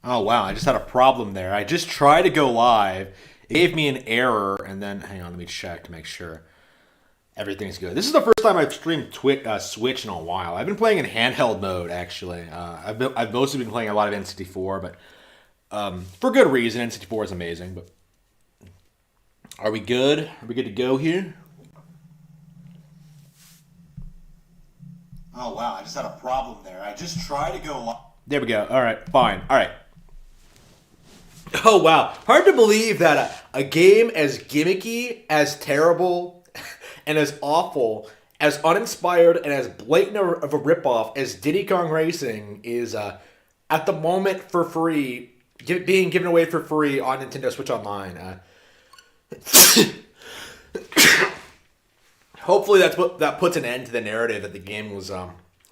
Oh wow, I just had a problem there. I just tried to go live. It gave me an error, and then hang on, let me check to make sure everything's good. This is the first time I've streamed Switch in a while. I've been playing in handheld mode actually. I've mostly been playing a lot of N64, but for good reason. N64 is amazing. But are we good? Are we good to go here? Oh wow, I just had a problem there. I just tried to go live. There we go. All right, fine. All right. Oh wow, hard to believe that a game as gimmicky, as terrible, and as awful, as uninspired, and as blatant of a ripoff as Diddy Kong Racing is at the moment for free, being given away for free on Nintendo Switch Online. Hopefully that puts an end to the narrative that the game was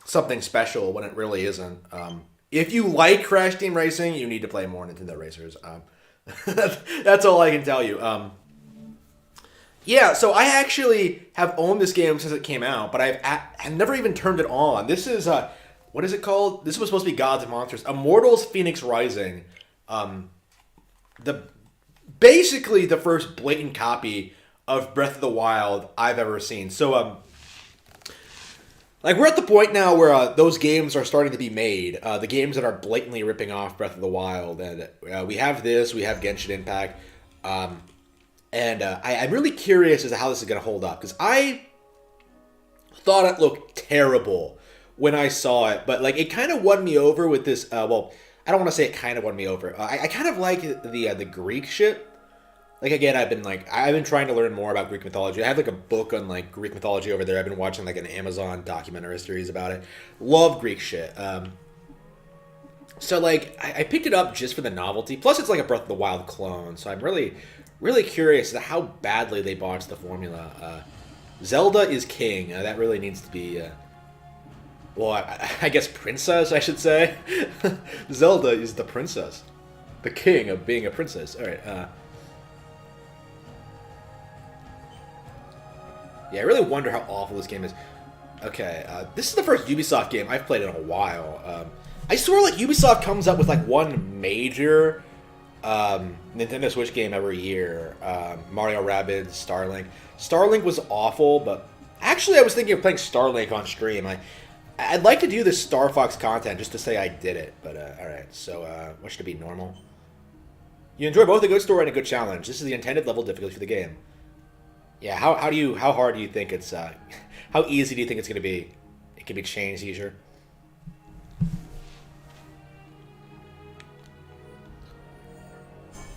something special when it really isn't. If you like Crash Team Racing, you need to play more Nintendo Racers. That's all I can tell you. Yeah, so I actually have owned this game since it came out, but I've never even turned it on. This is what is it called? This was supposed to be Gods and Monsters, Immortals: Phoenix Rising. The basically the first blatant copy of Breath of the Wild I've ever seen. So like we're at the point now where those games are starting to be made. The games that are blatantly ripping off Breath of the Wild, and we have this, we have Genshin Impact, and I'm really curious as to how this is going to hold up because I thought it looked terrible when I saw it, but like it kind of won me over with this. Well, I don't want to say it kind of won me over. I kind of like the Greek shit. Like again, I've been trying to learn more about Greek mythology. I have like a book on like Greek mythology over there. I've been watching like an Amazon documentary series about it. Love Greek shit. So like I picked it up just for the novelty. Plus, it's like a Breath of the Wild clone. So I'm really curious as to how badly they botched the formula. Zelda is king. That really needs to be. Well, I guess princess, I should say. Zelda is the princess, the king of being a princess. All right. Yeah, I really wonder how awful this game is. Okay, this is the first Ubisoft game I've played in a while. I swear, like, Ubisoft comes up with, like, one major Nintendo Switch game every year. Mario Rabbids, Starlink. Starlink was awful, but actually I was thinking of playing Starlink on stream. I'd like to do this Star Fox content just to say I did it, but alright. So, what should it be, normal? You enjoy both a good story and a good challenge. This is the intended level difficulty for the game. Yeah, how hard do you think it's how easy do you think it's gonna be? It can be changed easier.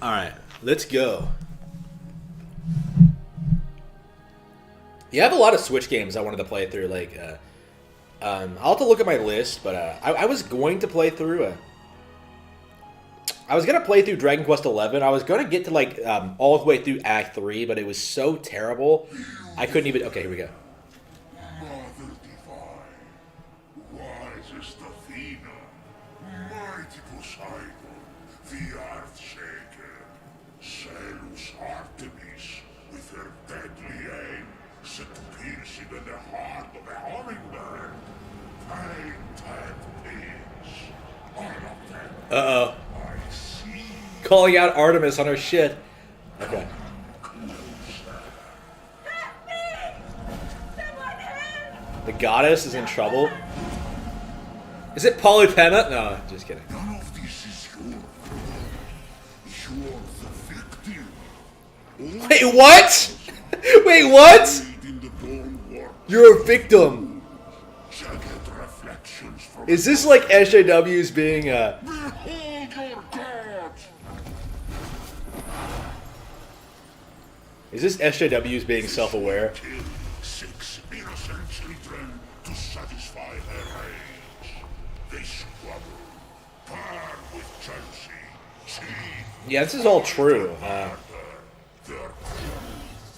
Alright, let's go. Yeah, I have a lot of Switch games I wanted to play through, like I'll have to look at my list, but I was going to play through I was gonna play through Dragon Quest XI. I was gonna get to like all the way through Act 3, but it was so terrible, I couldn't even. Okay, here we go. Mother divine, wisest Athena, mighty Poseidon, the Earth Shaker, Celos Artemis, with her deadly aim set piercing in the heart of a hummingbird, faint pigs, all of them. Uh oh. Calling out Artemis on her shit. Okay. The goddess is in trouble. Is it Polypema? No, just kidding. None of this is your You're the victim. Wait, what? Wait, what? In the bone work, You're a victim. jagged reflections from Is this like SJW's being behold your god. Is this SJW's being self-aware? Kill 6 innocent children to satisfy her rage. They squabble, par with Chelsea, cheat, Yeah, this is all true. their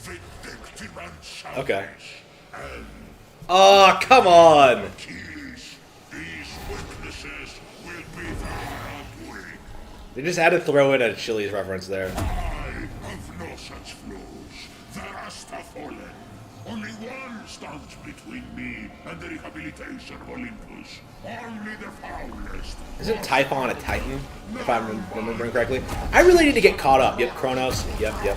vindictive and selfish. Okay. And Oh, come on. keys, these witnesses will be found weak. They just had to throw in a Chili's reference there. I have no such flaws. The rest have fallen. Only one stands between me and the rehabilitation of Olympus. Only the foulest. Isn't Typhon a Titan, if I'm remembering correctly? I really need to get caught up. Yep, Kronos. Yep. The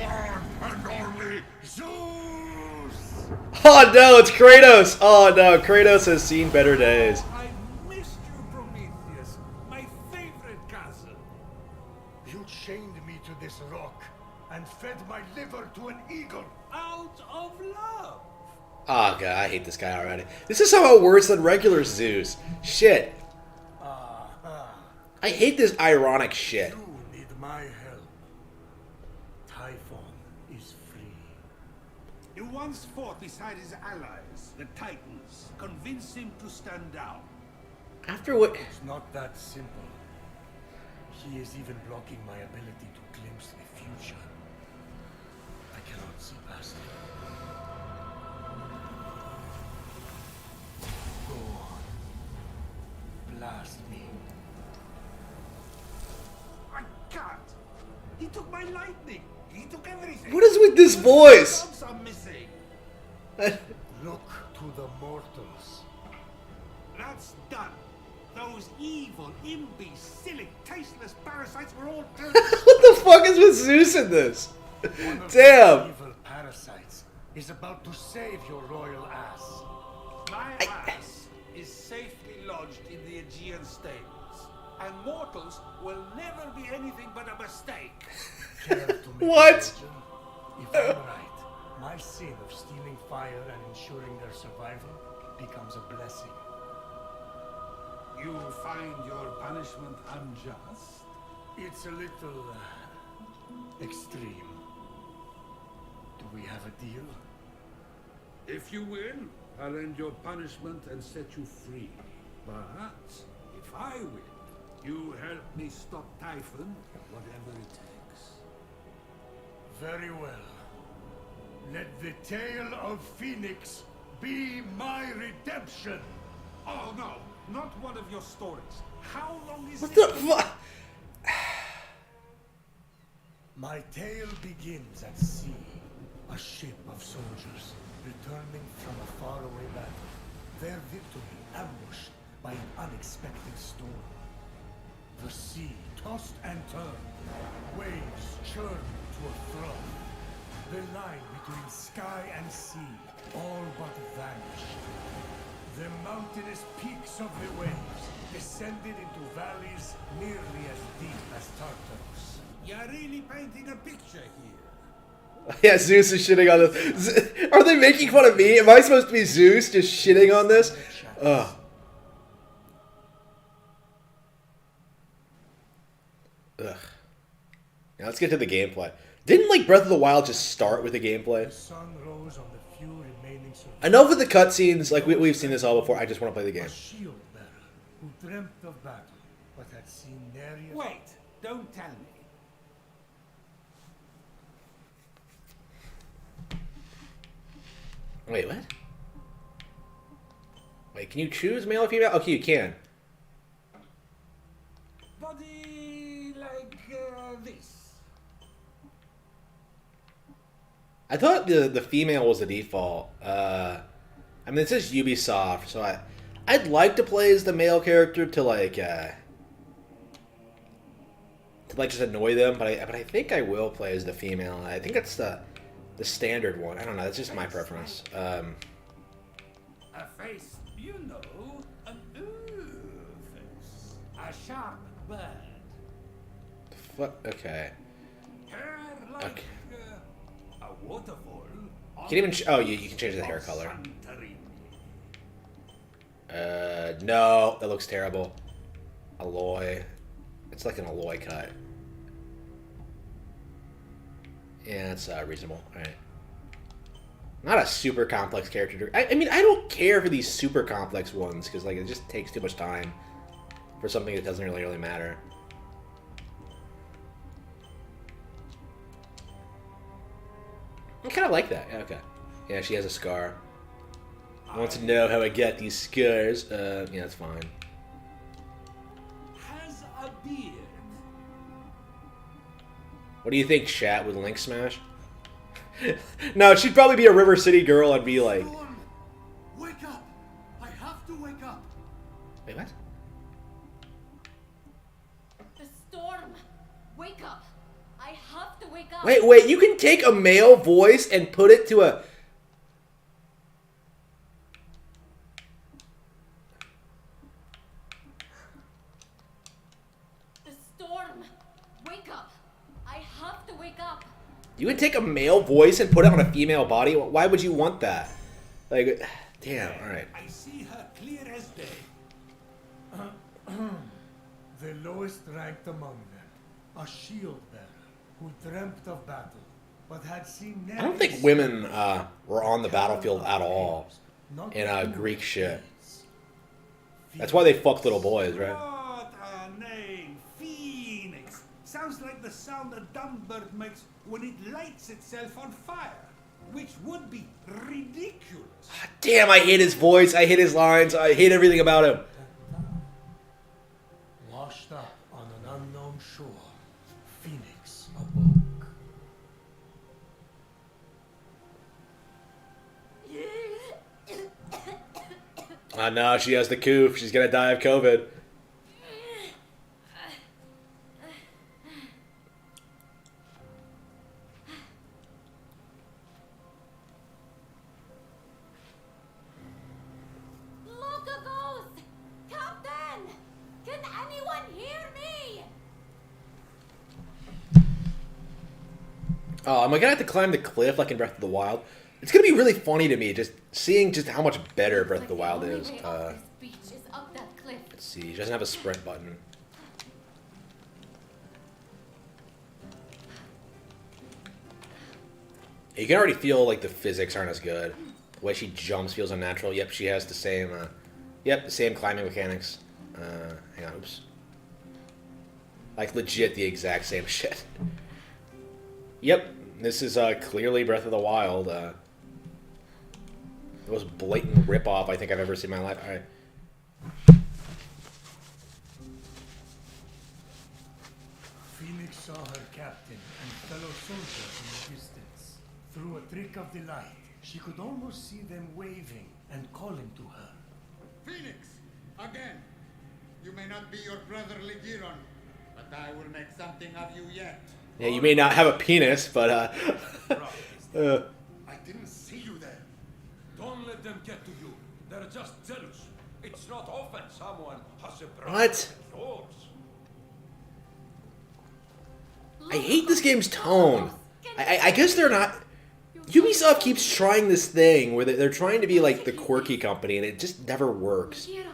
one and only Zeus! Oh no, it's Kratos! Oh no, Kratos has seen better days. I missed you, Prometheus, my favorite cousin. You chained me to this rock and fed my liver to an eagle. Out of love. Oh god, I hate this guy already. This is somehow worse than regular Zeus. Shit. I hate this ironic shit. You need my help. Typhon is free. He once fought beside his allies, the Titans. Convince him to stand down. After what... It's not that simple. He is even blocking my ability to glimpse the future. I cannot see past it. Go on. Blast me. I can't. He took my lightning. He took everything. What is with this voice? What else I'm missing? Look to the mortals. That's done. Those evil, imbecilic, tasteless parasites were all turned. What the fuck is with Zeus in this? One of Damn. the evil parasites is about to save your royal ass. My ass is safely lodged in the Aegean stables, and mortals will never be anything but a mistake. Care to make What? a wager? If I'm right, my sin of stealing fire and ensuring their survival becomes a blessing. You find your punishment unjust? It's a little extreme. Do we have a deal? If you win, I'll end your punishment and set you free. But if I win, you help me stop Typhon, whatever it takes. Very well. Let the tale of Phoenix be my redemption. Oh no, not one of your stories. How long is What this? the fuck? My tale begins at sea. A ship of soldiers returning from a faraway battle. Their victory ambushed by an unexpected storm. The sea tossed and turned. Waves churned to a froth. The line between sky and sea all but vanished. The mountainous peaks of the waves descended into valleys nearly as deep as Tartarus. You're really painting a picture here. Yeah, Zeus is shitting on this. Are they making fun of me? Am I supposed to be Zeus just shitting on this? Ugh. Ugh. Now let's get to the gameplay. Didn't like Breath of the Wild just start with the gameplay? The sun rose on the few remaining survivors. Enough with the cutscenes. Like we've seen this all before. I just want to play the game. A shield bearer who dreamt of battle, but had seen Nereus. Wait, don't tell me. Wait, what? Wait, can you choose male or female? Okay, you can. Body like this. I thought the female was the default. I mean, it says Ubisoft, so I'd like to play as the male character to like just annoy them, but I think I will play as the female. I think that's the standard one. I don't know. That's just my preference. A face, you know, an face. A sharp bird. Okay. Hair like Okay. a waterfall. You can even oh you can change the hair color. No, that looks terrible. Alloy. It's like an alloy cut. Yeah, that's reasonable. Alright. Not a super complex character. I mean, I don't care for these super complex ones, because like it just takes too much time for something that doesn't really matter. I kind of like that. Yeah, okay. Yeah, she has a scar. I want to know how I got these scars. Yeah, that's fine. Has a beard. What do you think, chat, with Link Smash? No, she'd probably be a River City girl and be like, Storm, wake up! I have to wake up! wait, what? The storm! Wake up! I have to wake up! Wait, you can take a male voice and put it to a... The storm! Wake up! I have to wake up! You can take a male voice and put it on a female body? Why would you want that? Like, damn, alright. I see her clear as day. The lowest ranked among them, a shield bearer who dreamt of battle, but had seen I don't think women were on the battlefield at all Not in even Greek shit. days. That's why they fucked little boys, right? What a name! Phoenix! Sounds like the sound a dumb bird makes when it lights itself on fire, which would be ridiculous. Damn, I hate his voice, I hate his lines, I hate everything about him. Washed up on an unknown shore, Phoenix awoke. No, she has the coof. She's gonna die of COVID. Look a ghost! Captain! Can anyone hear me? Oh, am I gonna have to climb the cliff like in Breath of the Wild? It's gonna be really funny to me just seeing just how much better Breath of the Wild Like is. the only way off this beach is up that cliff. Let's see, she doesn't have a sprint button. You can already feel like the physics aren't as good. The way she jumps feels unnatural. Yep, she has the same. Yep, the same climbing mechanics. Hang on, oops. Like legit the exact same shit. Yep, this is clearly Breath of the Wild. The most blatant ripoff I think I've ever seen in my life. All right. Phoenix saw her captain and fellow soldiers in the distance. Through a trick of the light, she could almost see them waving and calling to her. Phoenix, again. You may not be your brother Ligiron, but I will make something of you yet. Yeah, you may not have a penis, but I didn't see you there. Don't let them get to you. They're just jealous. It's not often someone has a brother What? as yours. I hate this game's tone. I guess they're not. Ubisoft keeps trying this thing where they're trying to be like the quirky company, and it just never works. Giron,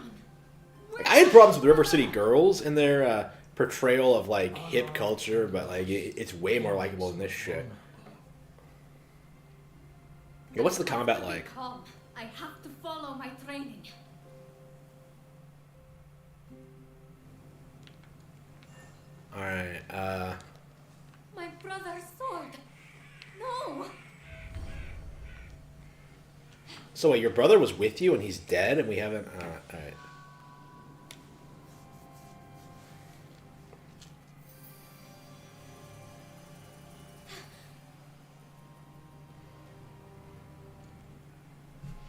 Like, I had problems with River City Girls and their portrayal of like hip culture, but like it's way more likable than this shit. Yeah, what's the combat like? calm. I have to follow my training. All right. My brother's sword. No. So wait, your brother was with you and he's dead, and we haven't. All right.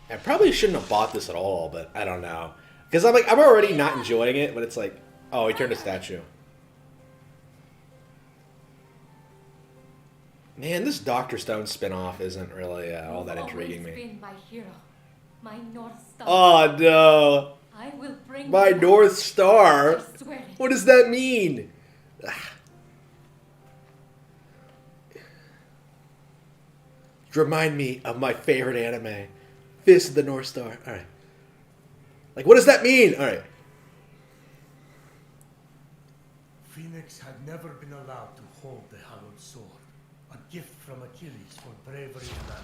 I probably shouldn't have bought this at all, but I don't know. Because I'm already not enjoying it, but it's like, oh, he turned a statue. Man, this Dr. Stone spin-off isn't really all that You've intriguing always me. been my hero, my North Star. Oh, no. I will bring My you back. North Star? I swear it. What does that mean? Remind me of my favorite anime, Fist of the North Star. All right. Like, what does that mean? All right. Phoenix had never been allowed to hold the hallowed sword, a gift from Achilles for bravery in battle.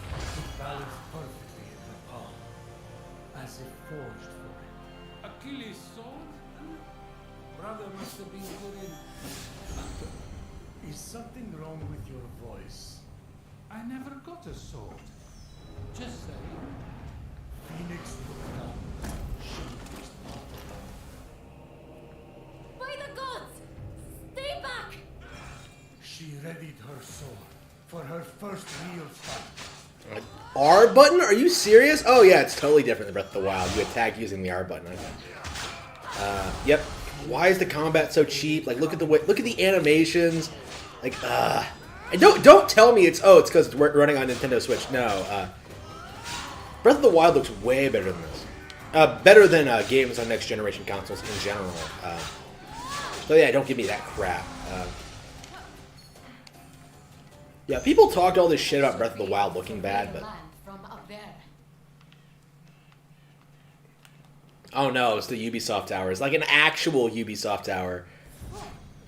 It balanced perfectly in her palm, as if forged for it. Achilles' sword? Brother must have been good in. Is something wrong with your voice? I never got a sword. Just saying. Phoenix looked up. She was not By the gods! Stay back! She readied her sword, for her first real fight. R button? Are you serious? Oh yeah, it's totally different than Breath of the Wild. You attack using the R button. Okay. Yep. Why is the combat so cheap? Like, look at the animations. Like, and don't tell me it's because it's running on Nintendo Switch. No. Breath of the Wild looks way better than this. Better than games on next generation consoles in general. So yeah, don't give me that crap. Yeah, people talked all this shit about Breath of the Wild looking bad, but From up there. oh no, it's the Ubisoft Tower. It's like an actual Ubisoft Tower.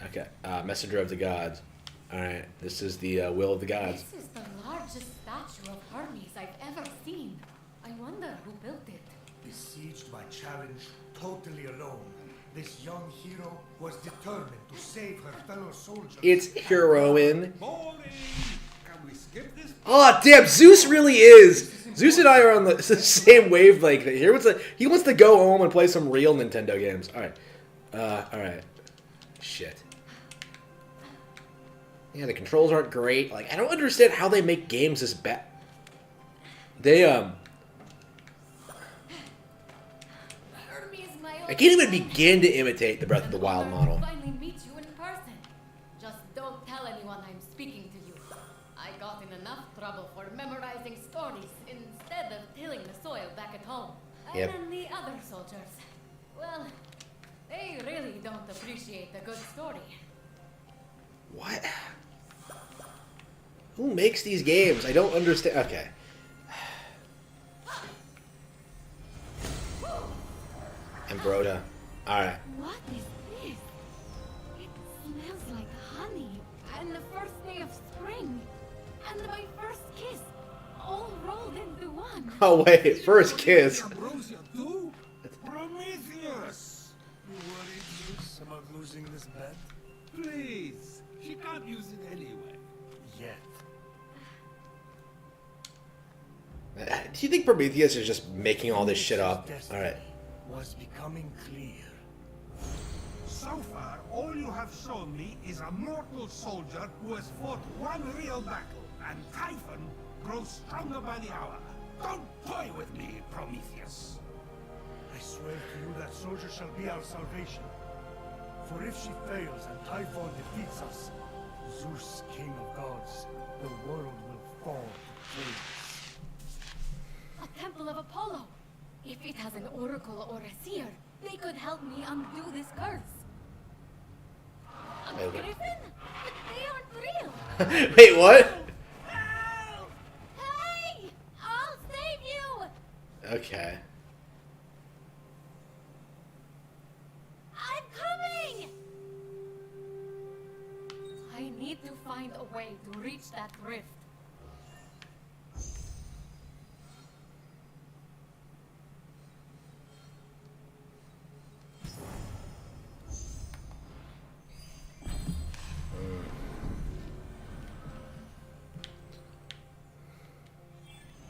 Okay, Messenger of the Gods. All right, this is the will of the gods. This is the largest statue of Hermes I've ever seen. I wonder who built it. Besieged by challenge, totally alone, this young hero was determined to save her fellow soldiers. It's heroine. Boring! Can we skip this? Oh damn, Zeus really is. Zeus and I are on the same wavelength here. He wants to go home and play some real Nintendo games. All right, all right. Shit. Yeah, the controls aren't great. Like, I don't understand how they make games this bad. They Hermes, my I can't even begin to imitate the Breath of the Wild model. Finally meet you in person. Just don't tell anyone I'm speaking to you. I got in enough trouble for memorizing stories instead of tilling the soil back at home. Yep. And then the other soldiers. Well, they really don't appreciate a good story. What? Who makes these games? I don't understand. Okay. Ambroda. Alright. What is this? It smells like honey, and the first day of spring, and my first kiss, all rolled into one. Oh wait, first kiss. Ambrosia too? Prometheus! You worried, Zeus, about losing this bet? Please, she can't use it anyway. Yet. Do you think Prometheus is just making all this shit up? Destiny Alright. was becoming clear. So far, all you have shown me is a mortal soldier who has fought one real battle, and Typhon grows stronger by the hour. Don't toy with me, Prometheus. I swear to you that soldier shall be our salvation. For if she fails and Typhon defeats us, Zeus, king of gods, the world will fall to chaos. A temple of Apollo. If it has an oracle or a seer, they could help me undo this curse. A Okay. griffin? But they aren't real. Wait, what? Help! Hey! I'll save you! Okay. I'm coming! I need to find a way to reach that rift.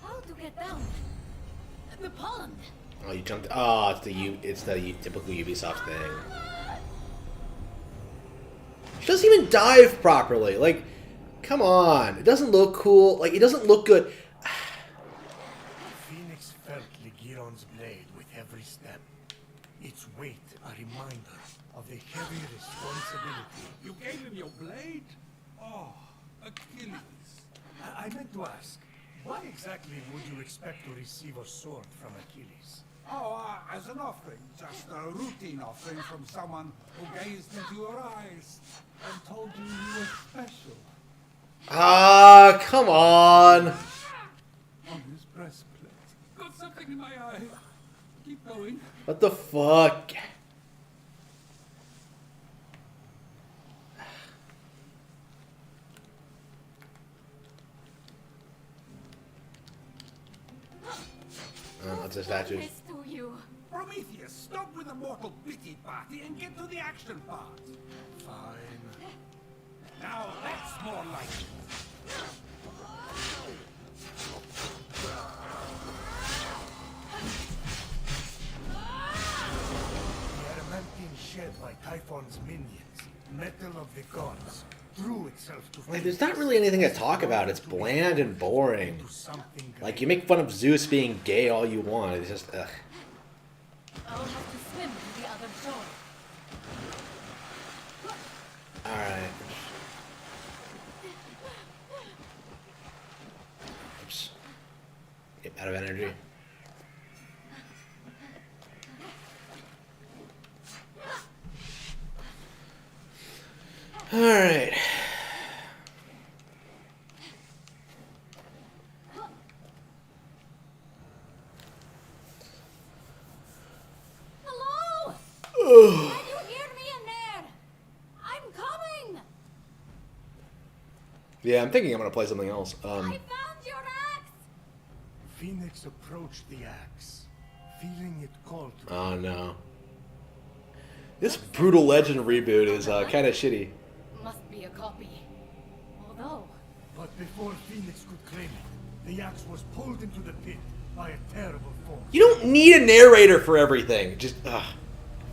How to get down? The pond! Oh, you jumped. Oh, it's the typical Ubisoft thing. She doesn't even dive properly. Like, come on. It doesn't look cool. Like, it doesn't look good. Phoenix felt Ligiron's blade with every step. Its weight a reminder of the heavy responsibility. You gave him your blade? Oh, Achilles. I meant to ask, why exactly would you expect to receive a sword from Achilles? Oh, as an offering, just a routine offering from someone who gazed into your eyes and told you you were special. Ah, come on. On his breastplate. Got something in my eye. Keep going. What the fuck? What's the statue? Promise to you. Prometheus, stop with the mortal pity party and get to the action part. Fine. Now that's more like it. The adamantine shed by Typhon's minions, metal of the gods, threw itself to Like, there's not really anything to talk about. It's bland and boring. into something Like, you make fun of Zeus being gay all you want. It's just, ugh. I'll have to swim to the other shore. Alright. Oops. Get out of energy. Alright. Hello? Can you hear me in there? I'm coming! Yeah, I'm thinking I'm gonna play something else. I found your axe! Phoenix approached the axe, feeling it called to him. Oh no. This Brutal Legend reboot is kind of shitty. Must be a copy. Although, But before Phoenix could claim it, the axe was pulled into the pit by a terrible force. You don't need a narrator for everything. Just,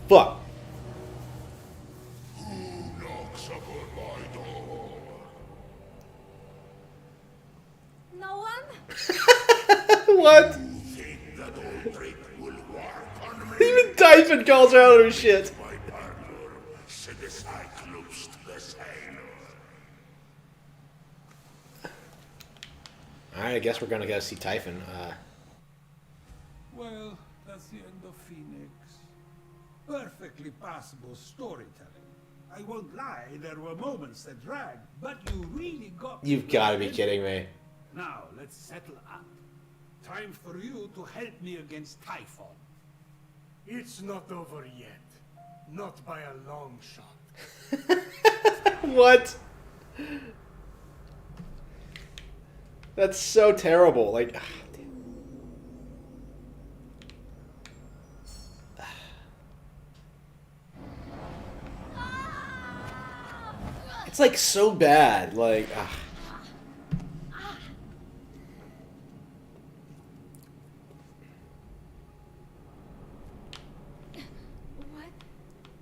fuck. Who knocks upon my door? no one? What? Think that old trick will work on me? Even Typhon calls her out of her shit. My partner, said the Cyclops to the sailor. Alright, I guess we're gonna go see Typhon. Well, that's the end of Phoenix. Perfectly passable storytelling. I won't lie, there were moments that dragged, but you really got me You've gotta be going. kidding me. Now, let's settle up. Time for you to help me against Typhon. It's not over yet. Not by a long shot. What? That's so terrible. Like, it's like so bad. Like,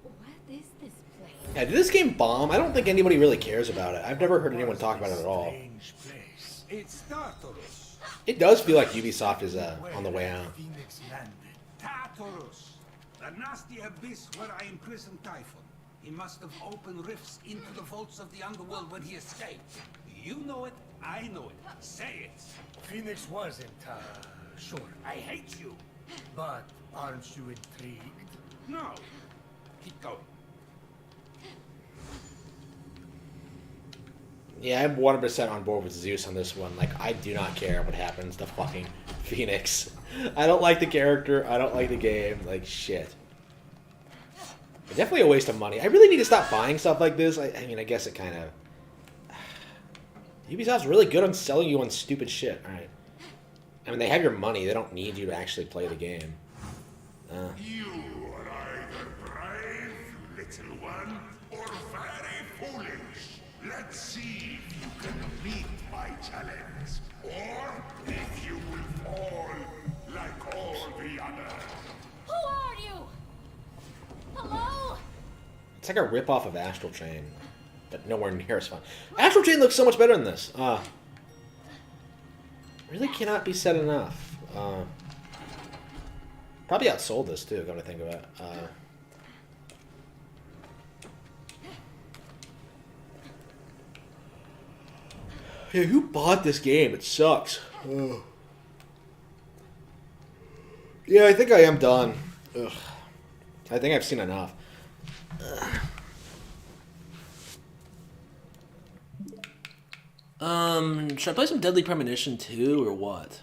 What is this place? yeah, did this game bomb? I don't think anybody really cares about it. I've never heard anyone talk about it at all. Strange place. It's Tartarus. It does feel like Ubisoft is on the way out. Phoenix landed. Tartarus. The nasty abyss where I imprisoned Typhon. He must have opened rifts into the vaults of the underworld when he escaped. You know it, I know it. Say it. Phoenix wasn't, sure. I hate you. But aren't you intrigued? No. Keep going. Yeah, I'm 100% on board with Zeus on this one. Like, I do not care what happens to fucking Phoenix. I don't like the character. I don't like the game. Like, shit. Definitely a waste of money. I really need to stop buying stuff like this. I mean, I guess it kind of... Ubisoft's really good on selling you on stupid shit. Alright. I mean, they have your money. They don't need you to actually play the game. You are either brave, little one, or very foolish. Let's see if you can meet my challenge, or if you will fall like all the others. Who are you? Hello? It's like a rip-off of Astral Chain. But nowhere near as fun. Astral Chain looks so much better than this. Really cannot be said enough. Probably outsold this too, come to think of it. Yeah, who bought this game? It sucks. Ugh. Yeah, I think I am done. Ugh. I think I've seen enough. Should I play some Deadly Premonition 2 or what?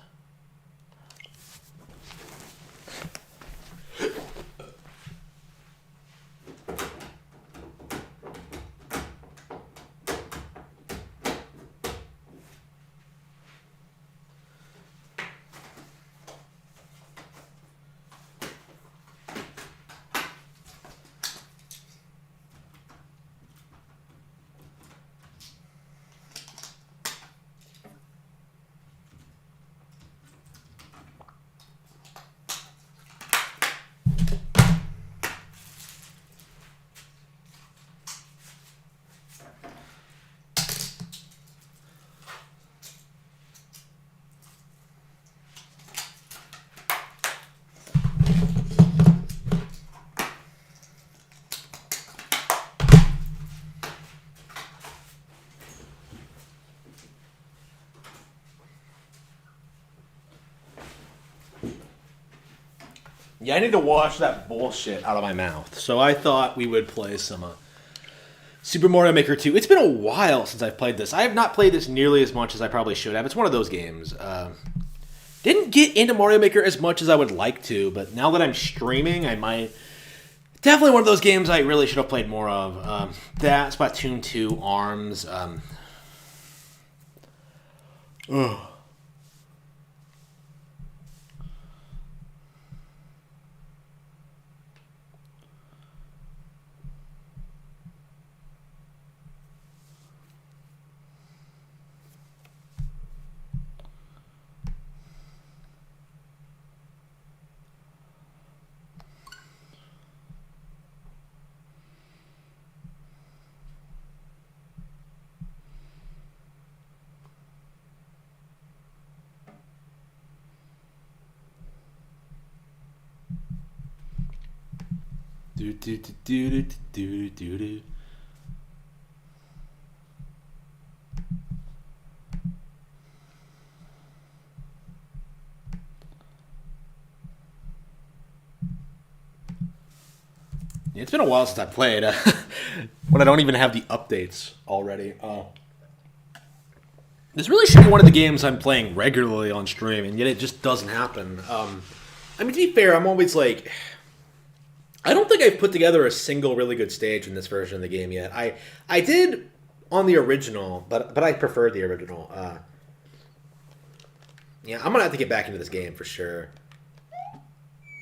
Yeah, I need to wash that bullshit out of my mouth. So I thought we would play some Super Mario Maker 2. It's been a while since I've played this. I have not played this nearly as much as I probably should have. It's one of those games. Didn't get into Mario Maker as much as I would like to, but now that I'm streaming, I might... Definitely one of those games I really should have played more of. That, Splatoon 2, ARMS. Ugh. Do do do do do do do do. Yeah, it's been a while since I played. When I don't even have the updates already. This really should be one of the games I'm playing regularly on stream, and yet it just doesn't happen. I mean, to be fair, I'm always like... I don't think I've put together a single really good stage in this version of the game yet. I did on the original, but I preferred the original. Yeah, I'm gonna have to get back into this game for sure.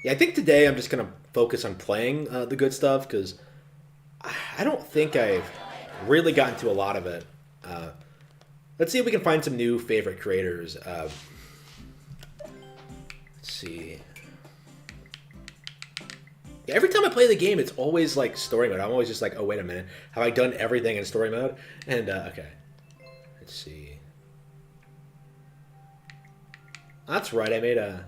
Yeah, I think today I'm just gonna focus on playing the good stuff because I don't think I've really gotten to a lot of it. Let's see if we can find some new favorite creators. Let's see. Yeah, every time I play the game, it's always like story mode. I'm always just like, oh, wait a minute. Have I done everything in story mode? And, okay. Let's see. That's right, I made a...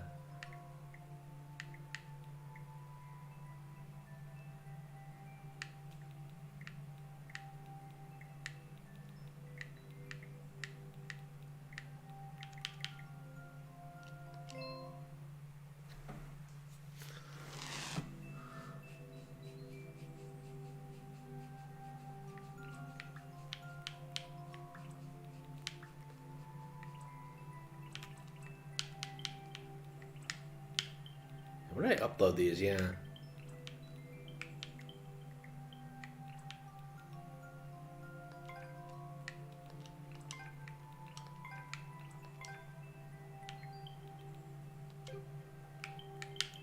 Where did I upload these? Yeah.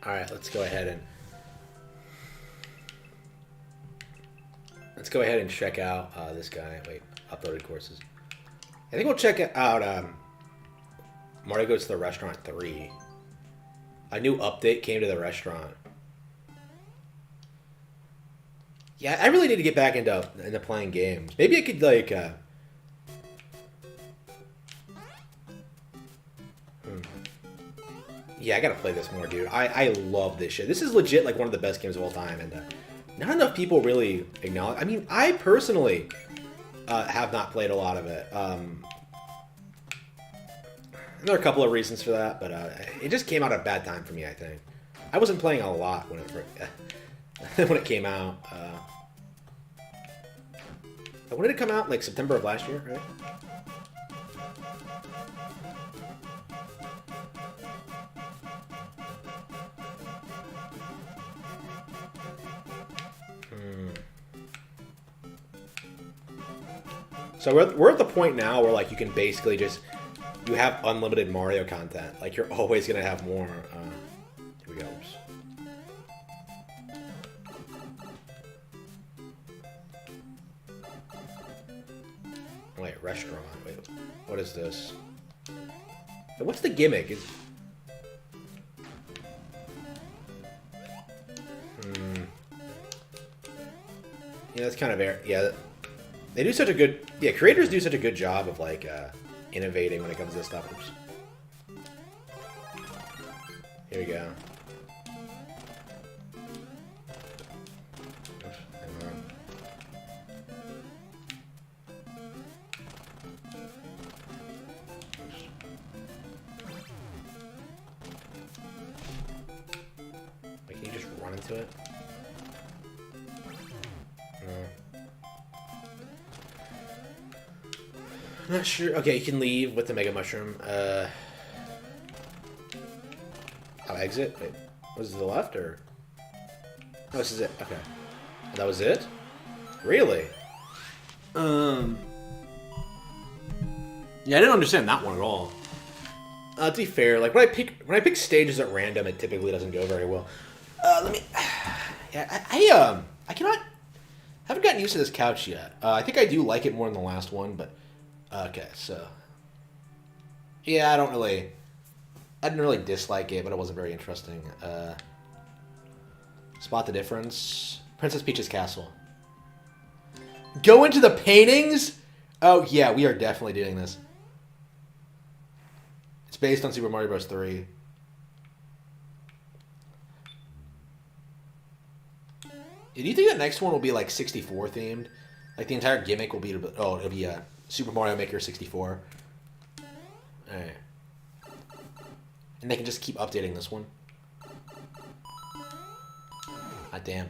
Alright, let's go ahead and check out this guy. Wait, uploaded courses. I think we'll check out Mario Goes to the Restaurant 3. A new update came to the restaurant. Yeah, I really need to get back into playing games. Maybe I could like Yeah, I gotta play this more, dude. I love this shit. This is legit like one of the best games of all time, and not enough people really acknowledge. I mean, I personally have not played a lot of it. There are a couple of reasons for that, but it just came out at a bad time for me, I think. I wasn't playing a lot when it came out. When did it come out? Like September of last year, right? So we're at the point now where like you can basically just... You have unlimited Mario content. Like, you're always going to have more. Here we go. Wait, restaurant. Wait, what is this? What's the gimmick? Yeah, that's kind of... Yeah, they do such a good... Yeah, creators do such a good job of, like... innovating when it comes to this stuff. Oops. Here we go. Oops, hang on. Oops. into it? No. I'm not sure. Okay, you can leave with the Mega Mushroom. I'll exit? Wait, was it to the left, or? Oh, this is it. Okay. That was it? Really? Yeah, I didn't understand that one at all. To be fair, like when I pick stages at random, it typically doesn't go very well. Let me. Yeah, I cannot. Haven't gotten used to this couch yet. I think I do like it more than the last one, but okay, so yeah, I didn't really dislike it, but it wasn't very interesting. Spot the difference. Princess Peach's castle. Go into the paintings? Oh yeah, we are definitely doing this. It's based on Super Mario Bros. 3. Do you think the next one will be like 64 themed? Like the entire gimmick will be it'll be Super Mario Maker 64. Alright. And they can just keep updating this one. Ah damn.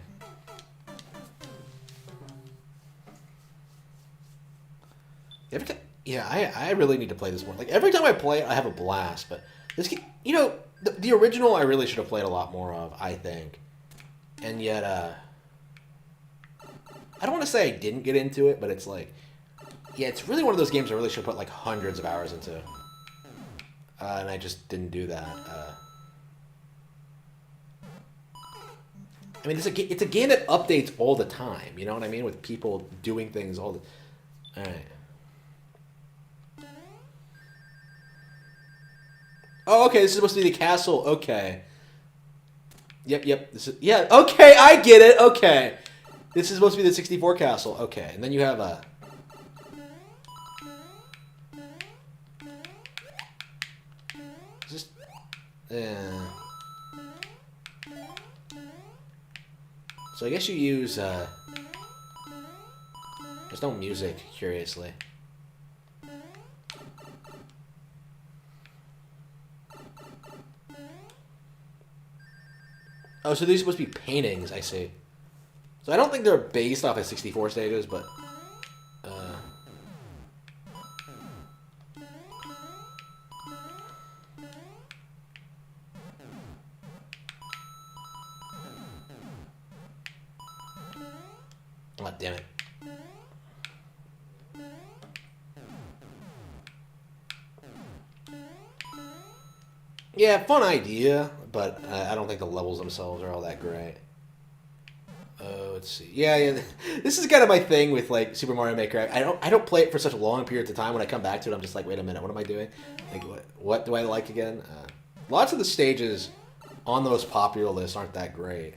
Yeah, I really need to play this more. Like every time I play it, I have a blast. But this, you know, the original I really should have played a lot more of, I think. And yet, I don't want to say I didn't get into it, but it's like, yeah, it's really one of those games I really should put like hundreds of hours into. And I just didn't do that. I mean, it's a game that updates all the time. You know what I mean? With people doing things all the. All right. Oh, okay. This is supposed to be the castle. Okay. Yep. This is Okay, I get it. Okay. This is supposed to be the 64 castle. Okay, and then you have a. Just. So I guess you use. There's no music, curiously. Oh, so these are supposed to be paintings, I see. So I don't think they're based off of 64 stages, but... Oh, damn it. Yeah, fun idea, but I don't think the levels themselves are all that great. Let's see. Yeah. This is kind of my thing with like Super Mario Maker. I don't play it for such a long period of time. When I come back to it, I'm just like, wait a minute, what am I doing? Like, what do I like again? Lots of the stages on those popular lists aren't that great.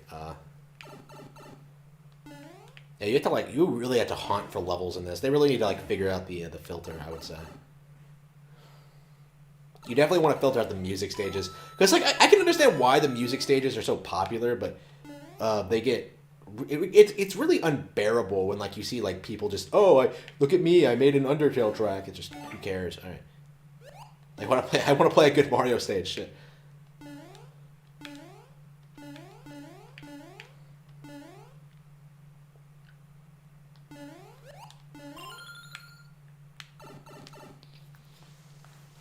Yeah, you really have to hunt for levels in this. They really need to like figure out the filter, I would say. You definitely want to filter out the music stages. Because like I can understand why the music stages are so popular, but they get... It's really unbearable when like you see like people just, look at me, I made an Undertale track. It's just, who cares? All right. I want to play a good Mario stage. Shit.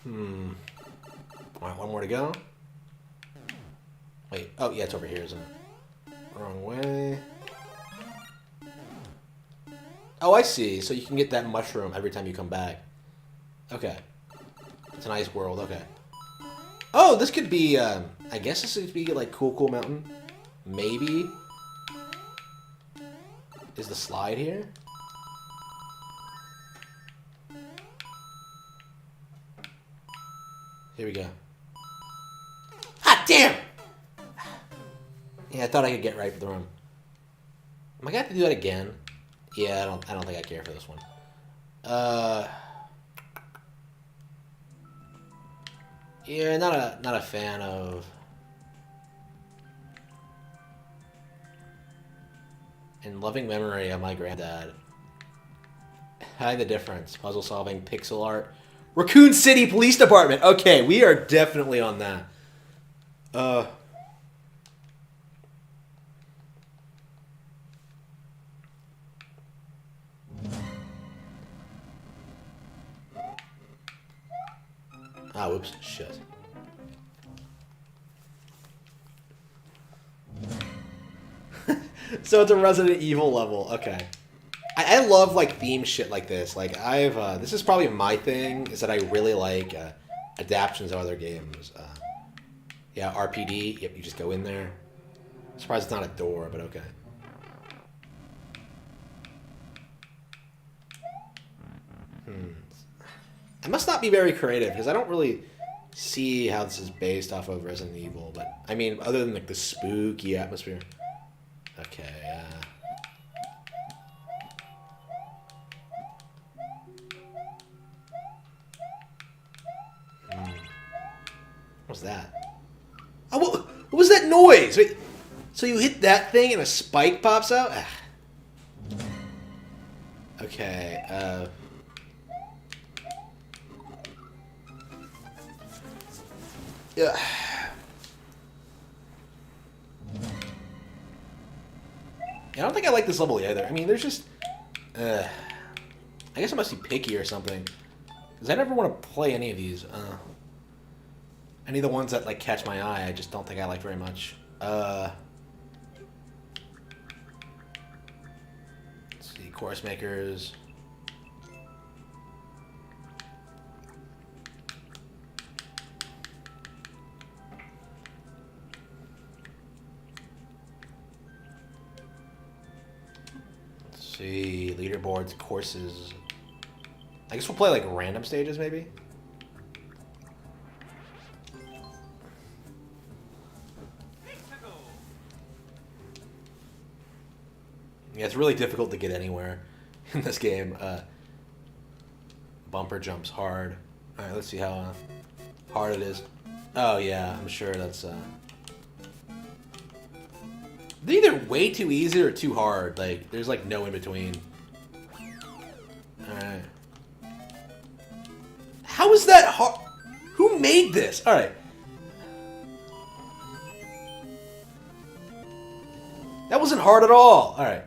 All right, one more to go. Wait. Oh yeah, it's over here, isn't it? Wrong way. Oh, I see. So you can get that mushroom every time you come back. Okay. It's a nice world. Okay. Oh, this could be, I guess this could be like Cool Mountain. Maybe. Is the slide here? Here we go. Ah, damn! Yeah, I thought I could get right for the room. Am I gonna have to do that again? Yeah, I don't think I care for this one. Yeah, not a fan of. In loving memory of my granddad. Hide the difference. Puzzle solving, pixel art. Raccoon City Police Department. Okay, we are definitely on that. Oh, oops, shit. So it's a Resident Evil level. Okay. I love like theme shit like this. Like I've this is probably my thing is that I really like adaptations of other games. Yeah, RPD. Yep, you just go in there. Surprised it's not a door, but okay. I must not be very creative because I don't really see how this is based off of Resident Evil. But I mean, other than like the spooky atmosphere. Okay. What's that? Oh, what was that noise? Wait, so you hit that thing and a spike pops out? Okay, yeah. I don't think I like this level either. I mean, there's just... I guess I must be picky or something. Because I never want to play any of these. Any of the ones that like catch my eye, I just don't think I like very much. Let's see, Course Makers. Let's see, leaderboards, courses. I guess we'll play like random stages maybe. Yeah, it's really difficult to get anywhere in this game. Bumper jumps hard. Alright, let's see how hard it is. Oh yeah, I'm sure that's... They're either way too easy or too hard. Like, there's like no in between. Alright. How is that hard? Who made this? Alright. That wasn't hard at all. Alright.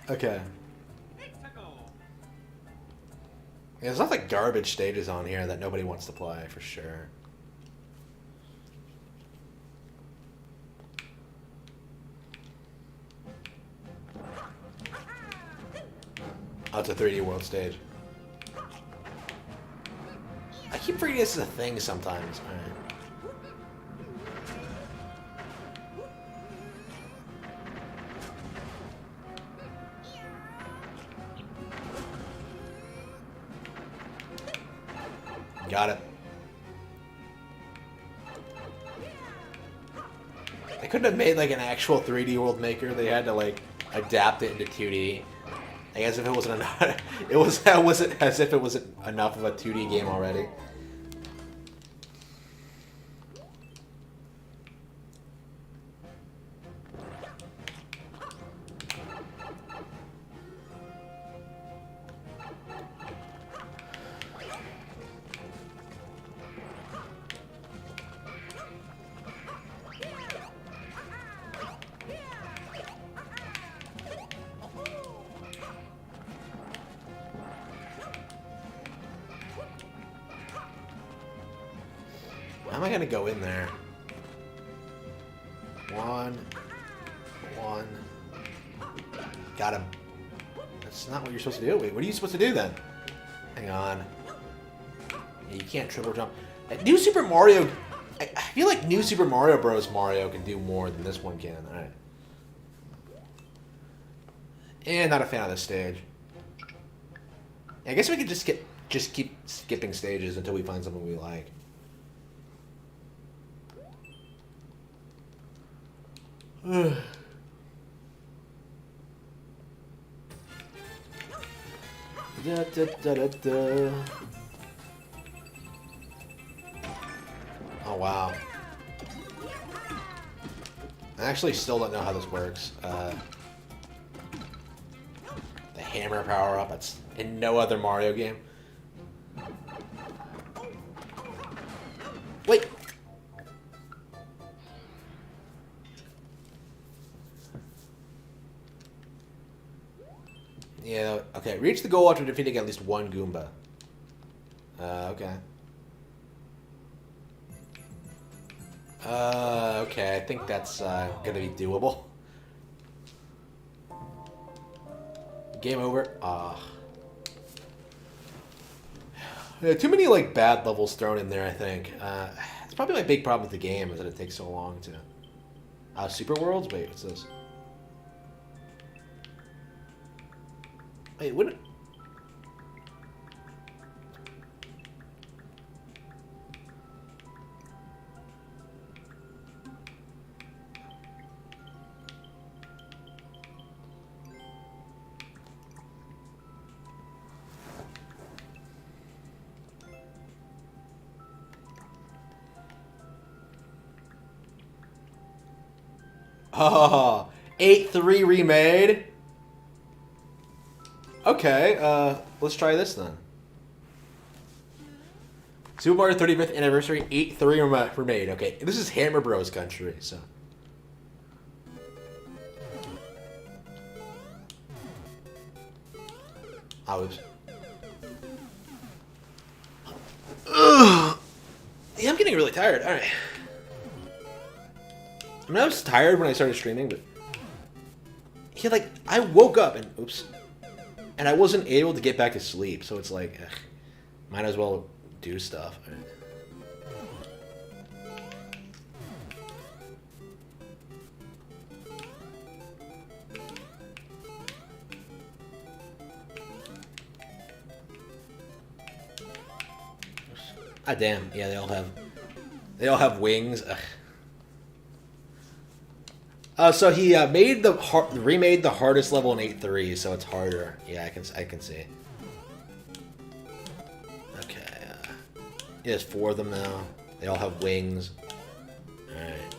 Okay. Yeah, there's not like garbage stages on here that nobody wants to play, for sure. Oh, it's a 3D world stage. I keep forgetting this is a thing sometimes. All right. Got it. They couldn't have made like an actual 3D World Maker. They had to like adapt it into 2D. I guess if it wasn't enough, it wasn't as if it wasn't enough of a 2D game already. How am I gonna go in there? One. Got him. That's not what you're supposed to do. Wait, what are you supposed to do then? Hang on. Yeah, you can't triple jump. New Super Mario... I feel like New Super Mario Bros. Mario can do more than this one can. Alright. And not a fan of this stage. I guess we could just keep skipping stages until we find something we like. Da, da, da, da, da. Oh wow. I actually still don't know how this works. The hammer power up, it's in no other Mario game. Wait! Yeah, okay. Reach the goal after defeating at least one Goomba. Okay. Okay, I think that's gonna be doable. Game over. Yeah, too many like bad levels thrown in there, I think. It's probably my big problem with the game is that it takes so long to... Super Worlds? Wait, what's this? Wait, what... Oh, 8-3 remade? Okay, let's try this then. Super Mario 35th Anniversary 8-3 remade. Okay, this is Hammer Bros country, so... Oops. Ugh. Yeah, I'm getting really tired. Alright. I mean, I was tired when I started streaming, but... Yeah, like, I woke up and... Oops. And I wasn't able to get back to sleep, so it's like... Ugh, might as well do stuff. Ah, damn. Yeah, they all have wings. So he remade the hardest level in 8-3, so it's harder. Yeah, I can see. Okay. He has 4 of them now. They all have wings. All right.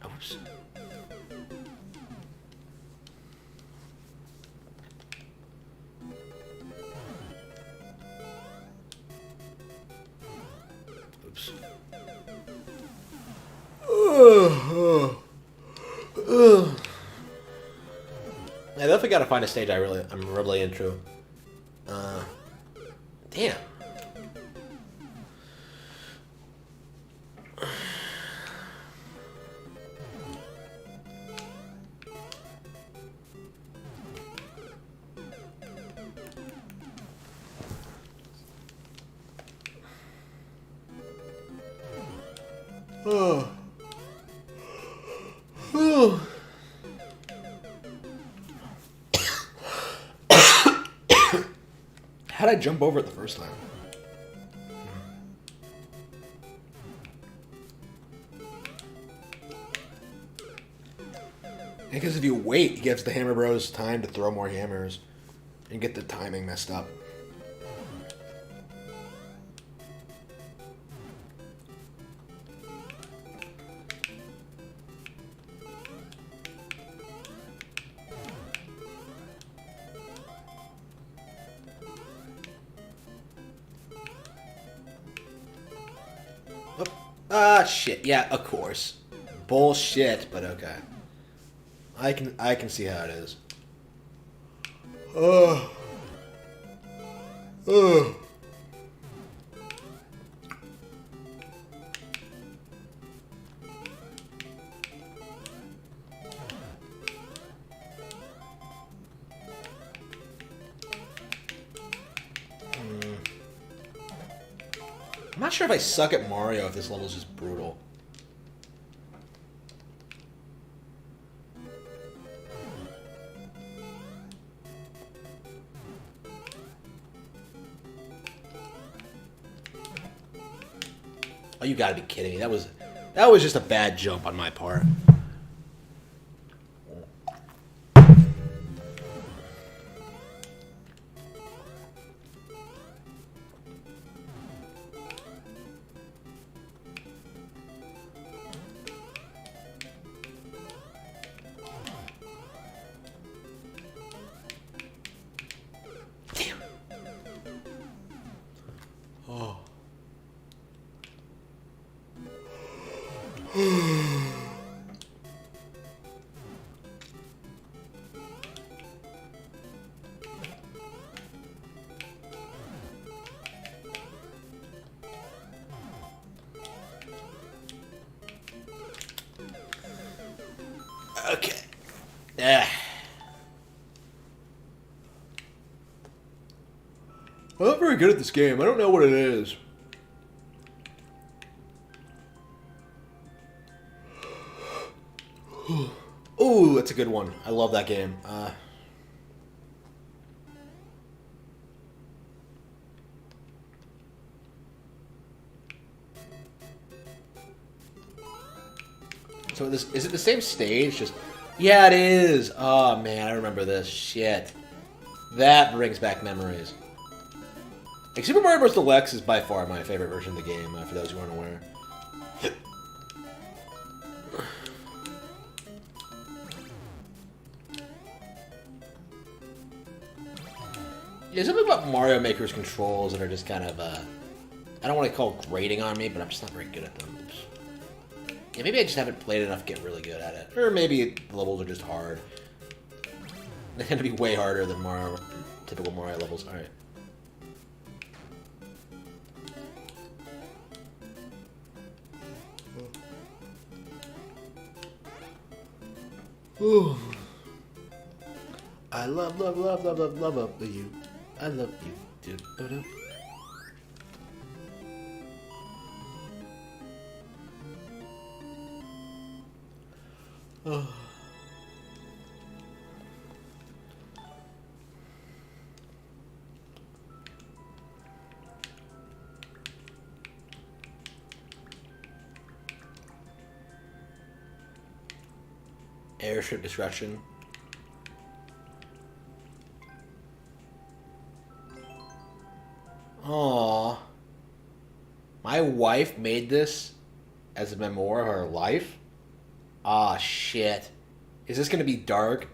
Oops. Oops. I definitely gotta find a stage I'm really into. Damn. How'd I jump over it the first time? Because if you wait, it gives the Hammer Bros time to throw more hammers and get the timing messed up. Shit. Yeah, of course. Bullshit, but okay. I can see how it is. I'm not sure if I suck at Mario if this level is just brutal. Oh, you gotta be kidding me. That was just a bad jump on my part. Okay. Yeah. I'm not very good at this game. I don't know what it is. Ooh, that's a good one. I love that game. So this is it the same stage? Just yeah, it is. Oh man, I remember this. Shit, that brings back memories. Like Super Mario Bros. Deluxe is by far my favorite version of the game. For those who aren't aware. Yeah, something about Mario Maker's controls that are just kind of I don't want to call it grating on me, but I'm just not very good at them. Yeah, maybe I just haven't played enough to get really good at it. Or maybe the levels are just hard. They tend to be way harder than typical Mario levels. Alright. Ooh. I love you. I love you. Oh. Airship destruction. Aww. My wife made this as a memoir of her life? Ah, shit. Is this gonna be dark?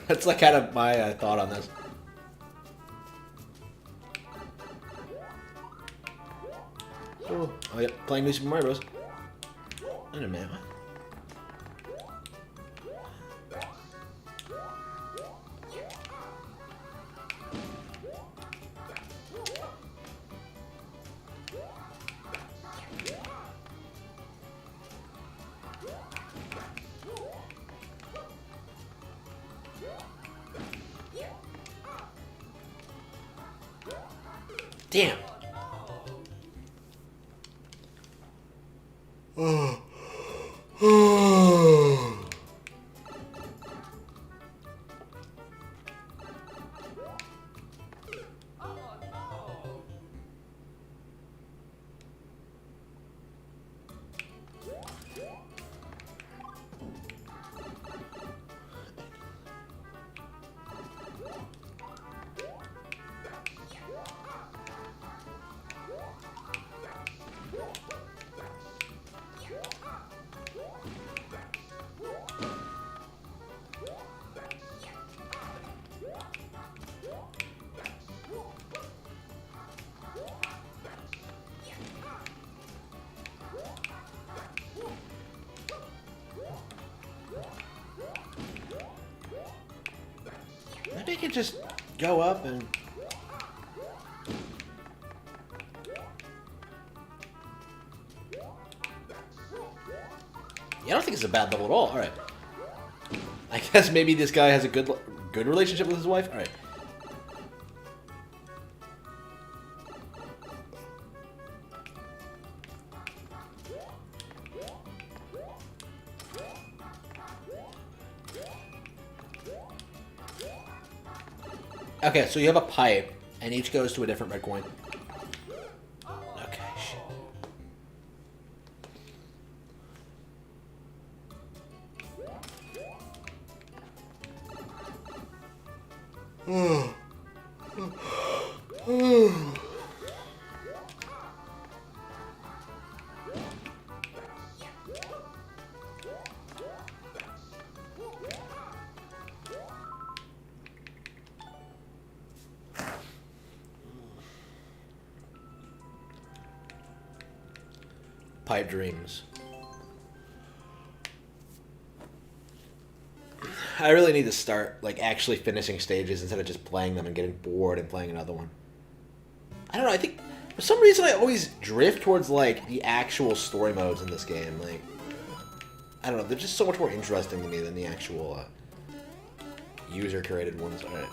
That's like kind of my thought on this. Oh, yeah, playing new Super Mario Bros. Wait a minute, what? Damn. Maybe I could just go up and... Yeah, I don't think it's a bad level at all. Alright. I guess maybe this guy has a good relationship with his wife? Alright. Okay, so you have a pipe, and each goes to a different red coin. Okay, shit. Pipe dreams. I really need to start like actually finishing stages instead of just playing them and getting bored and playing another one. I don't know. I think For some reason, I always drift towards, like, the actual story modes in this game. Like, I don't know, they're just so much more interesting to me than the actual user-created ones. Alright.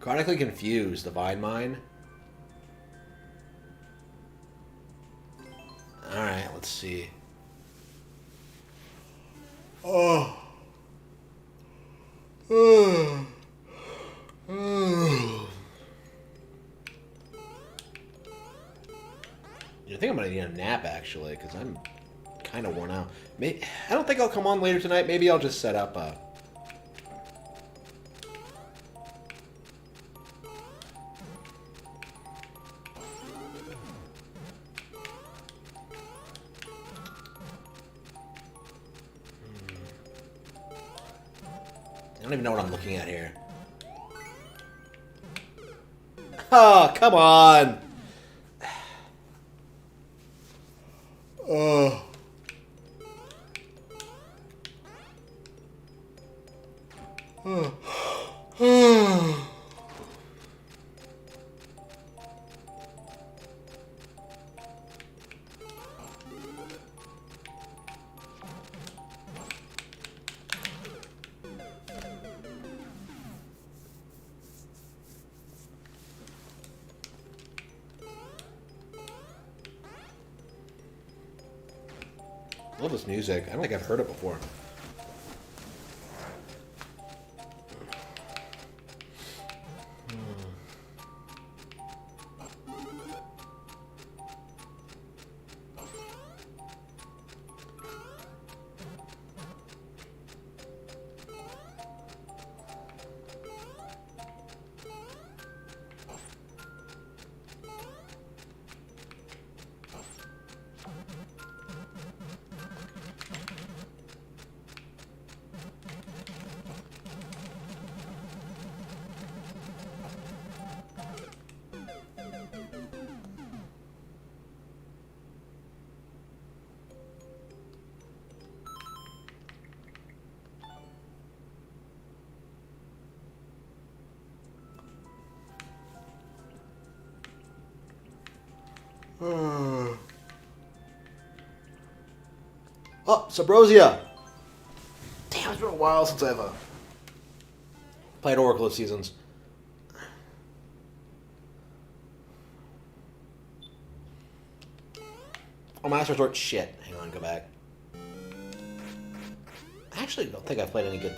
Chronically Confused, Divine Mine. Alright, let's see. Oh. I think I'm gonna need a nap, actually, because I'm kind of worn out. I don't think I'll come on later tonight. Maybe I'll just set up a... I don't even know what I'm looking at here. Oh, come on! Oh. I love this music. I don't think I've heard it before. Oh, Subrosia! Damn, it's been a while since I've played Oracle of Seasons. Oh, Master Resort, shit. Hang on, go back. I actually don't think I've played any good...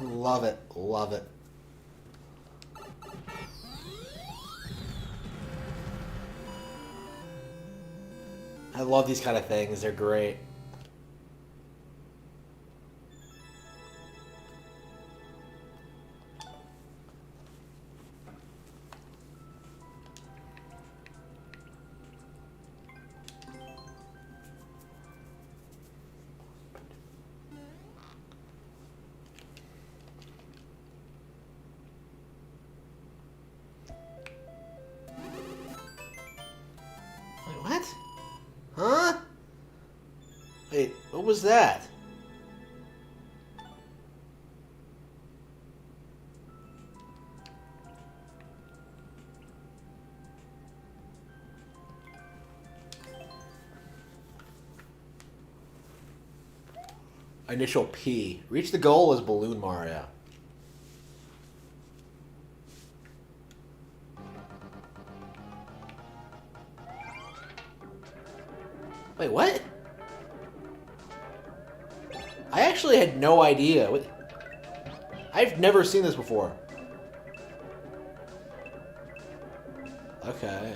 Love it. Love it. I love these kind of things. They're great. What was that? Initial P. Reach the goal as Balloon Mario. Wait, what? I actually had no idea. I've never seen this before. Okay,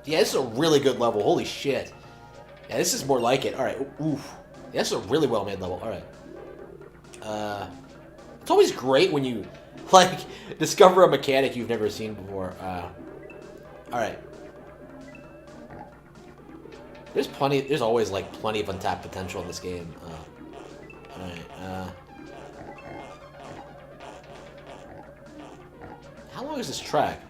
yeah, this is a really good level. Holy shit. Yeah, this is more like it. Alright, oof. Yeah, this is a really well-made level. Alright. It's always great when you, like, discover a mechanic you've never seen before. Alright. There's always, like, plenty of untapped potential in this game. Alright, how long is this track?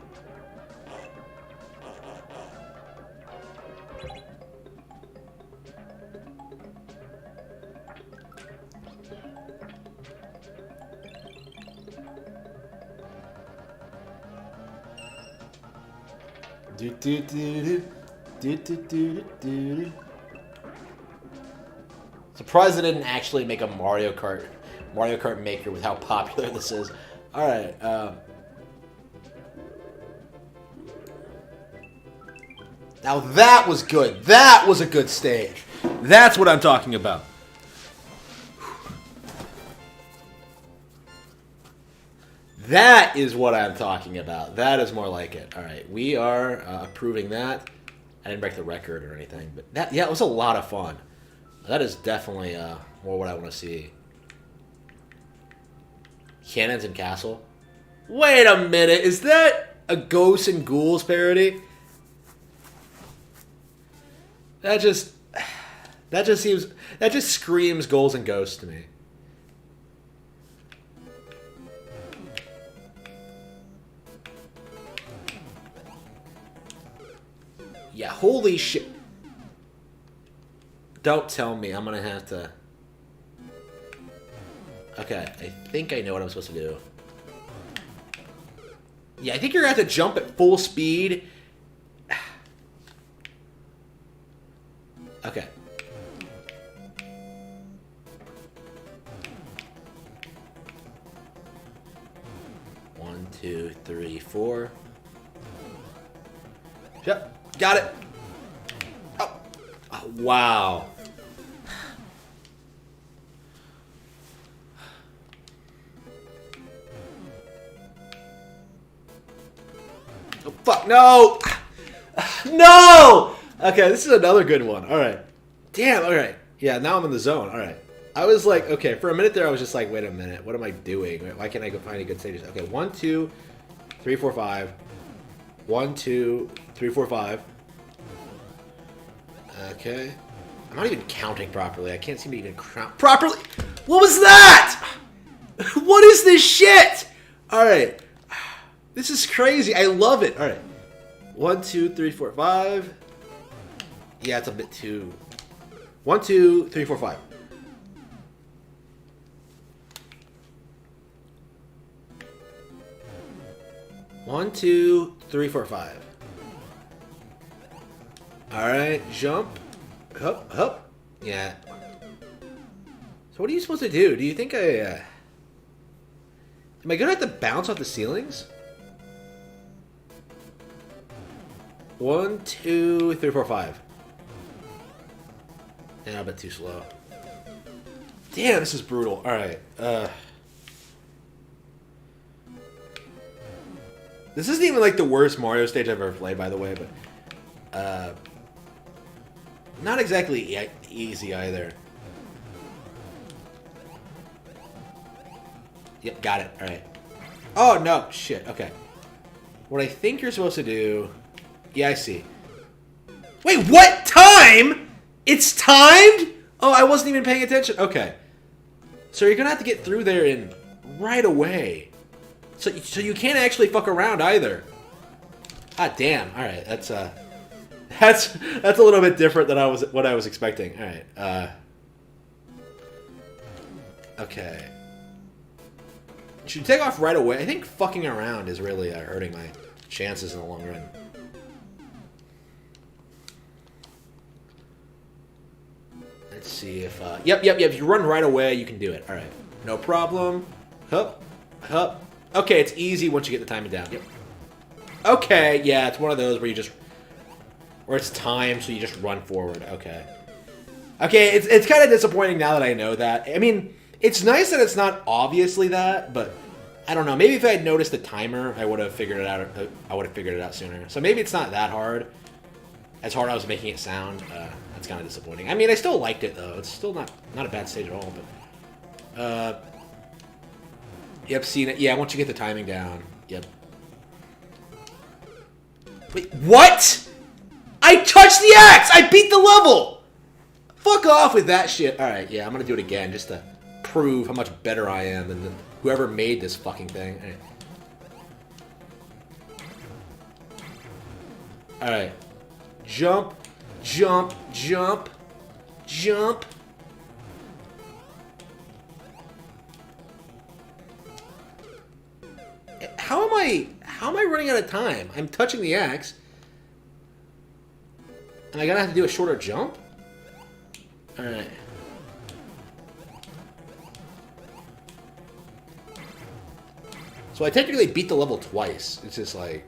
Surprised they didn't actually make a Mario Kart Maker with how popular this is. Alright, now that was good. That was a good stage. That's what I'm talking about. That is what I'm talking about. That is more like it. All right, we are approving that. I didn't break the record or anything, but that, yeah, it was a lot of fun. That is definitely more what I want to see. Cannons and Castle. Wait a minute, is that a Ghosts and Ghouls parody? That just screams Ghouls and Ghosts to me. Yeah, holy shit. Don't tell me I'm gonna have to... Okay, I think I know what I'm supposed to do. Yeah, I think you're gonna have to jump at full speed. Okay. One, two, three, four. Yep. Got it. Oh. Oh, wow. Oh, fuck. No. No. Okay, this is another good one. All right. Damn. All right. Yeah, now I'm in the zone. All right. I was like, okay, for a minute there, I was just like, wait a minute. What am I doing? Why can't I go find any good stages? Okay, 1, 2, 3, 4, 5. 1, 2, 3, 4, 5. Okay. I'm not even counting properly. I can't seem to even count properly. What was that? What is this shit? All right. This is crazy. I love it. All right. 1, 2, 3, 4, 5. Yeah, it's a bit too... 1, 2, 3, 4, 5. One, 2, 3, 4, 5. Alright, jump. Hup, hup. Yeah. So what are you supposed to do? Do you think I... Am I gonna have to bounce off the ceilings? 1, 2, 3, 4, 5. Yeah, a bit too slow. Damn, this is brutal. Alright, This isn't even like the worst Mario stage I've ever played, by the way, but not exactly easy either. Yep, got it. All right. Oh no, shit. Okay. What I think you're supposed to do? Yeah, I see. Wait, what? Time? It's timed? Oh, I wasn't even paying attention. Okay. So you're gonna have to get through there in right away. So you can't actually fuck around either. Ah, damn. All right, that's a little bit different than what I was expecting. All right. Okay. Should you take off right away? I think fucking around is really hurting my chances in the long run. Let's see if yep. If you run right away, you can do it. All right, no problem. Hup, hup. Okay, it's easy once you get the timing down. Yep. Okay, yeah, it's one of those where it's timed, so you just run forward. Okay. Okay, it's kind of disappointing now that I know that. I mean, it's nice that it's not obviously that, but I don't know. Maybe if I had noticed the timer, I would have figured it out. I would have figured it out sooner. So maybe it's not that hard. As hard as I was making it sound. That's kind of disappointing. I mean, I still liked it though. It's still not a bad stage at all. But yep, seen it. Yeah, once you get the timing down. Yep. Wait, what? I touched the axe! I beat the level! Fuck off with that shit. Alright, yeah, I'm gonna do it again just to prove how much better I am than whoever made this fucking thing. Alright. Jump, jump, jump, jump. How am I running out of time? I'm touching the axe. And I gotta have to do a shorter jump? Alright. So I technically beat the level twice. It's just like...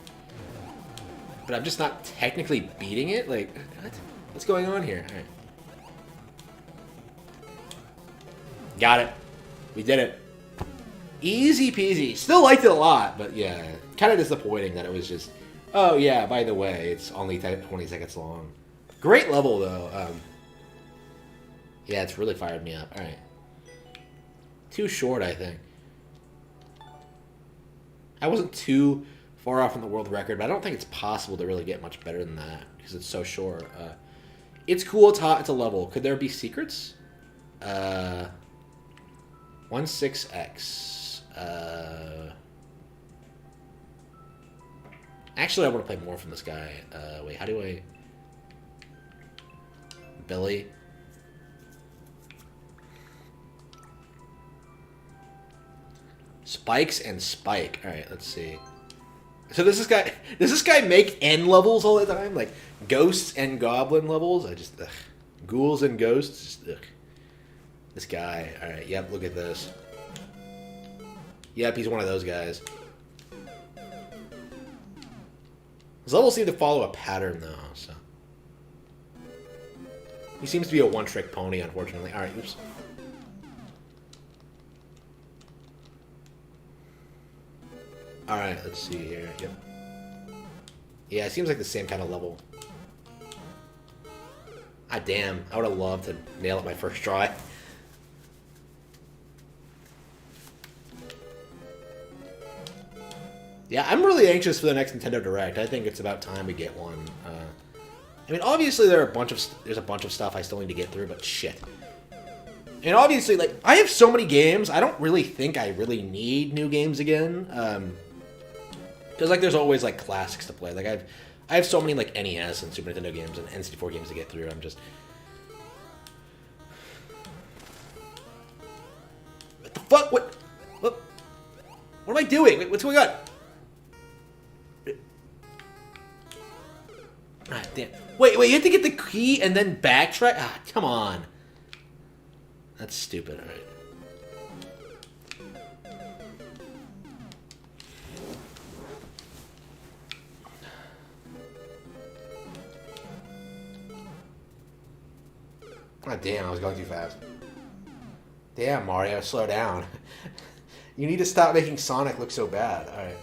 But I'm just not technically beating it? Like, what? What's going on here? Alright. Got it. We did it. Easy peasy. Still liked it a lot, but yeah. Kind of disappointing that it was just... Oh yeah, by the way, it's only 20 seconds long. Great level, though. Yeah, it's really fired me up. Alright. Too short, I think. I wasn't too far off from the world record, but I don't think it's possible to really get much better than that, because it's so short. It's cool, it's hot, it's a level. Could there be secrets? 16X. Actually, I want to play more from this guy. Wait, how do I... Billy. Spikes and Spike. Alright, let's see. So does this guy make N levels all the time? Like, ghosts and goblin levels? I just, ugh. Ghouls and ghosts? Just, ugh. This guy. Alright, yep, look at this. Yep, he's one of those guys. His levels seem to follow a pattern, though, so... He seems to be a one-trick pony, unfortunately. Alright, oops. Alright, let's see here. Yep. Yeah, it seems like the same kind of level. Ah, damn. I would have loved to nail it my first try. Yeah, I'm really anxious for the next Nintendo Direct. I think it's about time we get one. I mean, obviously there's a bunch of stuff I still need to get through, but shit. And obviously, like, I have so many games, I don't really think I really need new games again. Because, like, there's always, like, classics to play. Like, I have so many, like, NES and Super Nintendo games and N64 games to get through. I'm just... What the fuck? What am I doing? What's going on? Ah, damn. Wait, you have to get the key and then backtrack? Ah, come on. That's stupid, alright. Ah, damn, I was going too fast. Damn, Mario, slow down. You need to stop making Sonic look so bad. Alright.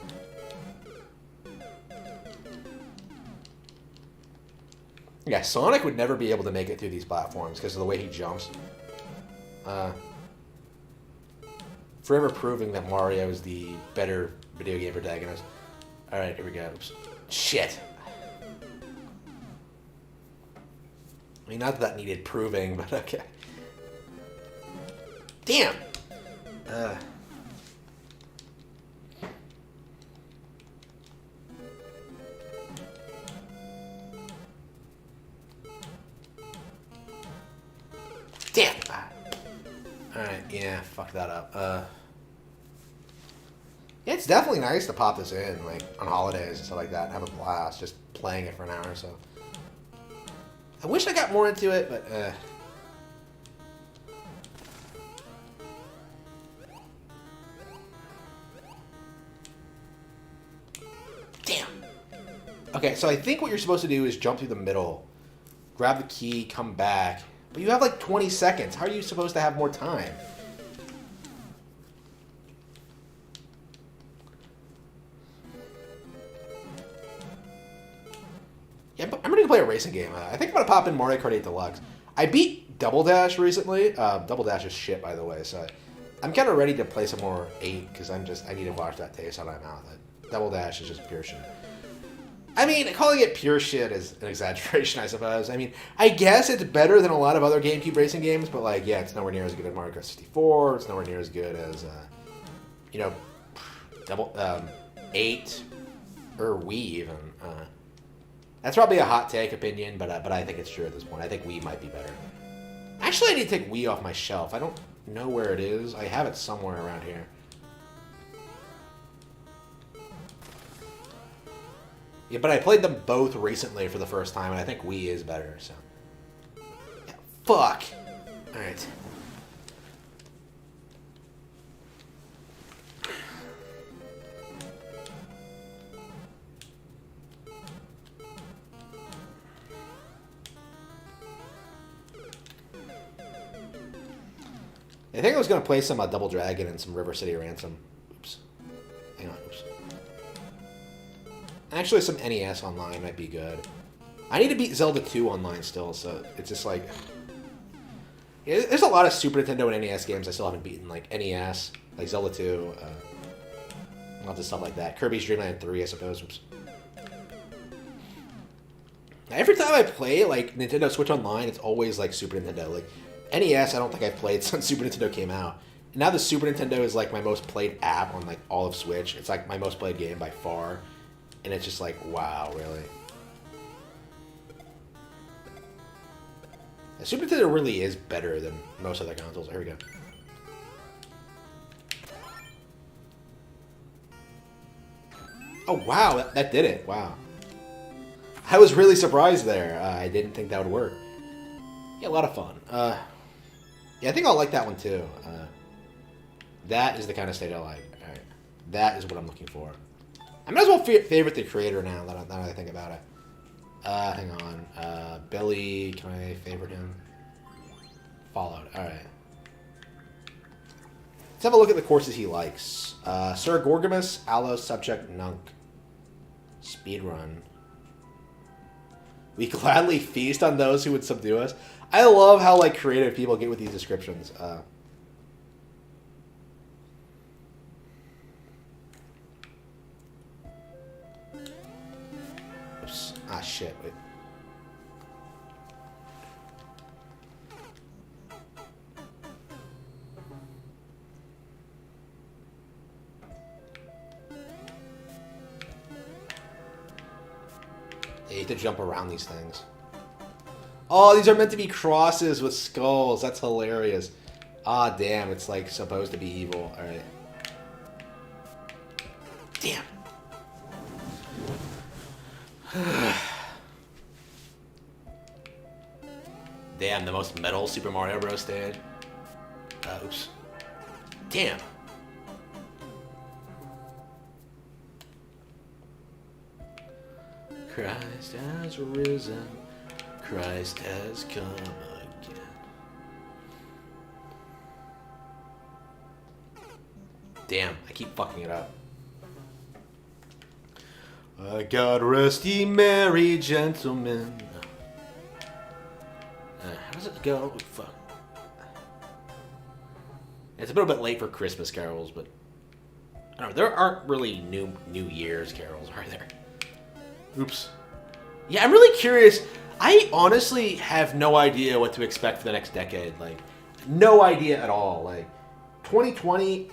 Yeah, Sonic would never be able to make it through these platforms because of the way he jumps. Forever proving that Mario is the better video game protagonist. Alright, here we go. Oops. Shit. I mean, not that needed proving, but okay. Damn! Damn! Alright, yeah, fuck that up. Yeah, it's definitely nice to pop this in, like, on holidays and stuff like that, and have a blast just playing it for an hour or so. I wish I got more into it, but, Damn! Okay, so I think what you're supposed to do is jump through the middle, grab the key, come back, but you have like 20 seconds. How are you supposed to have more time? Yeah, I'm ready to play a racing game. I think I'm going to pop in Mario Kart 8 Deluxe. I beat Double Dash recently. Double Dash is shit, by the way, so I'm kind of ready to play some more 8 because I need to watch that taste out of my mouth. Double Dash is just pure shit. I mean, calling it pure shit is an exaggeration, I suppose. I mean, I guess it's better than a lot of other GameCube racing games, but, like, yeah, it's nowhere near as good as Mario Kart 64. It's nowhere near as good as, you know, 8 or Wii even. That's probably a hot take opinion, but I think it's true at this point. I think Wii might be better. Actually, I need to take Wii off my shelf. I don't know where it is. I have it somewhere around here. Yeah, but I played them both recently for the first time, and I think Wii is better, so... Yeah, fuck! Alright. I think I was going to play some Double Dragon and some River City Ransom. Oops. Hang on, oops. Actually, some NES online might be good. I need to beat Zelda 2 online still, so it's just like... Yeah, there's a lot of Super Nintendo and NES games I still haven't beaten, like NES, like Zelda 2, lots of stuff like that. Kirby's Dream Land 3, I suppose. Oops. Every time I play, like, Nintendo Switch Online, it's always, like, Super Nintendo. Like, NES, I don't think I've played since Super Nintendo came out. And now the Super Nintendo is, like, my most played app on, like, all of Switch. It's, like, my most played game by far. And it's just like, wow, really? The Super Nintendo really is better than most other consoles. Here we go. Oh, wow, that did it. Wow. I was really surprised there. I didn't think that would work. Yeah, a lot of fun. Yeah, I think I'll like that one, too. That is the kind of stage I like. All right. That is what I'm looking for. I might as well favorite the creator now that I think about it. Hang on. Billy, can I favorite him? Followed. Alright. Let's have a look at the courses he likes. Sir Gorgamus, Allo, Subject, Nunk. Speedrun. We gladly feast on those who would subdue us. I love how, like, creative people get with these descriptions. Oops. Ah, shit. Wait. Yeah, you have to jump around these things. Oh, these are meant to be crosses with skulls. That's hilarious. Ah, damn. It's, like, supposed to be evil. Alright. Damn. Damn, the most metal Super Mario Bros. Stage. Oops. Damn. Christ has risen. Christ has come again. Damn, I keep fucking it up. God rest ye merry gentlemen. How does it go? Fuck. It's a little bit late for Christmas carols, but I don't know. There aren't really New Year's carols, are there? Oops. Yeah, I'm really curious. I honestly have no idea what to expect for the next decade. Like, no idea at all. Like, 2020,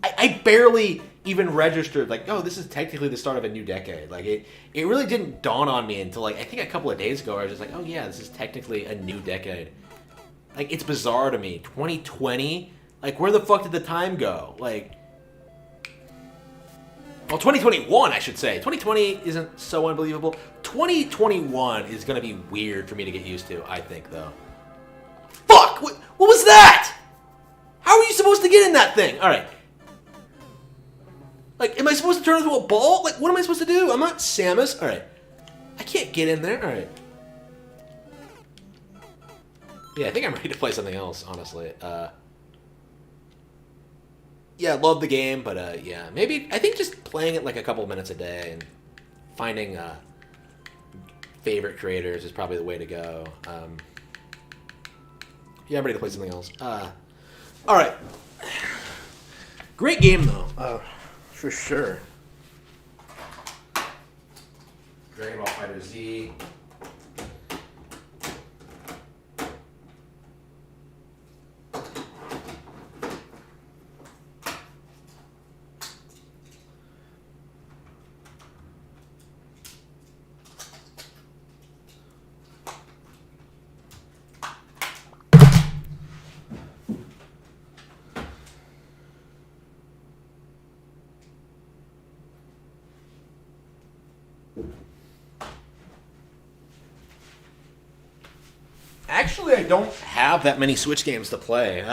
I barely even registered, like, oh, this is technically the start of a new decade. Like, it really didn't dawn on me until, like, I think a couple of days ago, I was just like, oh, yeah, this is technically a new decade. Like, it's bizarre to me. 2020? Like, where the fuck did the time go? Like, well, 2021, I should say. 2020 isn't so unbelievable. 2021 is going to be weird for me to get used to, I think, though. Fuck! What was that? How are you supposed to get in that thing? All right. Like, am I supposed to turn into a ball? Like, what am I supposed to do? I'm not Samus. All right. I can't get in there. All right. Yeah, I think I'm ready to play something else, honestly. Yeah, love the game, but yeah, maybe I think just playing it like a couple minutes a day and finding favorite creators is probably the way to go. Yeah, I'm ready to play something else. All right, great game though, for sure. Dragon Ball Fighter Z. Actually, I don't have that many Switch games to play.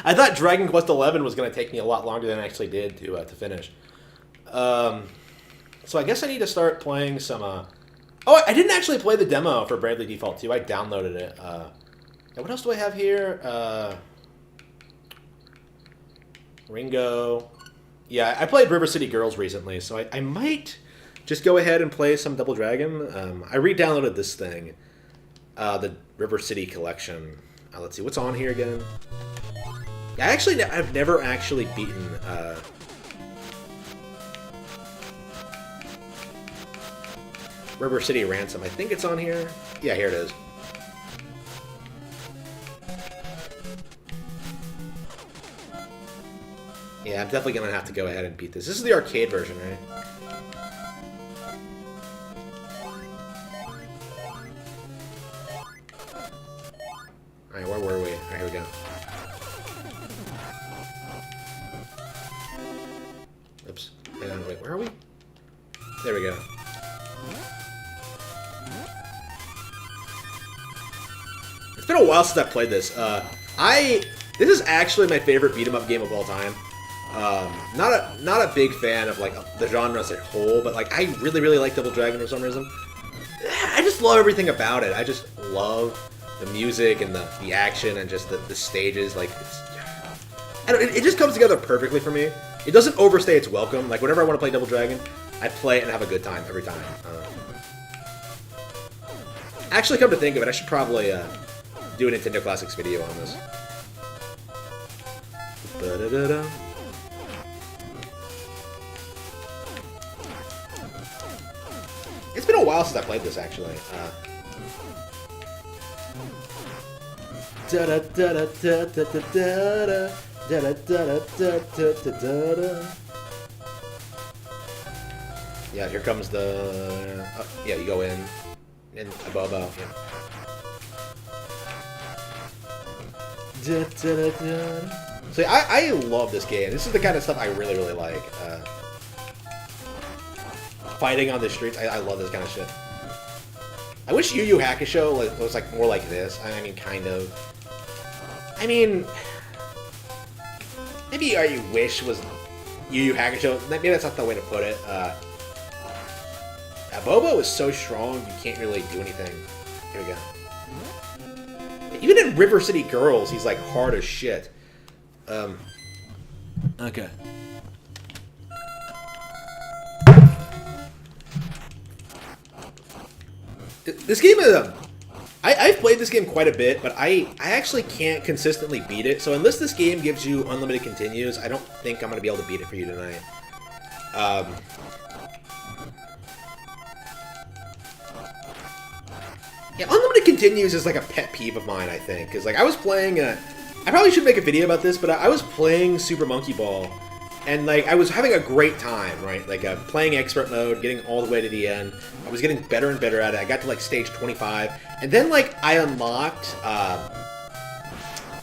I thought Dragon Quest XI was going to take me a lot longer than it actually did to finish. So I guess I need to start playing some... Oh, I didn't actually play the demo for Bravely Default 2. I downloaded it. What else do I have here? Ringo. Yeah, I played River City Girls recently, so I might just go ahead and play some Double Dragon. I re-downloaded this thing. The River City Collection. Let's see, what's on here again? I've never actually beaten River City Ransom. I think it's on here. Yeah, here it is. Yeah, I'm definitely gonna have to go ahead and beat this. This is the arcade version, right? Alright, where were we? Alright, here we go. Oops. Hang on, wait, where are we? There we go. It's been a while since I played this. This is actually my favorite beat 'em up game of all time. Not a big fan of like the genre as a whole, but like I really like Double Dragon for some reason. I just love everything about it. I just love the music and the action and just the stages. Like it just comes together perfectly for me. It doesn't overstay its welcome. Like whenever I want to play Double Dragon, I play it and have a good time every time. Actually, come to think of it, I should probably do a Nintendo Classics video on this. Ba-da-da-da. It's been a while since I played this, actually. Yeah, here comes the... yeah, you go in. And a Bobo, yeah. So I love this game. This is the kind of stuff I really like. Fighting on the streets, I love this kind of shit. I wish Yu Yu Hakusho was like more like this. I mean, kind of. I mean, maybe I wish was Yu Yu Hakusho. Maybe that's not the way to put it. Bobo is so strong, you can't really do anything. Here we go. Even in River City Girls, he's like hard as shit. Okay. This game is I've played this game quite a bit, but I actually can't consistently beat it. So unless this game gives you unlimited continues, I don't think I'm going to be able to beat it for you tonight. Yeah, unlimited continues is like a pet peeve of mine, I think. Because like I was playing, I probably should make a video about this, but I was playing Super Monkey Ball. And, like, I was having a great time, right? Like, playing expert mode, getting all the way to the end. I was getting better and better at it. I got to, like, stage 25. And then, like, I unlocked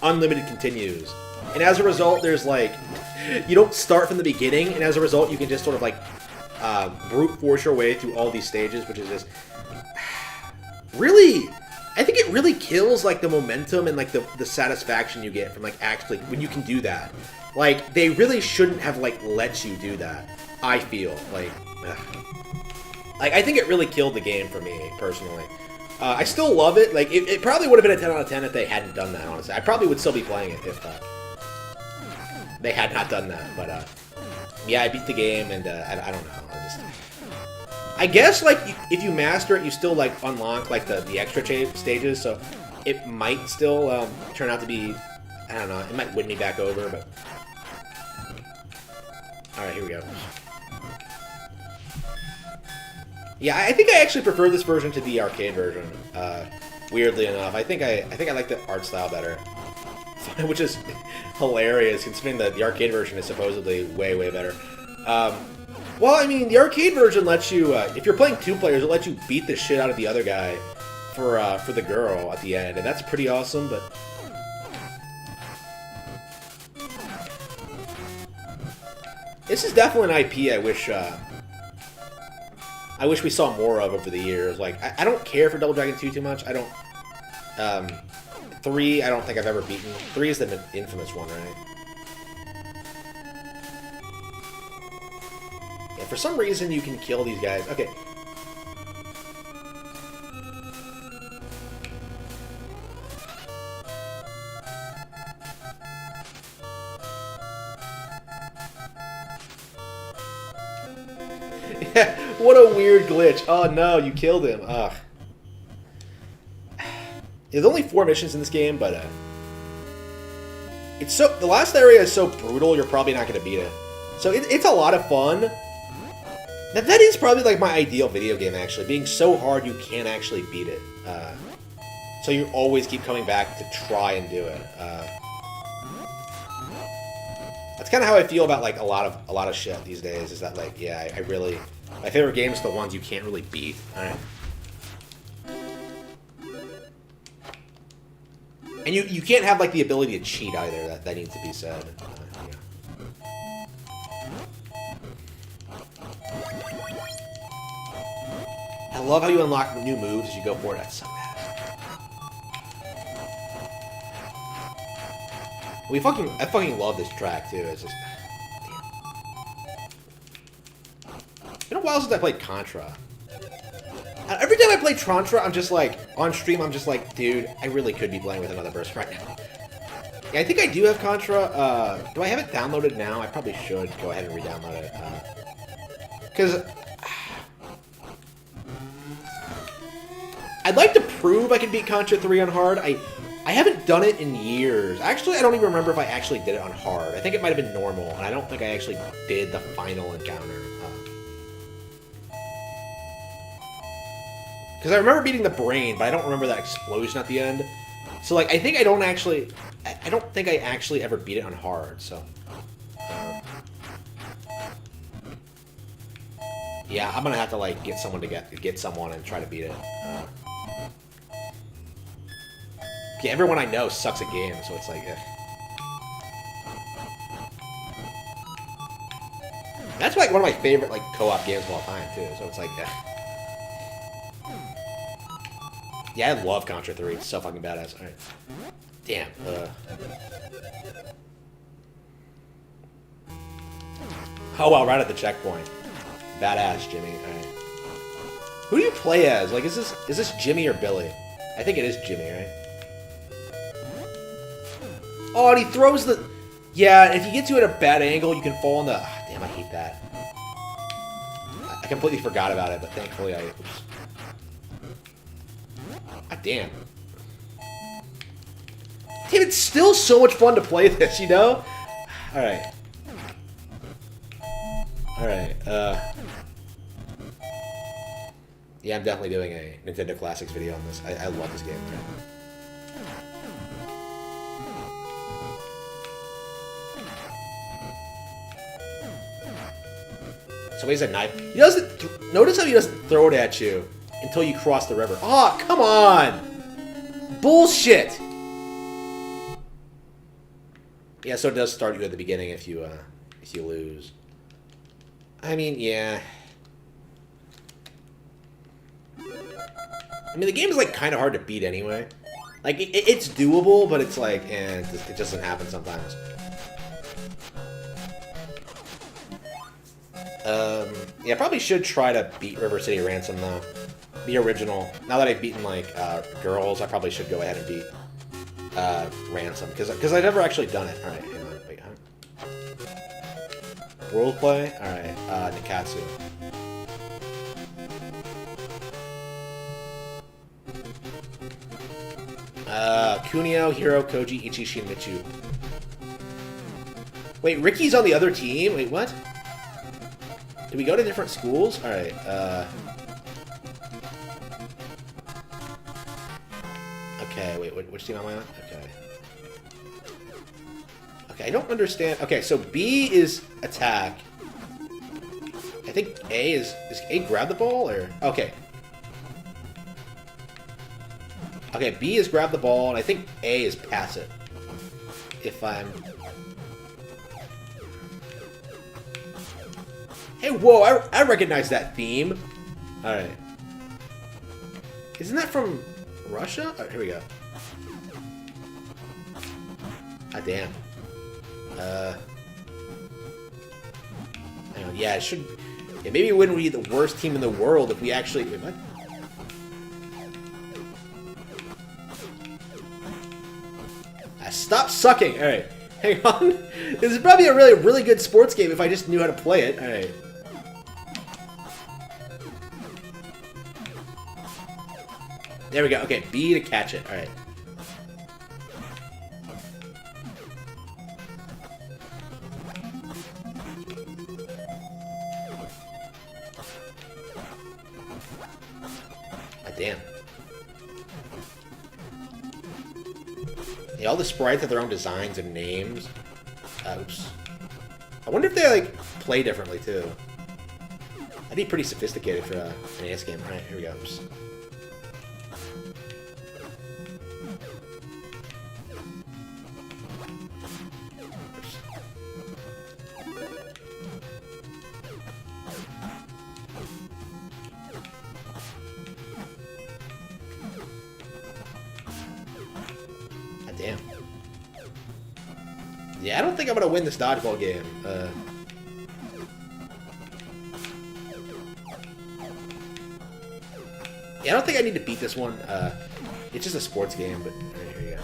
unlimited continues. And as a result, there's, like, you don't start from the beginning. And as a result, you can just sort of, like, brute force your way through all these stages, which is just really... I think it really kills, like, the momentum and, like, the satisfaction you get from, like, actually, when you can do that. Like, they really shouldn't have, like, let you do that. I feel. Like, I think it really killed the game for me, personally. I still love it. Like, it probably would have been a 10 out of 10 if they hadn't done that, honestly. I probably would still be playing it if they had not done that. But, yeah, I beat the game, and I don't know. I guess, like, if you master it, you still, like, unlock, like, the extra stages, so it might still turn out to be, I don't know, it might win me back over, but... Alright, here we go. Yeah, I think I actually prefer this version to the arcade version, weirdly enough. I think I like the art style better. Which is hilarious, considering that the arcade version is supposedly way, way better. Well, I mean, the arcade version lets you, if you're playing 2 players, it lets you beat the shit out of the other guy for the girl at the end, and that's pretty awesome, but... This is definitely an IP I wish we saw more of over the years. Like, I don't care for Double Dragon 2 too much. I don't... 3, I don't think I've ever beaten. 3 is the infamous one, right? Yeah, for some reason you can kill these guys. Okay. What a weird glitch. Oh no, you killed him. Ugh. There's only 4 missions in this game, but it's so... The last area is so brutal, you're probably not going to beat it. So it's a lot of fun. Now, that is probably like my ideal video game, actually. Being so hard you can't actually beat it. So you always keep coming back to try and do it. That's kind of how I feel about like a lot of shit these days. Is that like, yeah, I really... My favorite games are the ones you can't really beat. Alright. And you can't have, like, the ability to cheat either. That needs to be said. Yeah. I love how you unlock new moves as you go forward. That's so bad. I fucking love this track, too. It's just... It's been a while since I played Contra. Every time I play Contra, I'm just like, on stream, I'm just like, dude, I really could be playing with another person right now. Yeah, I think I do have Contra. Do I have it downloaded now? I probably should go ahead and re-download it. Because... I'd like to prove I can beat Contra 3 on hard. I haven't done it in years. Actually, I don't even remember if I actually did it on hard. I think it might have been normal, and I don't think I actually did the final encounter. Because I remember beating the brain, but I don't remember that explosion at the end. So, like, I think I don't think I actually ever beat it on hard, so... yeah, I'm gonna have to, like, get someone to get someone and try to beat it. Yeah, everyone I know sucks at games, so it's like, That's, like, one of my favorite, like, co-op games of all time, too, so it's like, Yeah, I love Contra 3. It's so fucking badass. Alright. Damn. Oh, wow, right at the checkpoint. Badass, Jimmy. Alright. Who do you play as? Like, is this Jimmy or Billy? I think it is Jimmy, right? Oh, and he throws the... Yeah, if you get to it at a bad angle, you can fall in the... Oh, damn, I hate that. I completely forgot about it, but thankfully I... Ah, damn. Damn, it's still so much fun to play this, you know? Alright. Alright, yeah, I'm definitely doing a Nintendo Classics video on this. I love this game. So he's a knife. He doesn't. Notice how he doesn't throw it at you until you cross the river. Oh, come on! Bullshit! Yeah, so it does start you at the beginning if you lose. I mean, yeah. I mean, the game is like kind of hard to beat anyway. Like it's doable, but it's like, it just doesn't happen sometimes. Yeah, I probably should try to beat River City Ransom though. The original. Now that I've beaten like Girls, I probably should go ahead and beat Ransom because I've never actually done it. All right, hang on, wait, huh? World play. All right, Nikatsu. Kunio, Hiro, Koji, Ichishi, and Michu. Wait, Ricky's on the other team? Wait, what? Do we go to different schools? Alright, okay, wait, which team am I on? Okay. Okay, I don't understand. Okay, so B is attack. I think A is A grab the ball, or? Okay. Okay, B is grab the ball, and I think A is pass it. If I'm... Hey, whoa, I recognize that theme. Alright. Isn't that from Russia? Alright, here we go. Ah, damn. Hang on, yeah, it should... Yeah, maybe it wouldn't be the worst team in the world if we actually... Wait, what? Stop sucking! Alright, hang on. This is probably a really good sports game if I just knew how to play it. Alright. There we go. Okay, B to catch it. Alright. Ah, damn. Yeah, all the sprites have their own designs and names. Oops. I wonder if they, like, play differently, too. That'd be pretty sophisticated for an NES game. Alright, here we go. Oops. Damn. Yeah, I don't think I'm gonna win this dodgeball game. Yeah, I don't think I need to beat this one. It's just a sports game, but here you go.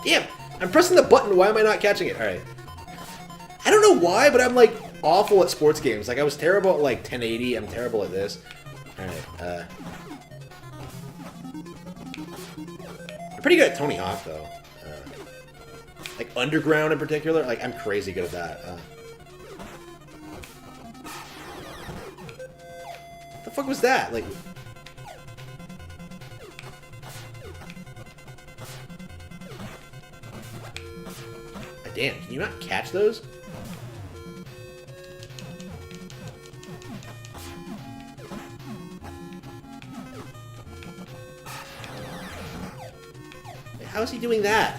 Damn! I'm pressing the button. Why am I not catching it? Alright. I don't know why, but I'm, like, awful at sports games. Like, I was terrible at, like, 1080. I'm terrible at this. Alright, I'm pretty good at Tony Hawk, though. Like, Underground in particular. Like, I'm crazy good at that. What the fuck was that? Like... Damn, can you not catch those? Like, how is he doing that?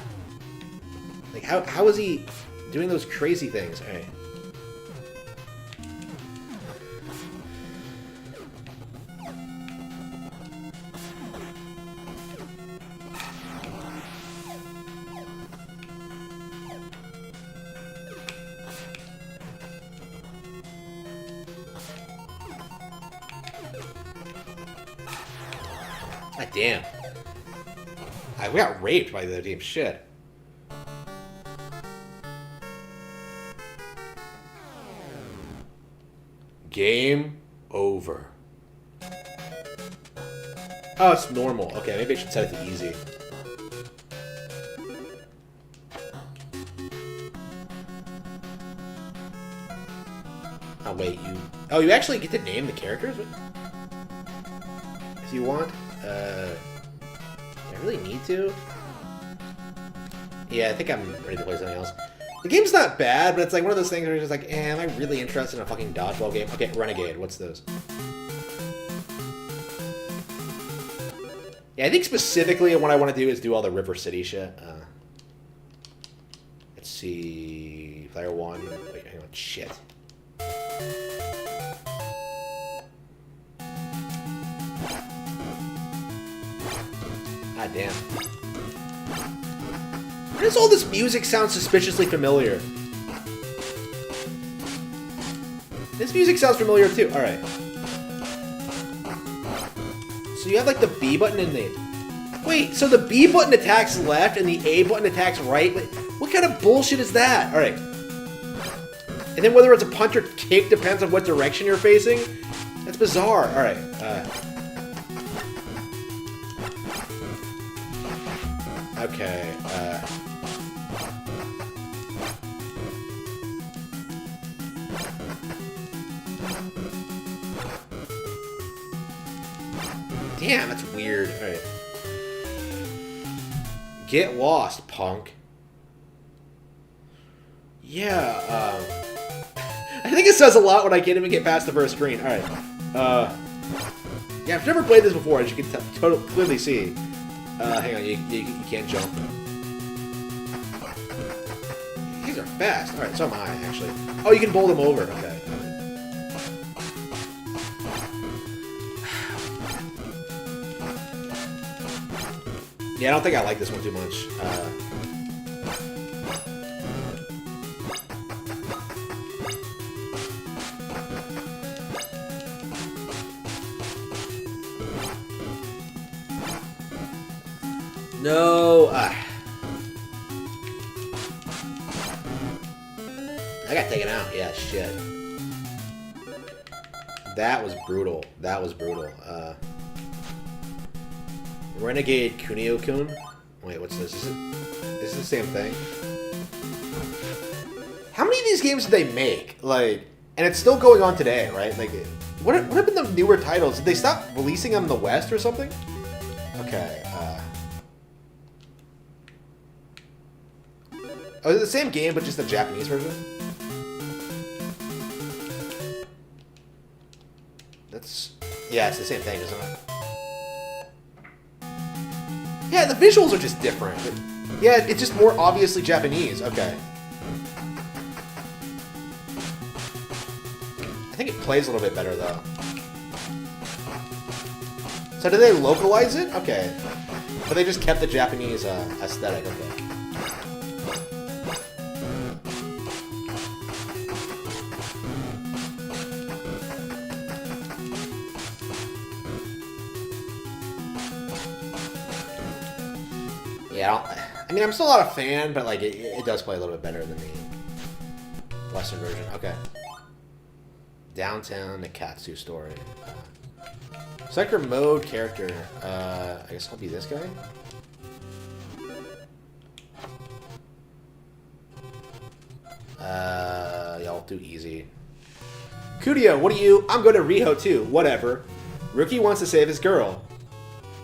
Like, how is he doing those crazy things? Alright. God damn. We got raped by the other team. Shit. Game over. Oh, it's normal. Okay, maybe I should set it to easy. wait, you... Oh, you actually get to name the characters? If you want? Do I really need to? Yeah, I think I'm ready to play something else. The game's not bad, but it's like one of those things where you're just like, am I really interested in a fucking dodgeball game? Okay, Renegade, what's those? Yeah, I think specifically what I want to do is do all the River City shit. Let's see... Player 1... Wait, hang on, shit. God damn. Why does all this music sound suspiciously familiar? This music sounds familiar too. Alright. So you have like the B button and the... Wait, so the B button attacks left and the A button attacks right? Wait, what kind of bullshit is that? Alright. And then whether it's a punch or kick depends on what direction you're facing? That's bizarre. Alright. Okay. Damn, that's weird. Alright. Get lost, punk. Yeah, I think it says a lot when I can't even get past the first screen. Alright. Yeah, I've never played this before, as you can clearly see. Hang on, you can't jump. These are fast. Alright, so am I, actually. Oh, you can bowl them over. Okay. Yeah, I don't think I like this one too much. No. I got taken out. Yeah, shit. That was brutal. That was brutal. Renegade Kunio-kun? Wait, what's this? Is this the same thing? How many of these games did they make? Like, and it's still going on today, right? Like, what have been the newer titles? Did they stop releasing them in the West or something? Okay, Oh, is it the same game, but just the Japanese version? That's... Yeah, it's the same thing, isn't it? Yeah, the visuals are just different. Yeah, it's just more obviously Japanese. Okay. I think it plays a little bit better, though. So did they localize it? Okay. But they just kept the Japanese aesthetic. Okay. Yeah, I mean, I'm still not a fan, but like it does play a little bit better than the Western version. Okay. Downtown Nikatsu story. Sector mode character. I guess I'll be this guy. Yeah, I'll do easy. Kunio, what are you? I'm going to Riho too. Whatever. Rookie wants to save his girl.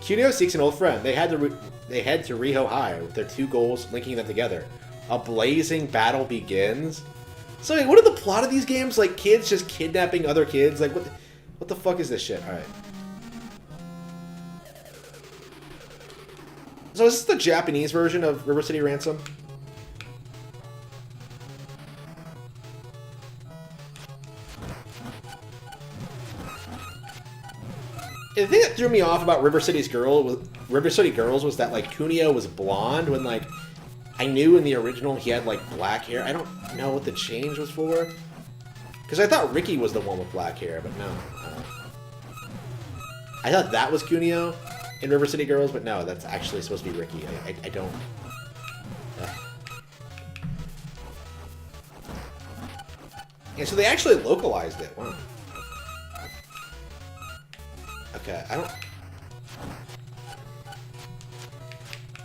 Kunio seeks an old friend. They head to Riho High with their two goals linking them together. A blazing battle begins. So, wait, what are the plot of these games? Like, kids just kidnapping other kids? Like, what the fuck is this shit? Alright. So, is this the Japanese version of River City Ransom? The thing that threw me off about River City Girls was that, like, Kunio was blonde when, like, I knew in the original he had, like, black hair. I don't know what the change was for. Because I thought Ricky was the one with black hair, but no. I thought that was Kunio in River City Girls, but no, that's actually supposed to be Ricky. I don't... Yeah, so they actually localized it. Wow. Okay, I don't...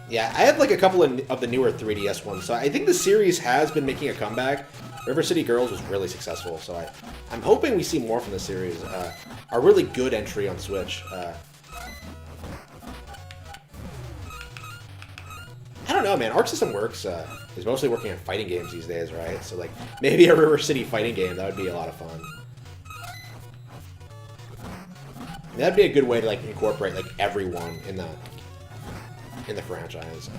Yeah, I have like a couple of the newer 3DS ones, so I think the series has been making a comeback. River City Girls was really successful, so I'm hoping we see more from the series. A really good entry on Switch. I don't know, man. Arc System Works is mostly working on fighting games these days, right? So, like, maybe a River City fighting game, that would be a lot of fun. That'd be a good way to, like, incorporate, like, everyone in the franchise.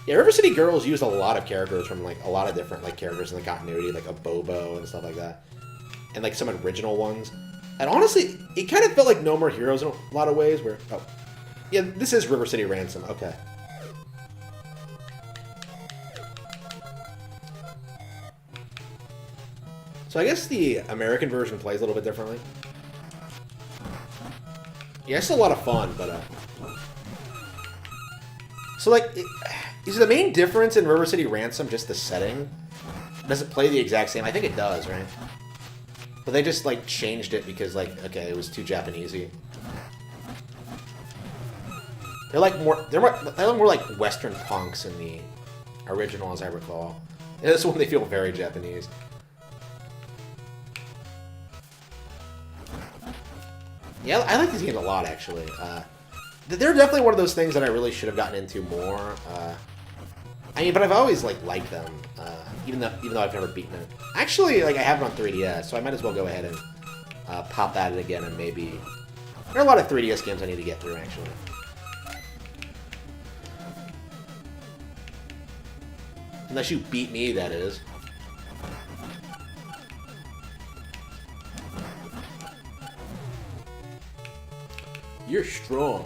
Yeah, River City Girls used a lot of characters from, like, a lot of different, like, characters in the continuity, like a Bobo and stuff like that. And, like, some original ones. And honestly, it kind of felt like No More Heroes in a lot of ways, where... Oh. Yeah, this is River City Ransom. Okay. So I guess the American version plays a little bit differently. Yeah, it's a lot of fun, but... So, like, is the main difference in River City Ransom just the setting? Does it play the exact same? I think it does, right? But they just, like, changed it because, like, okay, it was too Japanesey. They're like they're more like Western punks in the original, as I recall. And this one, they feel very Japanese. Yeah, I like these games a lot, actually. They're definitely one of those things that I really should have gotten into more. I mean, but I've always liked them, even though I've never beaten it. Actually, like, I have it on 3DS, so I might as well go ahead and pop at it again, and maybe... There are a lot of 3DS games I need to get through, actually. Unless you beat me, that is. You're strong.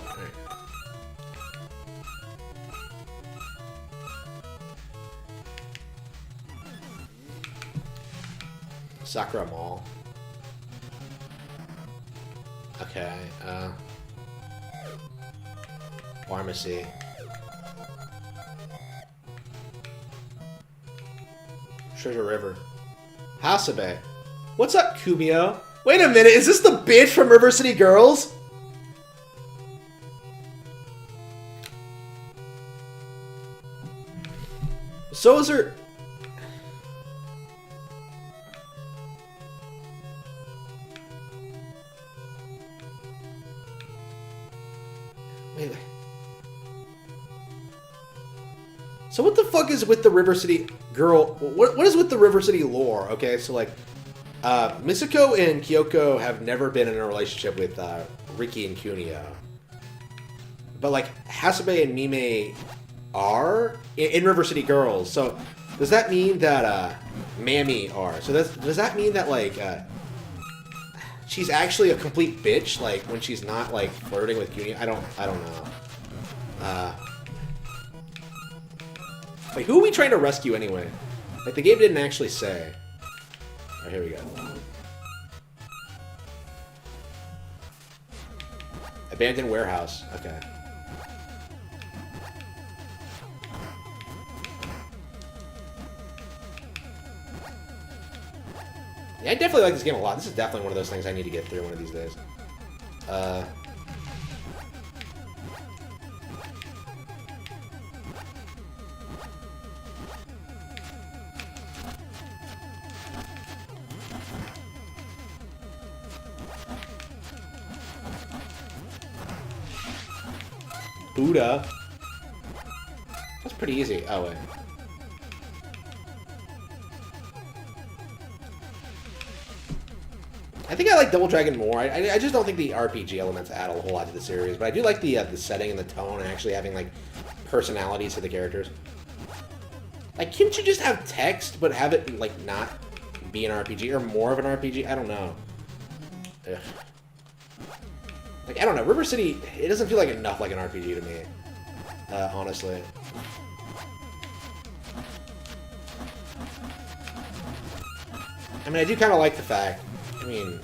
Sakura Mall. Okay, Pharmacy. Treasure River. Hasabe. What's up, Kumio? Wait a minute, is this the bitch from River City Girls? So is her... Wait. So what the fuck is with the River City girl? What is with the River City lore? Okay, so like, Misako and Kyoko have never been in a relationship with Riki and Kunio, but like Hasabe and Mime are in River City Girls. So does that mean that Mammy are? So does that mean that like she's actually a complete bitch, like when she's not like flirting with Kunio? I don't know. Like, who are we trying to rescue anyway? Like, the game didn't actually say. Alright, here we go. Abandoned warehouse. Okay. Yeah, I definitely like this game a lot. This is definitely one of those things I need to get through one of these days. Buddha. That's pretty easy. Oh, wait. I think I like Double Dragon more. I just don't think the RPG elements add a whole lot to the series, but I do like the setting and the tone and actually having, like, personalities to the characters. Like, couldn't you just have text, but have it, like, not be an RPG, or more of an RPG? I don't know. Ugh. Like, I don't know, River City, it doesn't feel like enough like an RPG to me, honestly. I mean, I do kind of like the fact, I mean,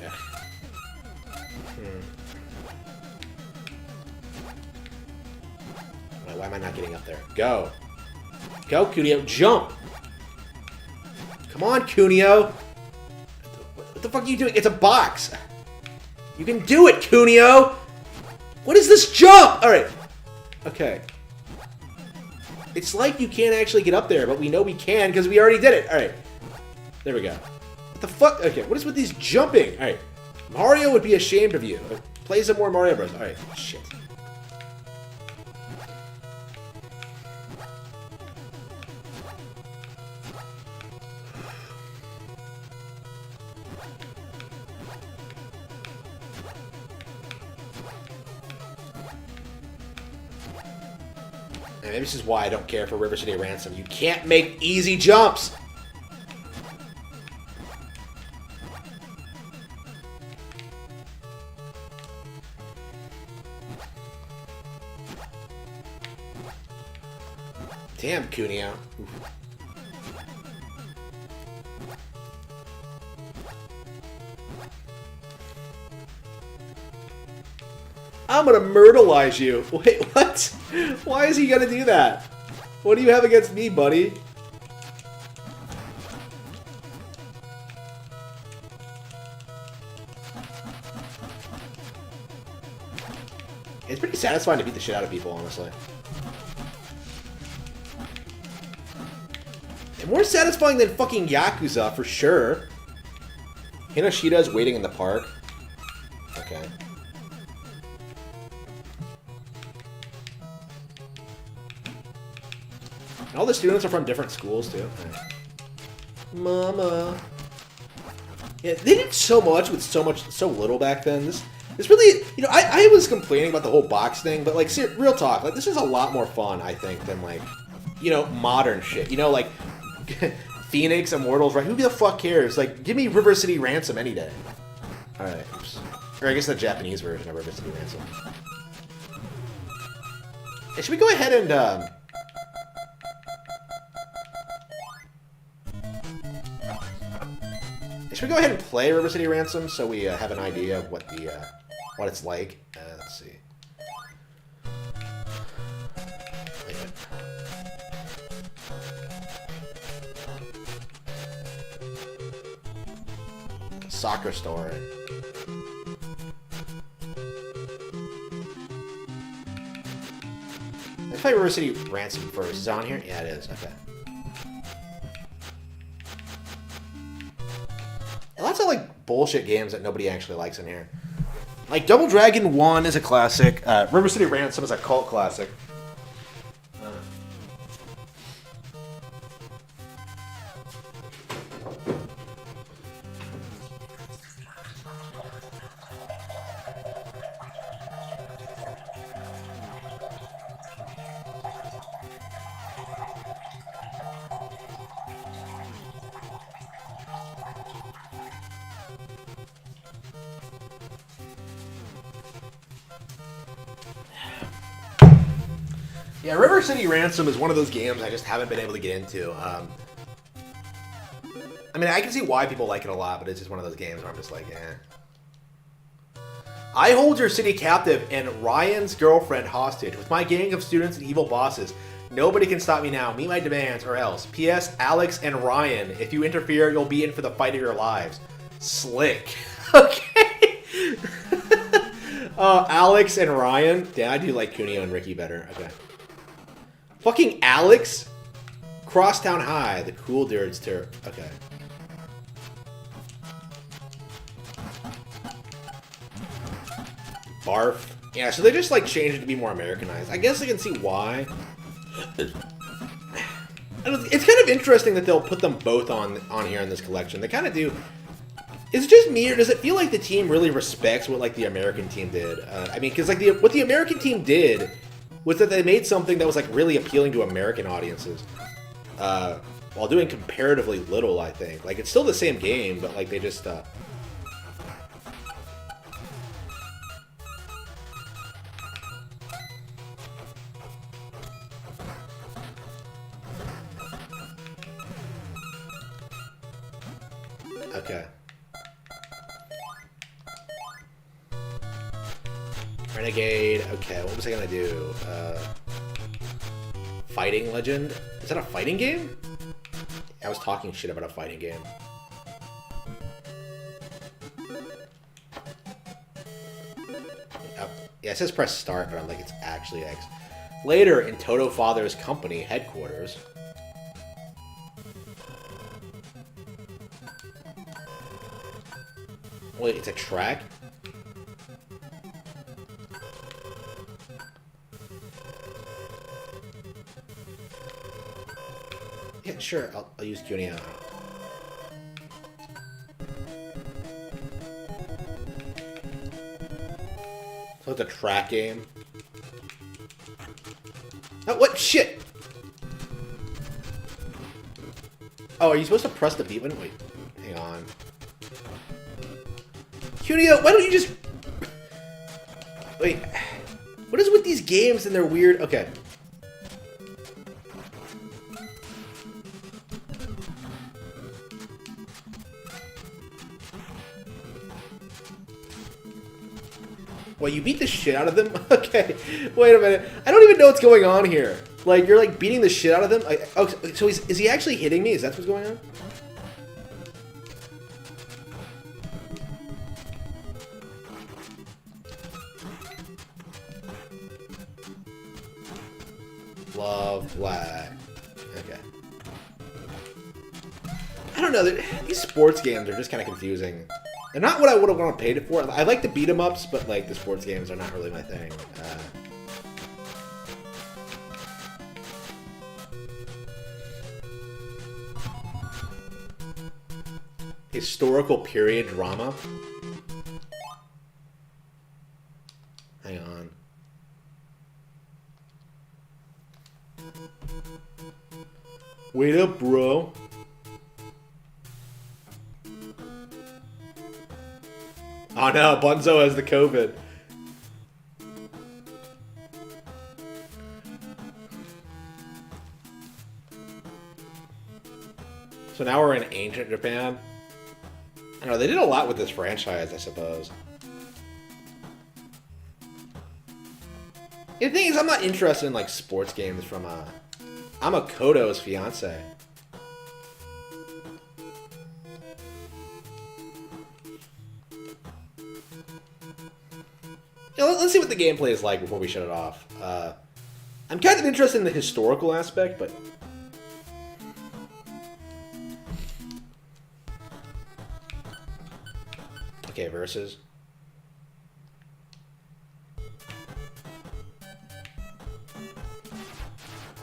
why am I not getting up there? Go. Go, Kunio, jump! Come on, Kunio! What the fuck are you doing? It's a box! You can do it, Kunio! What is this jump? Alright. Okay. It's like you can't actually get up there, but we know we can because we already did it. Alright. There we go. What the fuck? Okay, what is with these jumping? Alright. Mario would be ashamed of you. Play some more Mario Bros. Alright, shit. And maybe this is why I don't care for River City Ransom. You can't make easy jumps! Damn, Cuneo. Oof. I'm gonna myrtleize you. Wait, what? Why is he gonna do that? What do you have against me, buddy? It's pretty satisfying to beat the shit out of people, honestly. And more satisfying than fucking Yakuza, for sure. Hinoshita's waiting in the park. Okay. And all the students are from different schools, too. Mama. Yeah, they did so much with so little back then. This really, you know, I was complaining about the whole box thing, but, like, real talk, like, this is a lot more fun, I think, than, like, you know, modern shit. You know, like, Phoenix, Immortals, right? Who the fuck cares? Like, give me River City Ransom any day. Alright, oops. Or I guess the Japanese version of River City Ransom. Hey, should we go ahead and, should we go ahead and play River City Ransom so we have an idea of what the what it's like? Let's see. Wait a minute. Soccer story. Let's play River City Ransom first. Is it on here? Yeah, it is. Okay. Lots of, like, bullshit games that nobody actually likes in here. Like, Double Dragon 1 is a classic. River City Ransom is a cult classic. Yeah, River City Ransom is one of those games I just haven't been able to get into. I mean, I can see why people like it a lot, but it's just one of those games where I'm just like, eh. I hold your city captive and Ryan's girlfriend hostage with my gang of students and evil bosses. Nobody can stop me now. Meet my demands or else. P.S. Alex and Ryan. If you interfere, you'll be in for the fight of your lives. Slick. Okay. Alex and Ryan. Yeah, I do like Cuneo and Ricky better. Okay. Fucking Alex? Crosstown High, the cool dude's turf. Okay. Barf. Yeah, so they just, like, changed it to be more Americanized. I guess I can see why. It's kind of interesting that they'll put them both on here in this collection. They kind of do. Is it just me, or does it feel like the team really respects what, like, the American team did? I mean, because, like, what the American team did was that they made something that was, like, really appealing to American audiences. While doing comparatively little, I think. Like, it's still the same game, but, like, they just, Okay. Renegade. Okay, what was I gonna do? Fighting Legend? Is that a fighting game? I was talking shit about a fighting game. Oh, yeah, it says press start, but I'm like, it's actually X. Later, in Toto Father's company headquarters. Wait, it's a track? Yeah, sure. I'll use Cuneo. So it's a track game. Oh, what? Shit! Oh, are you supposed to press the B button? Wait, hang on. Cuneo, why don't you just... Wait. What is with these games and they're weird? Okay. Well, you beat the shit out of them? Okay, wait a minute. I don't even know what's going on here. Like, you're like beating the shit out of them? Oh, so is he actually hitting me? Is that what's going on? Love black. Okay. I don't know. These sports games are just kind of confusing. They're not what I would have want to pay it for. I like the beat 'em ups, but like the sports games are not really my thing. Historical period drama. Hang on. Wait up, bro. Oh no, Bunzo has the COVID. So now we're in ancient Japan. I don't know, they did a lot with this franchise, I suppose. The thing is, I'm not interested in like sports games from I'm a Koto's fiance. Yeah, let's see what the gameplay is like before we shut it off. I'm kind of interested in the historical aspect, but... Okay, versus.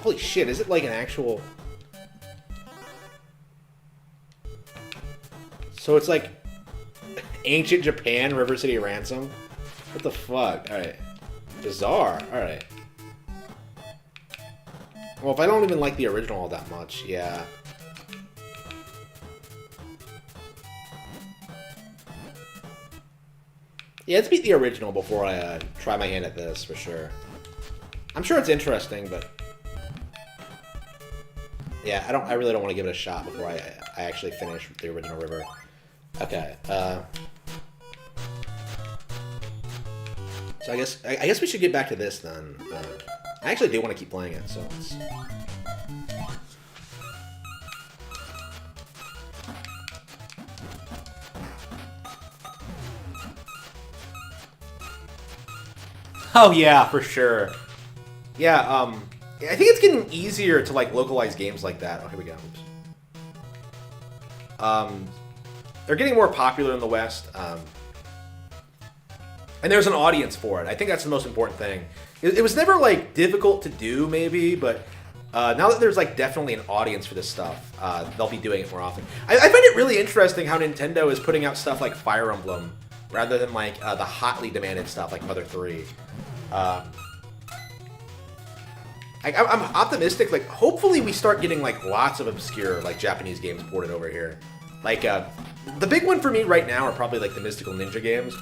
Holy shit, is it like an actual... So it's like ancient Japan, River City Ransom? What the fuck? Alright. Bizarre. Alright. Well, if I don't even like the original all that much, yeah. Yeah, let's beat the original before I try my hand at this, for sure. I'm sure it's interesting, but... Yeah, I really don't want to give it a shot before I actually finish the original River. Okay, So I guess we should get back to this then. I actually do want to keep playing it, so let's... Oh yeah, for sure. Yeah, I think it's getting easier to like localize games like that. Oh, here we go. Oops. They're getting more popular in the West. And there's an audience for it. I think that's the most important thing. It was never like difficult to do, maybe, but now that there's like definitely an audience for this stuff, they'll be doing it more often. I find it really interesting how Nintendo is putting out stuff like Fire Emblem rather than like the hotly demanded stuff like Mother 3. I'm optimistic. Like, hopefully we start getting like lots of obscure like Japanese games ported over here. Like the big one for me right now are probably like the Mystical Ninja games.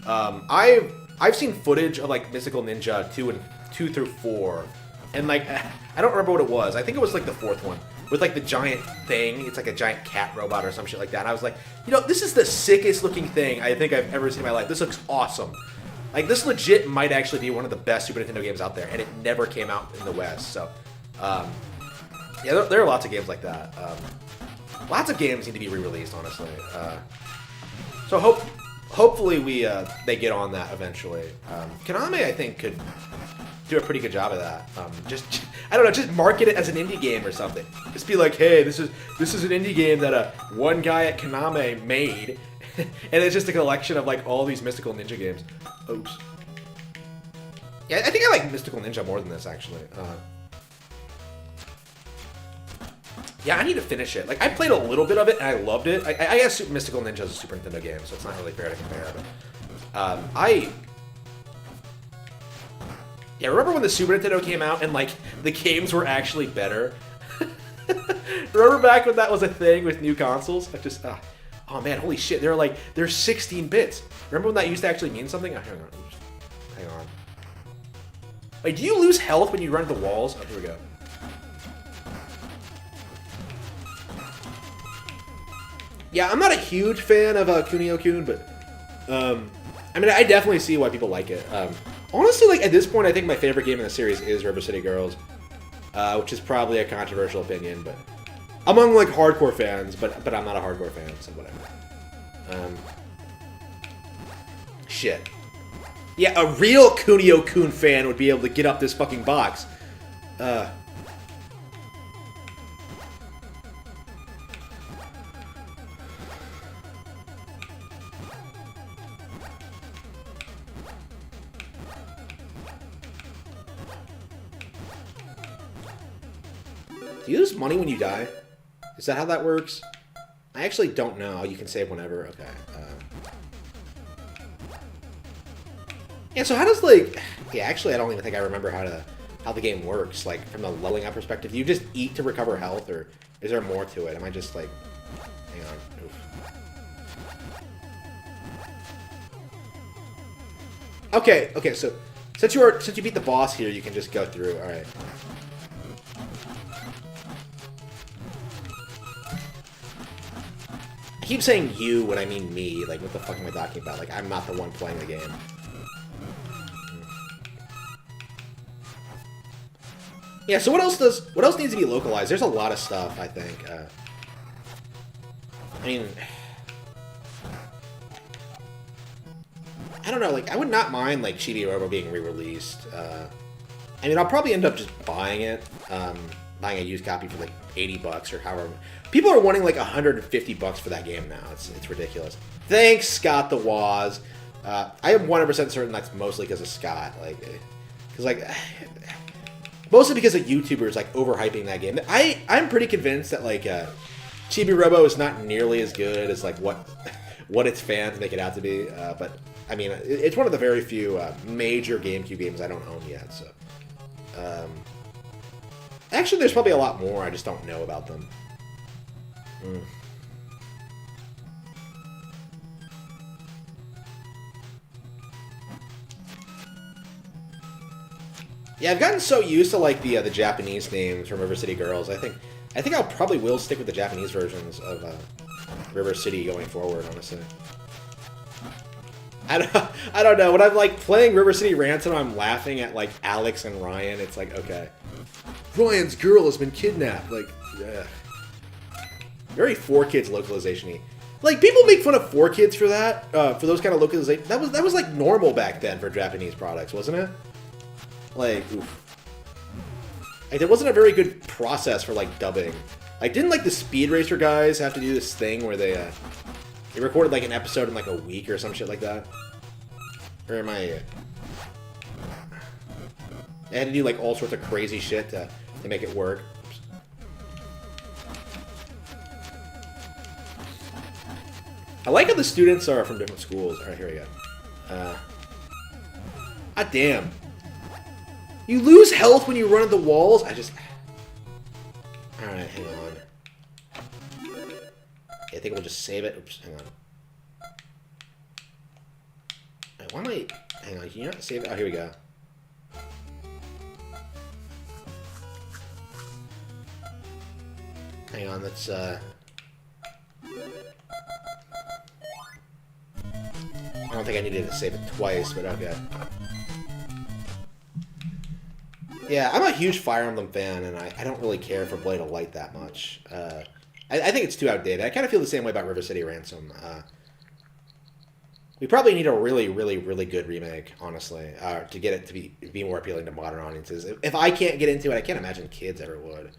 I've seen footage of like Mystical Ninja 2 through 4, and like I don't remember what it was. I think it was like the 4th one with like the giant thing. It's like a giant cat robot or some shit like that. And I was like, you know, this is the sickest looking thing I think I've ever seen in my life. This looks awesome. Like, this legit might actually be one of the best Super Nintendo games out there, and it never came out in the West. So, yeah, there are lots of games like that. Lots of games need to be re-released, honestly. So hopefully they get on that eventually. Konami, I think, could do a pretty good job of that. I don't know, just market it as an indie game or something. Just be like, hey, this is an indie game that one guy at Konami made, and it's just a collection of like all these Mystical Ninja games. Oops. Yeah, I think I like Mystical Ninja more than this actually. Yeah, I need to finish it. Like, I played a little bit of it, and I loved it. I guess Mystical Ninja is a Super Nintendo game, so it's not really fair to compare. But, yeah, remember when the Super Nintendo came out, and, like, the games were actually better? Remember back when that was a thing with new consoles? I just, oh man, holy shit, they're 16 bits. Remember when that used to actually mean something? Oh, hang on. Oops. Hang on. Wait, do you lose health when you run into walls? Oh, here we go. Yeah, I'm not a huge fan of Kunio-kun, but I mean, I definitely see why people like it. Honestly, like at this point, I think my favorite game in the series is River City Girls, which is probably a controversial opinion, but among like hardcore fans. But I'm not a hardcore fan, so whatever. Shit. Yeah, a real Kunio-kun fan would be able to get up this fucking box. Do you lose money when you die? Is that how that works? I actually don't know. You can save whenever. Okay. Yeah, so how does, like... Yeah, actually, I don't even think I remember how the game works. Like, from the leveling up perspective. Do you just eat to recover health, or is there more to it? Am I just, like... Hang on. Oof. Okay, so... Since you beat the boss here, you can just go through. Alright. I keep saying you when I mean me. Like, what the fuck am I talking about? Like, I'm not the one playing the game. Yeah, so what else needs to be localized? There's a lot of stuff, I think. I mean... I don't know, like, I would not mind, like, Chibi Robo being re-released. I mean, I'll probably end up just buying it. Buying a used copy for, like, 80 bucks or however... People are wanting like 150 bucks for that game now. It's ridiculous. Thanks, Scott the Waz. I am 100% certain that's mostly because of Scott. Like, because like, mostly because of YouTubers like overhyping that game. I'm pretty convinced that like Chibi Robo is not nearly as good as like what its fans make it out to be. But I mean, it's one of the very few major GameCube games I don't own yet. So, actually, there's probably a lot more. I just don't know about them. Yeah, I've gotten so used to like the Japanese names from River City Girls. I think I'll probably will stick with the Japanese versions of River City going forward. Honestly, I don't know. When I'm like playing River City Ransom, I'm laughing at like Alex and Ryan. It's like, okay, Ryan's girl has been kidnapped. Like, yeah. Very 4Kids localization-y. Like, people make fun of 4Kids for that, for those kind of localizations. That was like normal back then for Japanese products, wasn't it? Like, oof. Like, there wasn't a very good process for like dubbing. Like, didn't like the Speed Racer guys have to do this thing where they recorded like an episode in like a week or some shit like that? Or am I? They had to do like all sorts of crazy shit to make it work. I like how the students are from different schools. Alright, here we go. Ah, damn. You lose health when you run into walls? Alright, hang on. Okay, I think we'll just save it. Oops, hang on. Wait, why am I... Hang on, can you not save it? Oh, here we go. Hang on, let's, I don't think I needed to save it twice, but okay. Yeah, I'm a huge Fire Emblem fan, and I don't really care for Blade of Light that much. I think it's too outdated. I kind of feel the same way about River City Ransom. We probably need a really, really, really good remake, honestly, to get it to be more appealing to modern audiences. If I can't get into it, I can't imagine kids ever would.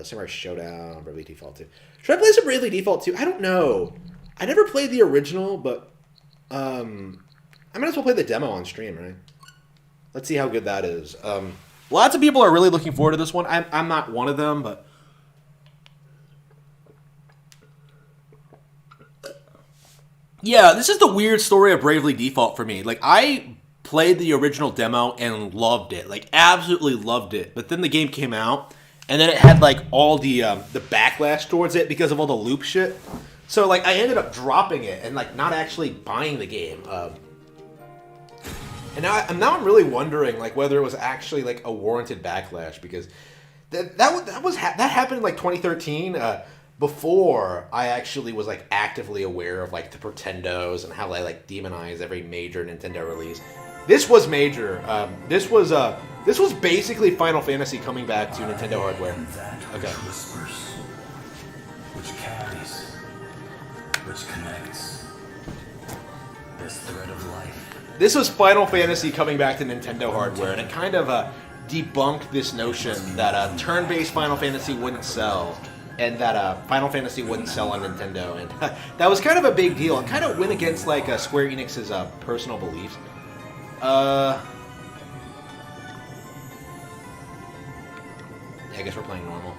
Samurai Showdown, Bravely Default 2. Should I play some Bravely Default 2? I don't know. I never played the original, but I might as well play the demo on stream, right? Let's see how good that is. Lots of people are really looking forward to this one. I'm not one of them, but yeah, this is the weird story of Bravely Default for me. Like, I played the original demo and loved it, like absolutely loved it. But then the game came out, and then it had like all the backlash towards it because of all the loop shit. So like I ended up dropping it and like not actually buying the game. And now I'm really wondering like whether it was actually like a warranted backlash, because that happened in like 2013. Before I actually was like actively aware of like the Pretendos and how they like demonize every major Nintendo release. This was major. This was basically Final Fantasy coming back to Nintendo hardware. Okay. Whispers, which carries, which connects. This thread of life. This was Final Fantasy coming back to Nintendo hardware, and it kind of debunked this notion that turn-based Final Fantasy wouldn't sell. And that Final Fantasy wouldn't sell on Nintendo, and that was kind of a big deal. It kind of went against like Square Enix's personal beliefs. Yeah, I guess we're playing normal.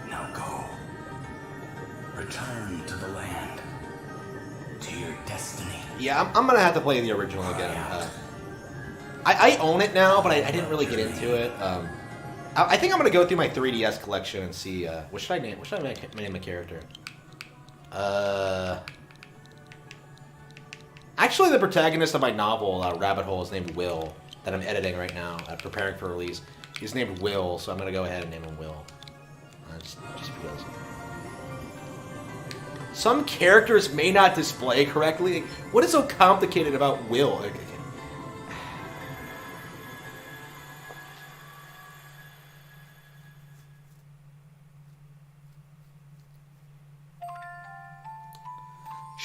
Now go. Return to the land. To your destiny. Yeah, I'm gonna have to play the original again. I own it now, but I didn't really get into it. I think I'm gonna go through my 3DS collection and see what should I name? What should I name a character? Actually, the protagonist of my novel, Rabbit Hole, is named Will. That I'm editing right now, preparing for release. He's named Will, so I'm gonna go ahead and name him Will. Just because. Some characters may not display correctly. What is so complicated about Will?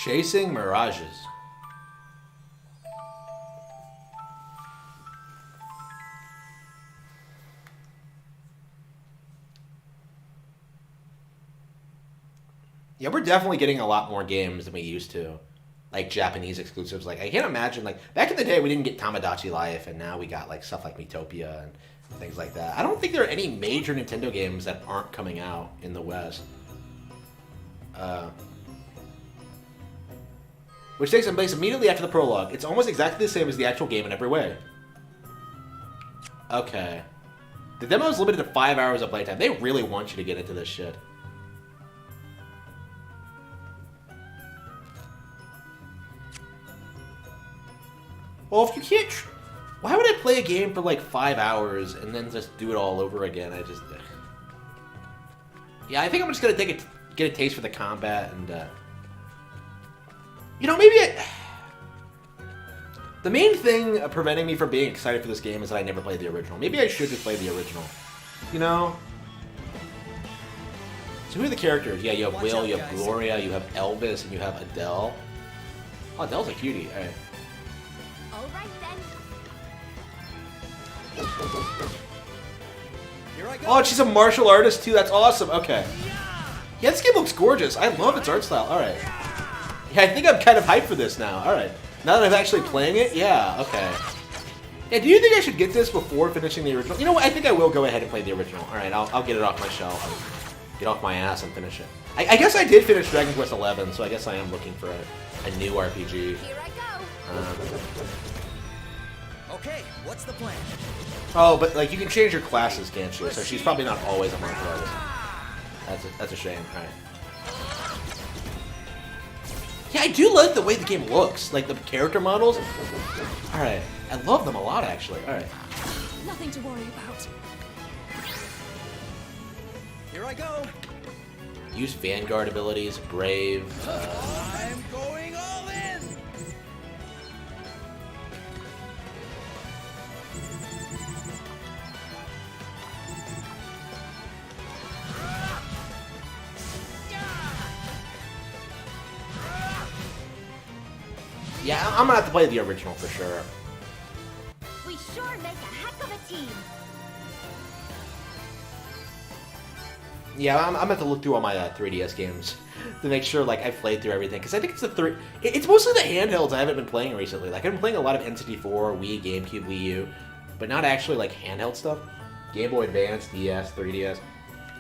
Chasing Mirages. Yeah, we're definitely getting a lot more games than we used to. Like Japanese exclusives. Like, I can't imagine, like, back in the day we didn't get Tamagotchi Life, and now we got like stuff like Miitopia and things like that. I don't think there are any major Nintendo games that aren't coming out in the West. Which takes place immediately after the prologue. It's almost exactly the same as the actual game in every way. Okay. The demo is limited to 5 hours of playtime. They really want you to get into this shit. Well, if you can't... Why would I play a game for like 5 hours and then just do it all over again? Yeah, I think I'm just going to get a taste for the combat and... You know, maybe the main thing preventing me from being excited for this game is that I never played the original. Maybe I should just play the original. You know? So who are the characters? Yeah, you have Will, you have Gloria, you have Elvis, and you have Adele. Oh, Adele's a cutie. All right. All right then. Oh, she's a martial artist too. That's awesome. Okay. Yeah, this game looks gorgeous. I love its art style. All right. Yeah, I think I'm kind of hyped for this now. All right. Now that I'm actually playing it, yeah, okay. Yeah, do you think I should get this before finishing the original? You know what? I think I will go ahead and play the original. All right, I'll get it off my shelf and get off my ass and finish it. I guess I did finish Dragon Quest XI, so I guess I am looking for a new RPG. Here I go. Okay, what's the plan? Oh, but like you can change your classes, can't you? So she's probably not always a martial artist. That's a shame. All right. Yeah, I do like the way the game looks, like the character models. All right, I love them a lot, actually. All right. Nothing to worry about. Here I go. Use Vanguard abilities, Brave. I'm going all in. Yeah, I'm gonna have to play the original for sure. We sure make a heck of a team. Yeah, I'm gonna have to look through all my 3DS games to make sure like I've played through everything, because I think it's it's mostly the handhelds I haven't been playing recently. Like I've been playing a lot of N64, Wii, GameCube, Wii U, but not actually like handheld stuff. Game Boy Advance, DS, 3DS.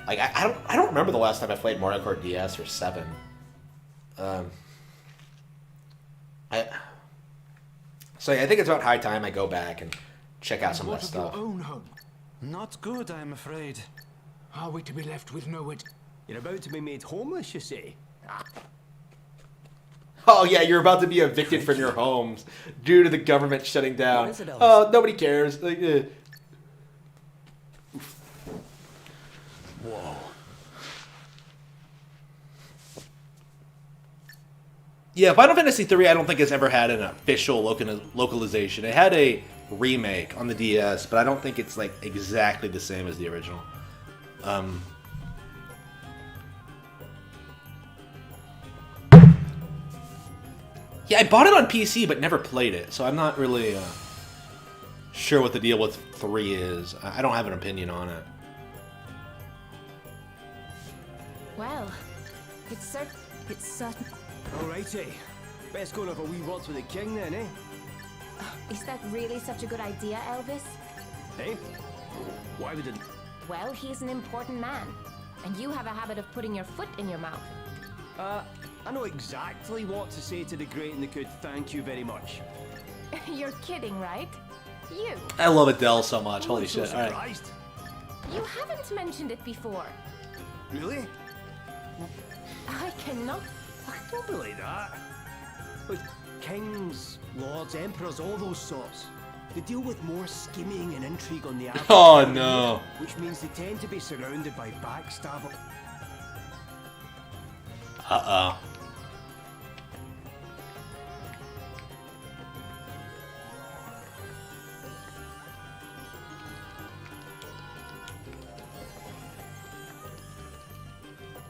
Like I don't remember the last time I played Mario Kart DS or 7. So yeah, I think it's about high time I go back and check out some of that stuff. Your own home? Not good, I'm afraid. Are we to be left with nowhere? You're about to be made homeless, you say? Oh yeah, you're about to be evicted from your homes due to the government shutting down. What is it, Elvis? Oh, nobody cares. Like, Whoa. Yeah, Final Fantasy III I don't think has ever had an official localization. It had a remake on the DS, but I don't think it's like exactly the same as the original. Yeah, I bought it on PC but never played it, so I'm not really sure what the deal with 3 is. I don't have an opinion on it. Well, it's certain. Alrighty. Best go and have a wee word with the king then, eh? Is that really such a good idea, Elvis? Eh? Why would it... Well, he's an important man, and you have a habit of putting your foot in your mouth. I know exactly what to say to the great and the good. Thank you very much. You're kidding, right? You. I love Adele so much. Holy I'm so shit. All right. surprised. You haven't mentioned it before. Really? I cannot. I don't believe that. But kings, lords, emperors, all those sorts, they deal with more scheming and intrigue on the average. Oh no. Which means they tend to be surrounded by backstabbers. Uh-oh.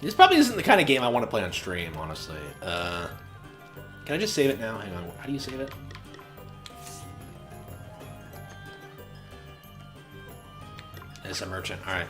This probably isn't the kind of game I want to play on stream, honestly. Can I just save it now? Hang on. How do you save it? It's a merchant. All right.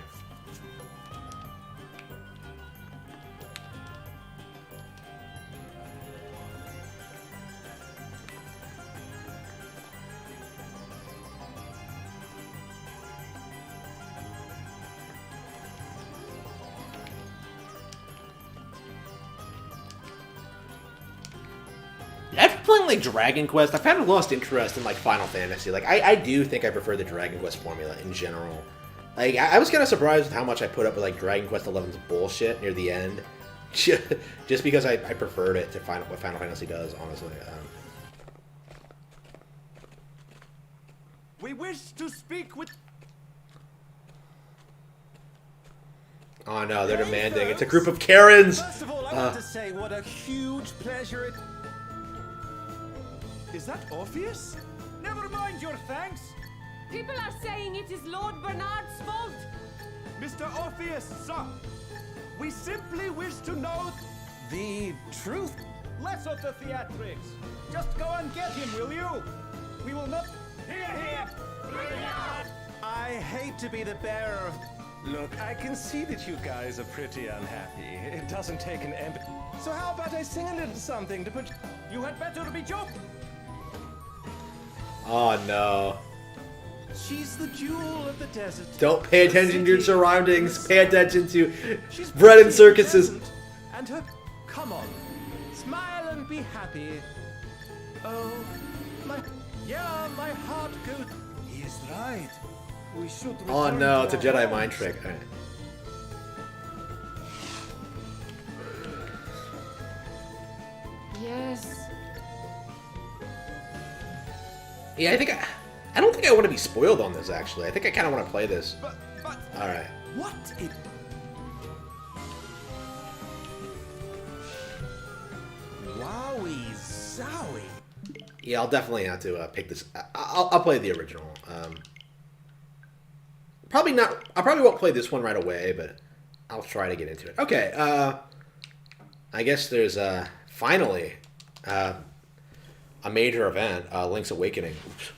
After playing like Dragon Quest, I've kind of lost interest in like Final Fantasy. Like I do think I prefer the Dragon Quest formula in general. Like I was kind of surprised with how much I put up with like Dragon Quest XI's bullshit near the end, just because I preferred it to what Final Fantasy does. Honestly, We wish to speak with... oh no, they're demanding. It's a group of Karens. First of all, I want to say what a huge pleasure it... Is that Orpheus? Never mind your thanks. People are saying it is Lord Bernard's fault. Mr. Orpheus, sir. We simply wish to know the truth. Less of the theatrics. Just go and get him, will you? We will not... Here! I hate to be the bearer of... Look, I can see that you guys are pretty unhappy. It doesn't take an emp... So how about I sing a little something to put... You had better be joking. Oh no. She's the jewel of the desert. Don't pay attention to your surroundings. Pay attention to She's bread and pretty circuses. pleasant. And her... Come on. Smile and be happy. Oh, my... Yeah, my heart goes... He is right. We should Oh return no, to it's a our Jedi homes. mind trick. All right. Yes. Yeah, I don't think I want to be spoiled on this. Actually, I think I kind of want to play this. But... All right. What? Wowie zowie. Yeah, I'll definitely have to pick this. I'll play the original. Probably not. I probably won't play this one right away, but I'll try to get into it. Okay. I guess there's finally a major event, Link's Awakening. Oops.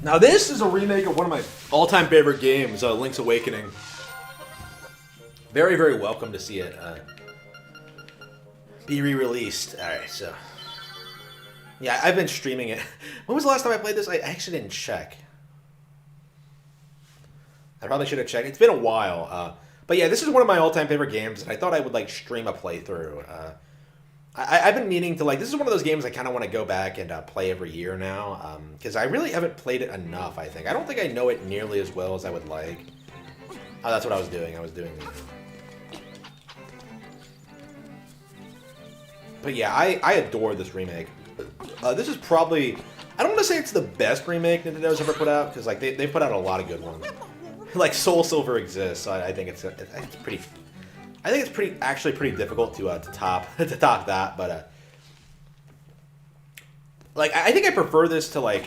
Now this is a remake of one of my all-time favorite games, Link's Awakening. Very, very welcome to see it be re-released. Alright, so... Yeah, I've been streaming it. When was the last time I played this? I actually didn't check. I probably should have checked. It's been a while. But yeah, this is one of my all-time favorite games, and I thought I would, like, stream a playthrough. I've been meaning to, like, this is one of those games I kind of want to go back and play every year now, because I really haven't played it enough, I think. I don't think I know it nearly as well as I would like. Oh, that's what I was doing. I was doing the... But yeah, I adore this remake. This is probably... I don't want to say it's the best remake Nintendo's ever put out, because, like, they've put out a lot of good ones. Like, Soul Silver exists, so I think it's pretty... I think it's actually pretty difficult to top that, but like I think I prefer this to like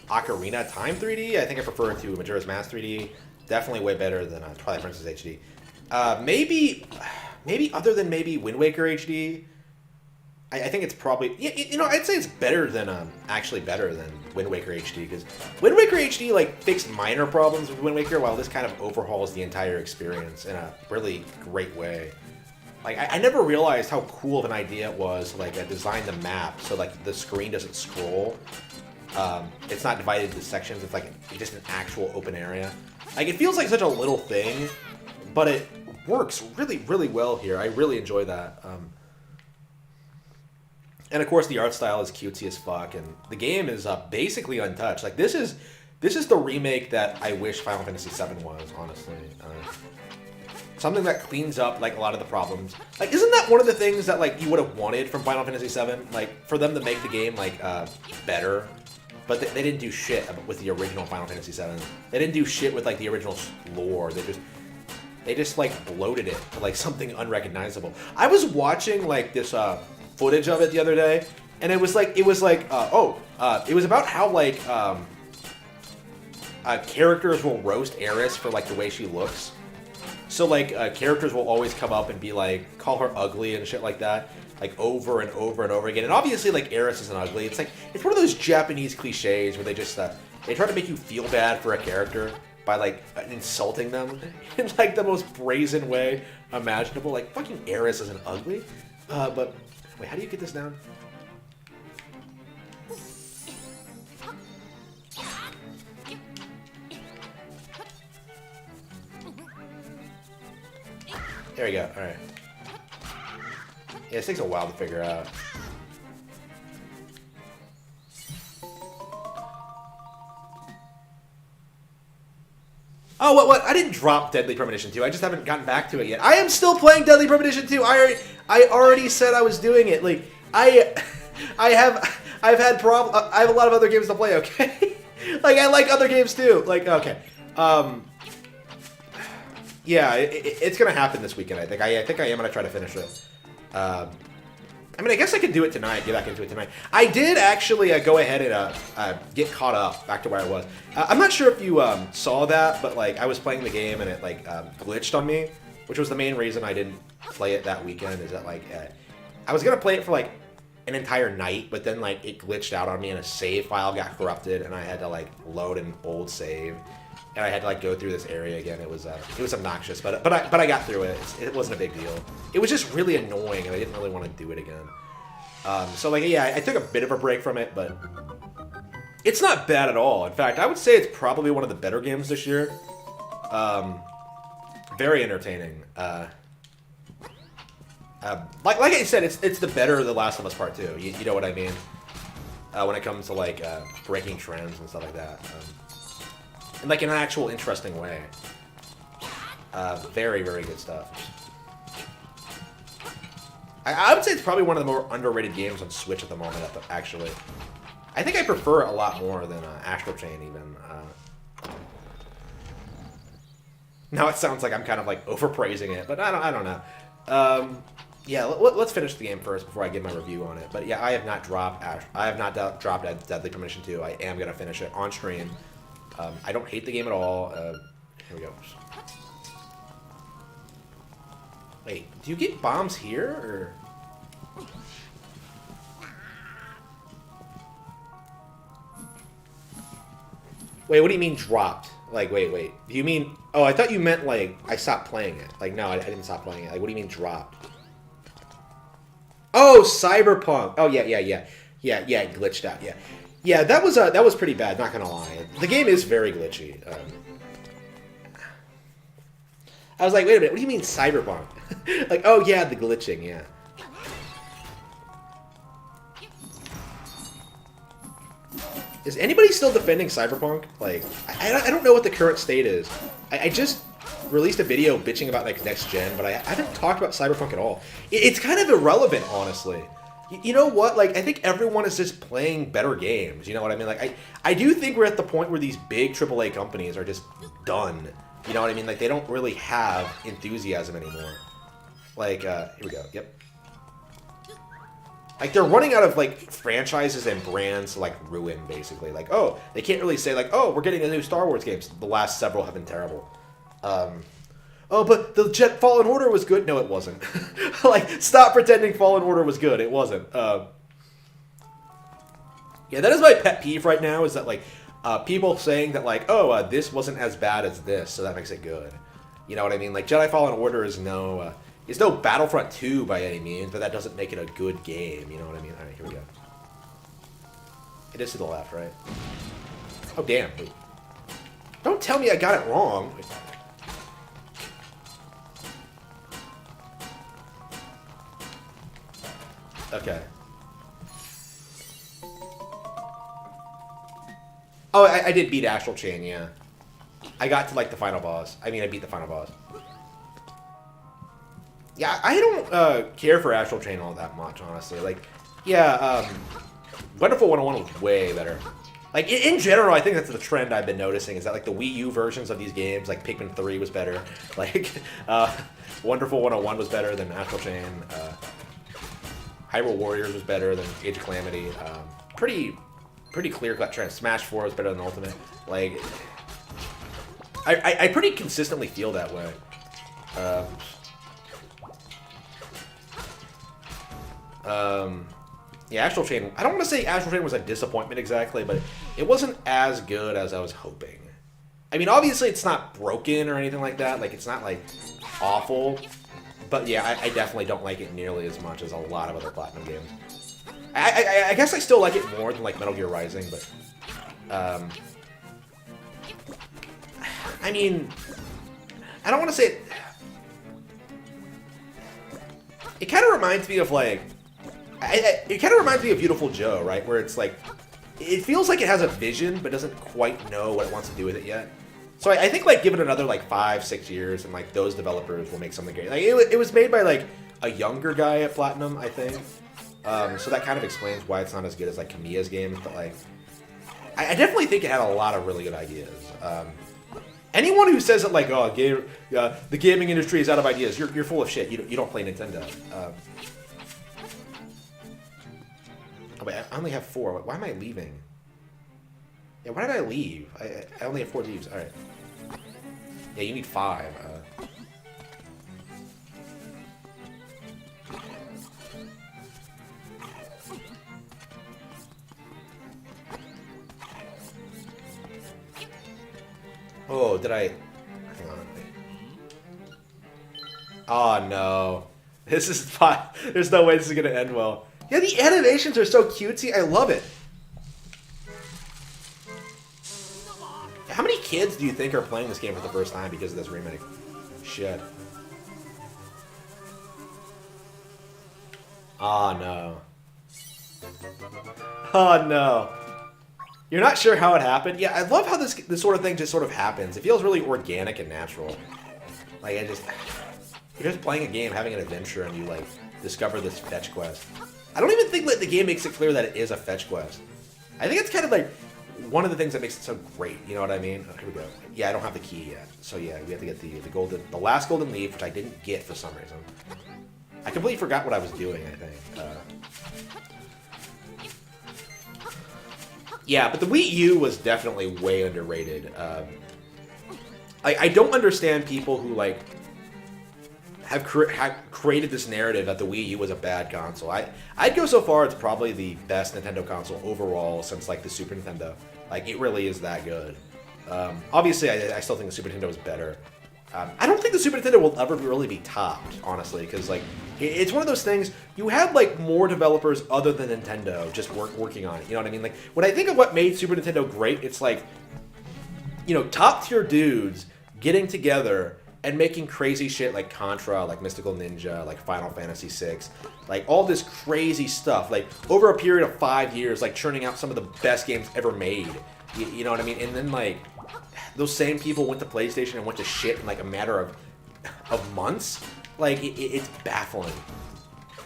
Ocarina Time 3D. I think I prefer it to Majora's Mask 3D. Definitely way better than Twilight Princess HD. Maybe other than maybe Wind Waker HD. I think it's probably you know I'd say it's better than actually better than Wind Waker HD, because Wind Waker HD like fixed minor problems with Wind Waker, while this kind of overhauls the entire experience in a really great way. Like I never realized how cool of an idea it was to like design the map so like the screen doesn't scroll. It's not divided into sections. It's like just an actual open area. Like it feels like such a little thing, but it works really really well here. I really enjoy that. And of course, the art style is cutesy as fuck, and the game is basically untouched. Like this is the remake that I wish Final Fantasy VII was, honestly. Something that cleans up like a lot of the problems. Like, isn't that one of the things that like you would have wanted from Final Fantasy VII? Like for them to make the game like better, but they didn't do shit with the original Final Fantasy VII. They didn't do shit with like the original lore. They just like bloated it to like something unrecognizable. I was watching like this footage of it the other day, and it was about how like characters will roast Aeris for like the way she looks. So like characters will always come up and be like call her ugly and shit like that, like over and over and over again. And obviously like Aeris isn't ugly. It's like it's one of those Japanese cliches where they just they try to make you feel bad for a character by like insulting them in like the most brazen way imaginable. Like fucking Aeris isn't ugly, but. Wait, how do you get this down? There we go. All right. Yeah, this takes a while to figure out. Oh, what? I didn't drop Deadly Premonition 2. I just haven't gotten back to it yet. I am still playing Deadly Premonition 2. I already said I was doing it. Like I've had I have a lot of other games to play. Okay, like I like other games too. Like okay, yeah, it's gonna happen this weekend. I think I am gonna try to finish it. I mean, I guess I could do it tonight, get back into it tonight. I did actually go ahead and get caught up back to where I was. I'm not sure if you saw that, but like I was playing the game and it like glitched on me, which was the main reason I didn't play it that weekend. Is that like I was gonna play it for like an entire night, but then like it glitched out on me and a save file got corrupted, and I had to like load an old save, and I had to like go through this area again. It was obnoxious, but I got through it. It wasn't a big deal. It was just really annoying, and I didn't really want to do it again. So like yeah, I took a bit of a break from it, but it's not bad at all. In fact, I would say it's probably one of the better games this year. Very entertaining. Like I said, it's the better The Last of Us Part 2. You know what I mean? When it comes to like breaking trends and stuff like that, and like in an actual interesting way. Very very good stuff. I would say it's probably one of the more underrated games on Switch at the moment. Actually, I think I prefer it a lot more than Astral Chain even. Now it sounds like I'm kind of like overpraising it, but I don't know. Yeah, let's finish the game first before I give my review on it. But yeah, I have not dropped Deadly Premonition 2. I am gonna finish it on stream. I don't hate the game at all. Here we go. Wait, do you get bombs here or? Wait, what do you mean dropped? Like, wait. Do you mean... Oh, I thought you meant, like, I stopped playing it. Like, no, I didn't stop playing it. Like, what do you mean dropped? Oh, Cyberpunk. Oh, yeah, it glitched out, yeah. Yeah, that was pretty bad, not gonna lie. The game is very glitchy. I was like, wait a minute, what do you mean Cyberpunk? Like, oh, yeah, the glitching, yeah. Is anybody still defending Cyberpunk? Like, I don't know what the current state is. I just released a video bitching about, like, next gen, but I haven't talked about Cyberpunk at all. It's kind of irrelevant, honestly. You know what? Like, I think everyone is just playing better games. You know what I mean? Like, I do think we're at the point where these big AAA companies are just done. You know what I mean? Like, they don't really have enthusiasm anymore. Like, here we go. Yep. Like, they're running out of, like, franchises and brands to, like, ruin, basically. Like, oh, they can't really say, like, oh, we're getting a new Star Wars game. The last several have been terrible. Oh, but the Jet Fallen Order was good. No, it wasn't. Like, stop pretending Fallen Order was good. It wasn't. Yeah, that is my pet peeve right now, is that, like, people saying that, like, oh, this wasn't as bad as this, so that makes it good. You know what I mean? Like, Jedi Fallen Order is no Battlefront 2 by any means, but that doesn't make it a good game. You know what I mean? All right, here we go. It is to the left, right? Oh, damn. Wait. Don't tell me I got it wrong. Okay. Oh, I did beat Astral Chain, yeah. I got to, like, the final boss. I mean, I beat the final boss. Yeah, I don't care for Astral Chain all that much, honestly. Like, yeah, Wonderful 101 was way better. Like, in general, I think that's the trend I've been noticing, is that, like, the Wii U versions of these games, like Pikmin 3 was better. Like, Wonderful 101 was better than Astral Chain. Hyrule Warriors was better than Age of Calamity. Pretty clear-cut trend. Smash 4 was better than Ultimate. Like, I pretty consistently feel that way. Yeah, Astral Chain. I don't want to say Astral Chain was a disappointment exactly, but it wasn't as good as I was hoping. I mean, obviously it's not broken or anything like that. Like, it's not, like, awful. But yeah, I definitely don't like it nearly as much as a lot of other Platinum games. I guess I still like it more than, like, Metal Gear Rising, but... I mean... I don't want to say it... It kind of reminds me of, like... It kind of reminds me of Beautiful Joe, right? Where it's, like... It feels like it has a vision, but doesn't quite know what it wants to do with it yet. So I think, like, give it another, like, 5-6 years, and, like, those developers will make something great. Like, it was made by, like, a younger guy at Platinum, I think. So that kind of explains why it's not as good as, like, Kamiya's games. But, like, I definitely think it had a lot of really good ideas. Anyone who says that, like, oh, the gaming industry is out of ideas, you're full of shit. You don't play Nintendo. Oh, wait, I only have 4. Why am I leaving? Yeah, why did I leave? I only have 4 leaves. All right. Yeah, you need 5. Oh, did I... Hang on. Oh, no. This is fine. There's no way this is going to end well. Yeah, the animations are so cutesy. I love it. How many kids do you think are playing this game for the first time because of this remake? Shit. Oh, no. Oh, no. You're not sure how it happened? Yeah, I love how this sort of thing just sort of happens. It feels really organic and natural. Like, you're just playing a game, having an adventure, and you, like, discover this fetch quest. I don't even think that the game makes it clear that it is a fetch quest. I think it's kind of, like, one of the things that makes it so great. You know what I mean? Oh, here we go. Yeah, I don't have the key yet. So, yeah, we have to get the last golden leaf, which I didn't get for some reason. I completely forgot what I was doing, I think. Yeah, but the Wii U was definitely way underrated. I don't understand people who, like, have created this narrative that the Wii U was a bad console. I'd go so far, it's probably the best Nintendo console overall since, like, the Super Nintendo. Like, it really is that good. Obviously, I still think the Super Nintendo is better. I don't think the Super Nintendo will ever really be topped, honestly, because like it's one of those things. You had like more developers other than Nintendo just working on it. You know what I mean? Like when I think of what made Super Nintendo great, it's like, you know, top tier dudes getting together and making crazy shit like Contra, like Mystical Ninja, like Final Fantasy VI, like all this crazy stuff. Like over a period of 5 years, like churning out some of the best games ever made. You know what I mean? And then like those same people went to PlayStation and went to shit in like a matter of months. Like it's baffling,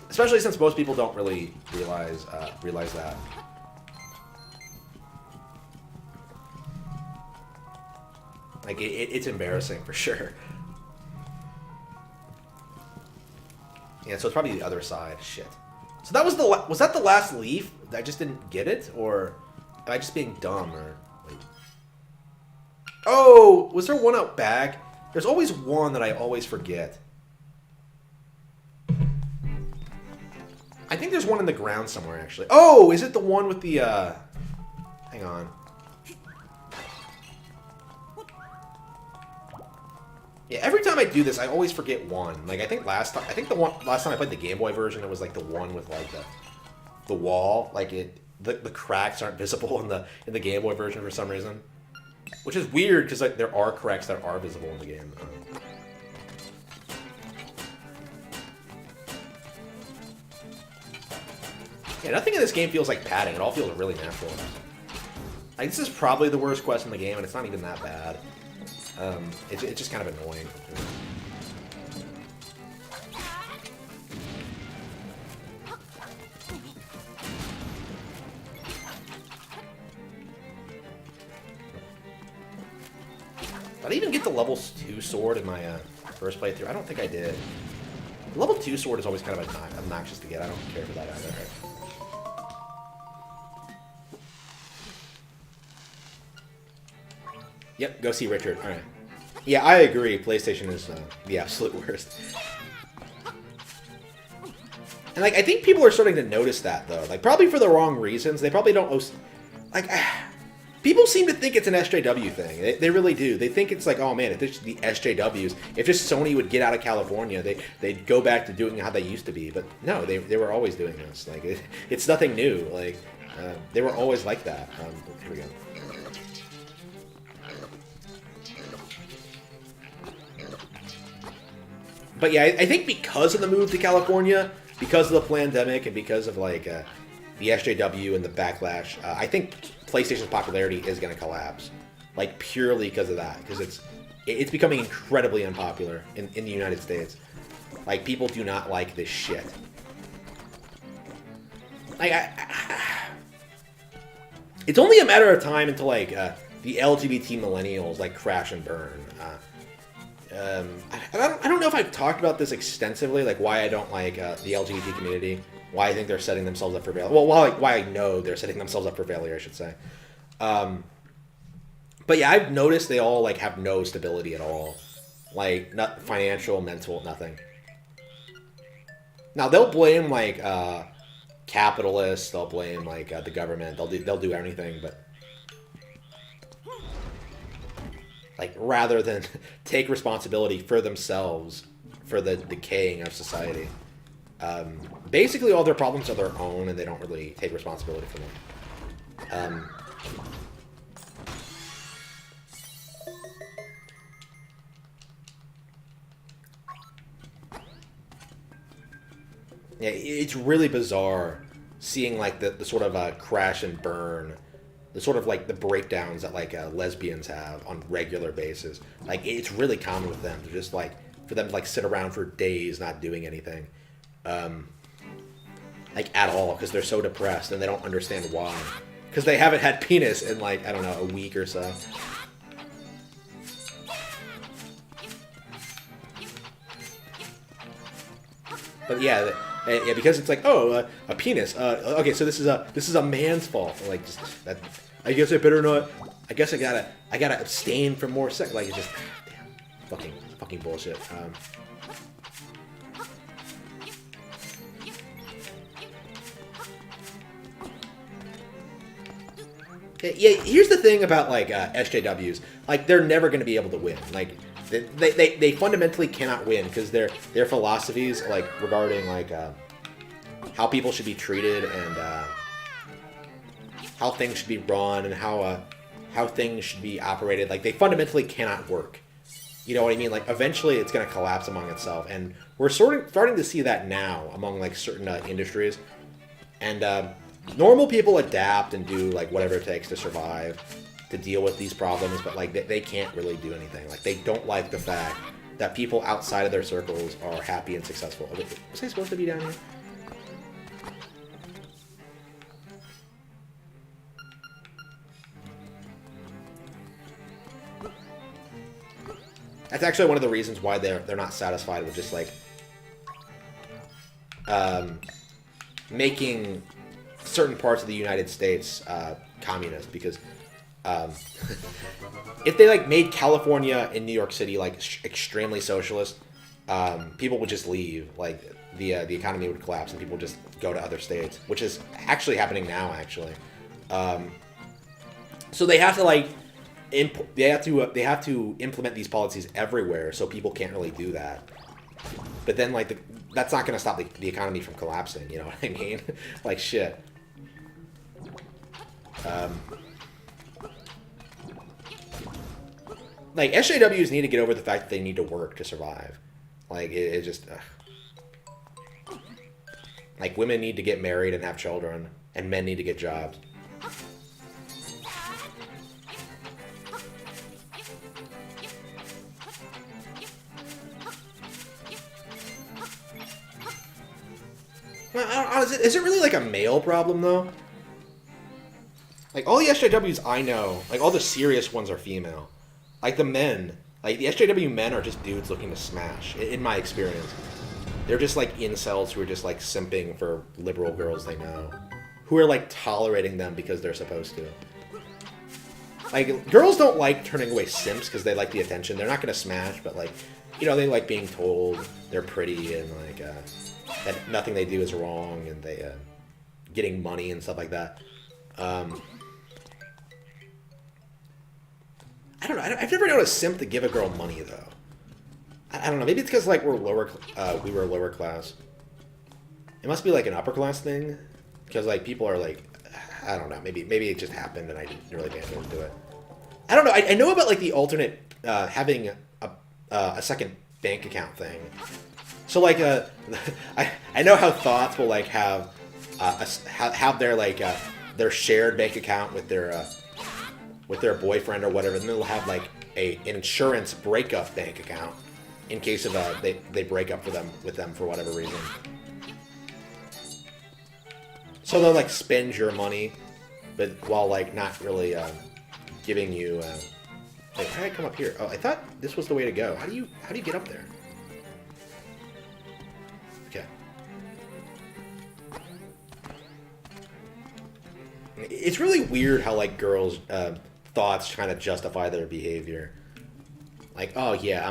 especially since most people don't really realize that. Like it's embarrassing for sure. Yeah, so it's probably the other side. Shit. So that was was that the last leaf? I just didn't get it, or am I just being dumb? Or wait. Oh, was there one out back? There's always one that I always forget. I think there's one in the ground somewhere, actually. Oh, is it the one with the, hang on. Yeah, every time I do this, I always forget one. Like, I think last time I played the Game Boy version, it was, like, the one with, like, the wall. Like, the cracks aren't visible in the Game Boy version for some reason. Which is weird, because, like, there are cracks that are visible in the game. Yeah, nothing in this game feels like padding. It all feels really natural. Like, this is probably the worst quest in the game, and it's not even that bad. It's just kind of annoying. Did I even get the level 2 sword in my first playthrough? I don't think I did. The level 2 sword is always kind of obnoxious to get. I don't care for that either. Yep, go see Richard. Alright. Yeah, I agree. PlayStation is the absolute worst. And, like, I think people are starting to notice that, though. Like, probably for the wrong reasons. They probably don't... Like, people seem to think it's an SJW thing. They really do. They think it's like, oh, man, if it's the SJWs, if just Sony would get out of California, they'd go back to doing how they used to be. But, no, they were always doing this. Like, it's nothing new. Like, they were always like that. Here we go. But yeah, I think because of the move to California, because of the pandemic, and because of like the SJW and the backlash, I think PlayStation's popularity is going to collapse, like purely because of that. Because it's becoming incredibly unpopular in the United States. Like people do not like this shit. Like it's only a matter of time until like the LGBT millennials like crash and burn. I don't know if I've talked about this extensively, like why I don't like the LGBT community, why I think they're setting themselves up for failure. Well, why I know they're setting themselves up for failure, I should say. But yeah, I've noticed they all like have no stability at all, like not financial, mental, nothing. Now they'll blame like capitalists, they'll blame like the government, they'll do anything, but. Like, rather than take responsibility for themselves, for the decaying of society. Basically, all their problems are their own, and they don't really take responsibility for them. Yeah, it's really bizarre seeing, like, the sort of crash and burn, the sort of like the breakdowns that like lesbians have on regular basis. Like it's really common with them to just like for them to like sit around for days not doing anything, like at all, because they're so depressed and they don't understand why. Because they haven't had penis in like I don't know a week or so. But yeah, because it's like, oh, a penis. Okay, so this is a man's fault. Like, just that. I guess I better not. I guess I gotta abstain from more sex. Like, it's just, damn, fucking bullshit. Yeah, here's the thing about like SJWs. Like they're never going to be able to win. Like they fundamentally cannot win because their philosophies like regarding like how people should be treated and how things should be run and how things should be operated. Like they fundamentally cannot work. You know what I mean? Like eventually it's going to collapse among itself, and we're starting to see that now among like certain industries. And normal people adapt and do like whatever it takes to survive, to deal with these problems, but like they can't really do anything. Like they don't like the fact that people outside of their circles are happy and successful. Was I supposed to be down here? That's actually one of the reasons why they're not satisfied with just like making certain parts of the United States communist, because if they like made California and New York City like extremely socialist, people would just leave. Like the economy would collapse and people would just go to other states, which is actually happening now. Actually, so they have to like they have to implement these policies everywhere, so people can't really do that. But then like that's not going to stop the economy from collapsing. You know what I mean? Like shit. Like SJWs need to get over the fact that they need to work to survive. Like it just like women need to get married and have children, and men need to get jobs. Is it really like a male problem though? Like all the SJWs I know, like all the serious ones are female. Like the men, like the SJW men are just dudes looking to smash, in my experience. They're just like incels who are just like simping for liberal girls they know, who are like tolerating them because they're supposed to. Like girls don't like turning away simps because they like the attention. They're not gonna smash, but like, you know, they like being told they're pretty and like that nothing they do is wrong, and they getting money and stuff like that. I don't know. I've never known a simp to give a girl money though. I don't know. Maybe it's because like we were lower class. It must be like an upper class thing, because like people are like, I don't know. Maybe it just happened and I didn't really pay attention to it. I don't know. I know about like the alternate having a second bank account thing. So like I know how thoughts will like have their like their shared bank account with their boyfriend or whatever, and then they'll have like an insurance breakup bank account in case of they break up with them for whatever reason. So they'll like spend your money, but while like not really giving you. Wait, how did I come up here? Oh, I thought this was the way to go. How do you get up there? Okay. It's really weird how like girls' thoughts trying to justify their behavior. Like, oh yeah,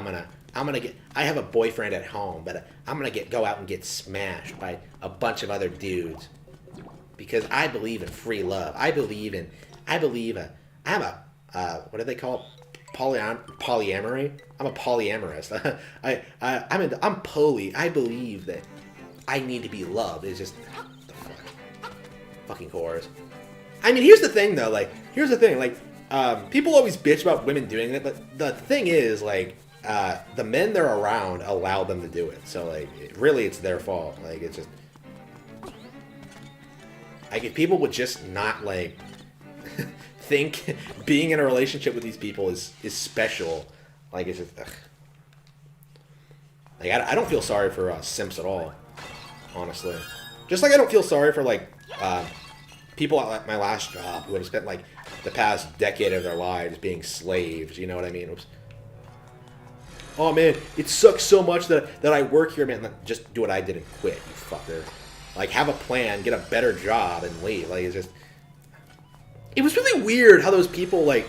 I have a boyfriend at home, but I'm gonna go out and get smashed by a bunch of other dudes because I believe in free love. I'm what do they call it? Polyamory. I'm a polyamorous. I'm poly. I believe that I need to be loved. It's just what the fuck, fucking whores. I mean, here's the thing though. Like, people always bitch about women doing it, but the thing is, like, the men they're around allow them to do it. So, like, really, it's their fault. Like, it's just like if people would just not like think being in a relationship with these people is special. Like, it's just like I don't feel sorry for simps at all, honestly. Just like I don't feel sorry for like people at my last job who have spent like the past decade of their lives being slaves. You know what I mean? Oops. Oh man, it sucks so much that I work here, man. Just do what I did and quit, you fucker. Like, have a plan, get a better job, and leave. Like, it's just. It was really weird how those people like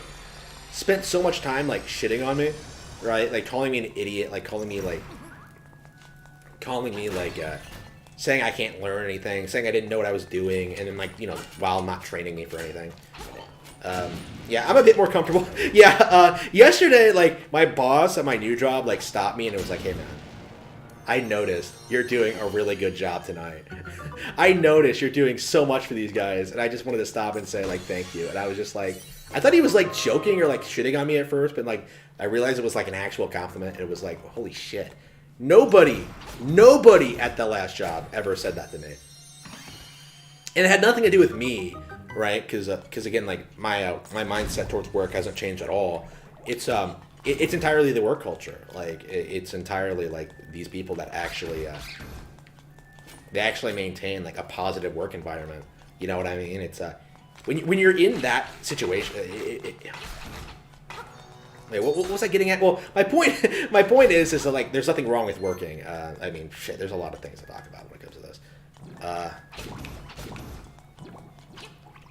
spent so much time like shitting on me, right? Like calling me an idiot, like calling me saying I can't learn anything, saying I didn't know what I was doing, and then like, you know, while not training me for anything. Yeah, I'm a bit more comfortable. Yeah, yesterday, like, my boss at my new job, like, stopped me and it was like, hey, man, I noticed you're doing a really good job tonight. I noticed you're doing so much for these guys, and I just wanted to stop and say, like, thank you. And I was just like, I thought he was, like, joking or, like, shitting on me at first, but, like, I realized it was, like, an actual compliment, and it was like, holy shit. Nobody at the last job ever said that to me. And it had nothing to do with me, right? Because again, like, my mindset towards work hasn't changed at all. It's entirely the work culture. Like, it's entirely, like, these people that actually, they actually maintain, like, a positive work environment. You know what I mean? It's, when you're in that situation, wait, what was I getting at? Well, my point is that, like, there's nothing wrong with working. I mean, shit, there's a lot of things to talk about when it comes to this.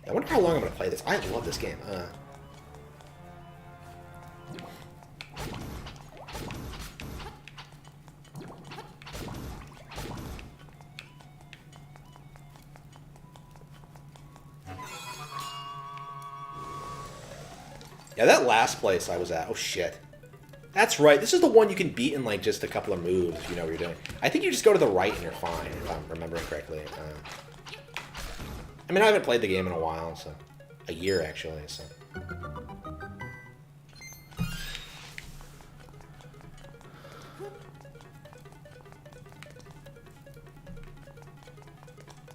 I wonder how long I'm gonna play this. I love this game. Yeah, that last place I was at. Oh, shit. That's right. This is the one you can beat in, like, just a couple of moves, if you know what you're doing. I think you just go to the right and you're fine, if I'm remembering correctly. I mean, I haven't played the game in a while, so... A year, actually, so...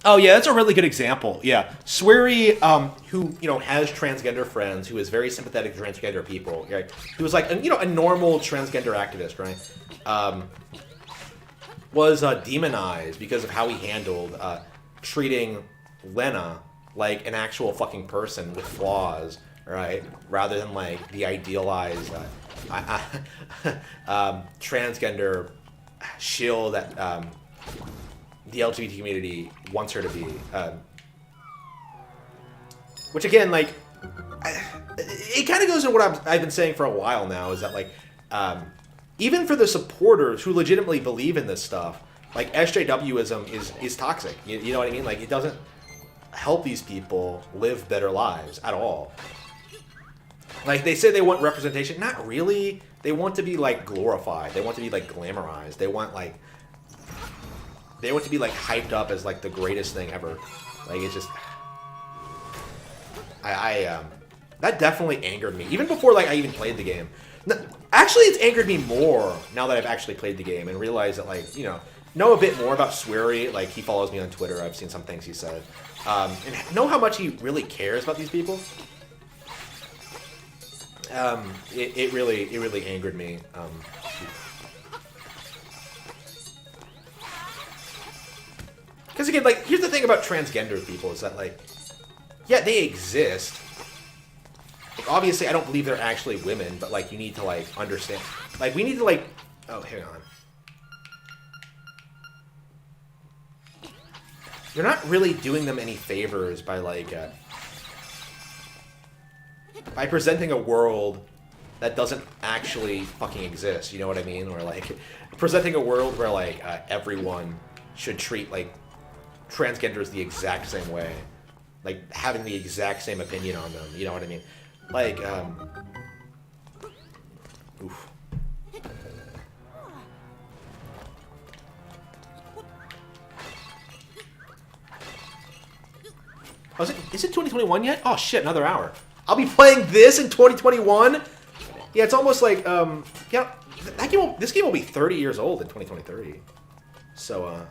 Oh, yeah, that's a really good example. Yeah. Swery, who, you know, has transgender friends, who is very sympathetic to transgender people, right? Who was, like, you know, a normal transgender activist, right? Was demonized because of how he handled treating Lena like an actual fucking person with flaws, right? Rather than, like, the idealized transgender shield that the LGBT community wants her to be. Which, again, like, it kind of goes into what I've been saying for a while now, is that, like, even for the supporters who legitimately believe in this stuff, like, SJWism is toxic. You know what I mean? Like, it doesn't help these people live better lives at all. Like, they say they want representation. Not really. They want to be, like, glorified. They want to be, like, glamorized. They want to be, like, hyped up as, like, the greatest thing ever. Like, it's just... that definitely angered me. Even before, like, I even played the game. Actually, it's angered me more now that I've actually played the game and realized that, like, you know a bit more about Swery. Like, he follows me on Twitter. I've seen some things he said. And know how much he really cares about these people. It really angered me. Because, again, like, here's the thing about transgender people is that, like, yeah, they exist. Like, obviously, I don't believe they're actually women, but, like, you need to, like, understand. Like, we need to, like... Oh, hang on. You're not really doing them any favors by, like, by presenting a world that doesn't actually fucking exist, you know what I mean? Or, like, presenting a world where, like, everyone should treat, like, transgenders the exact same way. Like, having the exact same opinion on them, you know what I mean? Like, oof. Oh, is it 2021 yet? Oh shit, another hour. I'll be playing this in 2021? Yeah, it's almost like, yeah, this game will be 30 years old in 2023. So,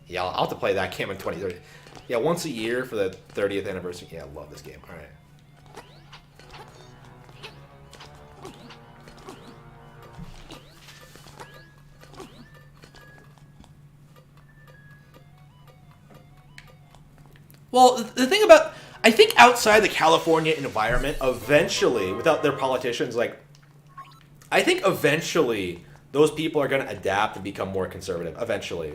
yeah, I'll have to play that game in 2030. Yeah, once a year for the 30th anniversary. Yeah, I love this game. All right. Well, the thing about... I think outside the California environment, eventually, without their politicians, like... I think eventually those people are going to adapt and become more conservative. Eventually.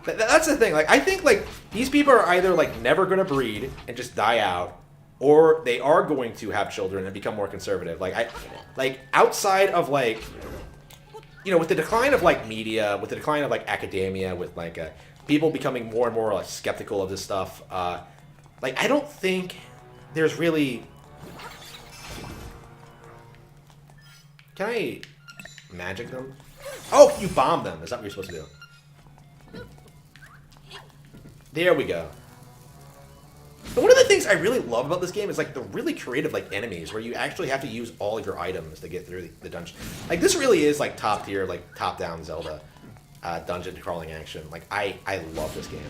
That's the thing. Like, I think, like, these people are either, like, never going to breed and just die out, or they are going to have children and become more conservative. Like, outside of, like... You know, with the decline of, like, media, with the decline of, like, academia, with, like, people becoming more and more like skeptical of this stuff. Like I don't think there's really. Can I magic them? Oh, you bomb them. Is that what you're supposed to do? There we go. But one of the things I really love about this game is like the really creative like enemies where you actually have to use all of your items to get through the dungeon. Like this really is like top tier, like top down Zelda dungeon crawling action. Like I love this game.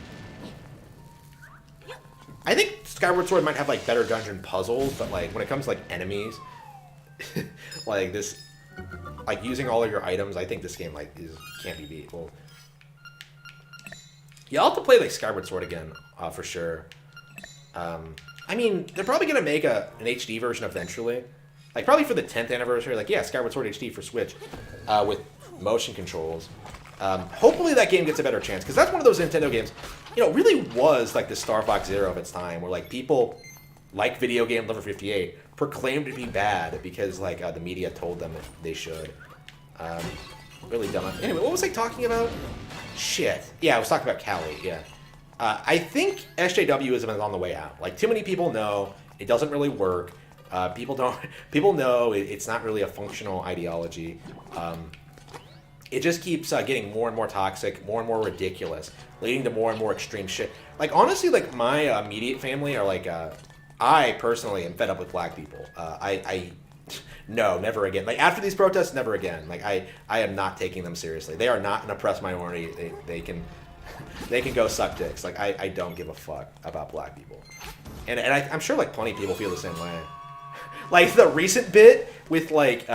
I think Skyward Sword might have like better dungeon puzzles, but like when it comes to like enemies, like this, like using all of your items, I think this game like can't be beat. Well, yeah, I'll have to play like Skyward Sword again for sure. I mean, they're probably gonna make an HD version eventually, like probably for the 10th anniversary. Like yeah, Skyward Sword HD for Switch with motion controls. Hopefully that game gets a better chance because that's one of those Nintendo games. You know, really was like the Star Fox Zero of its time, where like people, like Video Game Lover 58, proclaimed to be bad because like the media told them that they should. Really dumb. Anyway, what was I talking about? Shit. Yeah, I was talking about Callie. Yeah. I think SJWism is on the way out. Like too many people know it doesn't really work. People know it's not really a functional ideology. It just keeps getting more and more toxic, more and more ridiculous, leading to more and more extreme shit. Like, honestly, like, my immediate family are like, I personally am fed up with black people. No, never again. Like, after these protests, never again. Like, I am not taking them seriously. They are not an oppressed minority. They can go suck dicks. Like, I don't give a fuck about black people. And I'm sure, like, plenty of people feel the same way. Like, the recent bit with, like,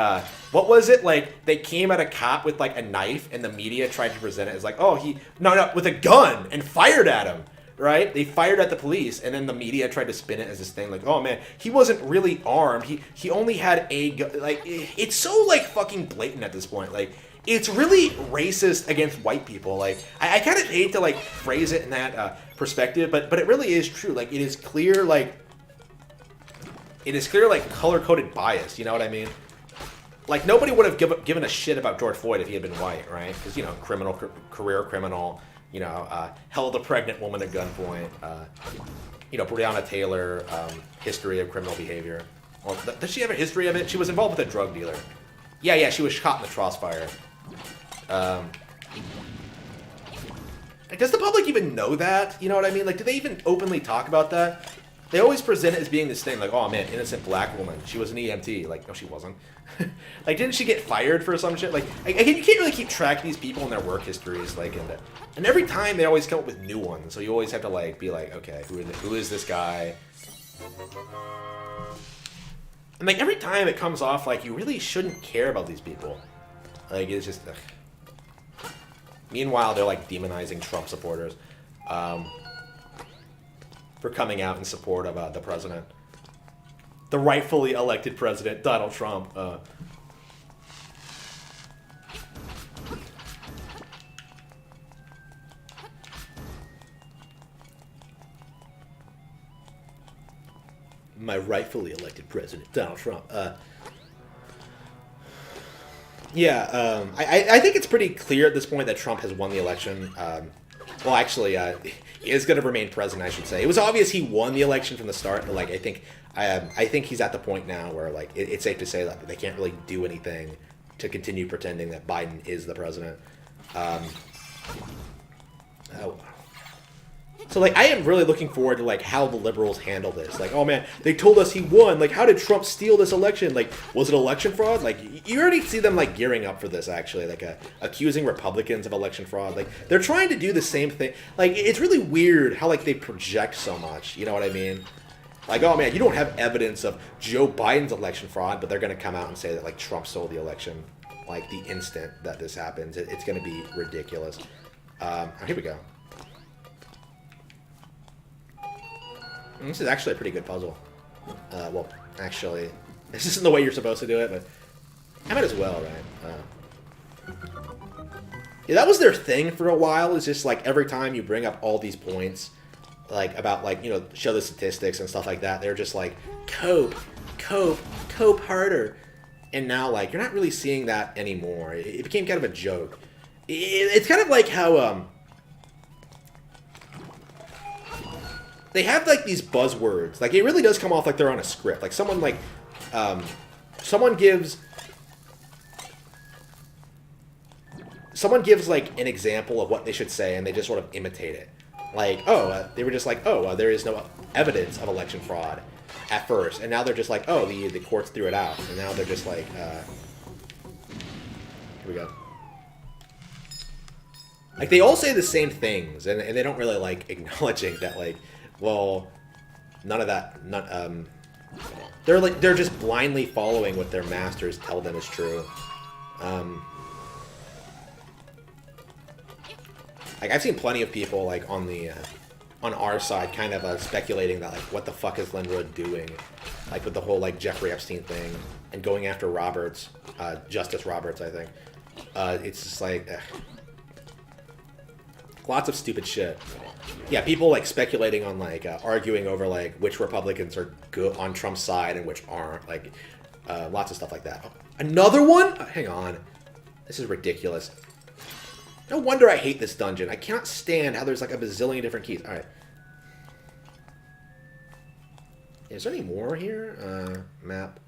what was it? Like, they came at a cop with, like, a knife, and the media tried to present it as, like, oh, no, with a gun, and fired at him, right? They fired at the police, and then the media tried to spin it as this thing, like, oh, man, he wasn't really armed. He only had a gun. Like, it's so, like, fucking blatant at this point. Like, it's really racist against white people. Like, I kind of hate to, like, phrase it in that perspective, but it really is true. Like, it is clear, like, color-coded bias, you know what I mean? Like, nobody would have given a shit about George Floyd if he had been white, right? Because, you know, career criminal, you know, held a pregnant woman at gunpoint, you know, Breonna Taylor, history of criminal behavior. Well, does she have a history of it? She was involved with a drug dealer. Yeah, she was shot in the crossfire. Does the public even know that? You know what I mean? Like, do they even openly talk about that? They always present it as being this thing, like, oh man, innocent black woman. She was an EMT. Like, no, she wasn't. Like, didn't she get fired for some shit? Like, again, you can't really keep track of these people and their work histories. Like, and every time they always come up with new ones. So you always have to, like, be like, okay, who is this guy? And, like, every time it comes off, like, you really shouldn't care about these people. Like, it's just, ugh. Meanwhile, they're, like, demonizing Trump supporters. For coming out in support of the president. The rightfully elected president, Donald Trump. My rightfully elected president, Donald Trump. Yeah, I think it's pretty clear at this point that Trump has won the election. Well, actually, he is going to remain president, I should say. It was obvious he won the election from the start, but like I think he's at the point now where like it's safe to say that they can't really do anything to continue pretending that Biden is the president. So like I am really looking forward to like how the liberals handle this. Like, oh man, they told us he won. Like, how did Trump steal this election? Like, was it election fraud? Like, you already see them like gearing up for this actually, like accusing Republicans of election fraud. Like, they're trying to do the same thing. Like, it's really weird how like they project so much. You know what I mean? Like, oh man, you don't have evidence of Joe Biden's election fraud, but they're gonna come out and say that like Trump stole the election. Like the instant that this happens, it's gonna be ridiculous. Here we go. This is actually a pretty good puzzle. Well, actually, this isn't the way you're supposed to do it, but I might as well, right? Yeah, that was their thing for a while, is just like every time you bring up all these points, like about like, you know, show the statistics and stuff like that, they're just like, cope harder. And now, like, you're not really seeing that anymore. It became kind of a joke. It's kind of like how, they have like these buzzwords. Like it really does come off like they're on a script. Like someone gives like an example of what they should say, and they just sort of imitate it. Like, they were just like, there is no evidence of election fraud at first, and now they're just like, the courts threw it out, and now they're just like, here we go. Like they all say the same things, and they don't really like acknowledging that, like, well, none of that. They're just blindly following what their masters tell them is true. Like I've seen plenty of people like on our side kind of speculating that like what the fuck is Linwood doing, like with the whole like Jeffrey Epstein thing and going after Roberts, Justice Roberts, I think. It's just like lots of stupid shit. Yeah, people like speculating on like arguing over like which Republicans are good on Trump's side and which aren't. Like lots of stuff like that. Another one? Hang on, this is ridiculous. No wonder I hate this dungeon. I cannot stand how there's like a bazillion different keys. All right. Is there any more here? Map.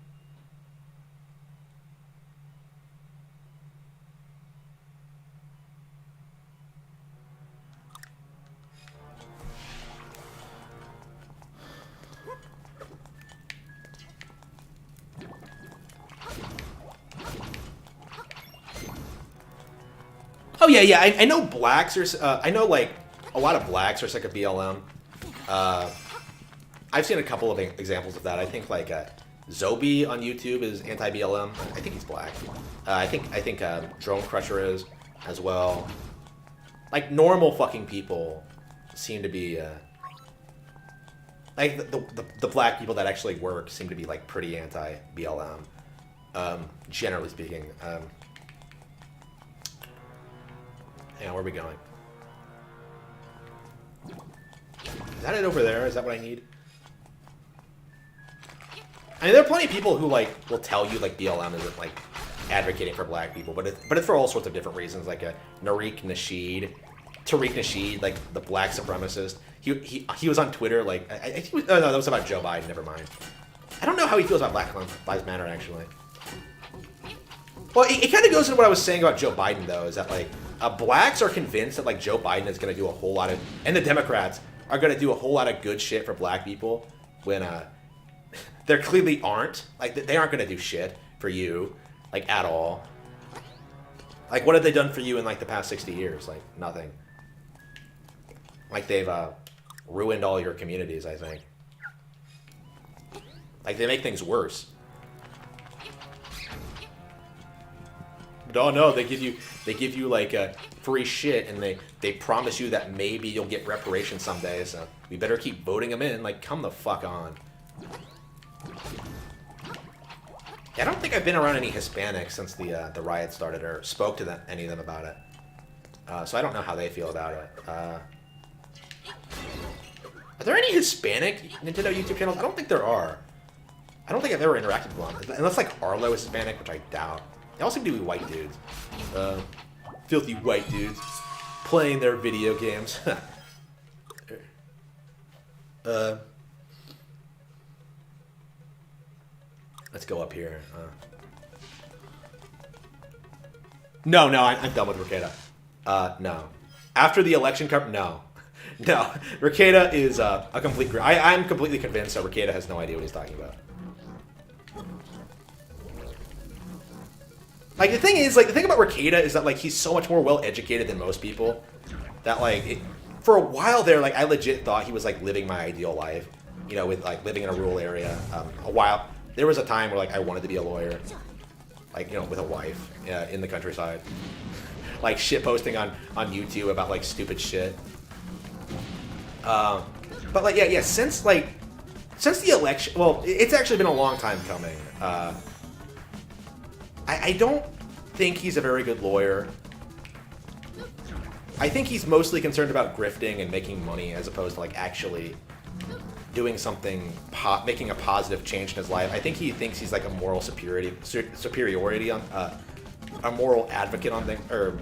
Oh yeah. I know blacks are. I know like a lot of blacks are sick of BLM. I've seen a couple of examples of that. I think like Zobi on YouTube is anti-BLM. I think he's black. I think Drone Crusher is as well. Like normal fucking people seem to be like the black people that actually work seem to be like pretty anti-BLM. Generally speaking. Hang on, where are we going? Is that it over there? Is that what I need? I mean, there are plenty of people who like will tell you like BLM isn't like advocating for black people, but it's for all sorts of different reasons. Like Tariq Nasheed, like the black supremacist. He was on Twitter like no, that was about Joe Biden. Never mind. I don't know how he feels about Black Lives Matter actually. Well, it kind of goes into what I was saying about Joe Biden though, is that like blacks are convinced that like Joe Biden is going to do a whole lot of, and the Democrats are going to do a whole lot of good shit for black people when they clearly aren't. Like they aren't going to do shit for you, like at all. Like what have they done for you in like the past 60 years? Like nothing. Like they've ruined all your communities, I think. Like they make things worse. Oh no, they give you like free shit, and they promise you that maybe you'll get reparations someday. So we better keep voting them in. Like, come the fuck on. Yeah, I don't think I've been around any Hispanics since the riot started, or spoke to any of them about it. So I don't know how they feel about it. Are there any Hispanic Nintendo YouTube channels? I don't think there are. I don't think I've ever interacted with one, unless like Arlo is Hispanic, which I doubt. They all seem to be white dudes. Filthy white dudes. Playing their video games. Let's go up here. No, I'm done with Rekieta. No. After the election no. No. Rekieta is a complete... I'm completely convinced that Rekieta has no idea what he's talking about. Like, the thing about Rekieta is that, like, he's so much more well-educated than most people. That, like, for a while there, like, I legit thought he was, like, living my ideal life. You know, with, like, living in a rural area. There was a time where, like, I wanted to be a lawyer. Like, you know, with a wife in the countryside. Like, shitposting on YouTube about, like, stupid shit. But, like, yeah, since the election... Well, it's actually been a long time coming. I don't think he's a very good lawyer. I think he's mostly concerned about grifting and making money as opposed to like actually doing something, making a positive change in his life. I think he thinks he's like a moral superiority on a moral advocate on things, or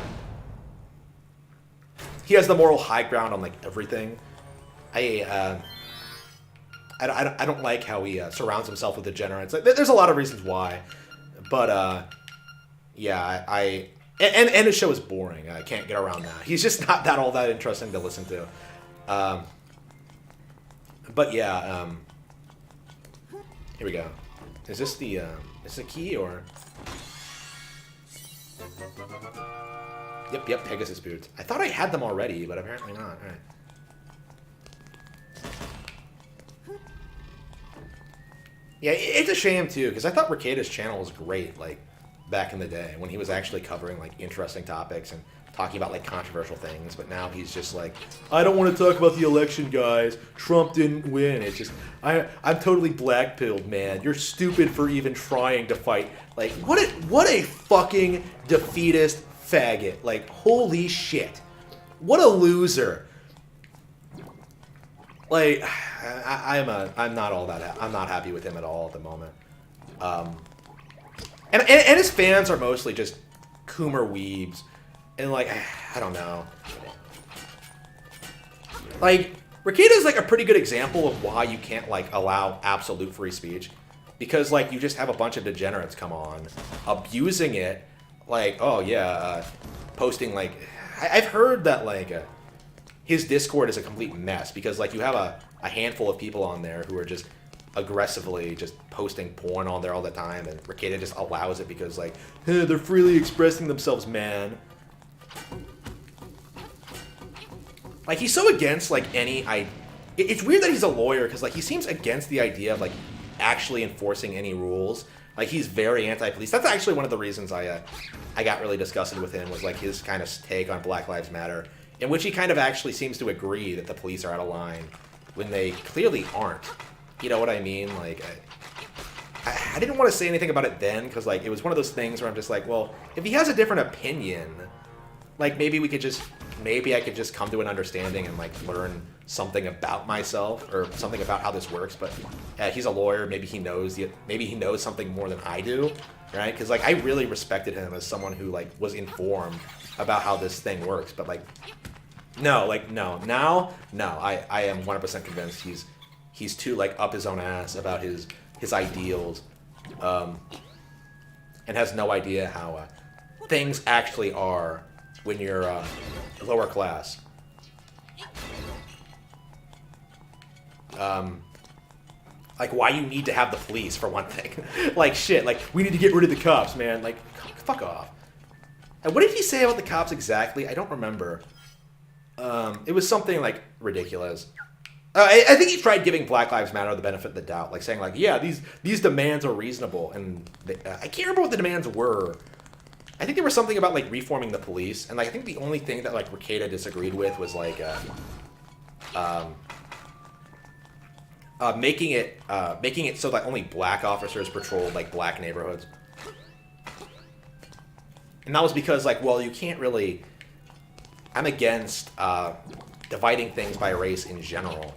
he has the moral high ground on like everything. I don't like how he surrounds himself with degenerates. Like, there's a lot of reasons why, but yeah, and his show is boring. I can't get around that. He's just not that all that interesting to listen to. But yeah, here we go. Is this the key or? Yep, Pegasus boots. I thought I had them already, but apparently not. All right. Yeah, it's a shame too, because I thought Rekieta's channel was great, like, back in the day, when he was actually covering, like, interesting topics and talking about, like, controversial things, but now he's just like, I don't want to talk about the election, guys. Trump didn't win. It's just, I'm totally black-pilled, man. You're stupid for even trying to fight. Like, what a fucking defeatist faggot. Like, holy shit. What a loser. Like, I'm not all that. I'm not happy with him at all at the moment. And his fans are mostly just Coomer weebs, and like I don't know. Like Rekieta's like a pretty good example of why you can't like allow absolute free speech, because like you just have a bunch of degenerates come on, abusing it, like oh yeah, posting like I've heard that like. His Discord is a complete mess because, like, you have a handful of people on there who are just aggressively just posting porn on there all the time, and Rekieta just allows it because, like, hey, they're freely expressing themselves, man. Like, he's so against, like, any... It's weird that he's a lawyer because, like, he seems against the idea of, like, actually enforcing any rules. Like, he's very anti-police. That's actually one of the reasons I got really disgusted with him, was, like, his kind of take on Black Lives Matter, in which he kind of actually seems to agree that the police are out of line when they clearly aren't. You know what I mean? Like, I didn't want to say anything about it then, because, like, it was one of those things where I'm just like, well, if he has a different opinion, like, maybe I could just come to an understanding and, like, learn something about myself, or something about how this works, but he's a lawyer, maybe he knows something more than I do, right? Because, like, I really respected him as someone who, like, was informed about how this thing works, but, like, no, I am 100% convinced he's too, like, up his own ass about his ideals, and has no idea how things actually are when you're lower class. Like, why you need to have the police, for one thing. Like, shit, like, we need to get rid of the cops, man. Like, fuck off. And what did he say about the cops exactly? I don't remember. It was something, like, ridiculous. I think he tried giving Black Lives Matter the benefit of the doubt, like saying, like, yeah, these demands are reasonable, and I can't remember what the demands were. I think there was something about, like, reforming the police, and, like, I think the only thing that, like, Rekieta disagreed with was, like, making it so that only black officers patrolled, like, black neighborhoods. And that was because, like, well, you can't really... I'm against dividing things by race in general.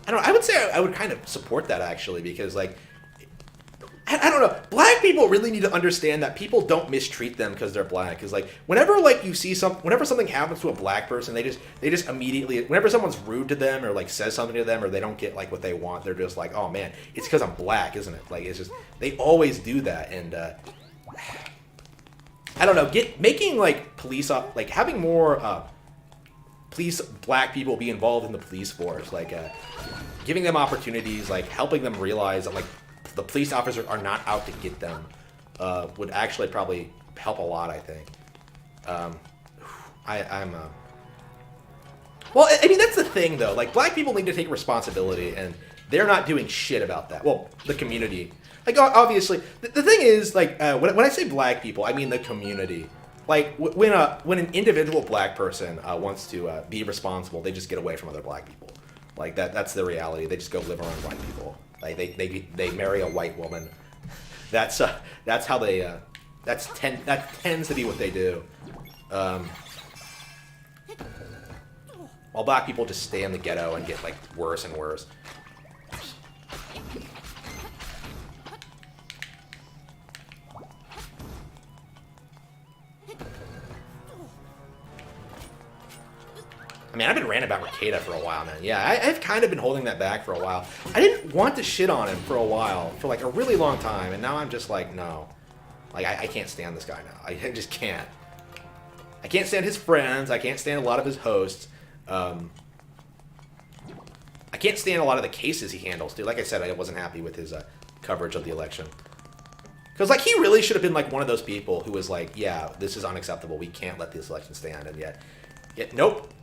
I don't know, I would say I would kind of support that, actually, because, like, I don't know, black people really need to understand that people don't mistreat them because they're black. Because, like, whenever, like, you see whenever something happens to a black person, they just immediately, whenever someone's rude to them or, like, says something to them or they don't get, like, what they want, they're just like, oh, man, it's because I'm black, isn't it? Like, it's just, they always do that, and, I don't know, making, like, police, like, having more, black people be involved in the police force, like, giving them opportunities, like, helping them realize that, like, the police officers are not out to get them, would actually probably help a lot, I think. Well, I mean, that's the thing, though. Like, black people need to take responsibility, and they're not doing shit about that. Well, the community. Like, obviously, the thing is, like, when I say black people, I mean the community. Like, when an individual black person wants to be responsible, they just get away from other black people. Like, that's the reality. They just go live around white people. Like, they marry a white woman. That's how they, that tends to be what they do. While black people just stay in the ghetto and get, like, worse and worse. I mean, I've been ranting about Rekieta for a while now. Yeah, I've kind of been holding that back for a while. I didn't want to shit on him for a while, for like a really long time, and now I'm just like, no. Like, I can't stand this guy now. I just can't. I can't stand his friends. I can't stand a lot of his hosts. I can't stand a lot of the cases he handles, too. Like I said, I wasn't happy with his coverage of the election. Because, like, he really should have been, like, one of those people who was like, yeah, this is unacceptable. We can't let this election stand. And yet, nope.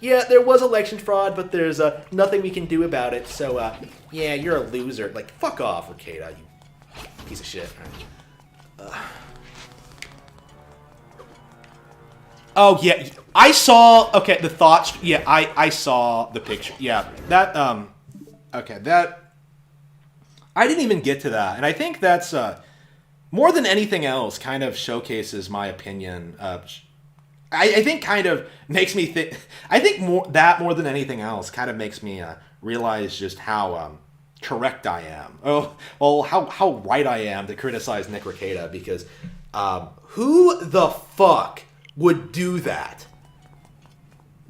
Yeah, there was election fraud, but there's nothing we can do about it. So, yeah, you're a loser. Like, fuck off, Rekieta, you piece of shit. Oh, yeah. I saw... Okay, the thoughts... Yeah, I saw the picture. Yeah, that... Okay, that... I didn't even get to that. And I think that's... more than anything else, kind of showcases my opinion. I think kind of makes me think... I think more than anything else kind of makes me realize just how correct I am. How right I am to criticize Nick Rekieta, because who the fuck would do that?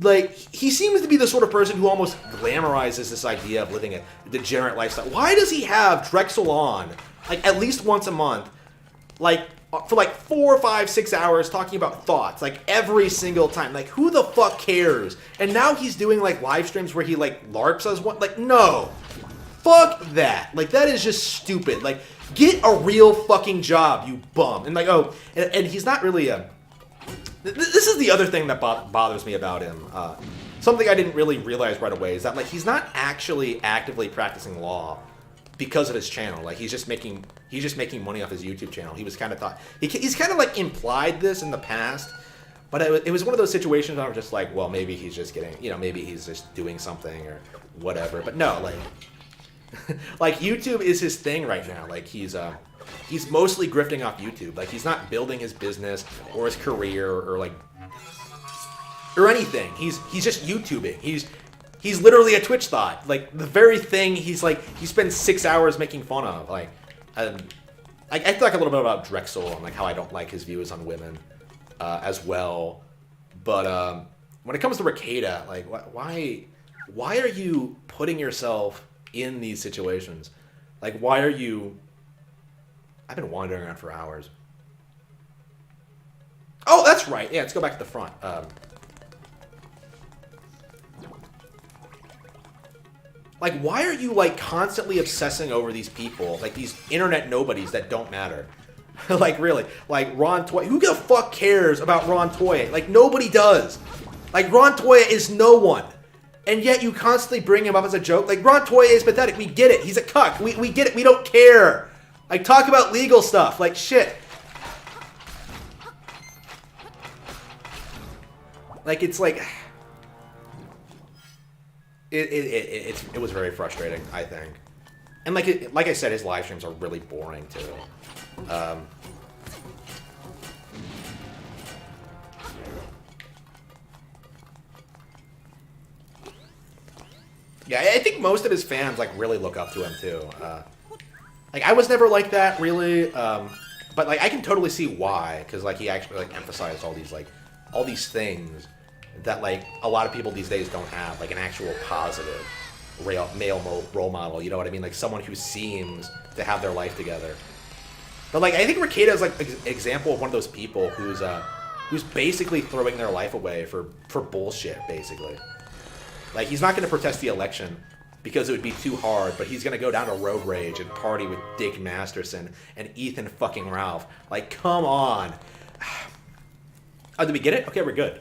Like, he seems to be the sort of person who almost glamorizes this idea of living a degenerate lifestyle. Why does he have Drexel on, like, at least once a month, like, for like 4, 5, 6 hours talking about thoughts, like, every single time? Like, who the fuck cares? And now he's doing, like, live streams where he, like, LARPs as one. Like, no. Fuck that. Like, that is just stupid. Like, get a real fucking job, you bum. And, like, and he's not really a... This is the other thing that bothers me about him. Something I didn't really realize right away is that, like, he's not actually actively practicing law because of his channel. Like, he's just making money off his YouTube channel. He was kind of thought he's kind of like implied this in the past, but it was one of those situations where I was just like, well, maybe he's just getting, maybe he's just doing something or whatever. But no, like, like, YouTube is his thing right now. Like, he's mostly grifting off YouTube. Like, he's not building his business or his career or anything. He's just YouTubing. He's literally a Twitch thought. Like, the very thing he spends 6 hours making fun of. Like, I talk a little bit about Drexel and, like, how I don't like his views on women as well. But when it comes to Rekieta, like, why are you putting yourself in these situations? Like, why are you... I've been wandering around for hours. Oh, that's right. Yeah, let's go back to the front. Like, why are you, like, constantly obsessing over these people? Like, these internet nobodies that don't matter. Like, really. Like, Ron Toye. Who the fuck cares about Ron Toye? Like, nobody does. Like, Ron Toye is no one. And yet you constantly bring him up as a joke. Like, Ron Toye is pathetic. We get it. He's a cuck. We get it. We don't care. Like, talk about legal stuff. Like, shit. Like, it's like... It was very frustrating, I think. And like I said, his live streams are really boring, too. Yeah, I think most of his fans, like, really look up to him, too. Like, I was never like that, really. But, like, I can totally see why. Because, like, he actually, like, emphasized all these things that, like, a lot of people these days don't have. Like, an actual positive male role model, you know what I mean? Like, someone who seems to have their life together. But, like, I think Rekieta is, like, an example of one of those people who's basically throwing their life away for bullshit, basically. Like, he's not going to protest the election because it would be too hard, but he's going to go down to Road Rage and party with Dick Masterson and Ethan fucking Ralph. Like, come on. Oh, did we get it? Okay, we're good.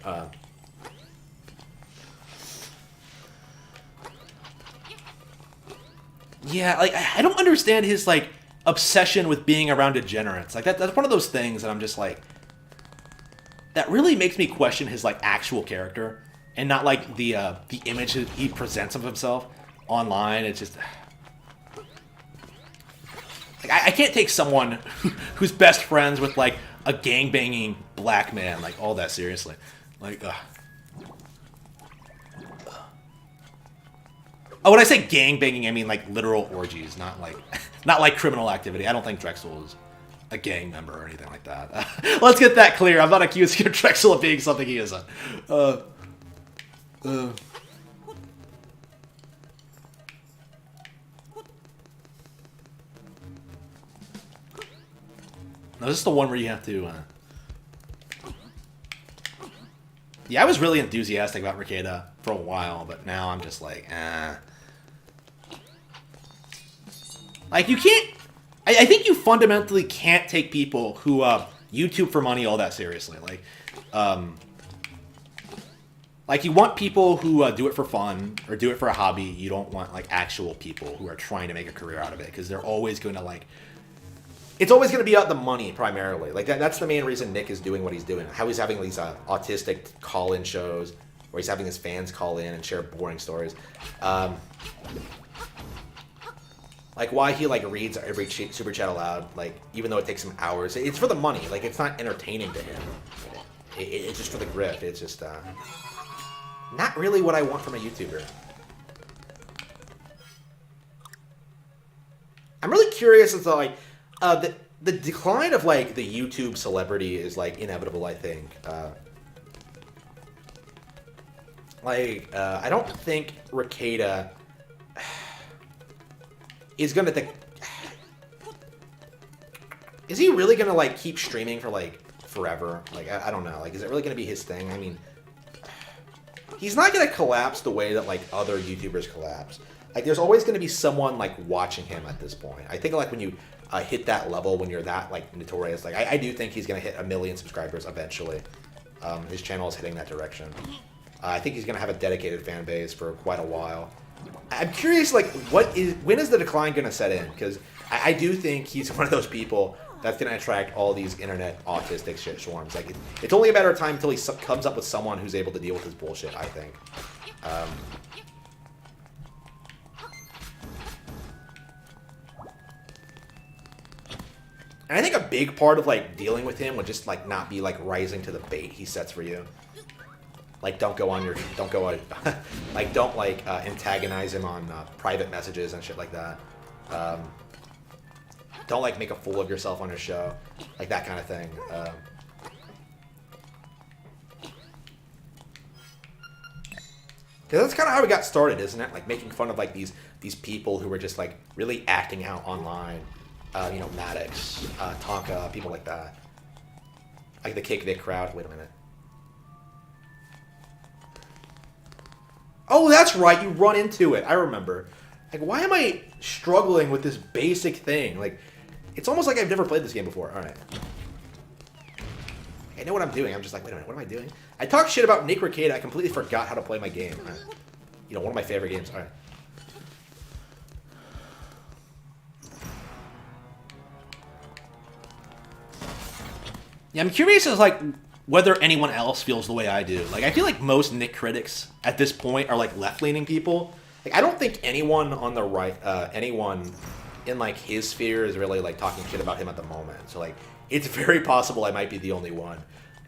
Yeah, like, I don't understand his, like, obsession with being around degenerates. Like, that's one of those things that I'm just, like... That really makes me question his, like, actual character. And not, like, the image that he presents of himself online. It's just... Like, I can't take someone who's best friends with, like, a gangbanging black man, like, all that seriously. Like, Oh, when I say gangbanging, I mean, like, literal orgies, not like criminal activity. I don't think Drexel is a gang member or anything like that. Let's get that clear. I'm not accusing Drexel of being something he isn't. No, this is the one where you have to. Yeah, I was really enthusiastic about Rekieta for a while, but now I'm just like, Like, you can't... I think you fundamentally can't take people who YouTube for money all that seriously. Like, you want people who do it for fun or do it for a hobby. You don't want, like, actual people who are trying to make a career out of it, because they're always going to, like... It's always going to be about the money, primarily. Like, that's the main reason Nick is doing what he's doing. How he's having these autistic call-in shows where he's having his fans call in and share boring stories. Like, why he, like, reads every super chat aloud, like, even though it takes him hours. It's for the money. Like, it's not entertaining to him. It's just for the grift. It's just, not really what I want from a YouTuber. I'm really curious as to, like, the decline of, like, the YouTube celebrity is, like, inevitable, I think. I don't think Rekieta is gonna think... Is he really gonna, like, keep streaming for, like, forever? Like, I don't know. Like, is it really gonna be his thing? I mean... He's not gonna collapse the way that, like, other YouTubers collapse. Like, there's always gonna be someone, like, watching him at this point. I think, like, when you hit that level, when you're that, like, notorious, like, I do think he's gonna hit 1 million subscribers eventually. His channel is heading that direction. I think he's gonna have a dedicated fan base for quite a while. I'm curious, like, when is the decline gonna set in? Because I do think he's one of those people that's gonna attract all these internet autistic shit swarms. Like, it's only a matter of time until he comes up with someone who's able to deal with his bullshit, I think. And I think a big part of, like, dealing with him would just, like, not be, like, rising to the bait he sets for you. Like, don't antagonize him on private messages and shit like that. Don't, like, make a fool of yourself on your show. Like, that kind of thing. Because that's kind of how we got started, isn't it? Like, making fun of, like, these people who were just, like, really acting out online. You know, Maddox, Tonka, people like that. Like the Kick Vic crowd. Wait a minute. Oh, that's right. You run into it. I remember. Like, why am I struggling with this basic thing? Like, it's almost like I've never played this game before. All right. I know what I'm doing. I'm just like, wait a minute. What am I doing? I talked shit about Nick Rekieta. I completely forgot how to play my game. You know, one of my favorite games. All right. Yeah, I'm curious as, like, whether anyone else feels the way I do. Like, I feel like most Nick critics at this point are, like, left-leaning people. Like, I don't think anyone on the right, anyone in, like, his sphere is really, like, talking shit about him at the moment. So, like, it's very possible I might be the only one.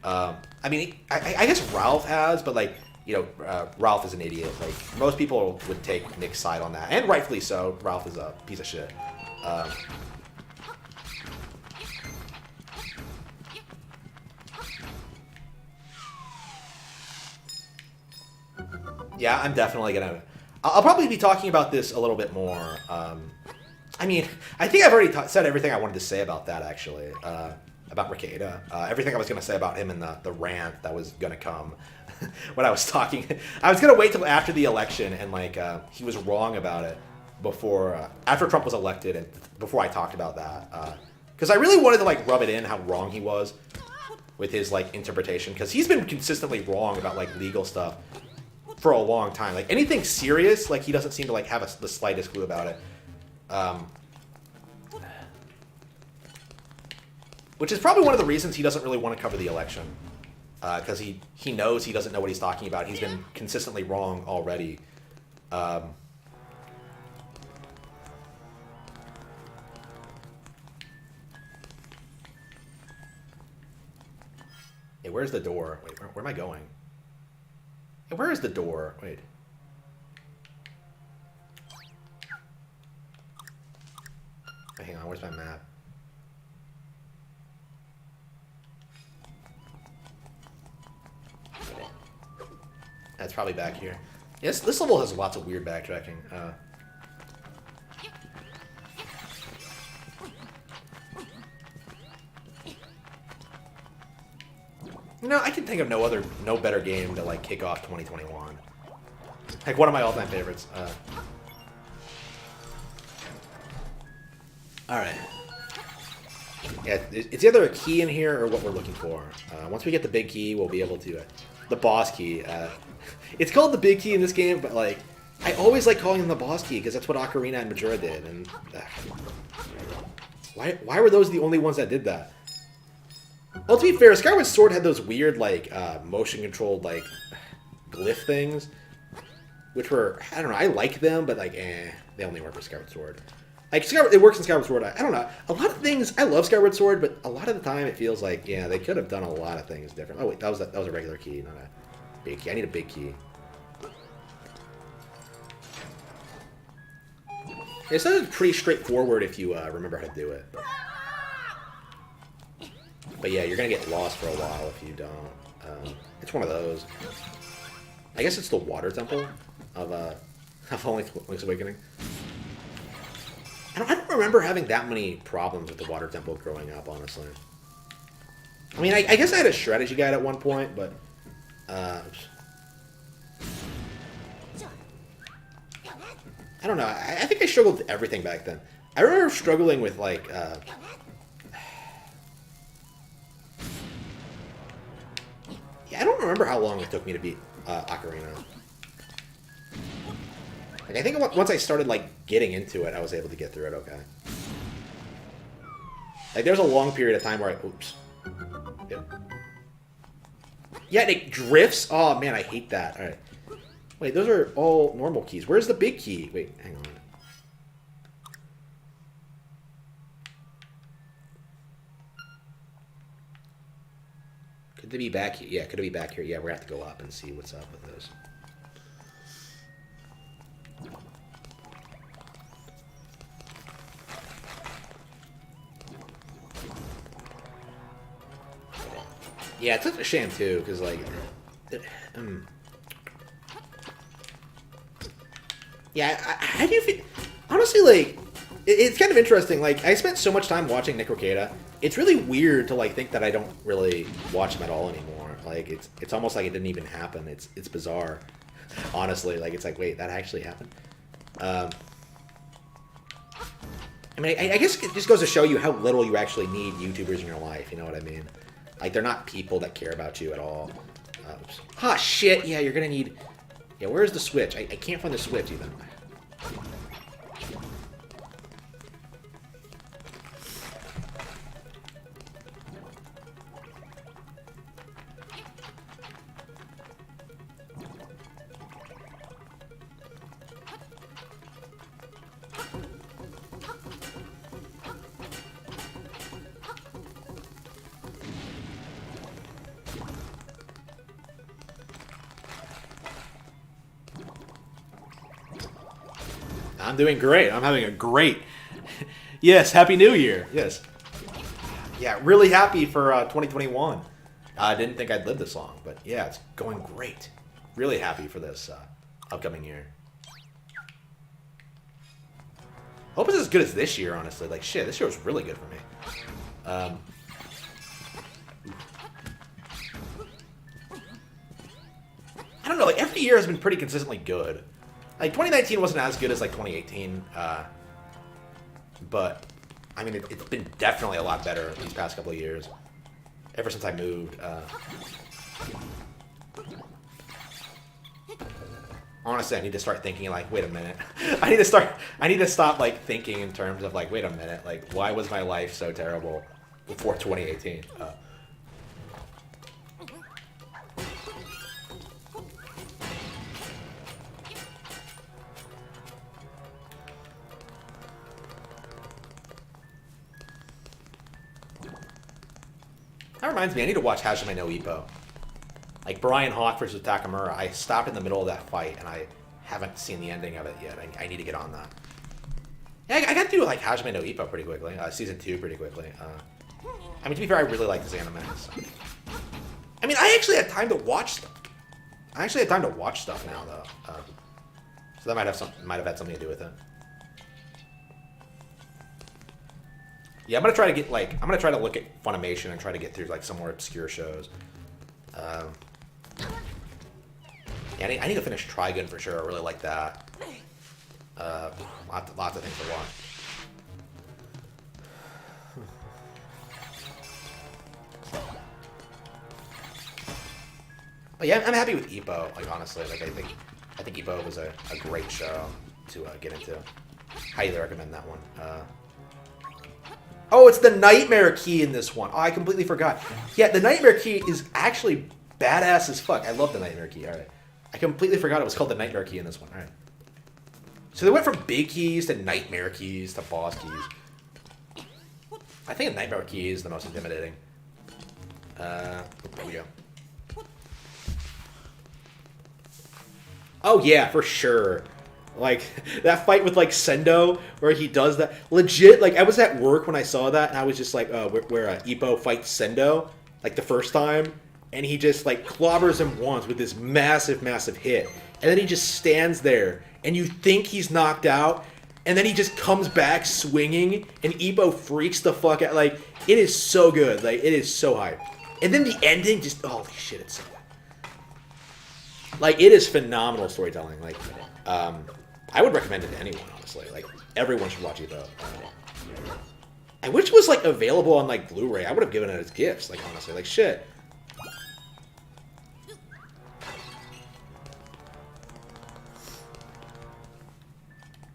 I mean, I guess Ralph has, but, like, you know, Ralph is an idiot. Like, most people would take Nick's side on that. And rightfully so. Ralph is a piece of shit. Yeah, I'm definitely gonna... I'll probably be talking about this a little bit more. I mean, I think I've already said everything I wanted to say about that, actually. About Rekieta. Everything I was gonna say about him in the rant that was gonna come when I was talking. I was gonna wait till after the election and, like, he was wrong about it before... after Trump was elected and before I talked about that. Because I really wanted to, like, rub it in how wrong he was with his, like, interpretation. Because he's been consistently wrong about, like, legal stuff for a long time. Like, anything serious, like, he doesn't seem to, like, have the slightest clue about it. Which is probably one of the reasons he doesn't really want to cover the election. Because he knows he doesn't know what he's talking about. He's been consistently wrong already. Hey, where's the door? Wait, where am I going? Hey, where is the door? Wait. Hang on, where's my map? That's probably back here. Yes, this level has lots of weird backtracking. You know, I can think of no better game to like kick off 2021. Like one of my all-time favorites. All right. Yeah, it's either a key in here or what we're looking for. Once we get the big key, we'll be able to the boss key. It's called the big key in this game, but like I always like calling them the boss key because that's what Ocarina and Majora did. And why were those the only ones that did that? Well, to be fair, Skyward Sword had those weird, like, motion-controlled, like, glyph things, which were, I don't know, I like them, but, like, they only work for Skyward Sword. Like, it works in Skyward Sword, I don't know. A lot of things, I love Skyward Sword, but a lot of the time it feels like, yeah, they could have done a lot of things different. Oh, wait, that was a regular key, not a big key. I need a big key. It's pretty straightforward if you remember how to do it. But yeah, you're going to get lost for a while if you don't. It's one of those. I guess it's the water temple of Link's Awakening. I don't remember having that many problems with the water temple growing up, honestly. I mean, I guess I had a strategy guide at one point, but... I don't know. I think I struggled with everything back then. I remember struggling with, like... I don't remember how long it took me to beat Ocarina. Like, I think once I started, like, getting into it, I was able to get through it okay. Like, there's a long period of time where I... Oops. Yep. Yeah, and it drifts? Oh, man, I hate that. Alright. Wait, those are all normal keys. Where's the big key? Wait, hang on. Could it be back here? Yeah, could it be back here? Yeah, we're going to have to go up and see what's up with this. Yeah, it's such a shame, too, because, like... Yeah, how do you feel... Honestly, like, it's kind of interesting. Like, I spent so much time watching Necrocada. It's really weird to, like, think that I don't really watch him at all anymore. Like, it's almost like it didn't even happen. It's bizarre. Honestly, like, it's like, wait, that actually happened? I mean, I guess it just goes to show you how little you actually need YouTubers in your life, you know what I mean? Like, they're not people that care about you at all. Oops. Ah, shit! Yeah, you're gonna need... Yeah, where's the switch? I can't find the switch, even. I'm doing great. I'm having a great... Yes, Happy New Year. Yes. Yeah, really happy for 2021. I didn't think I'd live this long, but yeah, it's going great. Really happy for this upcoming year. Hope it's as good as this year, honestly. Like, shit, this year was really good for me. I don't know, like, every year has been pretty consistently good. Like, 2019 wasn't as good as, like, 2018, but, I mean, it's been definitely a lot better these past couple of years, ever since I moved. Honestly, I need to start thinking, like, wait a minute. I need to stop, like, thinking in terms of, like, wait a minute, like, why was my life so terrible before 2018? That reminds me, I need to watch Hajime no Ippo. Like, Brian Hawk versus Takamura, I stopped in the middle of that fight, and I haven't seen the ending of it yet. I need to get on that. Yeah, I got to do, like, Hajime no Ippo pretty quickly. Season 2 pretty quickly. I mean, to be fair, I really like this anime. So. I mean, I actually had time to watch them. I actually have time to watch stuff now, though. So that might have had something to do with it. Yeah, I'm gonna try to get like I'm gonna try to look at Funimation and try to get through like some more obscure shows. Yeah, I need to finish Trigun for sure. I really like that. Lots of things to watch. But yeah, I'm happy with Ippo. Like honestly, like I think Ippo was a great show to get into. Highly recommend that one. Oh, it's the Nightmare Key in this one. Oh, I completely forgot. Yeah, the Nightmare Key is actually badass as fuck. I love the Nightmare Key. All right, I completely forgot it was called the Nightmare Key in this one. All right. So they went from big keys to Nightmare Keys to boss keys. I think a Nightmare Key is the most intimidating. There we go. Oh yeah, for sure. Like, that fight with, like, Sendo, where he does that. Legit, like, I was at work when I saw that, and I was just like, where Ippo fights Sendo, like, the first time, and he just, like, clobbers him once with this massive, massive hit. And then he just stands there, and you think he's knocked out, and then he just comes back swinging, and Ippo freaks the fuck out. Like, it is so good. Like, it is so hype. And then the ending just, holy shit, it's so good. Like, it is phenomenal storytelling. Like, I would recommend it to anyone, honestly. Like, everyone should watch Ippo. I wish it was, like, available on, like, Blu-ray. I would have given it as gifts, like, honestly. Like, shit.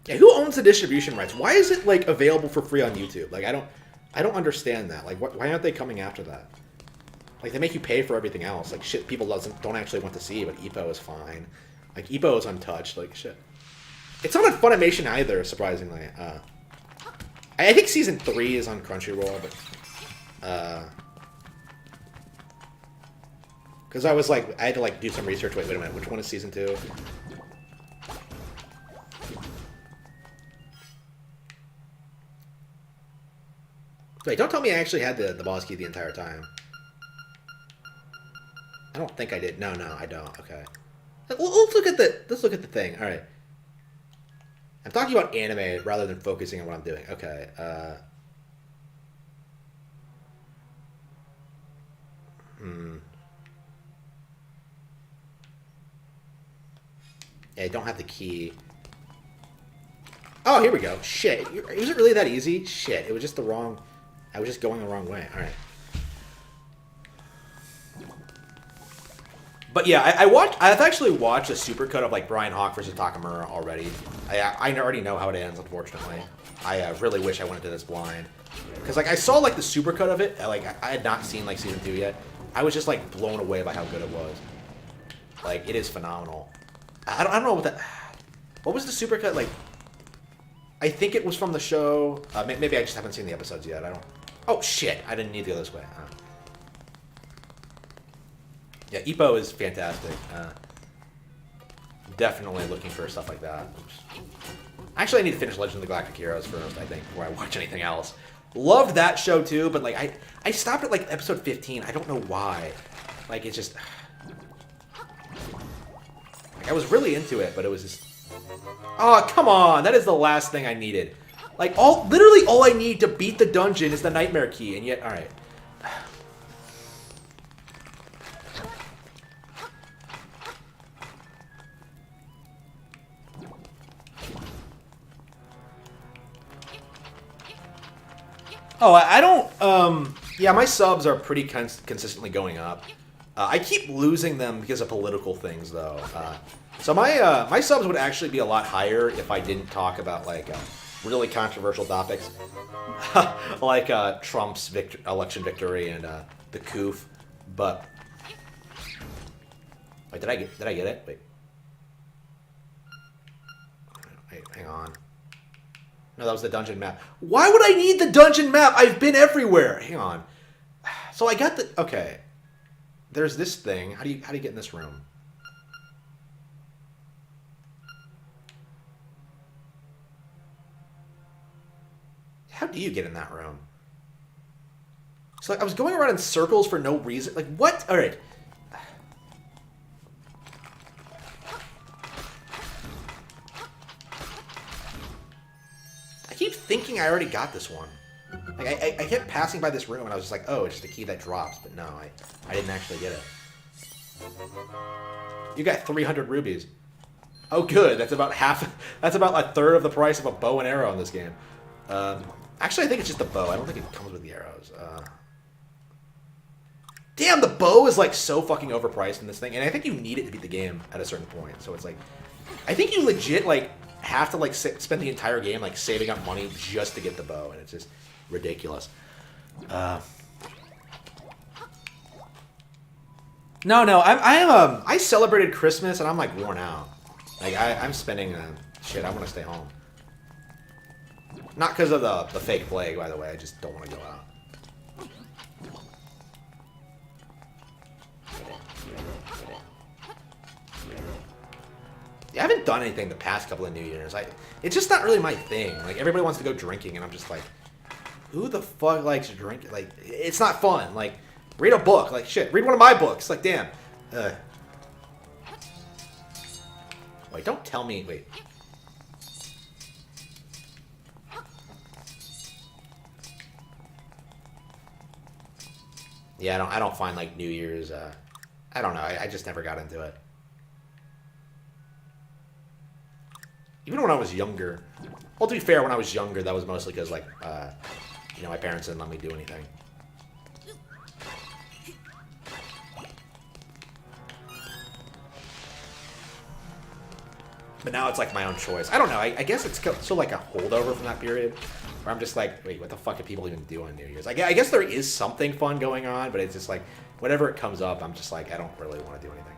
Yeah, who owns the distribution rights? Why is it, like, available for free on YouTube? Like, I don't understand that. Like, why aren't they coming after that? Like, they make you pay for everything else. Like, shit people don't actually want to see, but Ippo is fine. Like, Ippo is untouched. Like, shit. It's not on Funimation either, surprisingly. I think Season 3 is on Crunchyroll, but... Because I was like, I had to like do some research. Wait a minute, which one is Season 2? Wait, don't tell me I actually had the boss key the entire time. I don't think I did. No, I don't. Okay. Let's look at the thing. All right. I'm talking about anime rather than focusing on what I'm doing. Okay. Yeah, I don't have the key. Oh, here we go. Shit. Was it really that easy? Shit. It was just the wrong... I was just going the wrong way. All right. But yeah, I've actually watched a supercut of like Brian Hawk versus Takamura already. I already know how it ends, unfortunately. I really wish I went into this blind. Because like I saw like the supercut of it, like I had not seen like Season 2 yet. I was just like blown away by how good it was. Like, it is phenomenal. I don't know what that... What was the supercut like? I think it was from the show. Maybe I just haven't seen the episodes yet. I don't... Oh, shit. I didn't need to go this way. Yeah, Ippo is fantastic. Definitely looking for stuff like that. Actually, I need to finish Legend of the Galactic Heroes first, I think, before I watch anything else. Loved that show, too, but, like, I stopped at, like, episode 15. I don't know why. Like, it's just... Like, I was really into it, but it was just... Oh, come on! That is the last thing I needed. Like, literally all I need to beat the dungeon is the Nightmare Key, and yet... Alright. Oh, I don't, yeah, my subs are pretty consistently going up. I keep losing them because of political things, though. So my subs would actually be a lot higher if I didn't talk about, like, really controversial topics. Like, Trump's election victory and, the coup. But... Wait, did I get it? Wait, hang on. No, that was the dungeon map. Why would I need the dungeon map? I've been everywhere. Hang on. So I got the... Okay. There's this thing. How do you get in this room? How do you get in that room? So like, I was going around in circles for no reason. Like, what? All right. keep thinking I already got this one. Like, I kept passing by this room and I was just like, oh, it's just a key that drops. But no, I didn't actually get it. You got 300 rubies. Oh, good. That's about half. That's about a third of the price of a bow and arrow in this game. Actually, I think it's just the bow. I don't think it comes with the arrows. Damn, the bow is like so fucking overpriced in this thing, and I think you need it to beat the game at a certain point. So it's like, I think you legit like have to like spend the entire game like saving up money just to get the bow, and it's just ridiculous. No, I celebrated Christmas and I'm like worn out. Like I'm spending shit. I want to stay home. Not because of the fake plague, by the way. I just don't want to go out. Yeah, I haven't done anything the past couple of New Year's. It's just not really my thing. Like everybody wants to go drinking, and I'm just like, who the fuck likes to drink? Like it's not fun. Like read a book. Like shit, read one of my books. Like damn. Wait, don't tell me. Wait. Yeah, I don't find like New Year's. I don't know. I just never got into it. Even when I was younger. Well, to be fair, when I was younger, that was mostly because like, you know, my parents didn't let me do anything. But now it's like my own choice. I don't know. I guess it's still like a holdover from that period. Where I'm just like, wait, what the fuck do people even do on New Year's? I guess there is something fun going on, but it's just like, whenever it comes up, I'm just like, I don't really want to do anything.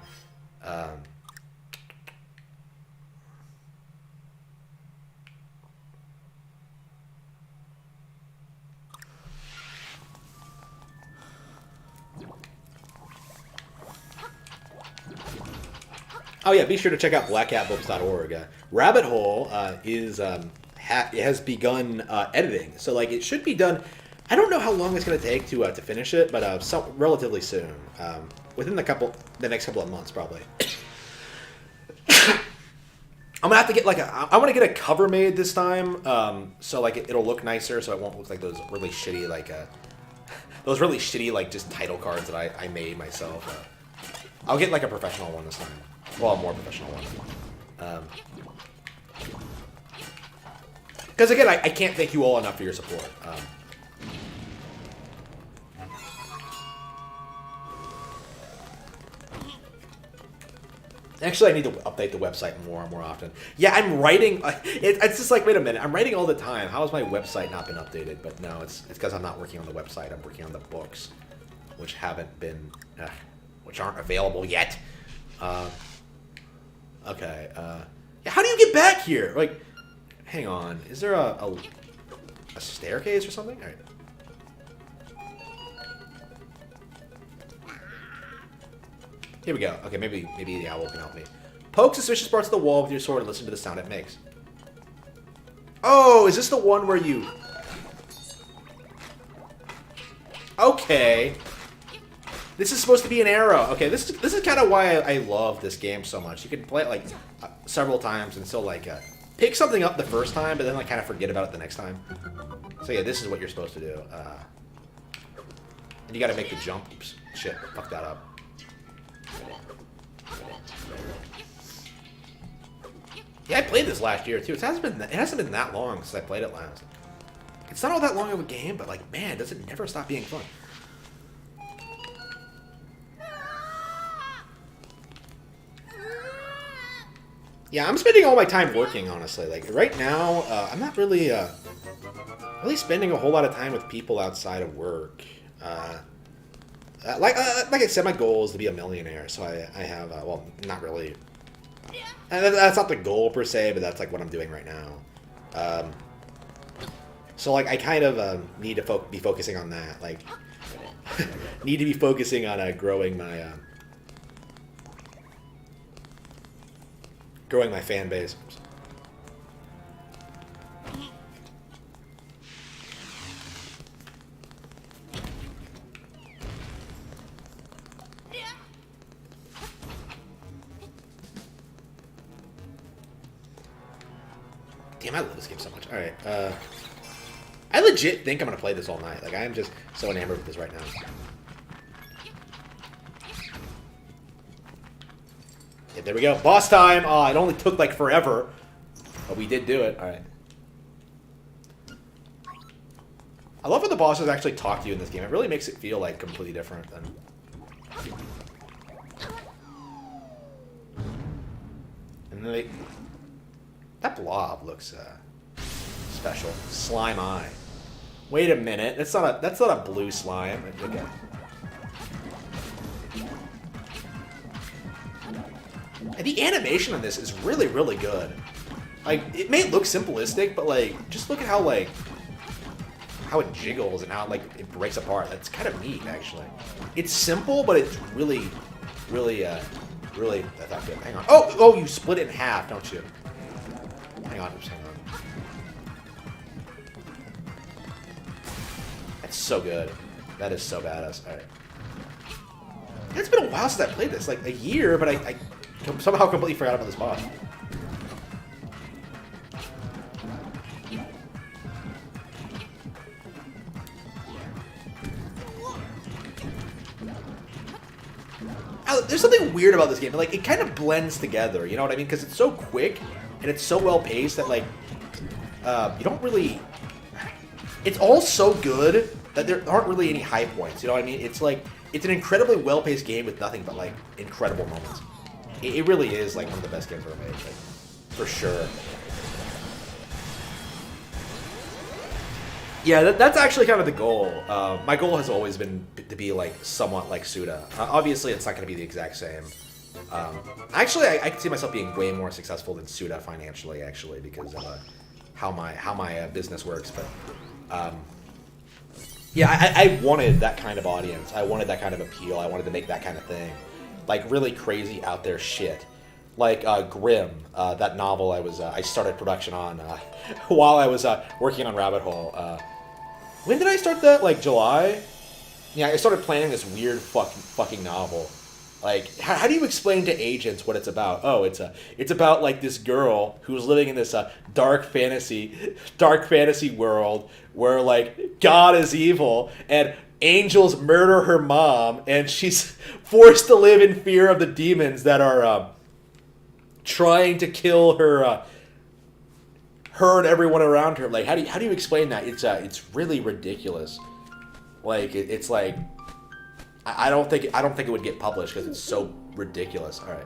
Oh yeah, be sure to check out blackcatbooks.org. Rabbit Hole has begun editing, so like it should be done. I don't know how long it's going to take to finish it, but relatively soon, within the next couple of months probably. I'm gonna have to get like I want to get a cover made this time, so like it'll look nicer, so it won't look like those really shitty like just title cards that I made myself. I'll get like a professional one this time. Well, a more professional one. Because again, I can't thank you all enough for your support. Actually, I need to update the website more often. Yeah, I'm writing. It's just like, wait a minute. I'm writing all the time. How has my website not been updated? But no, it's because I'm not working on the website. I'm working on the books, which haven't been, which aren't available yet. Okay. Yeah, how do you get back here? Like, hang on. Is there a staircase or something? All right. Here we go. Okay, maybe the owl can help me. Poke suspicious parts of the wall with your sword and listen to the sound it makes. Oh, is this the one where you... Okay. This is supposed to be an arrow. Okay, this is kind of why I love this game so much. You can play it like several times and still like pick something up the first time, but then like kind of forget about it the next time. So yeah, this is what you're supposed to do. And you got to make the jump. Oops, shit, fuck that up. Yeah, I played this last year too. It hasn't been that long since I played it last. It's not all that long of a game, but like, man, does it never stop being fun? Yeah, I'm spending all my time working, honestly. Like right now, I'm not really spending a whole lot of time with people outside of work. Like I said, my goal is to be a millionaire. So I have well, not really. That's not the goal per se, but that's like what I'm doing right now. So like I kind of need to be focusing on that. Like need to be focusing on growing my fan base. Damn, I love this game so much. All right. I legit think I'm gonna play this all night. Like I am just so enamored with this right now. Yeah, there we go. Boss time. Oh, it only took like forever, but we did do it. All right. I love when the bosses actually talk to you in this game. It really makes it feel like completely different than. And then that blob looks special. Slime eye. Wait a minute. That's not a blue slime. Okay. And the animation on this is really, really good. Like, it may look simplistic, but like, just look at how like how it jiggles and how like it breaks apart. That's kind of neat, actually. It's simple, but it's really, really, really. That's not good. Hang on. Oh, you split it in half, don't you? Hang on, just hang on. That's so good. That is so badass. All right. It's been a while since I played this, like a year, but I somehow completely forgot about this boss. There's something weird about this game. Like, it kind of blends together, you know what I mean? Because it's so quick and it's so well paced that like you don't really. It's all so good that there aren't really any high points. You know what I mean? It's like it's an incredibly well paced game with nothing but like incredible moments. It really is like one of the best games ever made, like, for sure. Yeah, that's actually kind of the goal. My goal has always been to be like somewhat like Suda. Obviously, it's not going to be the exact same. Actually, I can see myself being way more successful than Suda financially, actually, because of how my business works. But yeah, I wanted that kind of audience. I wanted that kind of appeal. I wanted to make that kind of thing, like really crazy out there shit. Like Grimm, that novel I started production on while I was working on Rabbit Hole. When did I start that? Like July? Yeah, I started planning this weird fucking novel. Like, how do you explain to agents what it's about? Oh, it's about like this girl who's living in this dark fantasy world where like God is evil and angels murder her mom, and she's forced to live in fear of the demons that are trying to kill her and everyone around her. Like, how do you explain that? It's really ridiculous. Like, it's like I don't think it would get published because it's so ridiculous. All right.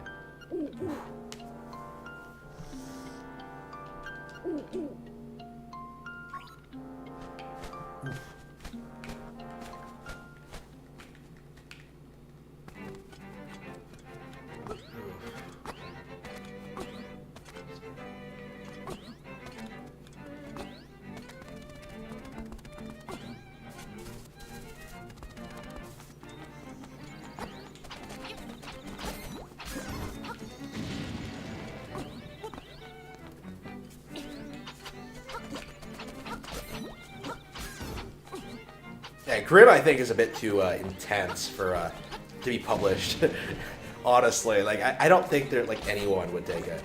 Yeah, Grim, I think, is a bit too intense for to be published. Honestly, like I don't think there like anyone would take it.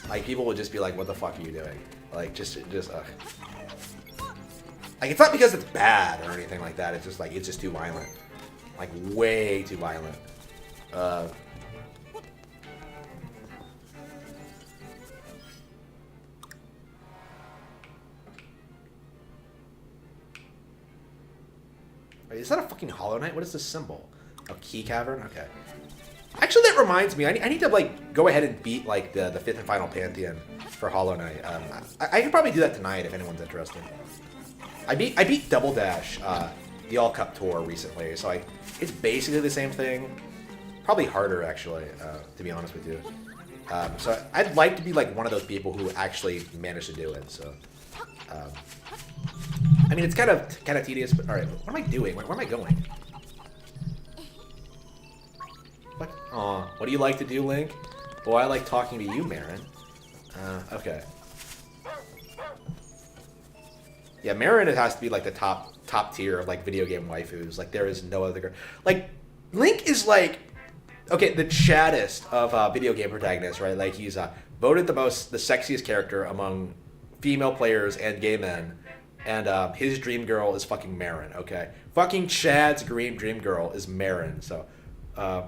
Like people would just be like, "What the fuck are you doing?" Like just like it's not because it's bad or anything like that. It's just like it's just too violent, like way too violent. Is that a fucking Hollow Knight? What is this symbol? A key cavern? Okay. Actually, that reminds me. I need to like go ahead and beat like the fifth and final Pantheon for Hollow Knight. I could probably do that tonight if anyone's interested. I beat Double Dash, the All Cup Tour recently, so it's basically the same thing. Probably harder actually, to be honest with you. So I'd like to be like one of those people who actually managed to do it. So. I mean, it's kind of tedious, but all right. What am I doing? Where am I going? What? Aw, what do you like to do, Link? Boy, I like talking to you, Marin. Okay. Yeah, Marin, it has to be like the top tier of like video game waifus. Like there is no other girl. Like Link is like, okay, the chattest of video game protagonists, right? Like he's voted the sexiest character among female players and gay men, and his dream girl is fucking Marin. Okay, fucking Chad's dream girl is Marin. So, yeah,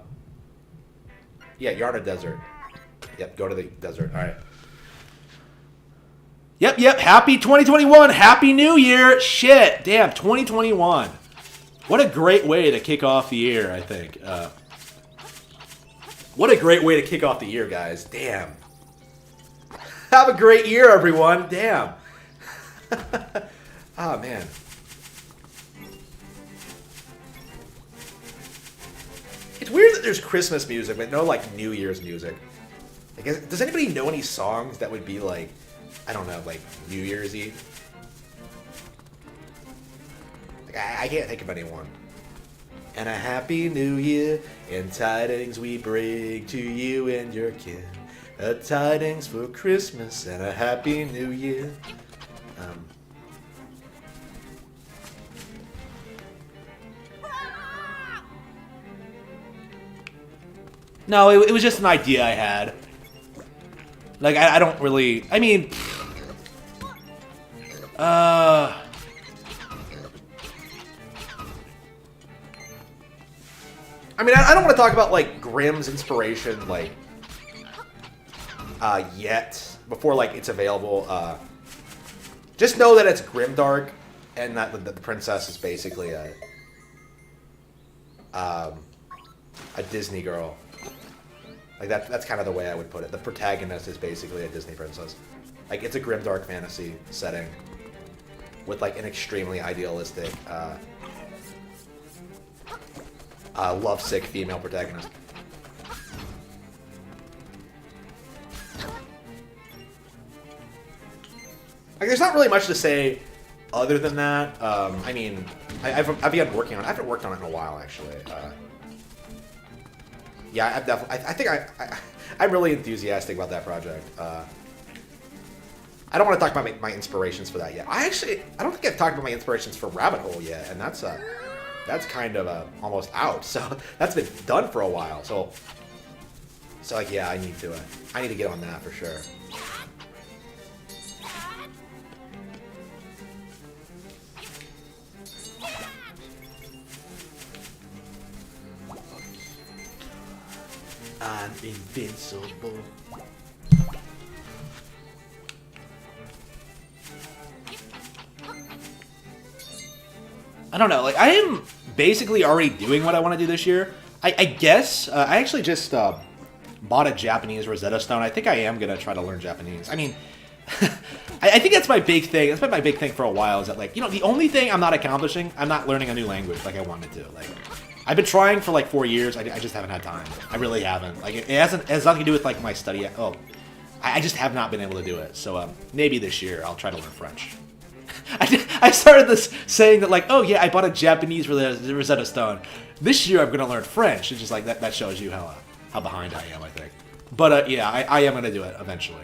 Yarna Desert. Yep, go to the desert. All right. Yep. Happy 2021. Happy New Year. Shit. Damn, 2021. What a great way to kick off the year, I think. What a great way to kick off the year, guys. Damn. Have a great year, everyone. Damn. Oh, man. It's weird that there's Christmas music, but no, like, New Year's music. I guess, does anybody know any songs that would be, like, I don't know, like, New Year's Eve? Like, I can't think of anyone. And a happy new year, and tidings we bring to you and your kin. A tidings for Christmas, and a happy new year. No, it was just an idea I had. Like, I don't really... I mean... I mean, I don't want to talk about, like, Grimm's inspiration, like, yet. Before, like, it's available. Just know that it's grimdark, and that the princess is basically a Disney girl. Like, that's kind of the way I would put it. The protagonist is basically a Disney princess. Like, it's a grimdark fantasy setting with, like, an extremely idealistic, lovesick female protagonist. Like, there's not really much to say other than that. I mean, I've begun working on it. I haven't worked on it in a while, actually. Yeah, I've definitely. I think I'm really enthusiastic about that project. I don't want to talk about my inspirations for that yet. I don't think I've talked about my inspirations for Rabbit Hole yet, and that's kind of almost out. So that's been done for a while. So like, yeah, I need to get on that for sure. I'm invincible. I don't know, like, I am basically already doing what I want to do this year. I guess, I actually just bought a Japanese Rosetta Stone. I think I am going to try to learn Japanese. I mean, I think that's my big thing. That's been my big thing for a while, is that, like, you know, the only thing I'm not accomplishing, I'm not learning a new language like I wanted to. Like, I've been trying for like 4 years. I just haven't had time. I really haven't. Like, it has nothing to do with like my study. Oh, I just have not been able to do it. So maybe this year I'll try to learn French. I started this saying that, like, oh yeah, I bought a Japanese Rosetta Stone. This year I'm gonna learn French. It's just like that shows you how behind I am, I think. But yeah, I am gonna do it eventually.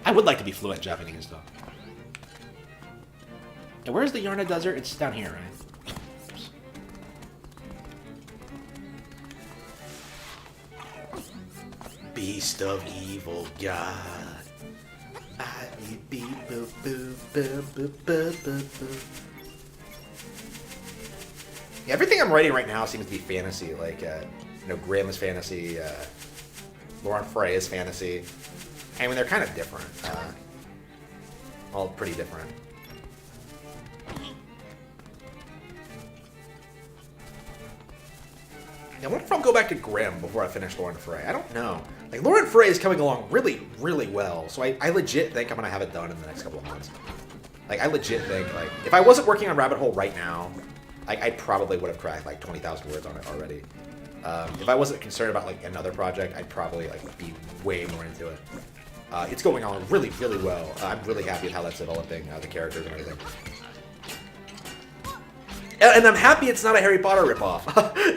I would like to be fluent in Japanese though. And where's the Yarna Desert? It's down here, right? Beast of evil god. Yeah, everything I'm writing right now seems to be fantasy. Like, you know, Grimm is fantasy. Lauren Frey is fantasy. I mean, they're kind of different. All pretty different. I wonder if I'll go back to Grimm before I finish Lauren Frey. I don't know. Like, Lauren Frey is coming along really, really well. So I legit think I'm going to have it done in the next couple of months. Like, I legit think, like, if I wasn't working on Rabbit Hole right now, like, I probably would have cracked, like, 20,000 words on it already. If I wasn't concerned about, like, another project, I'd probably, like, be way more into it. It's going on really, really well. I'm really happy with how that's developing, the characters and everything. And I'm happy it's not a Harry Potter ripoff.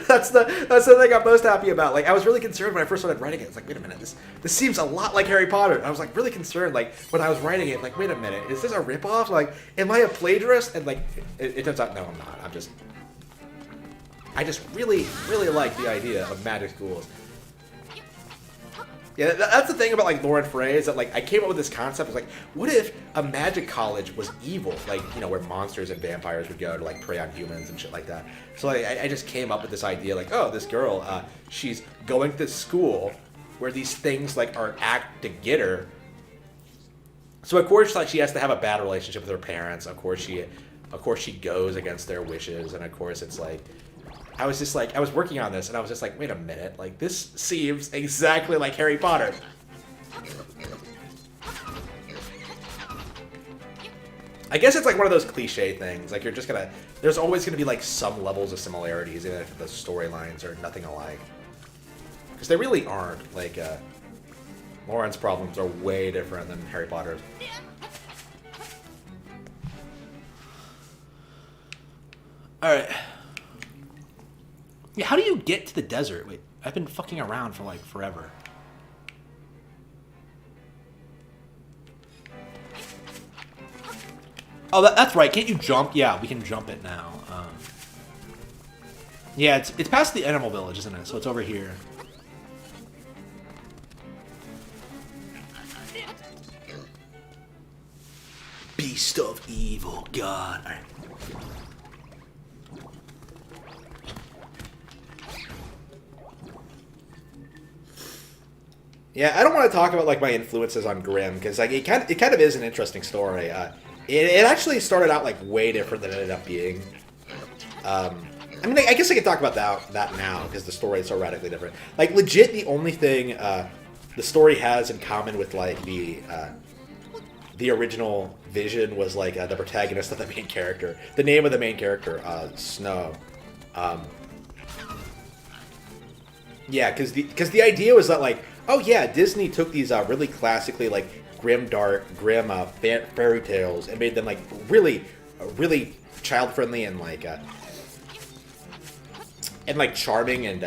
That's the thing I'm most happy about. Like, I was really concerned when I first started writing it. It's like, wait a minute, this seems a lot like Harry Potter. And I was like really concerned, like, when I was writing it, like, wait a minute, is this a ripoff? Like, am I a plagiarist? And like, it turns out, no, I'm not. I just really, really like the idea of magic schools. Yeah, that's the thing about like Lauren Frey is that like I came up with this concept. It's like, what if a magic college was evil, like where monsters and vampires would go to like prey on humans and shit like that. So like, I just came up with this idea, like, oh, this girl, she's going to school where these things like are act to get her. So of course, like she has to have a bad relationship with her parents. Of course she goes against their wishes, and of course it's like. I was just like, I was working on this, and I was just like, wait a minute, like, this seems exactly like Harry Potter. I guess it's like one of those cliche things, like, you're just gonna, there's always gonna be, like, some levels of similarities, even if the storylines are nothing alike. Because they really aren't, like, Lauren's problems are way different than Harry Potter's. Alright. Yeah, how do you get to the desert? Wait, I've been fucking around for, like, forever. Oh, that's right. Can't you jump? Yeah, we can jump it now. Yeah, it's past the animal village, isn't it? So it's over here. Beast of evil, God. All right. Yeah, I don't want to talk about like my influences on Grimm because like it kind of is an interesting story. It actually started out like way different than it ended up being. I mean, I guess I could talk about that now because the story is so radically different. Like legit, the only thing the story has in common with like the original Vision was like the protagonist of the main character. The name of the main character, Snow. Yeah, because the idea was that like. Oh yeah, Disney took these really classically like grim fairy tales and made them like really child friendly and like charming and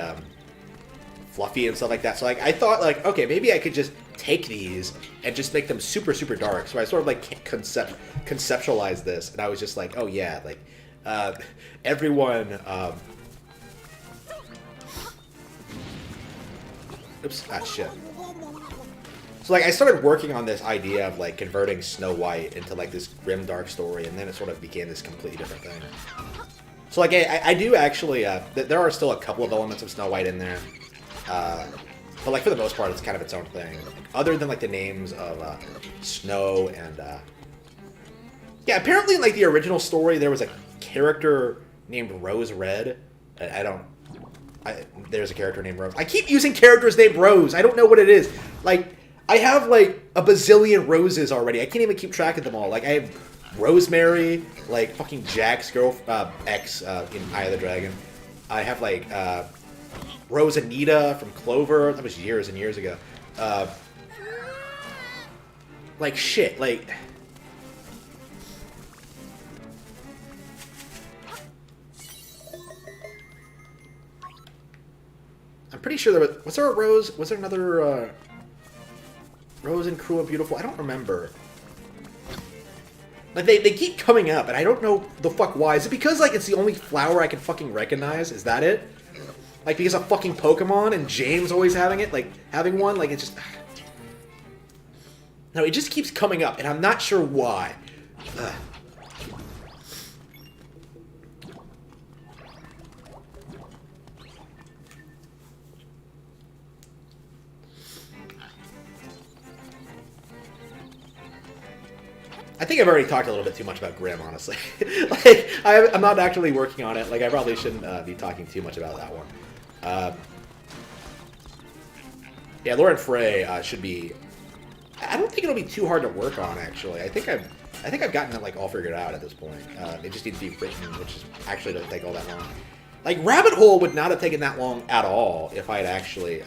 fluffy and stuff like that. So like I thought like okay, maybe I could just take these and just make them super dark. So I sort of like conceptualized this, and I was just like, oh yeah, like everyone. Oops, shit. So, like, I started working on this idea of, like, converting Snow White into, like, this grim, dark story, and then it sort of became this completely different thing. So, like, I do actually, there are still a couple of elements of Snow White in there, but, like, for the most part, it's kind of its own thing. Like, other than, like, the names of Snow and, yeah, apparently in, like, the original story, there was a character named Rose Red. There's a character named Rose. I keep using characters named Rose. I don't know what it is. Like, I have, like, a bazillion roses already. I can't even keep track of them all. Like, I have Rosemary, like, fucking Jack's ex in Eye of the Dragon. I have, like, Rose Anita from Clover. That was years and years ago. Like, shit. Like... I'm pretty sure there was there a Rose? Was there another Rose and Cruel and Beautiful? I don't remember. Like they keep coming up, and I don't know the fuck why. Is it because like it's the only flower I can fucking recognize? Is that it? Like because of fucking Pokemon and James always having it, like having one, like it just. No, it just keeps coming up, and I'm not sure why. Ugh. I think I've already talked a little bit too much about Grimm, honestly. Like, I'm not actually working on it. Like, I probably shouldn't be talking too much about that one. Yeah, Lauren Frey should be. I don't think it'll be too hard to work on. Actually, I think I've gotten it like all figured out at this point. It just needs to be written, which is actually doesn't take all that long. Like Rabbit Hole would not have taken that long at all if I had actually,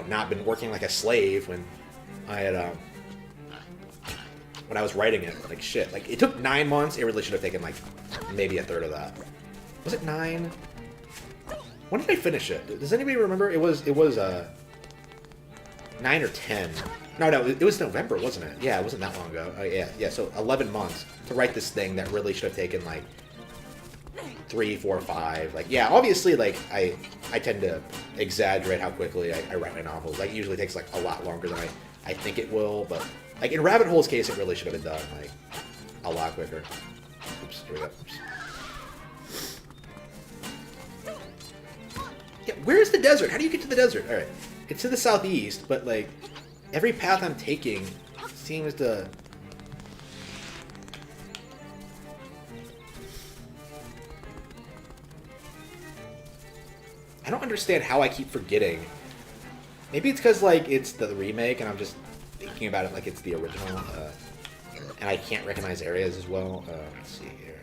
not been working like a slave when I had. When I was writing it, like shit. Like it took 9 months. It really should have taken like maybe a third of that. Was it 9? When did I finish it? Does anybody remember? It was 9 or 10. No, it was November, wasn't it? Yeah, it wasn't that long ago. Yeah. So 11 months to write this thing that really should have taken like 3, 4, 5. Like, yeah, obviously, like, I tend to exaggerate how quickly I write my novels. Like, it usually takes, like, a lot longer than I think it will, but, like, in Rabbit Hole's case, it really should have been done, like, a lot quicker. Oops, here we go. Oops. Yeah, where's the desert? How do you get to the desert? Alright. It's to the southeast, but, like, every path I'm taking seems to... I don't understand how I keep forgetting. Maybe it's because, like, it's the remake and I'm just thinking about it like it's the original. And I can't recognize areas as well. Let's see here.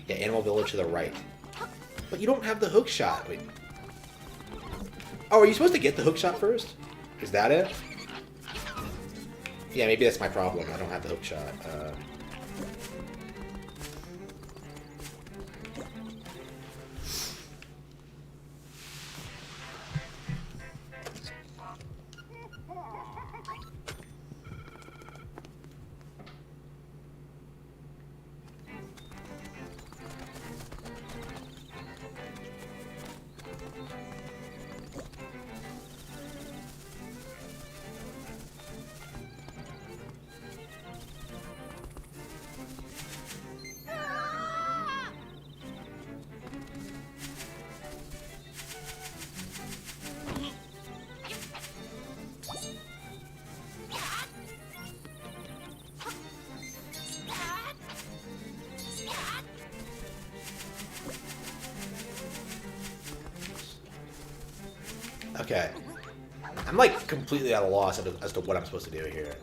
Yeah, Animal Village to the right. But you don't have the hook shot. Wait. Oh, are you supposed to get the hook shot first? Is that it? Yeah, maybe that's my problem. I don't have the hook shot. Okay. I'm like completely at a loss as to what I'm supposed to do here.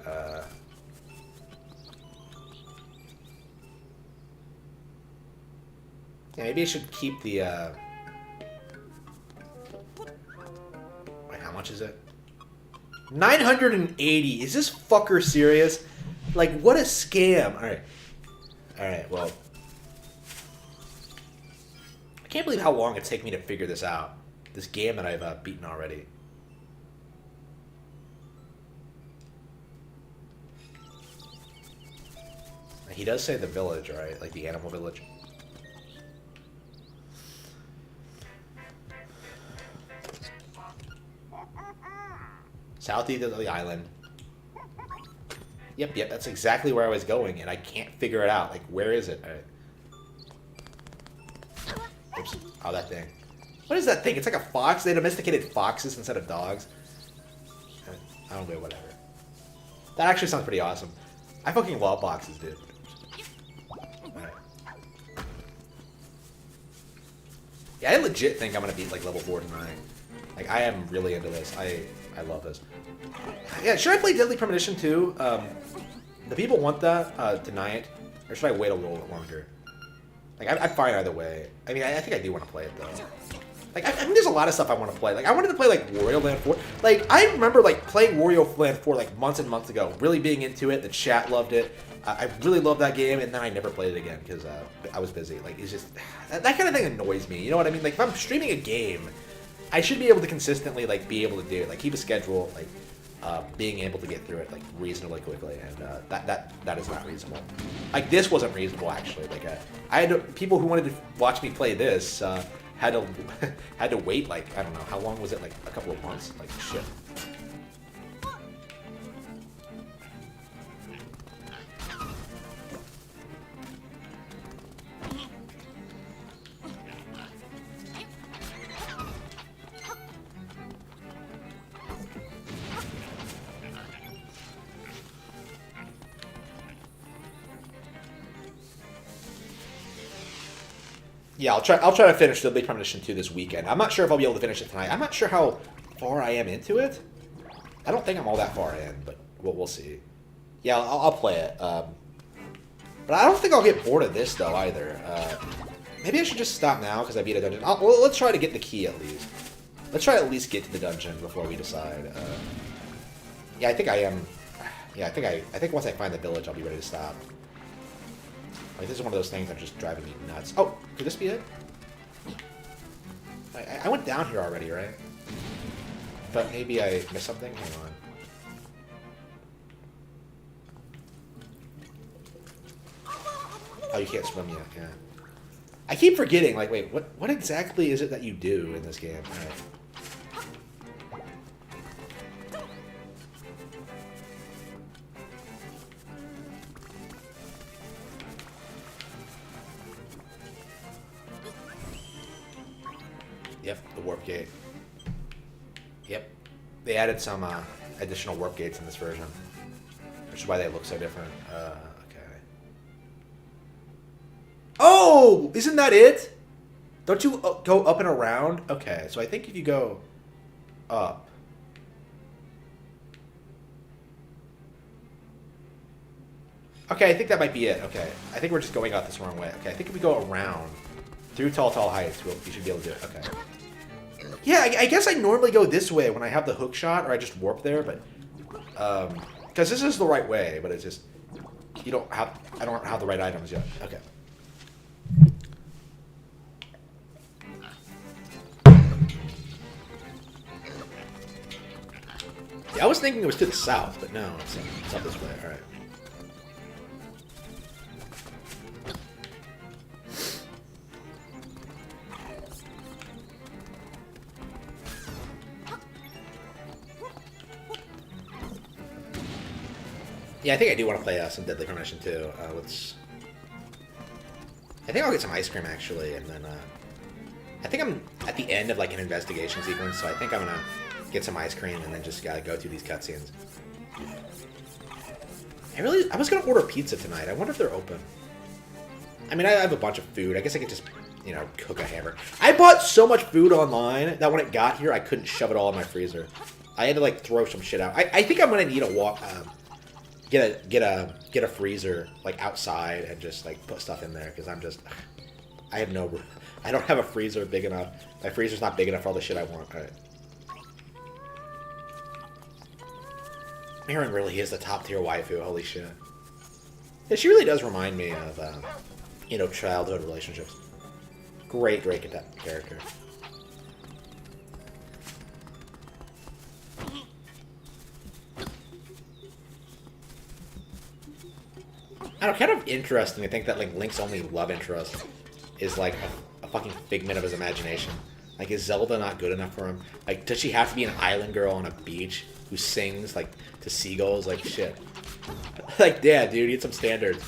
Yeah, maybe I should keep the, Wait, how much is it? 980! Is this fucker serious? Like, what a scam! Alright. Alright, well... I can't believe how long it's taken me to figure this out. This game that I've beaten already. He does say the village, right? Like the animal village. Southeast of the island. Yep, that's exactly where I was going, and I can't figure it out. Like, where is it? All right. Oops. Oh, that thing. What is that thing? It's like a fox. They domesticated foxes instead of dogs. I don't know, whatever. That actually sounds pretty awesome. I fucking love boxes, dude. Alright. Yeah, I legit think I'm gonna beat like level 4 tonight. Like, I am really into this. I love this. Yeah, should I play Deadly Premonition 2? The people want that tonight, or should I wait a little bit longer? Like, I'm fine either way. I mean, I think I do want to play it though. Like, I mean, there's a lot of stuff I want to play. Like, I wanted to play, like, Wario Land 4. Like, I remember, like, playing Wario Land 4, like, months and months ago. Really being into it. The chat loved it. I really loved that game, and then I never played it again because I was busy. Like, it's just... That kind of thing annoys me. You know what I mean? Like, if I'm streaming a game, I should be able to consistently, like, be able to do it. Like, keep a schedule, like, being able to get through it, like, reasonably quickly. And that is not reasonable. Like, this wasn't reasonable, actually. Like, I had people who wanted to watch me play this... had to wait, like, I don't know, how long was it? Like, a couple of months? Like, shit. Yeah, I'll try to finish Deadly Premonition 2 this weekend. I'm not sure if I'll be able to finish it tonight. I'm not sure how far I am into it. I don't think I'm all that far in, but we'll see. Yeah, I'll play it. But I don't think I'll get bored of this, though, either. Maybe I should just stop now, because I beat a dungeon. Well, let's try to get the key, at least. Let's try to at least get to the dungeon before we decide. Yeah, I think I am... Yeah, I think once I find the village, I'll be ready to stop. Like, this is one of those things that's just driving me nuts. Oh, could this be it? I went down here already, right? But maybe I missed something? Hang on. Oh, you can't swim yet. Yeah. I keep forgetting. Like, wait, what exactly is it that you do in this game? All right. Yep, the warp gate. Yep. They added some additional warp gates in this version, which is why they look so different. Okay. Oh! Isn't that it? Don't you go up and around? Okay, so I think if you go up... Okay, I think that might be it. Okay. I think we're just going out this wrong way. Okay, I think if we go around through Tall Heights, we should be able to do it. Okay. Yeah, I guess I normally go this way when I have the hook shot, or I just warp there, but... because this is the right way, but it's just... I don't have the right items yet. Okay. Yeah, I was thinking it was to the south, but no, it's up this way. Alright. Yeah, I think I do want to play some Deadly Premonition too. I think I'll get some ice cream actually, and then I think I'm at the end of like an investigation sequence, so I think I'm gonna get some ice cream and then just gotta go through these cutscenes. I was gonna order pizza tonight. I wonder if they're open. I mean, I have a bunch of food. I guess I could just, you know, cook a hamburger. I bought so much food online that when it got here, I couldn't shove it all in my freezer. I had to like throw some shit out. I think I'm gonna need a walk. Get a freezer like outside and just like put stuff in there because I don't have a freezer big enough. My freezer's not big enough for all the shit I want. All right. Erin really is the top tier waifu. Holy shit. Yeah, she really does remind me of you know, childhood relationships. Great character. I don't know, kind of interesting to think that like Link's only love interest is like a fucking figment of his imagination. Like, is Zelda not good enough for him? Like, does she have to be an island girl on a beach who sings like to seagulls? Like, shit. Like, yeah, dude, you had some standards.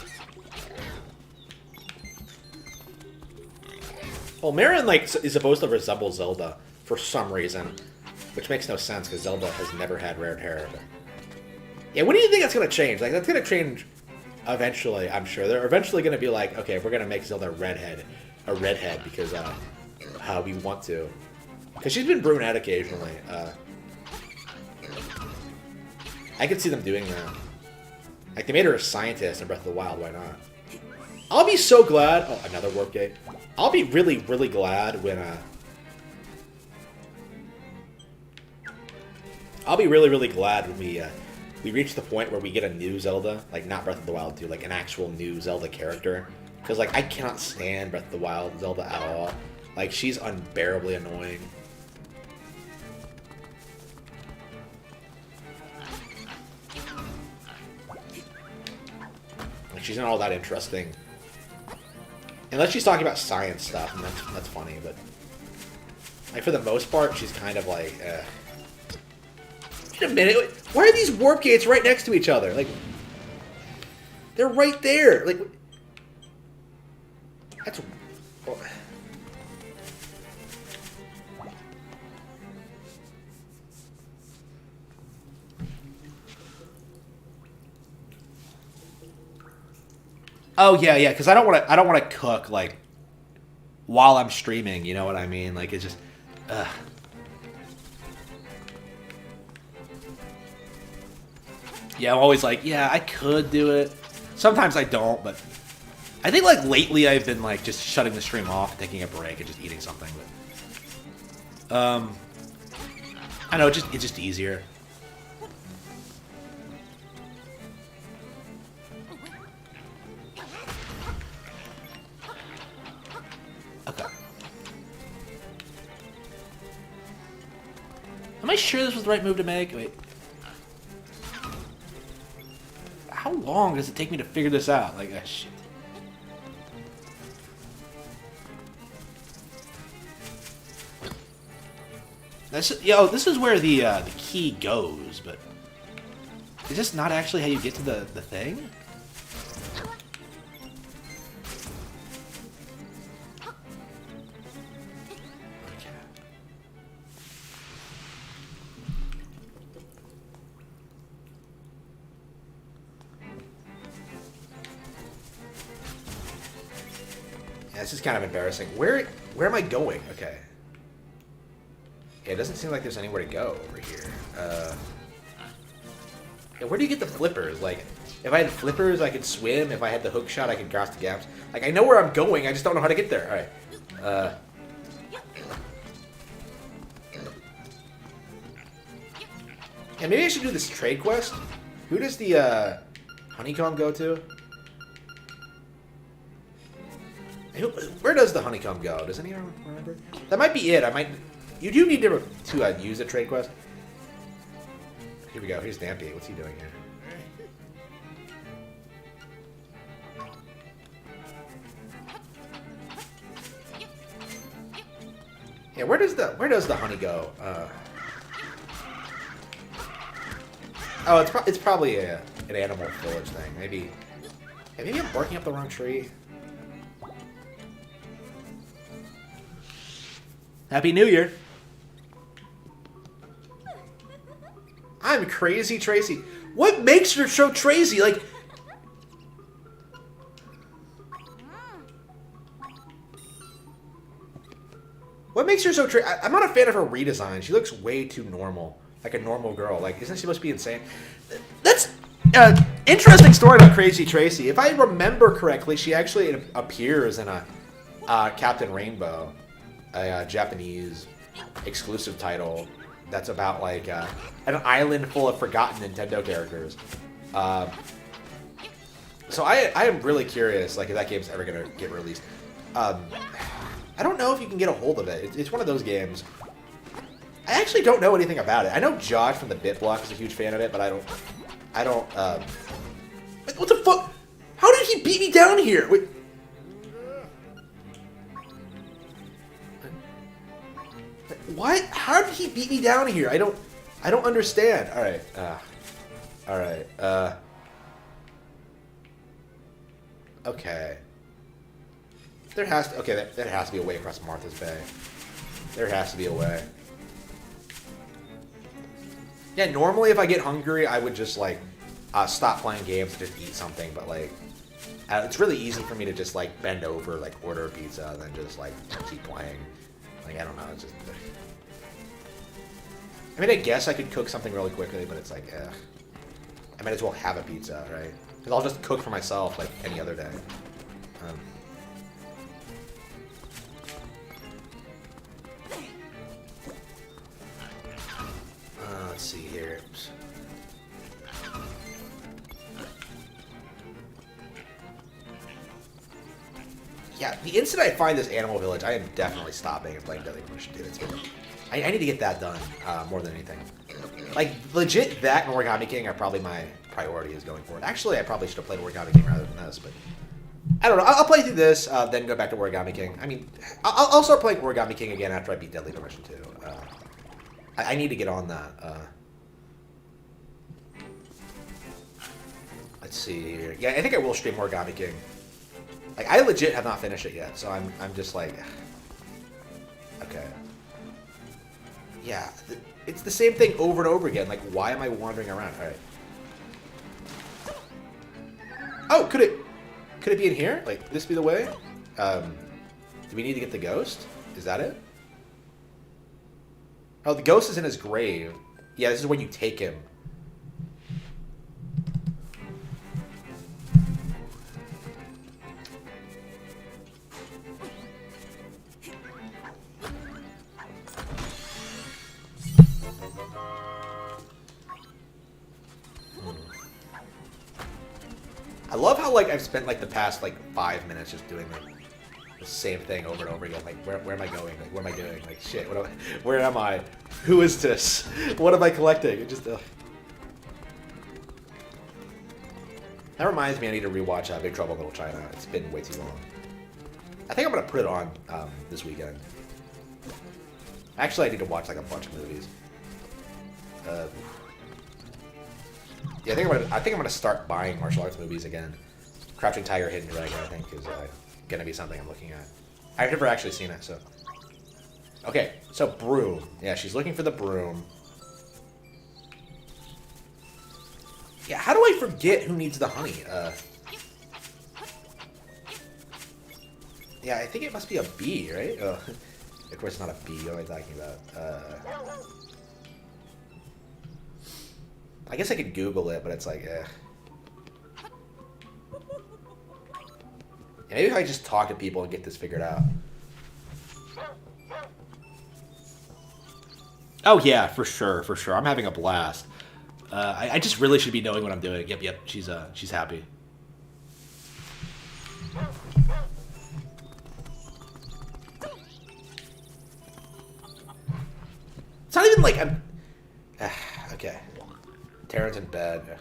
Well, Marin like is supposed to resemble Zelda for some reason, which makes no sense because Zelda has never had red hair. But... yeah, when do you think that's gonna change? Like, that's gonna change. Eventually, I'm sure they're eventually going to be like, okay, we're going to make Zelda a redhead because we want to. Because she's been brunette occasionally. I could see them doing that. Like, they made her a scientist in Breath of the Wild. Why not? I'll be so glad. Oh, another warp gate. I'll be really, really glad when I'll be really, really glad when we reach the point where we get a new Zelda, like not Breath of the Wild 2, like an actual new Zelda character. Because like I cannot stand Breath of the Wild Zelda at all. Like, she's unbearably annoying. Like, she's not all that interesting. Unless she's talking about science stuff, and that's funny, but like for the most part, she's kind of like, Wait a minute, why are these warp gates right next to each other? Like, they're right there. Like, that's... Oh yeah, because I don't want to cook like while I'm streaming. You know what I mean? Like, it's just, ugh. Yeah, I'm always like, yeah, I could do it. Sometimes I don't, but I think like lately I've been like just shutting the stream off, taking a break, and just eating something. But I know it's just easier. Okay. Am I sure this was the right move to make? Wait. How long does it take me to figure this out? Like, shit. This is where the key goes, but is this not actually how you get to the thing? Yeah, this is kind of embarrassing. Where am I going? Okay. Yeah, it doesn't seem like there's anywhere to go over here. Yeah, where do you get the flippers? Like, if I had flippers, I could swim. If I had the hook shot, I could cross the gaps. Like, I know where I'm going. I just don't know how to get there. All right. Yeah, maybe I should do this trade quest. Who does the honeycomb go to? Where does the honeycomb go? Does anyone remember? That might be it. You do need to use a trade quest. Here we go. Here's Dampy. What's he doing here? Yeah, where does the honey go? Oh, it's probably an animal village thing. Maybe I'm barking up the wrong tree. Happy New Year. I'm Crazy Tracy. What makes her so crazy? Like, what makes her so crazy? I'm not a fan of her redesign. She looks way too normal, like a normal girl. Like, isn't she supposed to be insane? That's interesting story about Crazy Tracy. If I remember correctly, she actually appears in a Captain Rainbow, a Japanese exclusive title that's about like an island full of forgotten Nintendo characters. So I am really curious, like, if that game's ever gonna get released. I don't know if you can get a hold of it. It's one of those games. I actually don't know anything about it. I know Josh from the BitBlock is a huge fan of it, but I don't. What the fuck? How did he beat me down here? Wait. What? How did he beat me down here? I don't understand. All right. All right. Okay. There has to. Okay, there has to be a way across Martha's Bay. There has to be a way. Yeah, normally if I get hungry, I would just like stop playing games and just eat something. But like, it's really easy for me to just like bend over, like order a pizza, and then just like keep playing. Like, I don't know. It's just. I mean, I guess I could cook something really quickly, but it's like, I might as well have a pizza, right? Because I'll just cook for myself like any other day. Let's see here. Yeah, the instant I find this animal village, I am definitely stopping and playing Deadly Premonition 2. I need to get that done more than anything. Like, legit, that and Origami King are probably my priorities going forward. Actually, I probably should have played Origami King rather than this, but I don't know. I'll play through this, then go back to Origami King. I mean, I'll start playing Origami King again after I beat Deadly Premonition 2. I need to get on that. Let's see here. Yeah, I think I will stream Origami King. Like, I legit have not finished it yet, so I'm just like, okay. Yeah, it's the same thing over and over again. Like, why am I wandering around? All right. Oh, could it be in here? Like, this be the way? Do we need to get the ghost? Is that it? Oh, the ghost is in his grave. Yeah, this is when you take him. I love how, like, I've spent, like, the past, like, 5 minutes just doing, like, the same thing over and over again. Like, where am I going? Like, what am I doing? Like, shit, where am I? Who is this? What am I collecting? It just, That reminds me I need to rewatch Big Trouble in Little China. It's been way too long. I think I'm going to put it on this weekend. Actually, I need to watch like a bunch of movies. Yeah, I think I'm gonna start buying martial arts movies again. Crouching Tiger, Hidden Dragon, I think, is gonna be something I'm looking at. I've never actually seen it, so. Okay, so broom. Yeah, she's looking for the broom. Yeah, how do I forget who needs the honey? Yeah, I think it must be a bee, right? Oh, of course, it's not a bee. What am I talking about? I guess I could Google it, but it's like, eh. Yeah, maybe if I just talk to people and get this figured out. Oh yeah, for sure, for sure. I'm having a blast. I just really should be knowing what I'm doing. Yep. She's happy. It's not even like I'm. Okay. Taryn's in bed.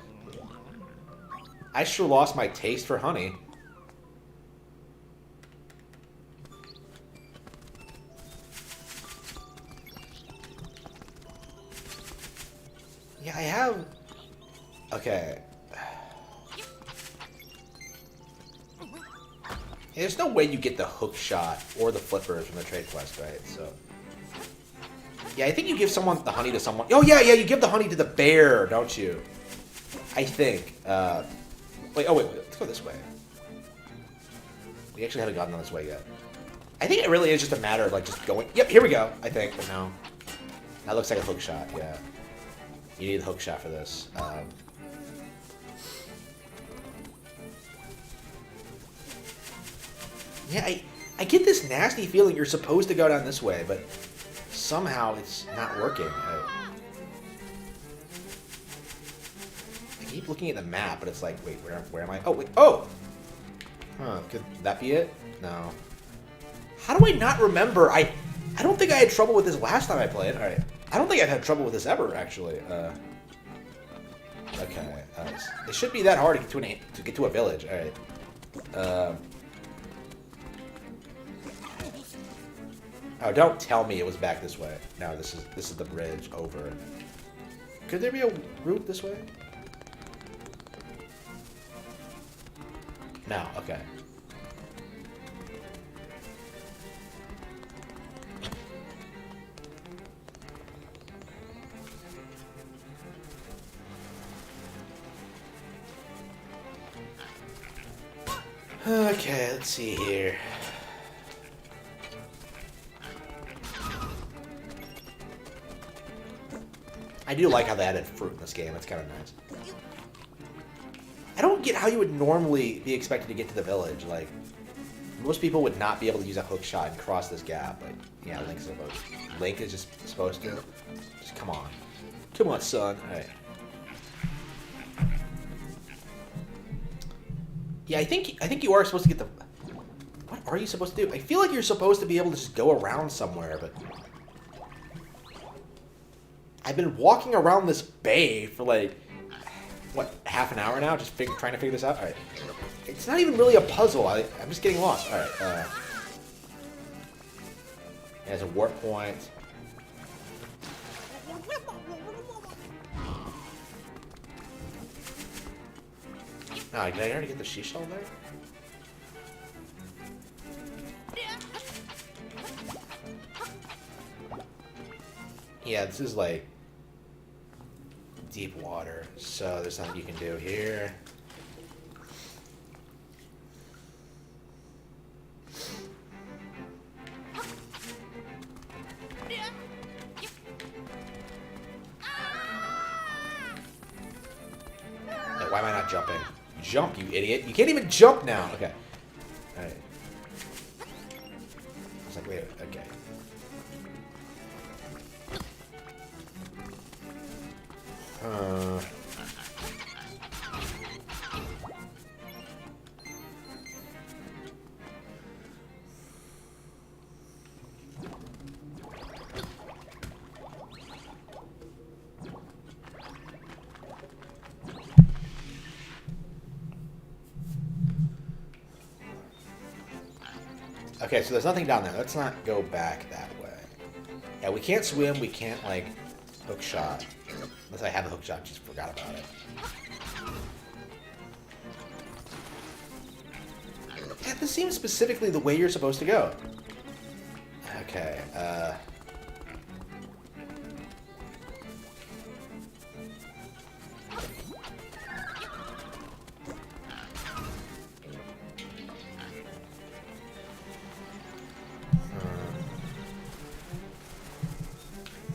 I sure lost my taste for honey. Yeah, I have... Okay. There's no way you get the hook shot or the flippers from the trade quest, right? So... Yeah, I think you give someone the honey to someone... Oh, yeah, you give the honey to the bear, don't you? I think. Wait, let's go this way. We actually haven't gotten on this way yet. I think it really is just a matter of, like, just going... Yep, here we go, I think. But no. That looks like a hook shot, yeah. You need a hook shot for this. Yeah, I get this nasty feeling you're supposed to go down this way, but somehow it's not working. I keep looking at the map, but it's like, wait, where am I? Oh, wait, oh! Huh, could that be it? No. How do I not remember? I don't think I had trouble with this last time I played. Alright. I don't think I've had trouble with this ever, actually. Okay. It should be that hard to get to a village. Alright. Oh, don't tell me it was back this way. No, this is the bridge over. Could there be a route this way? No, okay. Okay, let's see here. I do like how they added fruit in this game. It's kind of nice. I don't get how you would normally be expected to get to the village. Like, most people would not be able to use a hook shot and cross this gap. But yeah, Link is just supposed to. Just come on. Come on, son. All right. Yeah, I think you are supposed to get the... What are you supposed to do? I feel like you're supposed to be able to just go around somewhere, but... I've been walking around this bay for like, what, half an hour now? Just trying to figure this out? Alright. It's not even really a puzzle. I'm just getting lost. Alright. There's a warp point. Oh, did I already get the she shell there? Yeah, this is like deep water, so there's nothing you can do here. Why am I not jumping? Jump, you idiot. You can't even jump now. Okay. Alright. I was like, wait, okay. Okay, so there's nothing down there. Let's not go back that way. Yeah, we can't swim, we can't, like, hook shot. Unless I have a hook shot, just forgot about it. Yeah, this seems specifically the way you're supposed to go. Okay,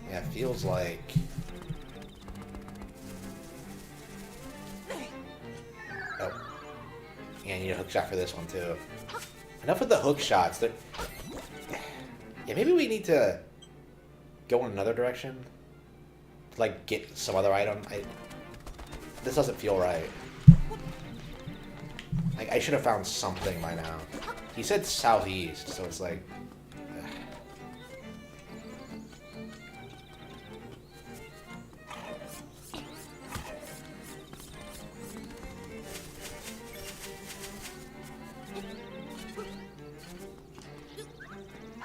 yeah, it feels like... Oh. Yeah, I need a hook shot for this one, too. Enough with the hook shots. They're... Yeah, maybe we need to go in another direction. To, like, get some other item. This doesn't feel right. Like, I should have found something by now. He said southeast, so it's like...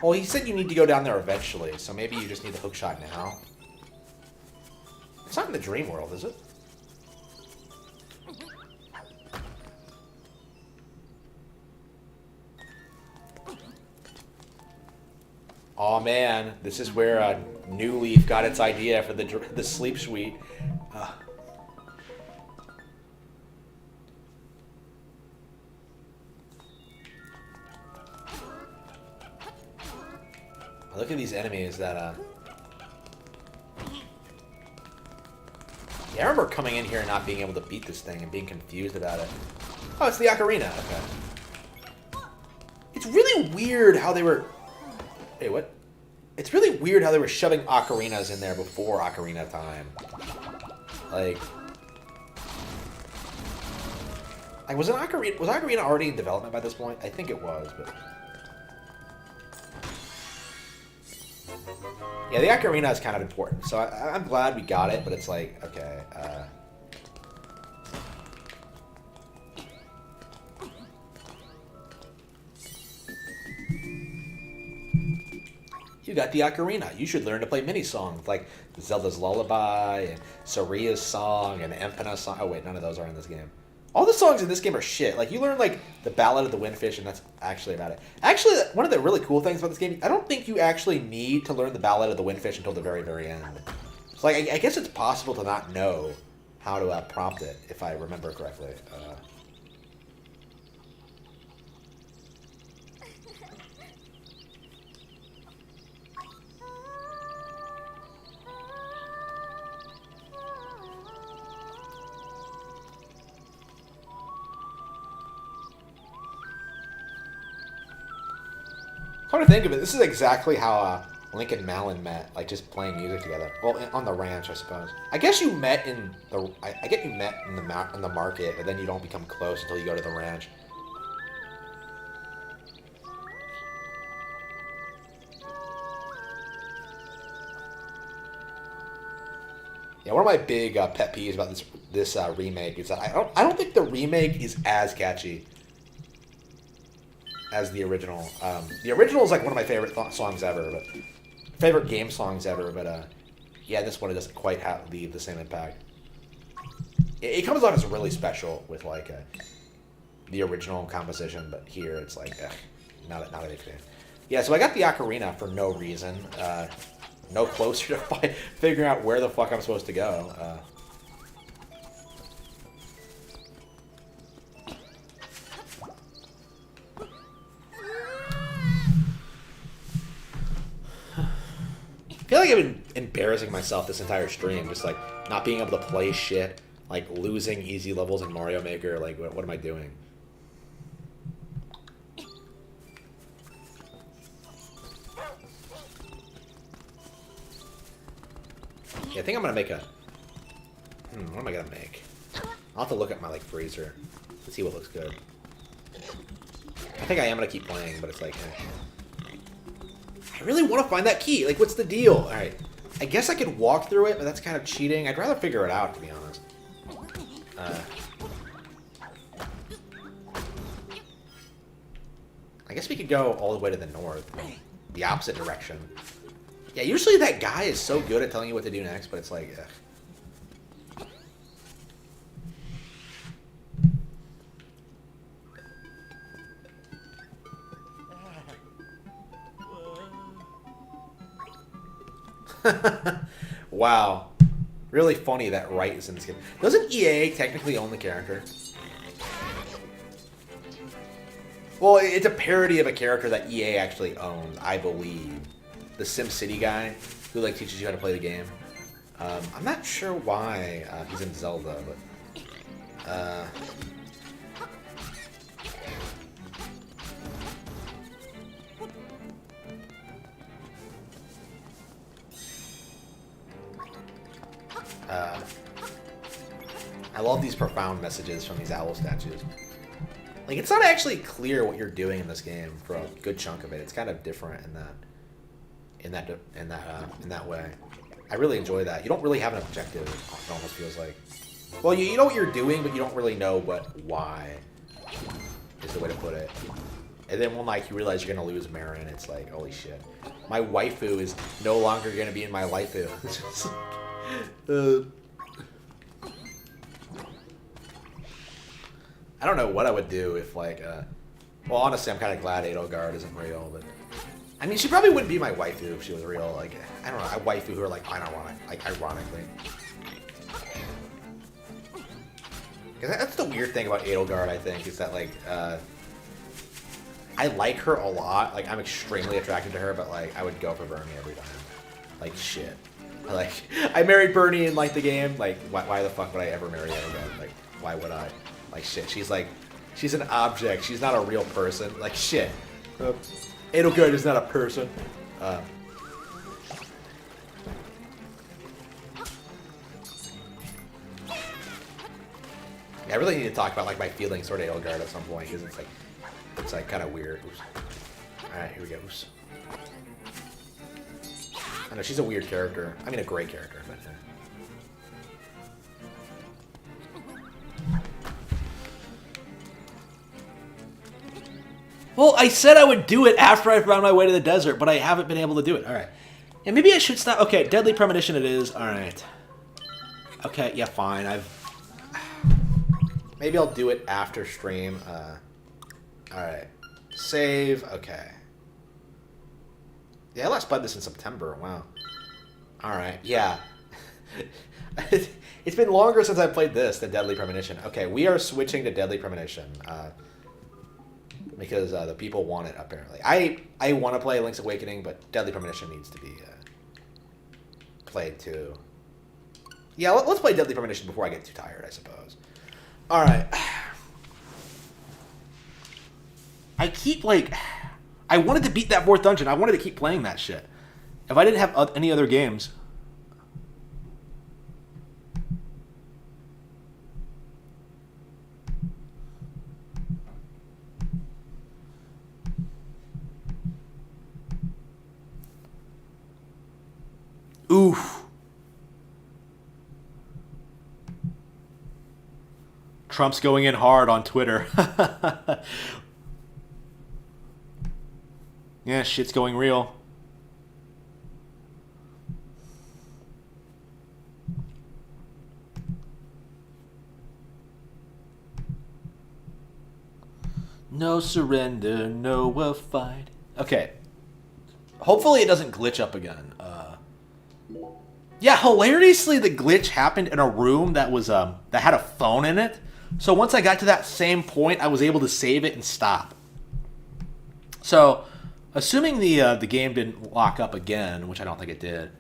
Well, he said you need to go down there eventually, so maybe you just need the hook shot now. It's not in the dream world, is it? Aw, man, this is where New Leaf got its idea for the sleep suite. Look at these enemies that, Yeah, I remember coming in here and not being able to beat this thing and being confused about it. Oh, it's the ocarina. Okay. It's really weird how they were... Wait, what? It's really weird how they were shoving ocarinas in there before Ocarina of Time. Like, was Ocarina already in development by this point? I think it was, but... Yeah, the ocarina is kind of important, so I'm glad we got it, but it's like, okay, You got the ocarina. You should learn to play mini songs like Zelda's Lullaby and Saria's Song and Empana's Song. Oh wait, none of those are in this game. All the songs in this game are shit. Like, you learn, like, the Ballad of the Windfish, and that's actually about it. Actually, one of the really cool things about this game, I don't think you actually need to learn the Ballad of the Windfish until the very, very end. So, like, I guess it's possible to not know how to prompt it, if I remember correctly. Come to think of it, this is exactly how Link and Malon met, like just playing music together. Well, on the ranch, I suppose. I guess you met in the. I get you met in the market, but then you don't become close until you go to the ranch. Yeah, one of my big pet peeves about this remake is that I don't think the remake is as catchy as the original. The original is like one of my favorite songs ever, but favorite game songs ever. But yeah, this one doesn't quite leave the same impact. It comes off as really special with like the original composition, but here it's like not a big fan. Yeah, so I got the ocarina for no reason. No closer to figuring out where the fuck I'm supposed to go. I feel like I've been embarrassing myself this entire stream, just like not being able to play shit, like losing easy levels in Mario Maker. Like, what am I doing? Yeah, I think I'm gonna make a. What am I gonna make? I'll have to look at my like freezer to see what looks good. I think I am gonna keep playing, but it's like. I really want to find that key. Like, what's the deal? All right, I guess I could walk through it, but that's kind of cheating. I'd rather figure it out, to be honest. I guess we could go all the way to the north, the opposite direction. Yeah, usually that guy is so good at telling you what to do next, but it's like, ugh. Wow. Really funny that Wright is in this game. Doesn't EA technically own the character? Well, it's a parody of a character that EA actually owns, I believe. The SimCity guy who like teaches you how to play the game. I'm not sure why he's in Zelda, but I love these profound messages from these owl statues. Like, it's not actually clear what you're doing in this game for a good chunk of it. It's kind of different in that way. I really enjoy that. You don't really have an objective, it almost feels like. Well, you know what you're doing, but you don't really know why is the way to put it. And then when, like, you realize you're going to lose Marin, it's like, holy shit. My waifu is no longer going to be in my waifu. It's just like, I don't know what I would do if, like, well, honestly, I'm kind of glad Edelgard isn't real, but I mean, she probably wouldn't be my waifu if she was real. Like, I don't know, I waifu who are, like, ironically. That's the weird thing about Edelgard, I think, is that, like, I like her a lot. Like, I'm extremely attracted to her, but, like, I would go for Bernie every time. Like, shit. Like, I married Bernie in, like, the game. Like, why the fuck would I ever marry Edelgard? Like, why would I? Like, shit. She's, like, she's an object. She's not a real person. Like, shit. Edelgard is not a person. Yeah, I really need to talk about, like, my feelings toward Edelgard at some point, because it's like kind of weird. Oops. All right, here we go. Oops. I know she's a weird character. I mean, a great character, but. Well, I said I would do it after I found my way to the desert, but I haven't been able to do it. All right. Yeah, maybe I should stop. Okay, Deadly Premonition it is. All right. Okay, yeah, fine. Maybe I'll do it after stream. All right. Save. Okay. Yeah, I last played this in September. Wow. All right. Yeah. It's been longer since I played this than Deadly Premonition. Okay, we are switching to Deadly Premonition. Because the people want it, apparently. I want to play Link's Awakening, but Deadly Premonition needs to be played too. Yeah, let's play Deadly Premonition before I get too tired, I suppose. Alright. I keep, like... I wanted to beat that 4th dungeon. I wanted to keep playing that shit. If I didn't have any other games... Oof. Trump's going in hard on Twitter. Yeah, shit's going real. No surrender, no fight. Okay. Hopefully it doesn't glitch up again. Yeah, hilariously, the glitch happened in a room that was that had a phone in it. So once I got to that same point, I was able to save it and stop. So, assuming the game didn't lock up again, which I don't think it did.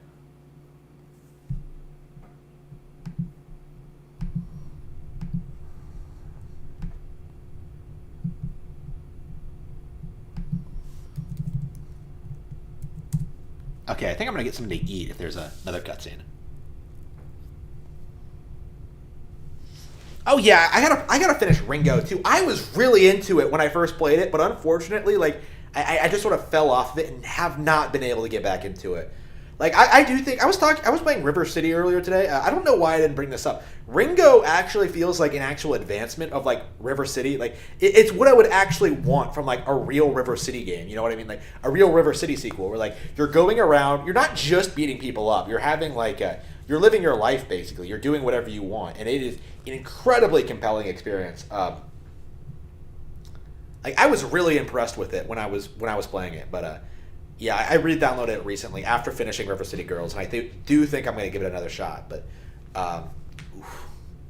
Okay, I think I'm gonna get something to eat if there's another cutscene. Oh yeah, I gotta finish Ringo too. I was really into it when I first played it, but unfortunately, like I just sort of fell off of it and have not been able to get back into it. Like, I do think I was playing River City earlier today. I don't know why I didn't bring this up. Ringo actually feels like an actual advancement of like River City. Like, it's what I would actually want from like a real River City game. You know what I mean? Like a real River City sequel where like you're going around, you're not just beating people up. You're having like you're living your life basically. You're doing whatever you want, and it is an incredibly compelling experience. Like I was really impressed with it when I was playing it, but yeah, I re-downloaded it recently after finishing River City Girls, and I do think I'm going to give it another shot. But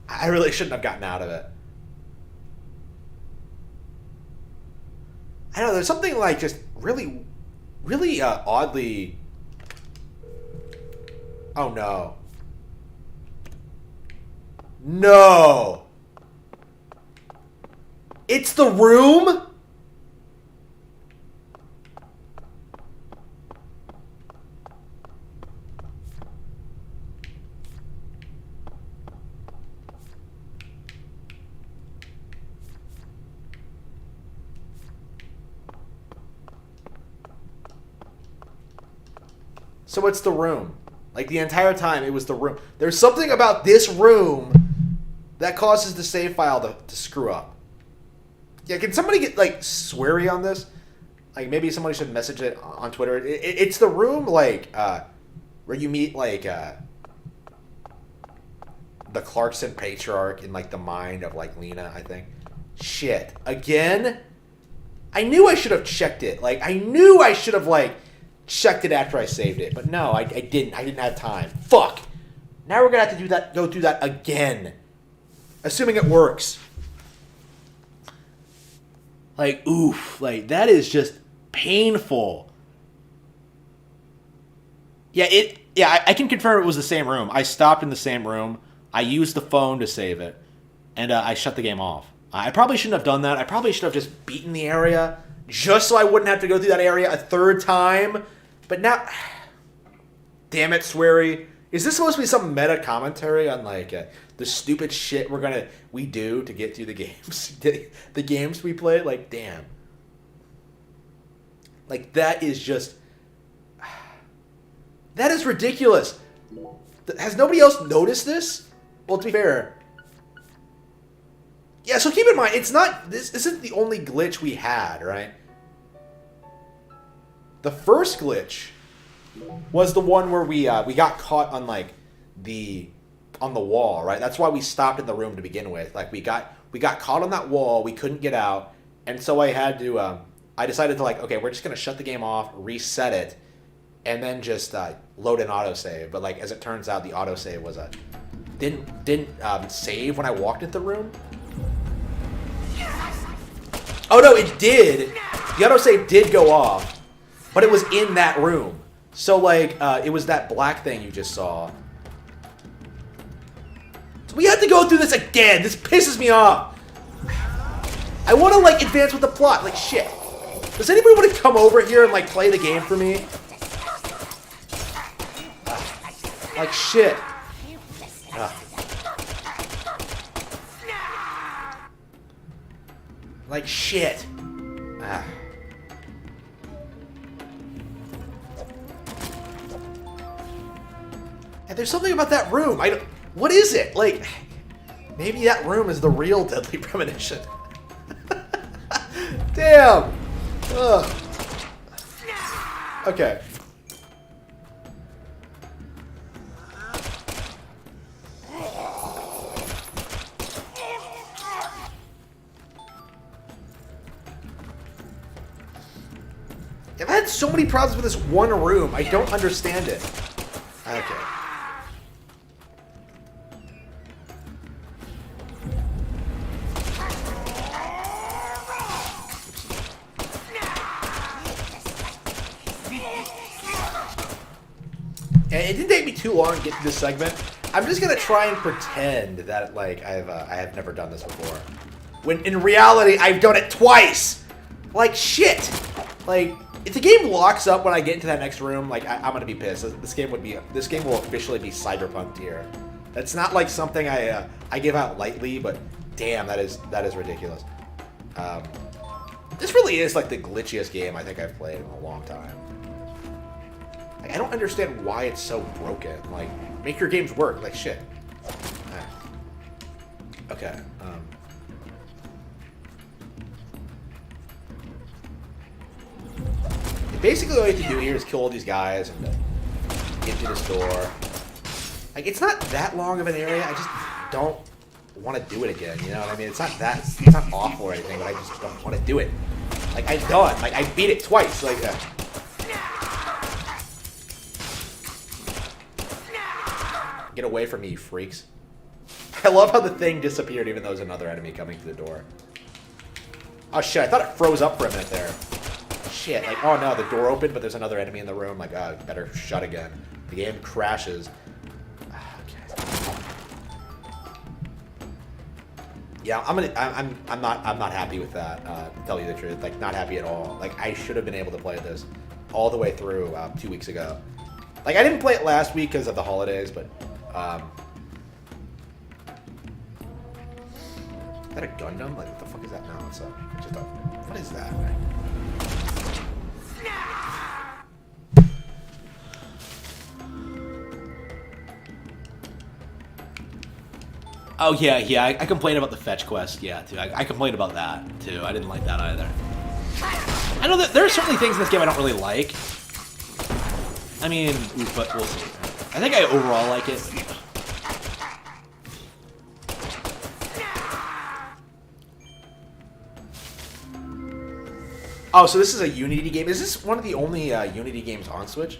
I really shouldn't have gotten out of it. I don't know. There's something like just really, really oddly. Oh no! No! It's the room? So it's the room. Like the entire time it was the room. There's something about this room that causes the save file to screw up. Yeah, can somebody get like sweary on this? Like maybe somebody should message it on Twitter. It's the room like where you meet like the Clarkson patriarch in like the mind of like Lena, I think. Shit. Again? I knew I should have checked it. Like I knew I should have like checked it after I saved it. But no, I didn't. I didn't have time. Fuck. Now we're gonna have to go through that again. Assuming it works. Like, oof. Like, that is just painful. Yeah, I can confirm it was the same room. I stopped in the same room. I used the phone to save it. And I shut the game off. I probably shouldn't have done that. I probably should have just beaten the area. Just so I wouldn't have to go through that area a third time. But now... Damn it, Swery. Is this supposed to be some meta commentary on, like, the stupid shit we do to get through the games? The games we play? Like, damn. Like, that is just... That is ridiculous. Has nobody else noticed this? Well, to be fair... Yeah, so keep in mind, it's not... This isn't the only glitch we had, right? The first glitch was the one where we got caught on like on the wall, right? That's why we stopped in the room to begin with. Like we got caught on that wall, we couldn't get out, and so I had to I decided to like, okay, we're just gonna shut the game off, reset it, and then just load an autosave. But like as it turns out, the autosave was didn't save when I walked into the room. Oh no, it did. The autosave did go off, but it was in that room. So, like, it was that black thing you just saw. So we had to go through this again. This pisses me off. I want to, like, advance with the plot. Like, shit. Does anybody want to come over here and, like, play the game for me? Like, shit. Like, shit. And there's something about that room. What is it? Like, maybe that room is the real Deadly Premonition. Damn. Ugh. Okay. I've had so many problems with this one room. I don't understand it. Okay. And it didn't take me too long to get to this segment. I'm just gonna try and pretend that like I have never done this before, when in reality I've done it twice. Like shit. Like if the game locks up when I get into that next room, like I'm gonna be pissed. This game will officially be cyberpunk tier. That's not like something I give out lightly, but damn, that is ridiculous. This really is like the glitchiest game I think I've played in a long time. Like, I don't understand why it's so broken. Like, make your games work. Like, shit. Okay. Basically, all you have to do here is kill all these guys and get to this door. Like, it's not that long of an area. I just don't want to do it again. You know what I mean? It's not awful or anything, but I just don't want to do it. Like, I've done. Like, I beat it twice. Like, get away from me, you freaks. I love how the thing disappeared even though there's another enemy coming to the door. Oh shit, I thought it froze up for a minute there. Shit, like, oh no, the door opened, but there's another enemy in the room. Like, oh, better shut again. The game crashes. Okay. Yeah, I'm not happy with that, to tell you the truth. Like, not happy at all. Like, I should have been able to play this all the way through 2 weeks ago. Like, I didn't play it last week because of the holidays, but, is that a Gundam? Like, what the fuck is that now? It's just a, what is that? Oh, yeah, I complained about the fetch quest, yeah, too. I complained about that, too. I didn't like that either. I know that there are certainly things in this game I don't really like. I mean, but we'll see. I think I overall like it. Oh, so this is a Unity game. Is this one of the only Unity games on Switch?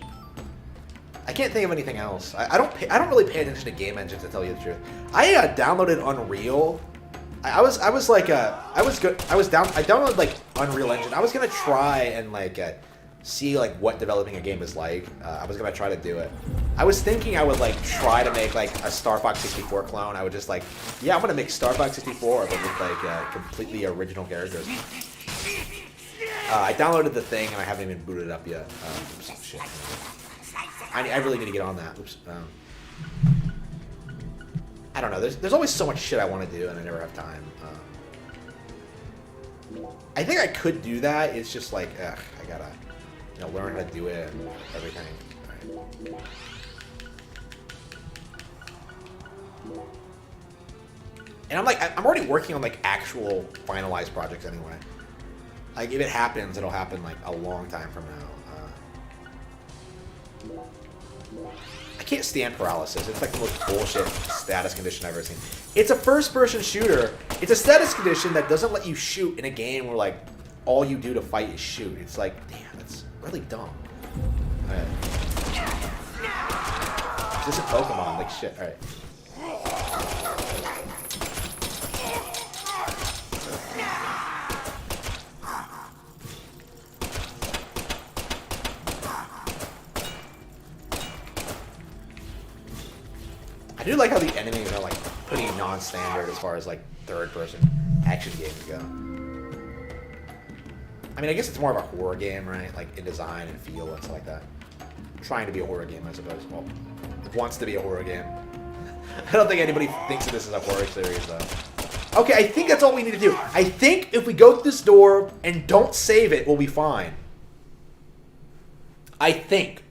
I can't think of anything else. I don't really pay attention to game engines, to tell you the truth. I downloaded Unreal. I downloaded like Unreal Engine. I was gonna try and like see like what developing a game is like. I was gonna try to do it. I was thinking I would like try to make like a Star Fox 64 clone. I would just like, yeah, I'm gonna make Star Fox 64, but with like completely original characters. I downloaded the thing and I haven't even booted it up yet. Oops, shit. I really need to get on that. Oops. I don't know. There's always so much shit I want to do and I never have time. I think I could do that. It's just like, I gotta, learn how to do it and everything. Right. And I'm already working on like actual finalized projects anyway. Like if it happens, it'll happen like a long time from now. I can't stand paralysis. It's like the most bullshit status condition I've ever seen. It's a first-person shooter. It's a status condition that doesn't let you shoot in a game where like all you do to fight is shoot. It's like, damn, it's really dumb. Alright. This is Pokemon, like shit. Alright. I do like how the enemies are like pretty non-standard as far as like third-person action games go. I mean, I guess it's more of a horror game, right? Like in design and feel and stuff like that. Trying to be a horror game, I suppose. Well, it wants to be a horror game. I don't think anybody thinks of this as a horror series, though. Okay, I think that's all we need to do. I think if we go through this door and don't save it, we'll be fine. I think.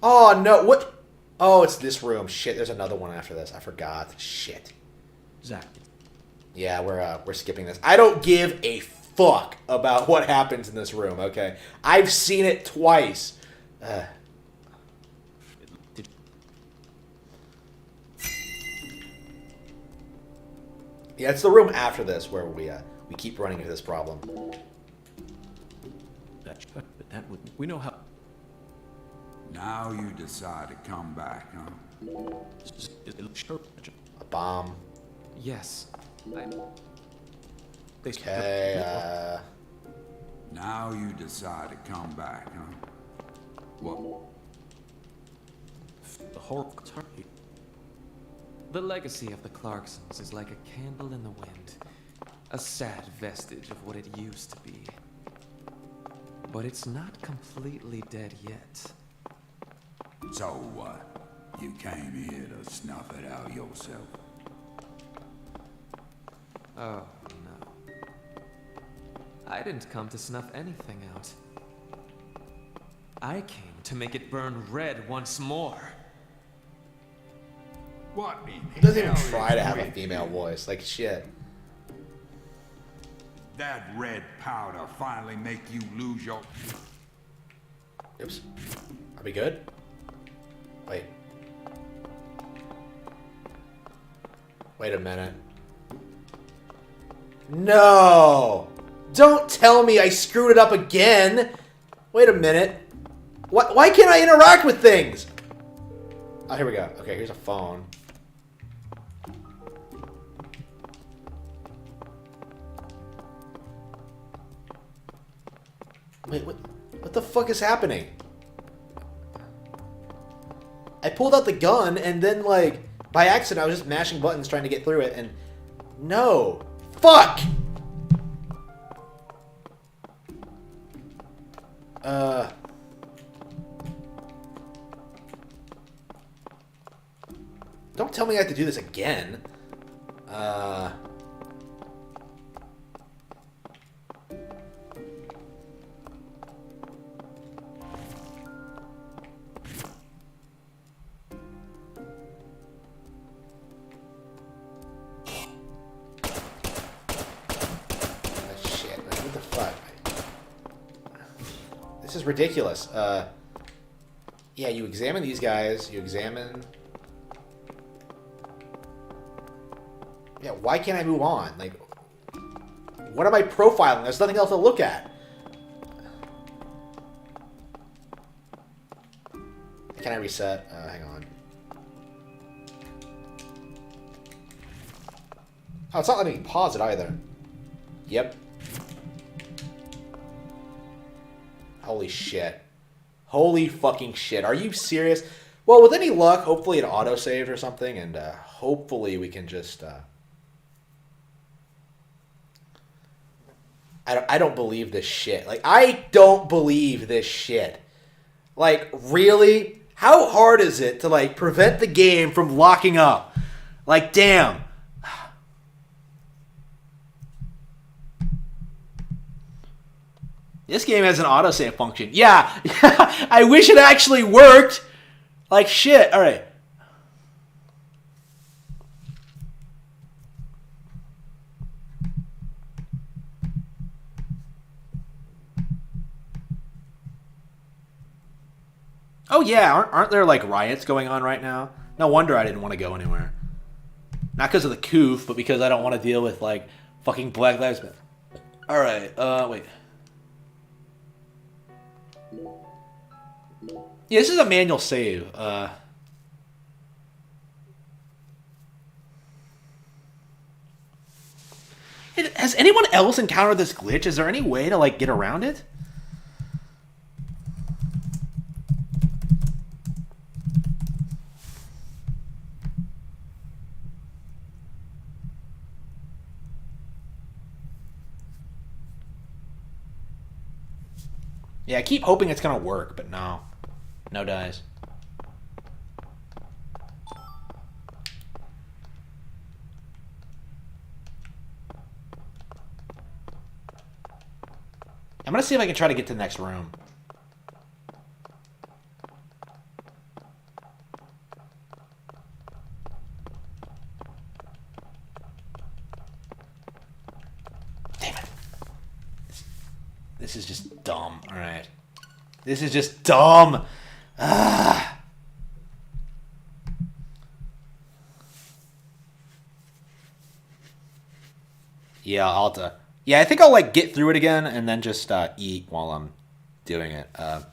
Oh, no. What? Oh, it's this room. Shit, there's another one after this. I forgot. Shit. Zach. Yeah, we're skipping this. I don't give a fuck about what happens in this room, okay? I've seen it twice. Yeah, it's the room after this where we keep running into this problem. But that would... We know how... Now you decide to come back, huh? A bomb. Yes. Okay, Now you decide to come back, huh? What? The horror... The legacy of the Clarksons is like a candle in the wind. A sad vestige of what it used to be. but it's not completely dead yet. So what? You came here to snuff it out yourself? Oh, no. I didn't come to snuff anything out. I came to make it burn red once more. What in He doesn't even hell try to is have a with female you? voice. Like, shit. That red powder finally make you lose your... Oops. Are we good? Wait. Wait a minute. No! Don't tell me I screwed it up again! Wait a minute. Why can't I interact with things? Oh, here we go. Okay, here's a phone. Wait, what the fuck is happening? I pulled out the gun and then, like, by accident, I was just mashing buttons trying to get through it and... No! Fuck! Don't tell me I have to do this again. Shit, like, what the fuck? This is ridiculous. Yeah, you examine these guys, you examine... Yeah, why can't I move on? Like, what am I profiling? There's nothing else to look at. Can I reset? Hang on. Oh, it's not letting me pause it either. Yep. Holy shit. Holy fucking shit. Are you serious? Well, with any luck, hopefully it auto-saved or something, and hopefully we can just... I don't believe this shit. Like, I don't believe this shit. Like, really? How hard is it to, like, prevent the game from locking up? Like, damn. This game has an autosave function. Yeah. I wish it actually worked. Like, shit. All right. Oh yeah, aren't there like riots going on right now? No wonder I didn't want to go anywhere. Not because of the coof, but because I don't want to deal with like fucking Black Lives Matter. All right, wait. Yeah, this is a manual save. Has anyone else encountered this glitch? Is there any way to like get around it? Yeah, I keep hoping it's gonna work, but no. No dice. I'm gonna see if I can try to get to the next room. Damn it. This is just dumb. Alright. This is just dumb. Ah. Yeah, I'll have to... Yeah, I think I'll like get through it again and then just eat while I'm doing it. Okay.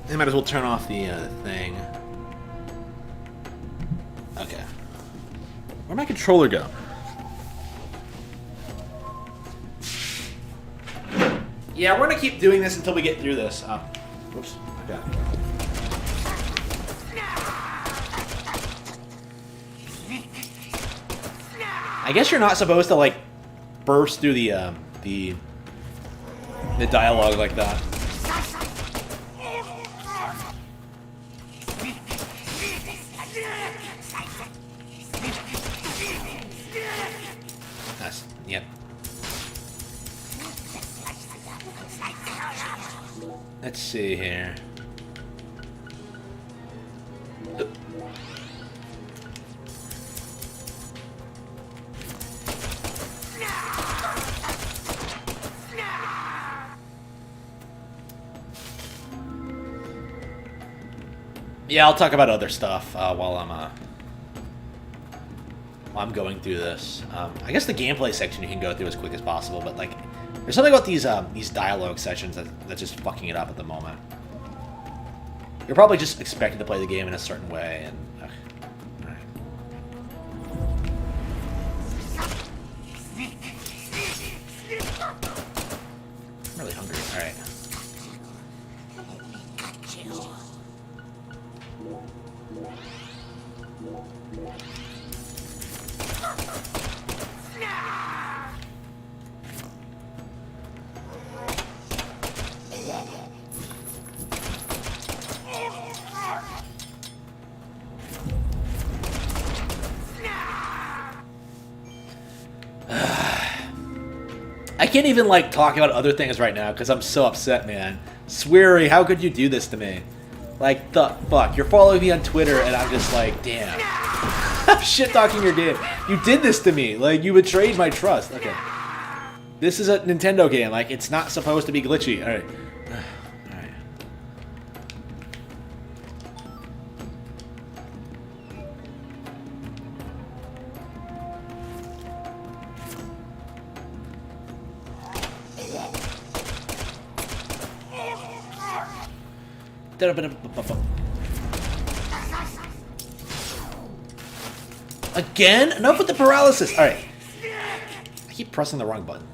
I might as well turn off the thing. Okay. Where'd my controller go? Yeah, we're gonna keep doing this until we get through this. Whoops. Okay. I guess you're not supposed to like burst through the dialogue like that. That's, yep. Let's see here. Yeah, I'll talk about other stuff while I'm going through this. I guess the gameplay section you can go through as quick as possible, but like, there's something about these dialogue sections that's just fucking it up at the moment. You're probably just expected to play the game in a certain way, and alright. I'm really hungry. Alright. I can't even like talk about other things right now because I'm so upset, man. Sweary, how could you do this to me? Like, the fuck? You're following me on Twitter and I'm just like, damn. I'm shit-talking your game. You did this to me. Like, you betrayed my trust. Okay. This is a Nintendo game. Like, it's not supposed to be glitchy. Alright. Alright. Again? Enough with the paralysis. All right. I keep pressing the wrong buttons.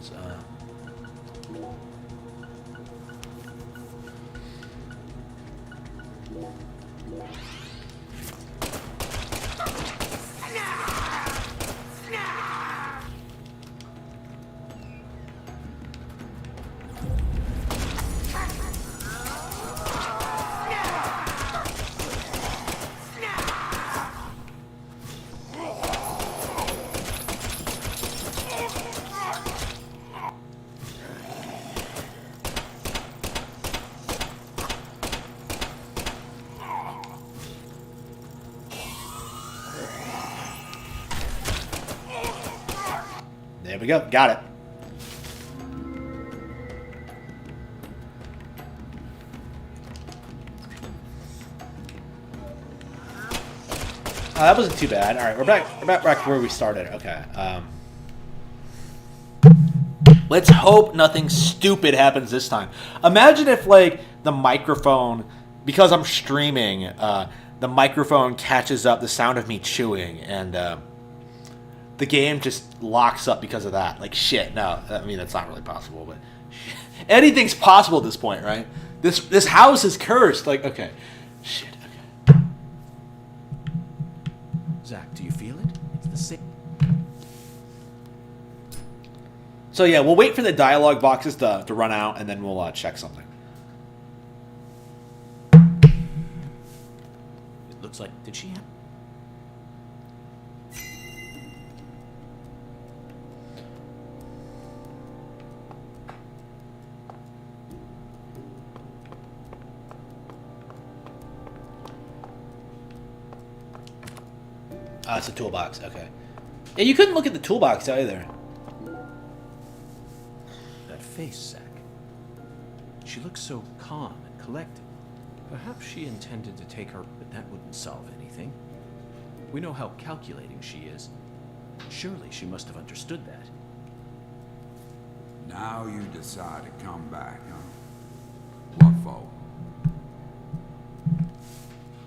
There we go. Got it. Oh, that wasn't too bad. All right, we're back where we started. Okay. Let's hope nothing stupid happens this time. Imagine if, like, the microphone, because I'm streaming, the microphone catches up the sound of me chewing, and the game just locks up because of that. Like, shit. No, I mean, that's not really possible, but anything's possible at this point, right? This house is cursed. Like, okay. Shit, okay. Zach, do you feel it? It's the sick. So yeah, we'll wait for the dialogue boxes to run out, and then we'll check something. It looks like, did she have... Ah, it's a toolbox. Okay. Yeah, you couldn't look at the toolbox either. That face, Zack. She looks so calm and collected. Perhaps she intended to take her, but that wouldn't solve anything. We know how calculating she is. Surely she must have understood that. Now you decide to come back, huh? What for?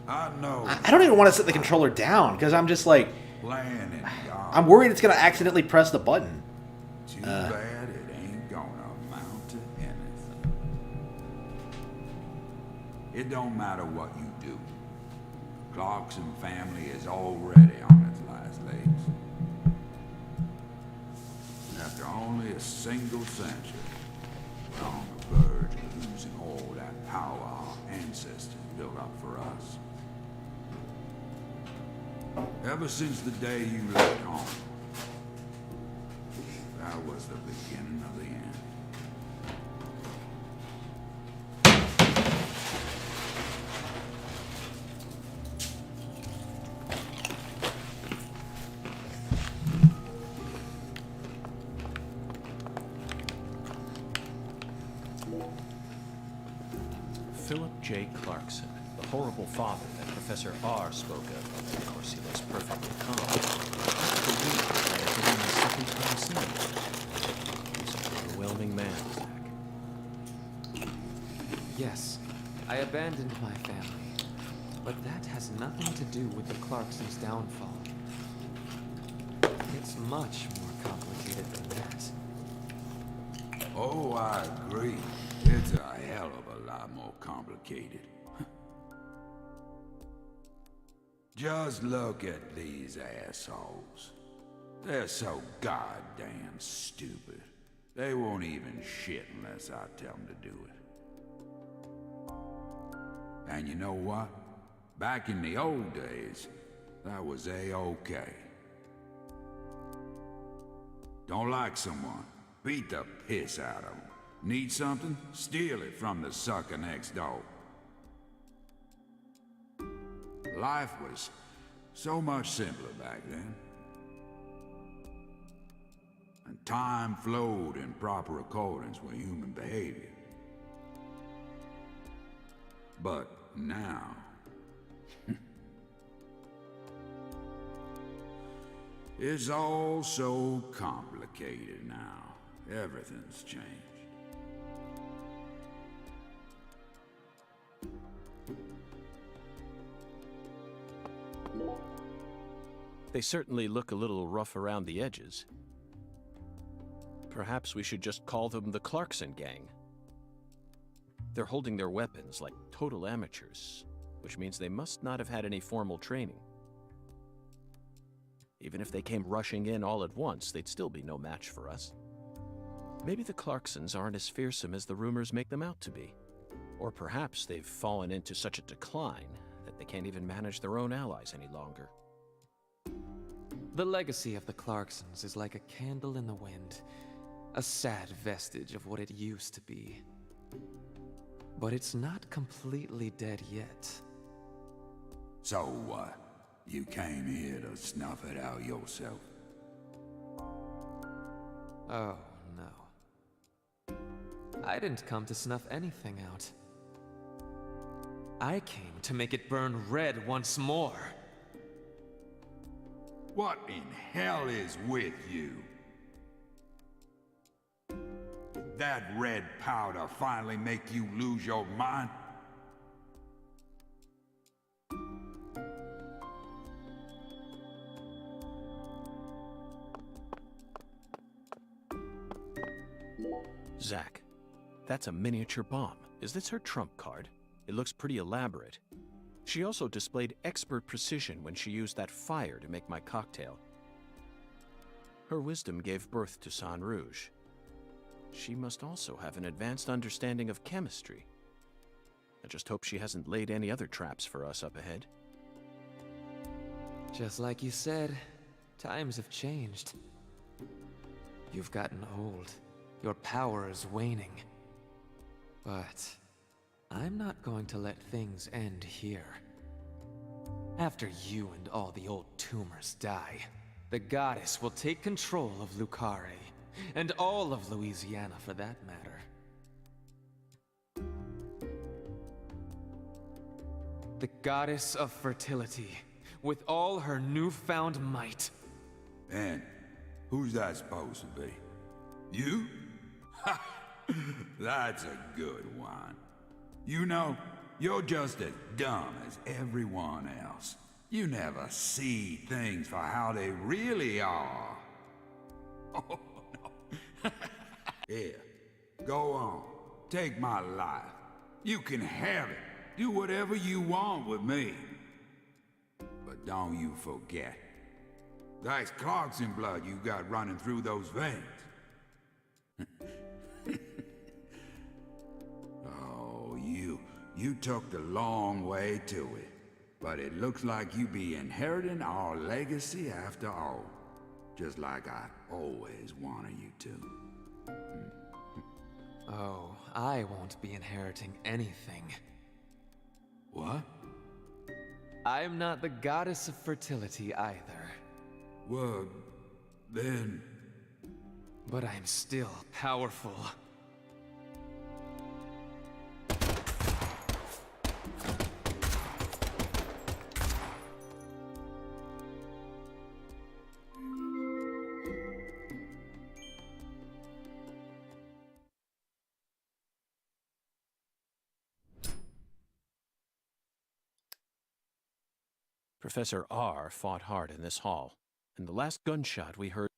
I know. I don't even want to set the controller down because I'm just like, I'm worried it's gonna accidentally press the button. Too bad it ain't gonna amount to anything. It don't matter what you do. Clarkson family is already on its last legs. And after only a single century, we're on the verge of losing all that power our ancestors built up for us. Ever since the day you left home, that was the beginning of the end. Philip J. Clarkson, the horrible father that Professor R spoke of. Of course, he looks perfectly calm. The weak that I did in the second time seeing. He's an overwhelming man, Zack. Yes, I abandoned my family, but that has nothing to do with the Clarksons' downfall. It's much more complicated than that. Oh, I agree. It's a hell of a lot more complicated. Just look at these assholes. They're so goddamn stupid. They won't even shit unless I tell them to do it. And you know what? Back in the old days, that was A-okay. Don't like someone? Beat the piss out of them. Need something? Steal it from the sucker next door. Life was so much simpler back then. And time flowed in proper accordance with human behavior. But now... it's all so complicated now. Everything's changed. They certainly look a little rough around the edges. Perhaps we should just call them the Clarkson Gang. They're holding their weapons like total amateurs, which means they must not have had any formal training. Even if they came rushing in all at once, they'd still be no match for us. Maybe the Clarksons aren't as fearsome as the rumors make them out to be. Or perhaps they've fallen into such a decline that they can't even manage their own allies any longer. The legacy of the Clarksons is like a candle in the wind, a sad vestige of what it used to be. But it's not completely dead yet. So what? You came here to snuff it out yourself? Oh, no. I didn't come to snuff anything out. I came to make it burn red once more. What in hell is with you? Did that red powder finally make you lose your mind? Zack, that's a miniature bomb. Is this her trump card? It looks pretty elaborate. She also displayed expert precision when she used that fire to make my cocktail. Her wisdom gave birth to San Rouge. She must also have an advanced understanding of chemistry. I just hope she hasn't laid any other traps for us up ahead. Just like you said, times have changed. You've gotten old. Your power is waning. But I'm not going to let things end here. After you and all the old tumors die, the goddess will take control of Lucare, and all of Louisiana for that matter. The goddess of fertility, with all her newfound might. And who's that supposed to be? You? Ha! That's a good one. You know, you're just as dumb as everyone else. You never see things for how they really are. Oh, no. Here, go on. Take my life. You can have it. Do whatever you want with me. But don't you forget. That's Clarkson blood you got running through those veins. Oh, you took the long way to it. But it looks like you be inheriting our legacy after all. Just like I always wanted you to. Oh, I won't be inheriting anything. What? I'm not the goddess of fertility either. Well, then... But I'm still powerful. Professor R fought hard in this hall, and the last gunshot we heard...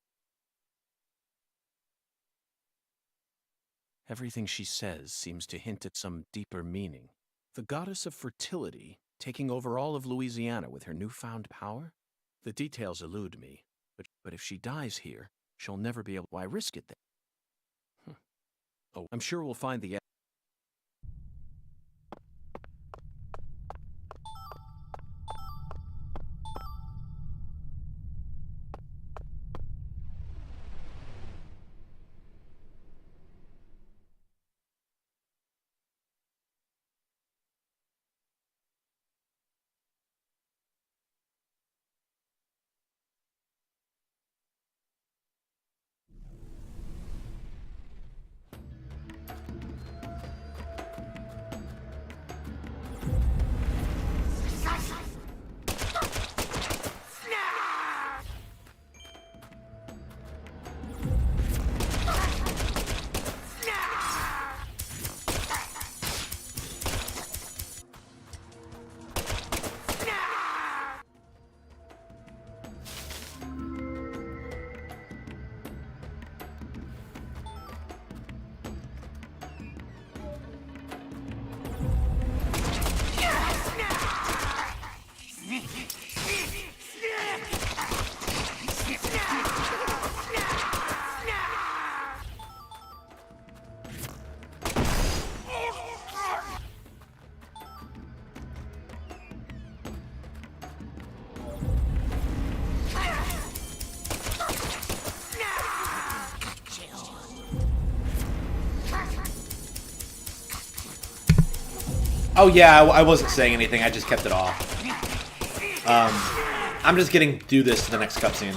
Everything she says seems to hint at some deeper meaning. The goddess of fertility taking over all of Louisiana with her newfound power? The details elude me, but if she dies here, she'll never be able... Why risk it then? Oh, I'm sure we'll find the... Oh yeah, I wasn't saying anything. I just kept it off. I'm just getting through this to the next cutscene.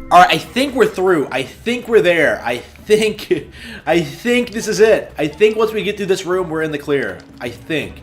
All right, I think we're through. I think we're there. I think this is it. I think once we get through this room, we're in the clear. I think.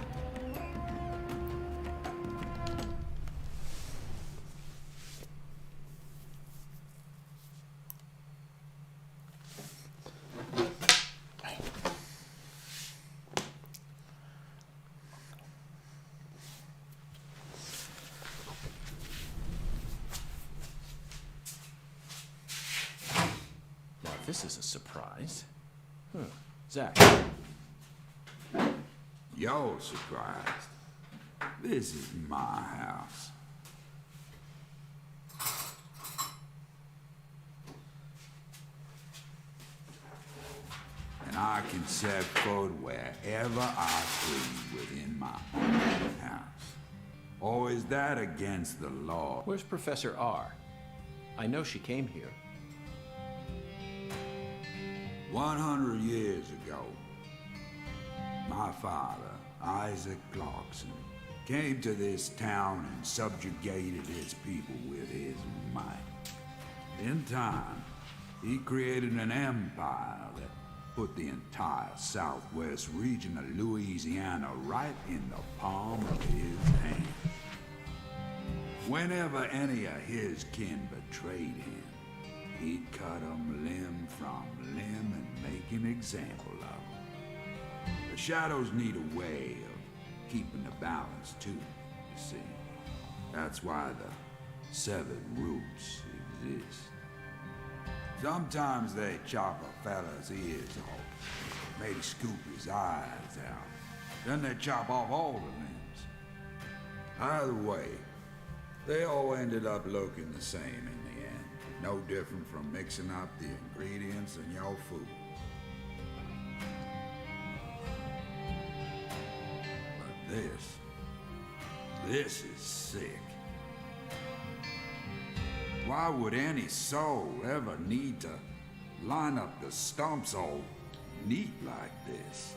This is a surprise. Zack. You're surprised. This is my house. And I can set foot wherever I please within my own house. Or is that against the law? Where's Professor R? I know she came here. 100 years ago, my father, Isaac Clarkson, came to this town and subjugated his people with his might. In time, he created an empire that put the entire southwest region of Louisiana right in the palm of his hand. Whenever any of his kin betrayed him, he'd cut 'em limb from limb and make an example of 'em. The shadows need a way of keeping the balance too, you see. That's why the 7 roots exist. Sometimes they chop a fella's ears off, maybe scoop his eyes out. Then they chop off all the limbs. Either way, they all ended up looking the same in the end. No different from mixing up the ingredients in your food. But this is sick. Why would any soul ever need to line up the stumps all neat like this?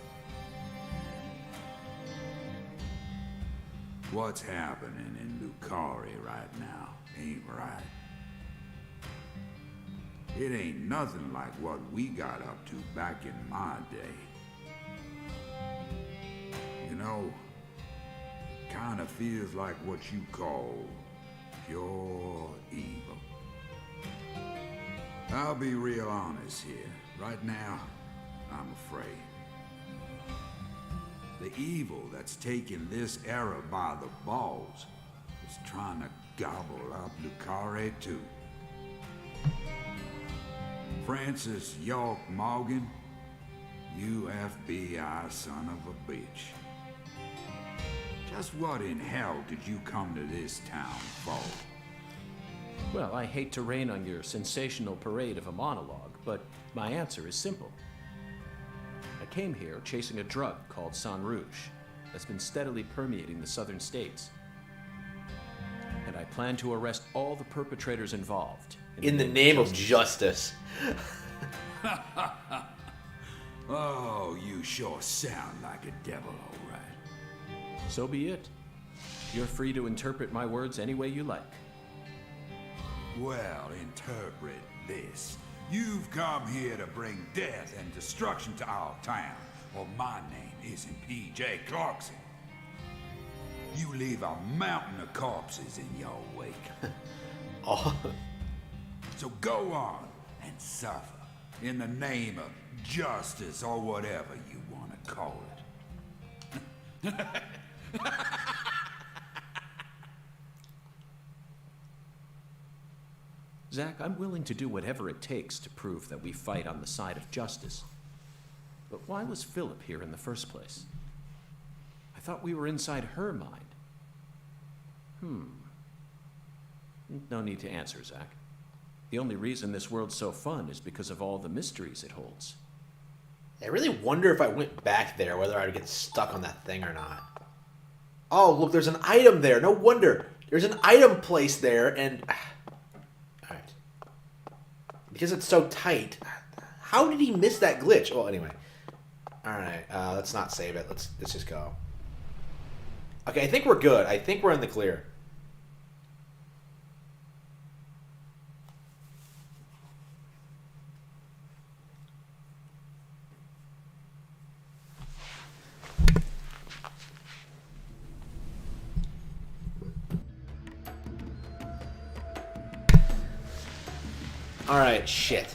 What's happening in Lucari right now ain't right. It ain't nothing like what we got up to back in my day. You know, kinda feels like what you call pure evil. I'll be real honest here. Right now, I'm afraid. The evil that's taking this era by the balls is trying to gobble up Lucari too. Francis York Morgan, you FBI son of a bitch. Just what in hell did you come to this town for? Well, I hate to rain on your sensational parade of a monologue, but my answer is simple. I came here chasing a drug called Sang Rouge that's been steadily permeating the southern states. And I plan to arrest all the perpetrators involved. In the name of justice. Oh, you sure sound like a devil, all right. So be it. You're free to interpret my words any way you like. Well, interpret this. You've come here to bring death and destruction to our town. Well, my name isn't P.J. Clarkson. You leave a mountain of corpses in your wake. Oh. So go on and suffer in the name of justice or whatever you want to call it. Zach, I'm willing to do whatever it takes to prove that we fight on the side of justice. But why was Philip here in the first place? I thought we were inside her mind. No need to answer, Zach. The only reason this world's so fun is because of all the mysteries it holds. I really wonder if I went back there, whether I'd get stuck on that thing or not. Oh, look, there's an item there. No wonder. There's an item place there, and... Alright. Because it's so tight. How did he miss that glitch? Well, anyway. Alright, let's not save it. Let's just go. Okay, I think we're good. I think we're in the clear. Alright, shit.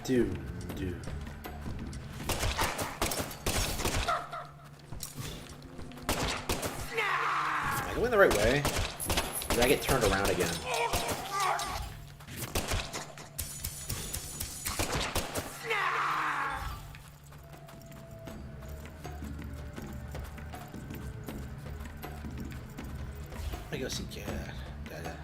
Do. Am I going the right way? Did I get turned around again? I go see Dada.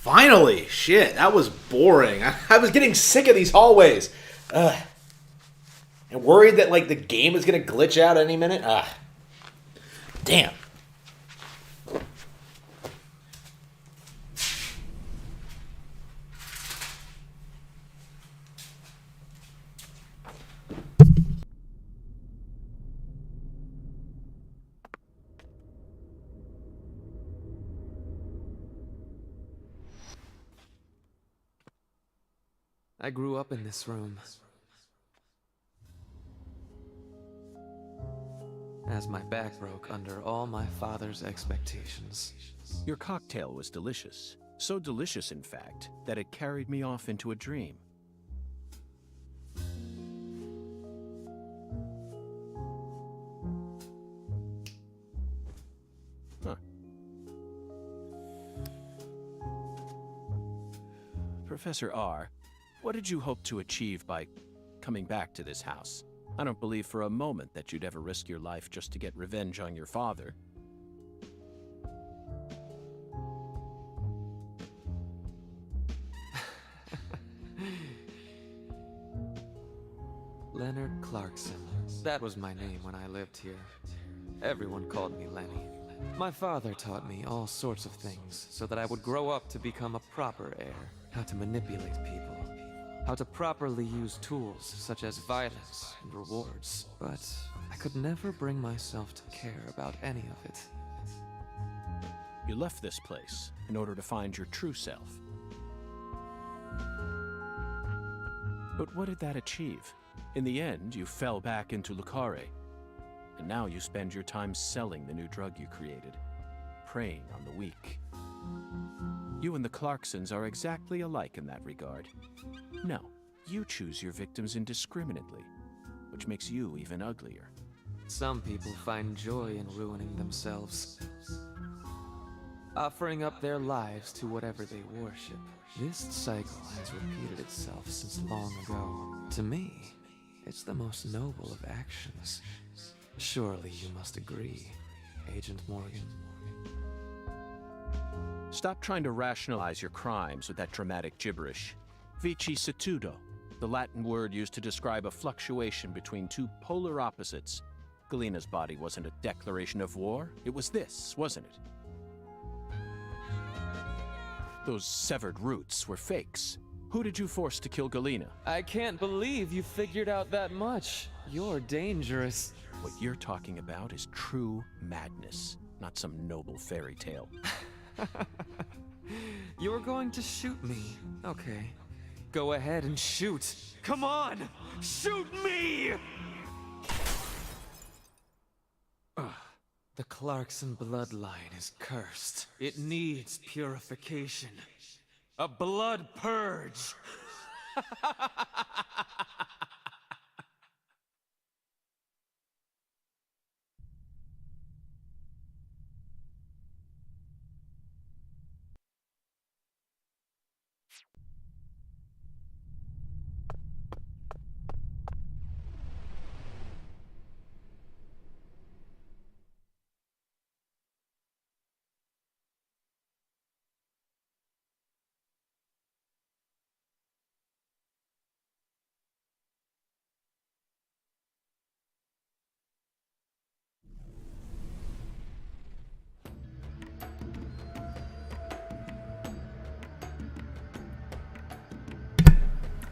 Finally! Shit, that was boring. I was getting sick of these hallways. And worried that, like, the game is gonna glitch out any minute. Damn. I grew up in this room. As my back broke under all my father's expectations. Your cocktail was delicious. So delicious, in fact, that it carried me off into a dream. Huh. Professor R, what did you hope to achieve by coming back to this house? I don't believe for a moment that you'd ever risk your life just to get revenge on your father. Leonard Clarkson. That was my name when I lived here. Everyone called me Lenny. My father taught me all sorts of things so that I would grow up to become a proper heir. How to manipulate people. How to properly use tools such as violence and rewards. But I could never bring myself to care about any of it. You left this place in order to find your true self. But what did that achieve? In the end, you fell back into Lucare. And now you spend your time selling the new drug you created, preying on the weak. You and the Clarksons are exactly alike in that regard. No, you choose your victims indiscriminately, which makes you even uglier. Some people find joy in ruining themselves, offering up their lives to whatever they worship. This cycle has repeated itself since long ago. To me, it's the most noble of actions. Surely you must agree, Agent Morgan. Stop trying to rationalize your crimes with that dramatic gibberish. Vicissitudo, the Latin word used to describe a fluctuation between two polar opposites. Galena's body wasn't a declaration of war. It was this, wasn't it? Those severed roots were fakes. Who did you force to kill Galena? I can't believe you figured out that much. You're dangerous. What you're talking about is true madness, not some noble fairy tale. You're going to shoot me. Okay. Go ahead and shoot. Come on! Shoot me! The Clarkson bloodline is cursed. It needs purification. A blood purge!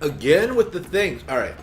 Again with the things. All right.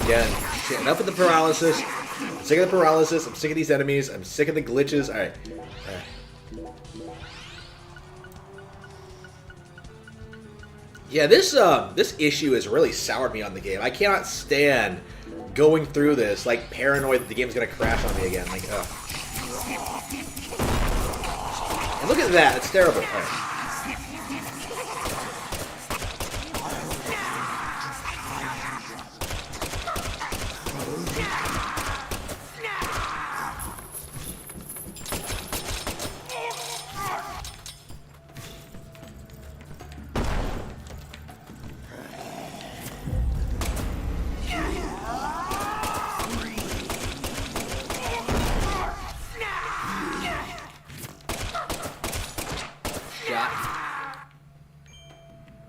Again, shit, enough of the paralysis. I'm sick of the paralysis. I'm sick of these enemies. I'm sick of the glitches. All right. Yeah, this issue has really soured me on the game. I cannot stand going through this, like, paranoid that the game's gonna crash on me again. Like, ugh. And look at that. It's terrible. All right.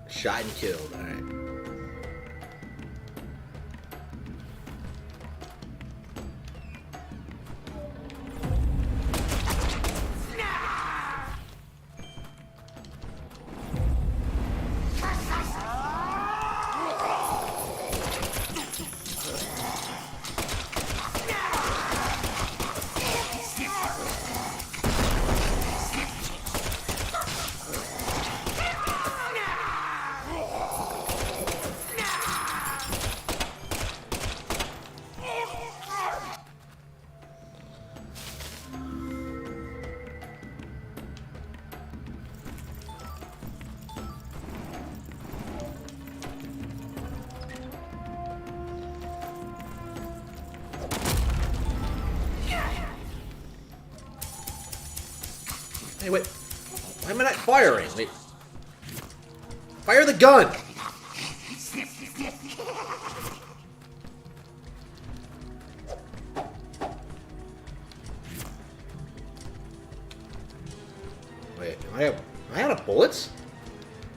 Shot and killed, alright. Hey, wait. Why am I not firing? Wait. Fire the gun! Wait, am I out of bullets?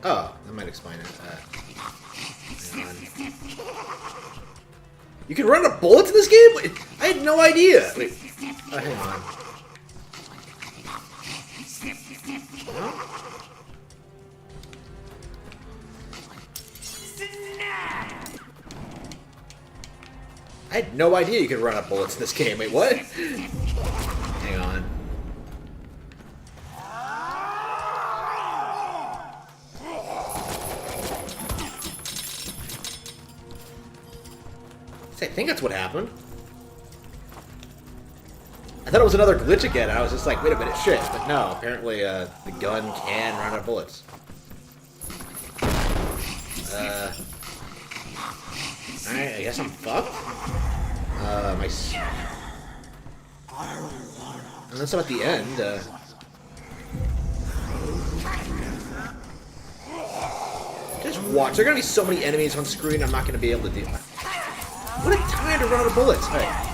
Oh, that might explain it. Hang on. You can run out of bullets in this game? Wait, I had no idea. Wait, hang on. No? I had no idea you could run out of bullets in this game. Wait, what? Hang on. I think that's what happened. I thought it was another glitch again. I was just like, wait a minute, shit. But no, apparently the gun can run out of bullets. Alright, I guess I'm fucked. And that's at the end. Just watch. There are gonna be so many enemies on screen. I'm not gonna be able to deal. What a time to run out of bullets. All right.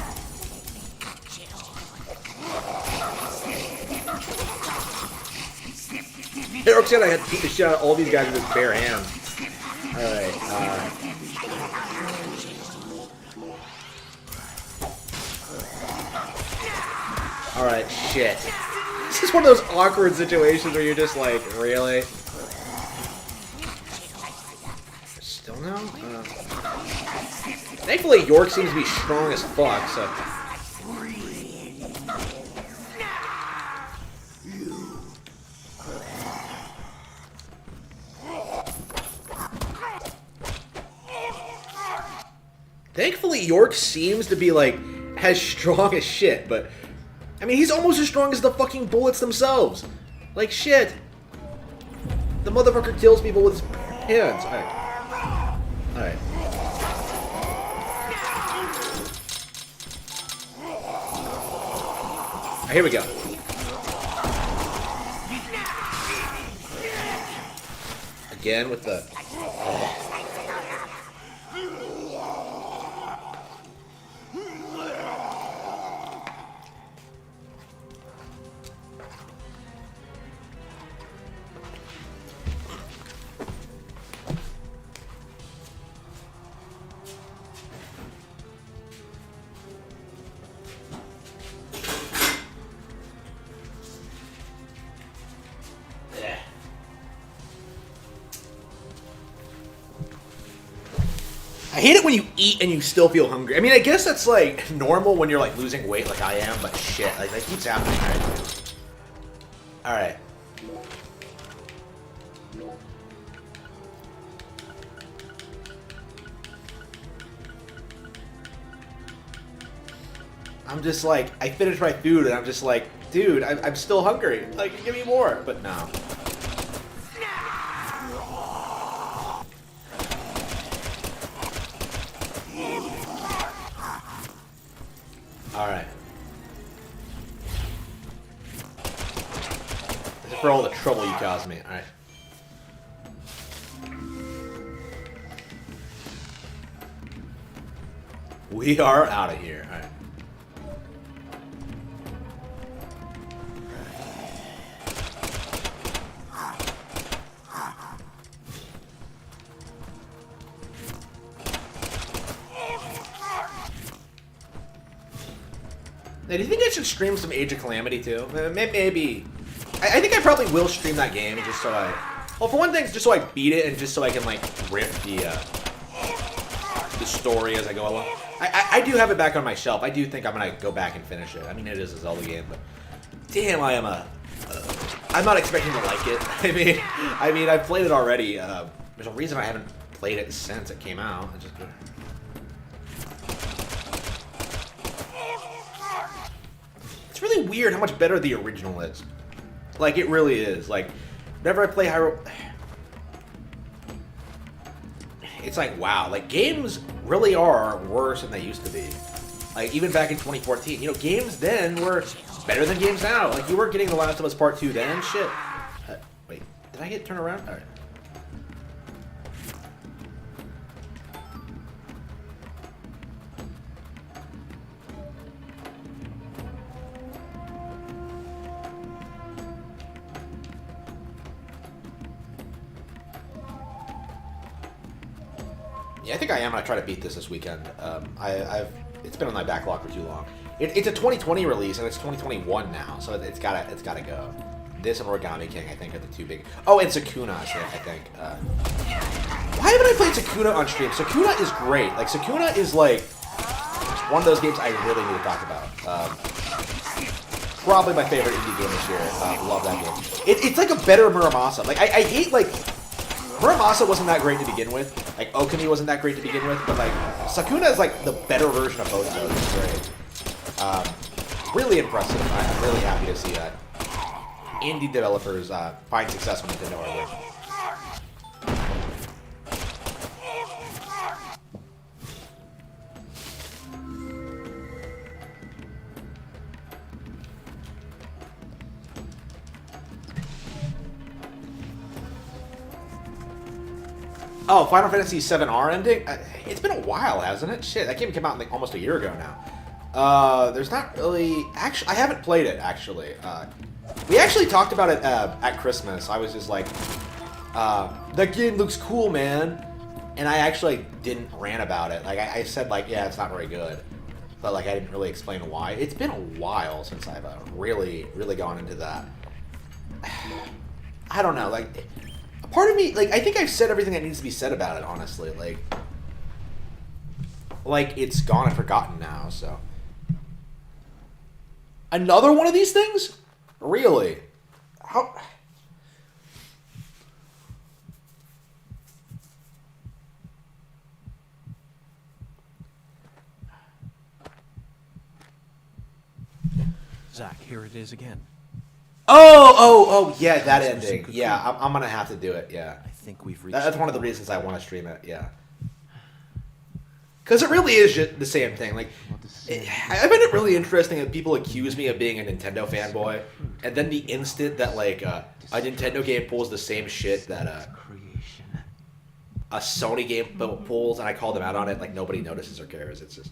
Hey, Roxanne, I had to beat the shit out of all these guys with his bare hands. Alright, Alright, shit. This is one of those awkward situations where you're just like, really? Still no? Thankfully, York seems to be strong as fuck, so... Thankfully, York seems to be, like, as strong as shit, but... I mean, he's almost as strong as the fucking bullets themselves! Like, shit! The motherfucker kills people with his hands. Alright. Alright. Here we go. Again with the... I hate it when you eat and you still feel hungry. I mean, I guess that's, like, normal when you're, like, losing weight like I am, but shit, like, that keeps happening, right? Alright. I'm just like, I finished my food and I'm just like, dude, I'm still hungry. Like, give me more. But no. Alright. This is for all the trouble you caused me. Alright. We are out of here. Alright. Now, do you think I should stream some Age of Calamity too? Maybe. I think I probably will stream that game just so I... Well, for one thing, just so I beat it and just so I can, like, rip the story as I go along. I do have it back on my shelf. I do think I'm going to go back and finish it. I mean, it is a Zelda game, but... Damn, I am a... I'm not expecting to like it. I mean, I've played it already. There's a reason I haven't played it since it came out. I just... It's really weird how much better the original is. Like, it really is. Like, whenever I play Hyrule... It's like, wow. Like, games really are worse than they used to be. Like, even back in 2014. You know, games then were better than games now. Like, you weren't getting The Last of Us Part 2 then. Shit. Wait, did I get turned around? All right. Yeah, I think I am gonna try to beat this weekend. It's been on my backlog for too long. It's a 2020 release and it's 2021 now, so it's gotta go. This and Origami King, I think, are the two big. Oh, and Sakuna, I think. Why haven't I played Sakuna on stream? Sakuna is great. Like, Sakuna is like one of those games I really need to talk about. Probably my favorite indie game this year. Love that game. It's like a better Muramasa. Like, I hate, like, Muramasa wasn't that great to begin with. Like, Okami wasn't that great to begin with, but like Sakuna is like the better version of both of those. It's great. Really impressive. I'm really happy to see that indie developers find success with Nintendo hardware. Oh, Final Fantasy VII-R ending? It's been a while, hasn't it? Shit, that game came out like almost a year ago now. There's not really... Actually, I haven't played it, actually. We actually talked about it at Christmas. I was just like, that game looks cool, man. And I actually didn't rant about it. Like, I said, like, yeah, it's not very good. But, like, I didn't really explain why. It's been a while since I've really gone into that. I don't know, like... Part of me, like, I think I've said everything that needs to be said about it, honestly. Like it's gone and forgotten now, so. Another one of these things? Really? How? Zach, here it is again. Oh, yeah, that ending. Yeah, I'm gonna have to do it, yeah. I think we've reached... That's one of the reasons I want to stream it, yeah. Because it really is just the same thing. Like, I find it really interesting that people accuse me of being a Nintendo fanboy, and then the instant that, like, a Nintendo game pulls the same shit that a Sony game pulls, and I call them out on it, like, nobody notices or cares. It's just...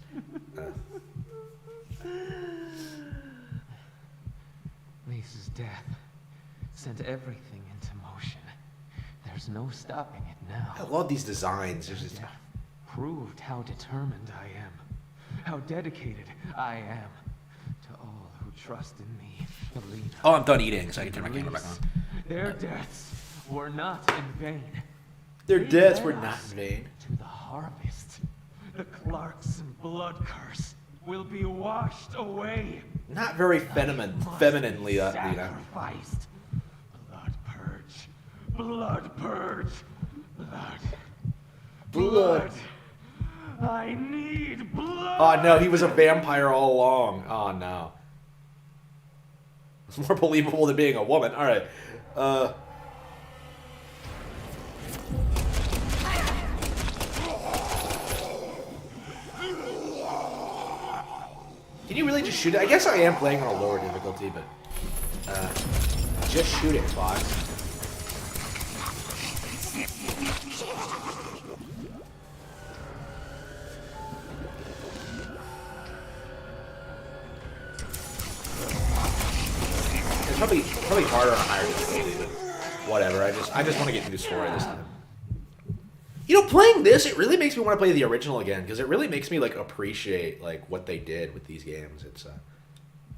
Lisa's death sent everything into motion. There's no stopping it now. I love these designs. Death proved how determined I am, how dedicated I am to all who trust in me. Believe. Oh, I'm done eating, so I can turn my camera back on. Their deaths were not in vain. Their deaths were not in vain. To the harvest, the Clarkson blood curse will be washed away. Not very feminine, Lena. Sacrificed. Blood purge. Blood purge. Blood. I need blood. Oh no, he was a vampire all along. Oh no. It's more believable than being a woman. All right. Can you really just shoot it? I guess I am playing on a lower difficulty, but just shoot it, Fox. It's probably harder on a higher difficulty, but whatever. I just want to get through the story this time. You know, playing this, it really makes me want to play the original again, because it really makes me, like, appreciate, like, what they did with these games. It's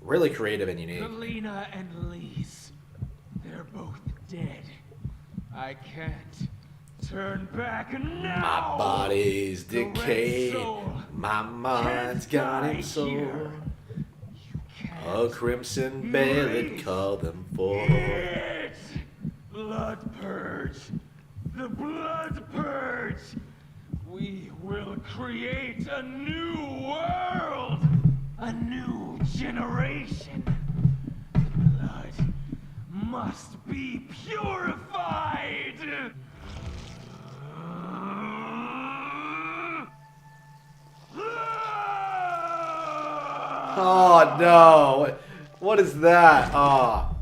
really creative and unique. Helena and Lise, they're both dead. I can't turn back now. My body's decayed, my mind's gone sore. A crimson ballad call them forth. Blood purge. The blood purge! We will create a new world! A new generation! Blood must be purified! Oh no! What is that? Ah.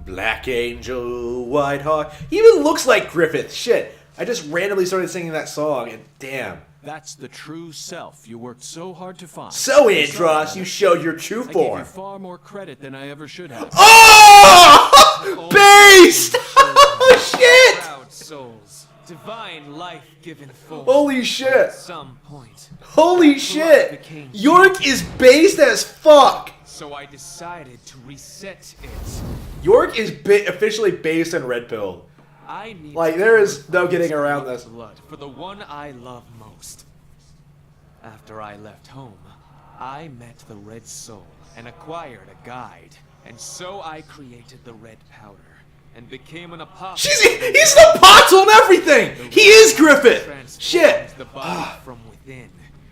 Black Angel, White Hawk. He even looks like Griffith. Shit. I just randomly started singing that song, and damn. That's the true self you worked so hard to find. So, Andros, you showed your true I gave form. you far more credit than I ever should have. Oh! Based! Oh, shit! Proud souls, divine life-given form. Holy shit. At some point. Holy shit! York is based as fuck! So I decided to reset it. York is officially based in Red Pill. I need like, there is no getting around this. Blood for the one I love most. After I left home, I met the Red Soul and acquired a guide. And so I created the red powder and became an apostle. He's the apostle and everything! He is Griffith! Shit! The body from within.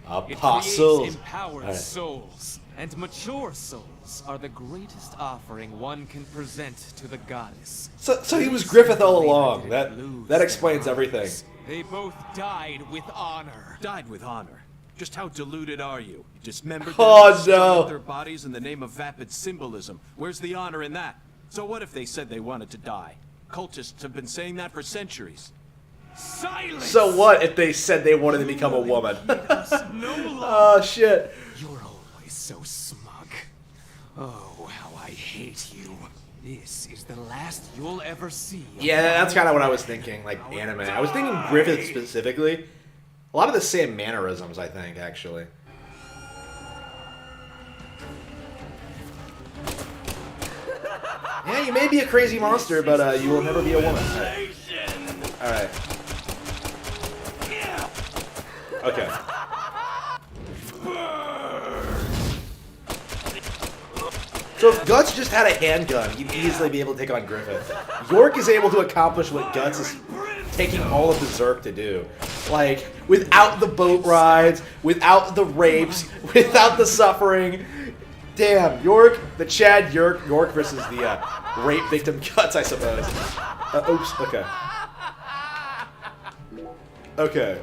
Apostles. It creates empowered souls. And mature souls are the greatest offering one can present to the goddess. So he was Griffith all along. That explains everything. They both died with honor. Died with honor? Just how deluded are you? You dismembered their bodies in the name of vapid symbolism. Where's the honor in that? So what if they said they wanted to die? Cultists have been saying that for centuries. Silence! So what if they said they wanted to become a woman? Oh, shit. You're always so smug. Oh, how I hate you. This is the last you'll ever see. Yeah, that's kind of what I was thinking, like anime. I was thinking Griffith specifically. A lot of the same mannerisms, I think, actually. Yeah, you may be a crazy monster, but you will never be a woman. Alright. Okay. So if Guts just had a handgun, he'd easily be able to take on Griffith. York is able to accomplish what Guts is taking all of Berserk to do. Like, without the boat rides, without the rapes, without the suffering. Damn, York, the Chad York versus the rape victim Guts, I suppose. Oops, okay. Okay,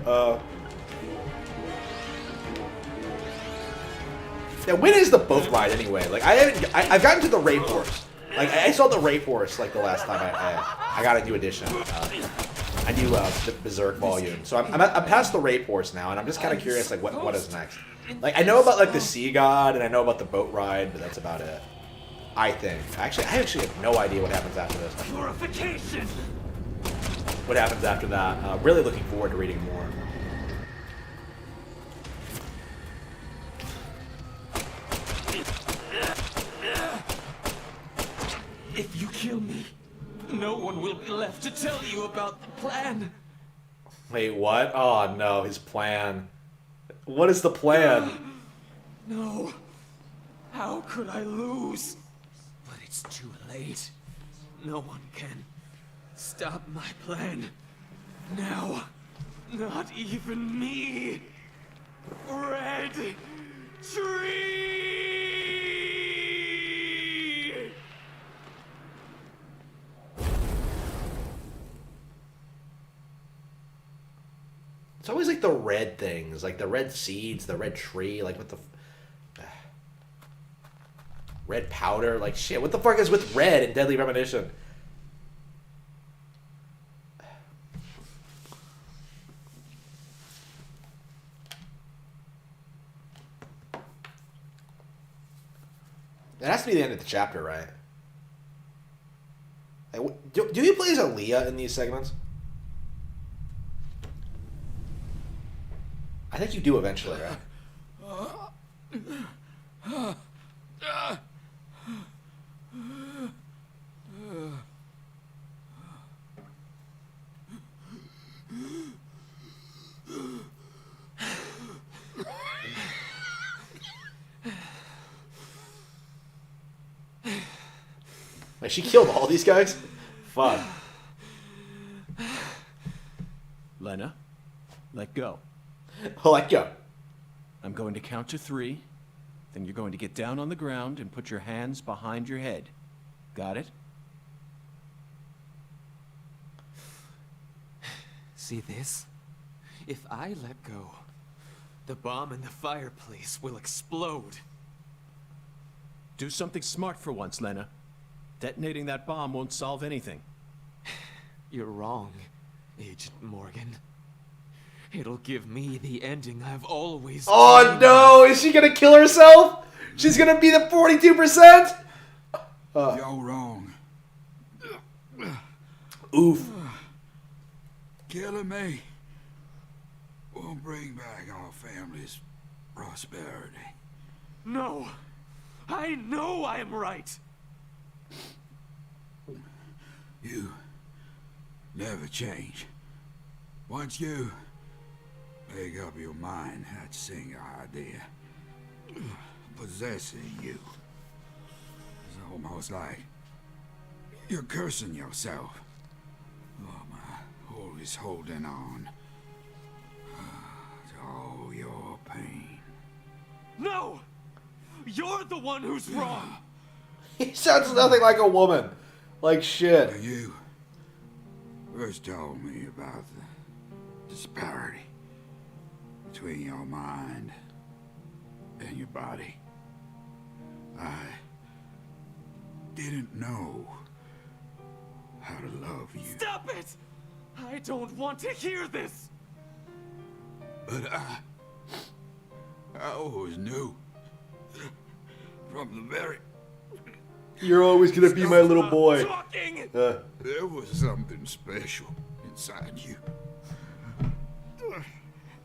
Now, when is the boat ride anyway? Like, I've gotten to the rape horse. Like, I saw the rape horse like the last time I got a new edition. I do the Berserk volume, so I'm past the rape horse now, and I'm just kind of curious like what is next. Like, I know about like the Sea God, and I know about the boat ride, but that's about it. I think. I actually have no idea what happens after this. Purification. What happens after that? Really looking forward to reading more. If you kill me, no one will be left to tell you about the plan. Wait, what? Oh no, his plan. What is the plan? No. How could I lose? But it's too late. No one can stop my plan. Now, not even me. Red Tree! It's always like the red things, like the red seeds, the red tree, like what the red powder, like shit. What the fuck is with red and Deadly Premonition? That has to be the end of the chapter, right? Do you play as Aaliyah in these segments? I think you do eventually, right? Like, she killed all these guys? Fuck. Lena, let go. Let go. I'm going to count to 3. Then you're going to get down on the ground and put your hands behind your head. Got it? See this? If I let go, the bomb in the fireplace will explode. Do something smart for once, Lena. Detonating that bomb won't solve anything. You're wrong, Agent Morgan. It'll give me the ending I've always Oh dreamed no! Is she gonna kill herself? She's gonna be the 42%? You're wrong. Oof. Killing me won't bring back our family's prosperity. No! I know I'm right! You never change. Once you make up your mind, that single idea possessing you is almost like you're cursing yourself. Oh, my, always holding on to all your pain. No! You're the one who's wrong! He sounds nothing like a woman. Like shit. When you first told me about the disparity between your mind and your body, I didn't know how to love you. Stop it! I don't want to hear this! But I always knew from the very You're always gonna be my little boy. there was something special inside you.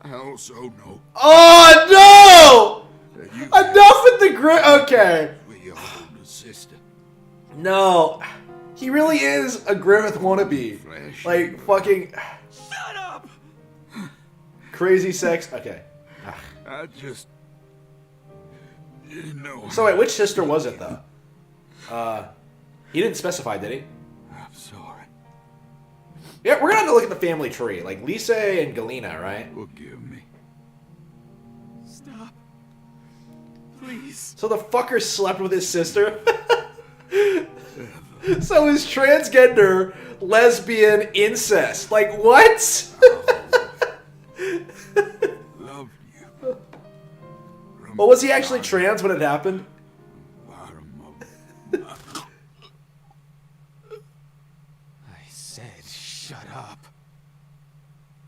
I also know. Oh no! Enough with the grit. Okay. With your older sister. No, he really is a Griffith wannabe. Like fucking. Shut up! Crazy sex. Okay. I just didn't know. So wait, which sister was it though? He didn't specify, did he? I'm sorry. Yeah, we're gonna have to look at the family tree, like Lisa and Galena, right? Forgive me. Stop. Please. So the fucker slept with his sister. So his transgender, lesbian, incest. Like what? Loved you. Well, was he actually trans when it happened? I said shut up.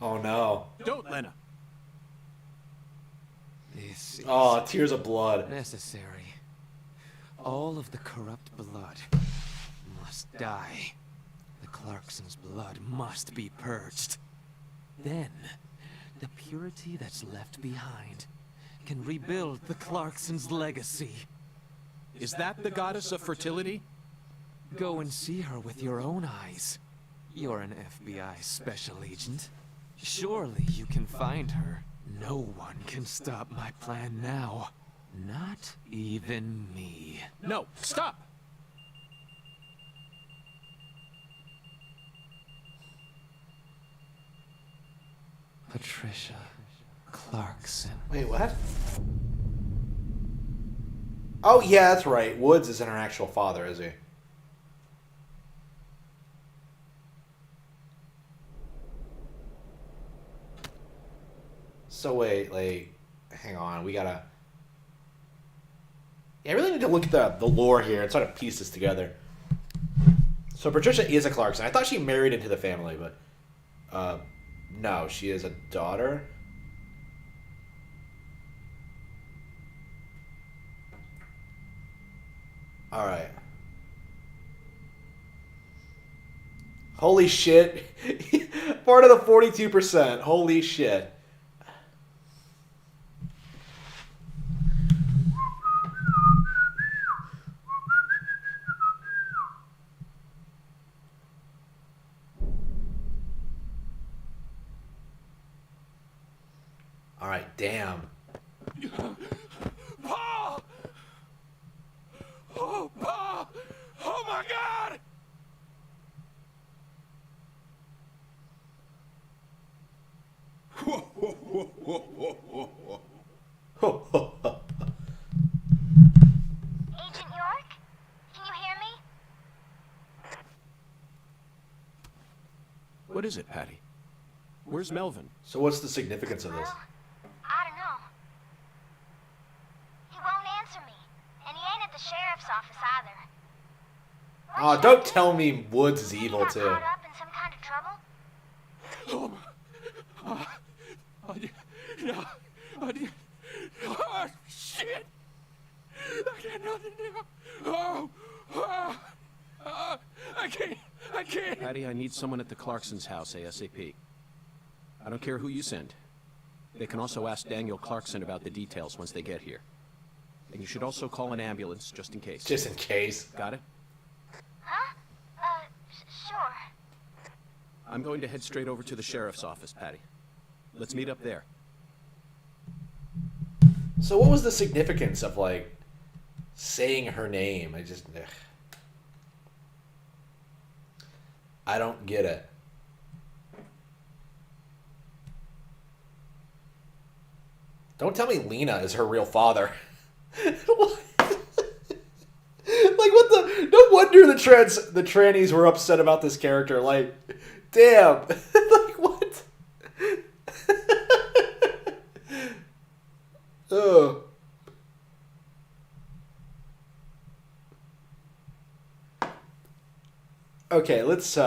Oh no. Don't, Lena. This is Oh, tears of blood. necessary. All of the corrupt blood must die. The Clarksons' blood must be purged. Then, the purity that's left behind can rebuild the Clarksons' legacy. Is that the goddess of fertility? Go and see her with your own eyes. You're an FBI special agent. Surely you can find her. No one can stop my plan now. Not even me. No, stop! Patricia Clarkson. Wait, what? Oh yeah, that's right. Woods isn't her actual father, is he? So wait, like, hang on, we gotta. Yeah, I really need to look at the lore here and sort of piece this together. So Patricia is a Clarkson. I thought she married into the family, but no, she is a daughter. All right. Holy shit. Part of the 42%. Holy shit. All right, damn. Paul! Oh, Paul! Oh my God! Agent York? Can you hear me? What is it, Patty? Where's Melvin? So what's the significance of this? I don't know. He won't answer me, and he ain't at the sheriff's office either. Oh, don't tell me Woods is evil too. Caught up in some kind of trouble? Oh, shit! I got nothing now. I can't. Patty, I need someone at the Clarkson's house ASAP. I don't care who you send. They can also ask Daniel Clarkson about the details once they get here. And you should also call an ambulance, just in case. Just in case. Got it? Huh? Sure. I'm going to head straight over to the sheriff's office, Patty. Let's meet up there. So what was the significance of, like, saying her name? I don't get it. Don't tell me Lena is her real father. What? Like, what the... No wonder the trannies were upset about this character. Like, damn. Like, what? Oh. Okay, let's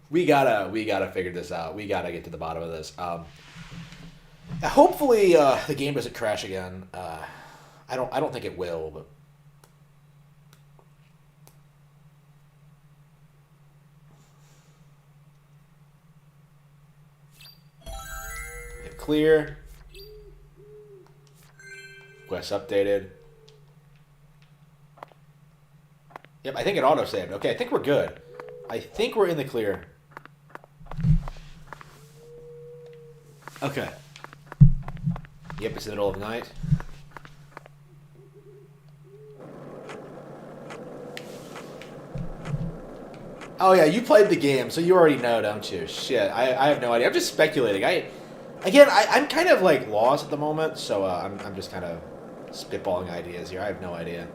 we gotta figure this out. We gotta get to the bottom of this. Hopefully the game doesn't crash again. I don't think it will, but hit clear. Quest updated. Yep, I think it auto-saved. Okay, I think we're good. I think we're in the clear. Okay. Yep, it's in the middle of the night. Oh yeah, you played the game, so you already know, don't you? Shit, I have no idea. I'm just speculating. I'm kind of like lost at the moment, so I'm just kind of spitballing ideas here. I have no idea.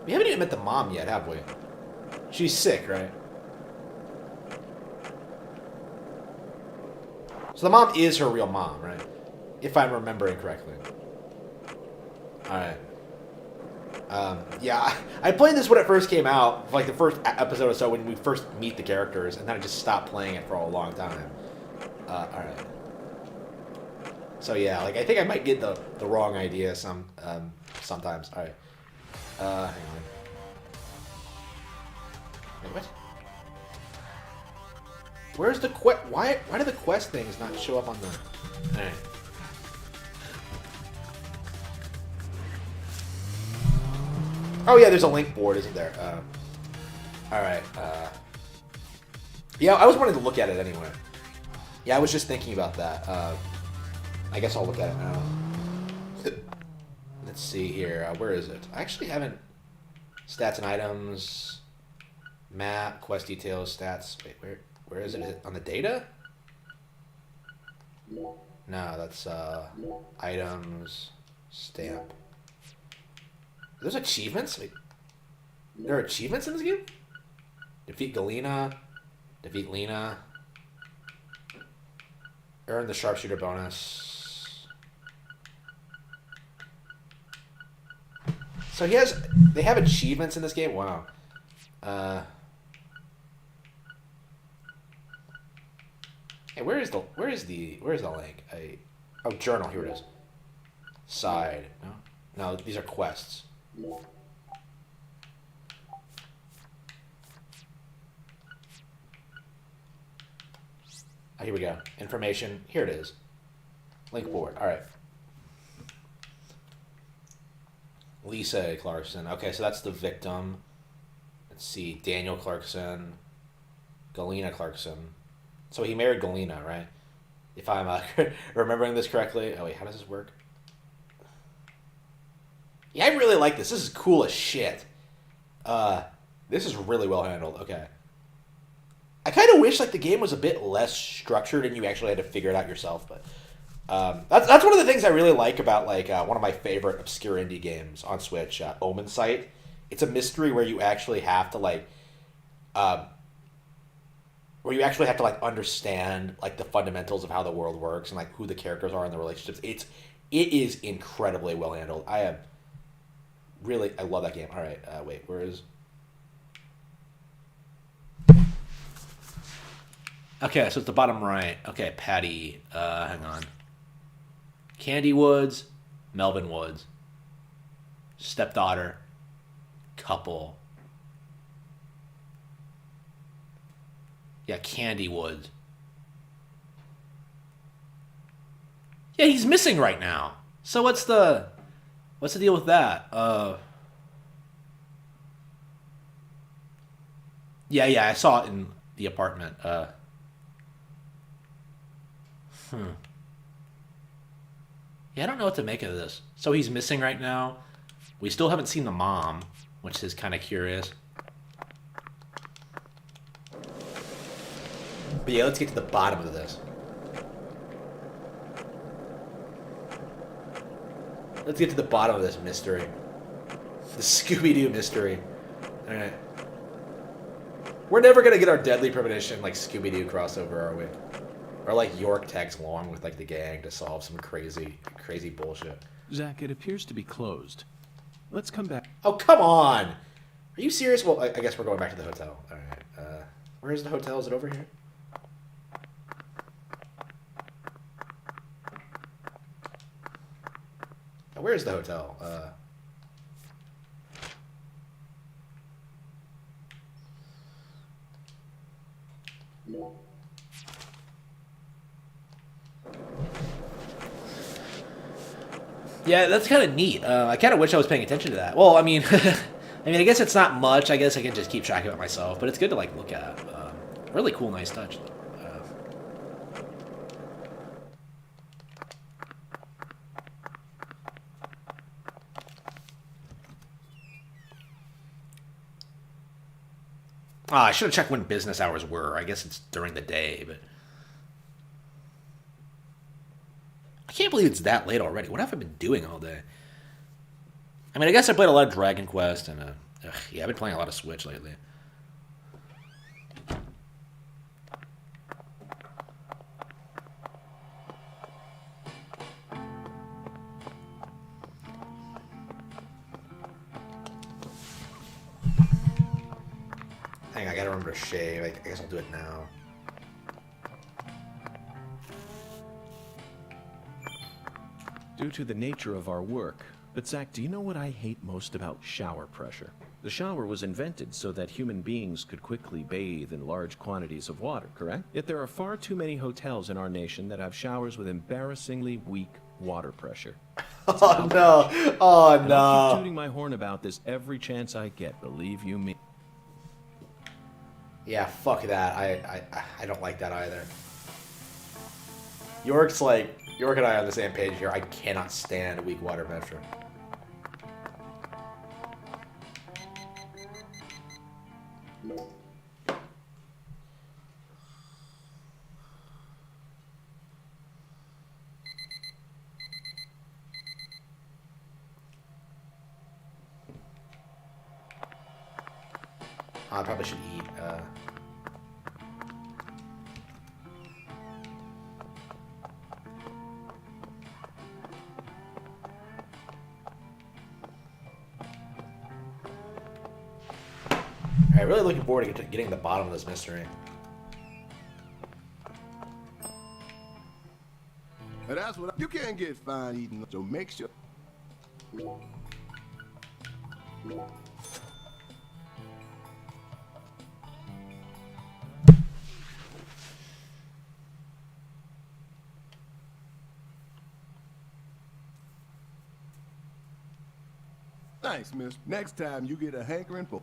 We haven't even met the mom yet, have we? She's sick, right? So the mom is her real mom, right? If I'm remembering correctly. Alright. Yeah, I played this when it first came out, like the first episode or so when we first meet the characters, and then I just stopped playing it for a long time. Alright. So yeah, like I think I might get the wrong idea sometimes. Alright. Hang on. Wait, what? Where's the quest? Why do the quest things not show up on the... Alright. Oh yeah, there's a link board, isn't there? Alright, yeah, I was wanting to look at it anyway. Yeah, I was just thinking about that. I guess I'll look at it now. Let's see here. Where is it? I actually haven't... Stats and items. Map, quest details, stats. Wait, where is it? Is it on the data? No, that's items, stamp. There's achievements? Wait. There are achievements in this game? Defeat Galena. Defeat Lena. Earn the sharpshooter bonus. So they have achievements in this game? Wow. Hey, where is the link? Oh, journal, here it is. Side. No, these are quests. Oh, here we go. Information. Here it is. Link board. All right. Lisa Clarkson. Okay, so that's the victim. Let's see. Daniel Clarkson. Galena Clarkson. So he married Galena, right? If I'm remembering this correctly. Oh, wait. How does this work? Yeah, I really like this. This is cool as shit. This is really well handled. Okay. I kind of wish like the game was a bit less structured and you actually had to figure it out yourself, but that's one of the things I really like about like one of my favorite obscure indie games on Switch, Omen Sight, it's a mystery where you actually have to like, understand like the fundamentals of how the world works and like who the characters are and the relationships. It is incredibly well handled. I love that game. All right, wait, where is? Okay, so it's the bottom right. Okay, Patty. Hang on. Candy Woods, Melvin Woods, stepdaughter, couple. Yeah, Candy Woods. Yeah, he's missing right now. So what's the deal with that? Yeah, I saw it in the apartment. Yeah, I don't know what to make of this. So he's missing right now. We still haven't seen the mom, which is kind of curious. But yeah, let's get to the bottom of this. Let's get to the bottom of this mystery. The Scooby-Doo mystery. Alright. We're never gonna get our Deadly Premonition, like, Scooby-Doo crossover, are we? Or, like, York tags along with, like, the gang to solve some crazy bullshit. Zach, it appears to be closed. Let's come back. Oh, come on! Are you serious? Well, I guess we're going back to the hotel. Alright. Where's the hotel? Is it over here? Where's the hotel? Yeah, that's kind of neat. I kind of wish I was paying attention to that. Well, I mean, I guess it's not much. I guess I can just keep track of it myself. But it's good to like look at. Really cool, nice touch. I should have checked when business hours were. I guess it's during the day, but I can't believe it's that late already. What have I been doing all day? I mean, I guess I played a lot of Dragon Quest, and yeah, I've been playing a lot of Switch lately. Hang on, I gotta remember to shave. I guess I'll do it now. Due to the nature of our work. But Zach, do you know what I hate most about shower pressure? The shower was invented so that human beings could quickly bathe in large quantities of water, correct? Yet there are far too many hotels in our nation that have showers with embarrassingly weak water pressure. Oh no! Oh and no! I'll keep tooting my horn about this every chance I get, believe you me. Yeah, fuck that. I don't like that either. York and I are on the same page here. I cannot stand weak water pressure. I probably should eat. Alright, really looking forward to getting to the bottom of this mystery. And that's what you can't get fine eating, so make sure. Thanks, miss. Next time you get a hankering for.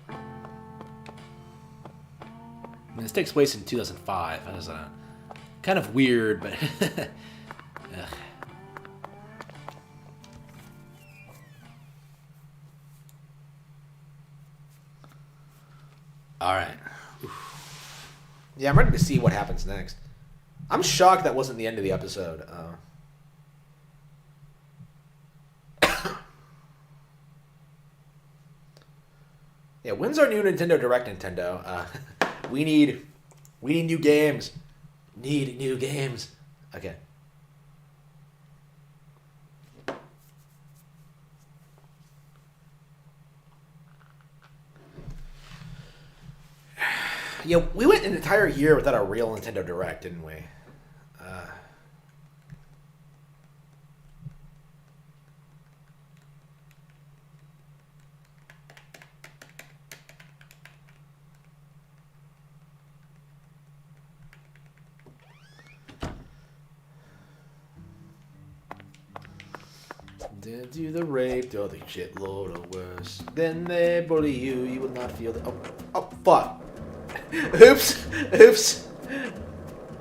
I mean, this takes place in 2005. That is kind of weird, but ugh. All right. Yeah, I'm ready to see what happens next. I'm shocked that wasn't the end of the episode. Yeah, when's our new Nintendo Direct, Nintendo? We need new games. Need new games. Okay. Yeah, we went an entire year without a real Nintendo Direct, didn't we? Then do the rape, do the shitload of worse. Then they bully you, you will not feel the. Oh, fuck. Oops. Oops.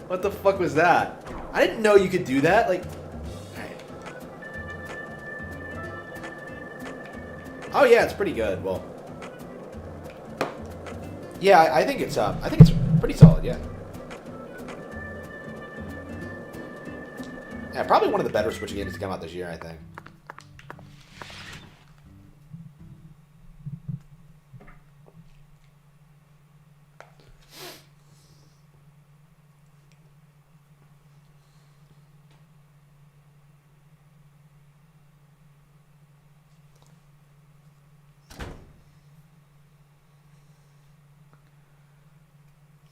What the fuck was that? I didn't know you could do that. Like. Alright. Oh, yeah, it's pretty good. Well. Yeah, I think it's pretty solid, yeah. Yeah, probably one of the better Switch games to come out this year, I think.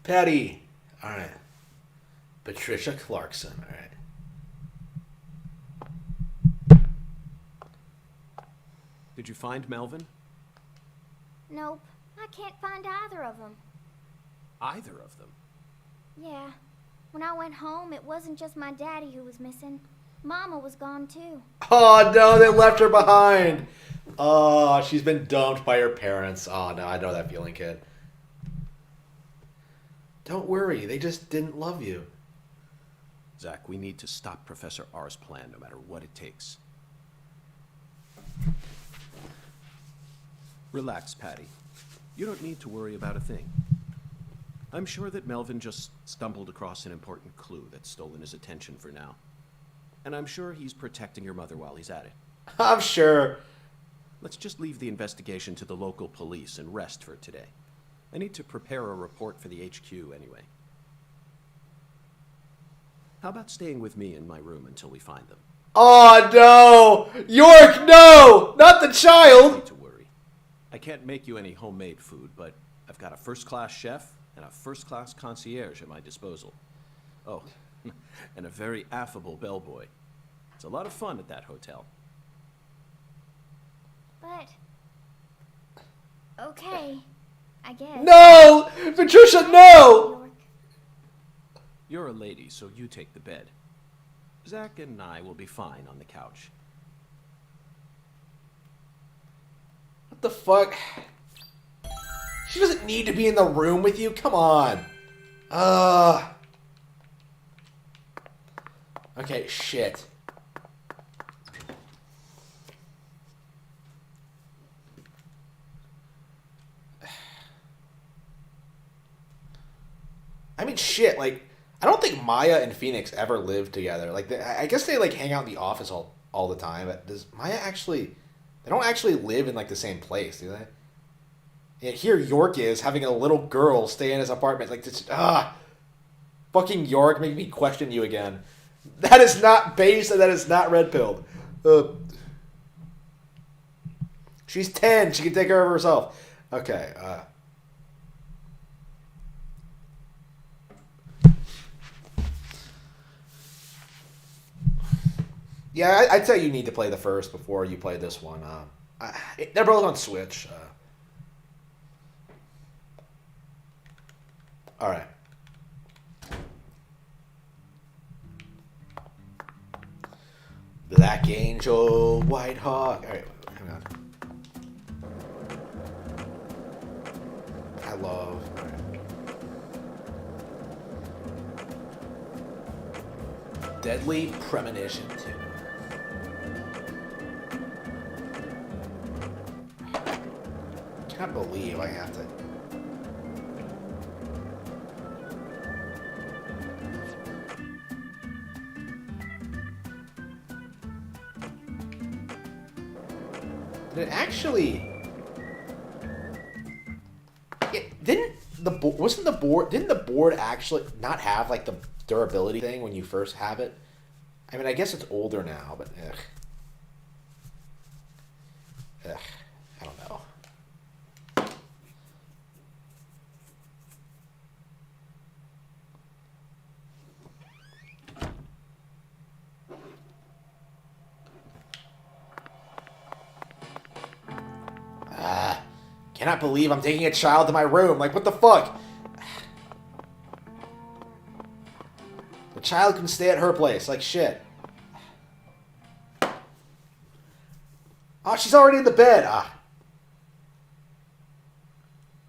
Patty. Alright. Patricia Clarkson. Alright. Did you find Melvin? Nope. I can't find either of them. Either of them? Yeah. When I went home, it wasn't just my daddy who was missing. Mama was gone too. Oh no, they left her behind. Oh, she's been dumped by her parents. Oh no, I know that feeling, kid. Don't worry, they just didn't love you. Zach, we need to stop Professor R's plan no matter what it takes. Relax, Patty. You don't need to worry about a thing. I'm sure that Melvin just stumbled across an important clue that's stolen his attention for now. And I'm sure he's protecting your mother while he's at it. I'm sure. Let's just leave the investigation to the local police and rest for today. I need to prepare a report for the HQ anyway. How about staying with me in my room until we find them? Oh no! York, no! Not the child! No need to worry. I can't make you any homemade food, but I've got a first-class chef and a first-class concierge at my disposal. Oh, and a very affable bellboy. It's a lot of fun at that hotel. But... okay, I guess. No! Patricia, no! You're a lady, so you take the bed. Zach and I will be fine on the couch. What the fuck? She doesn't need to be in the room with you. Come on. Okay, shit. I mean, shit, like, I don't think Maya and Phoenix ever lived together. Like, I guess they, like, hang out in the office all the time, but does Maya actually... They don't actually live in, like, the same place, do they? And here York is having a little girl stay in his apartment. Like, this... Fucking York, make me question you again. That is not base, and that is not red-pilled. She's 10. She can take care of herself. Okay, Yeah, I'd say you need to play the first before you play this one. They're both on Switch. All right. Black Angel, White Hawk. All right, hang on. I love. All right. Deadly Premonition 2. I can't believe I have to. Did it actually? Wasn't the board? Didn't the board actually not have like the durability thing when you first have it? I mean, I guess it's older now, but I don't know. Cannot believe I'm taking a child to my room. Like, what the fuck? The child can stay at her place. Like, shit. Oh, she's already in the bed.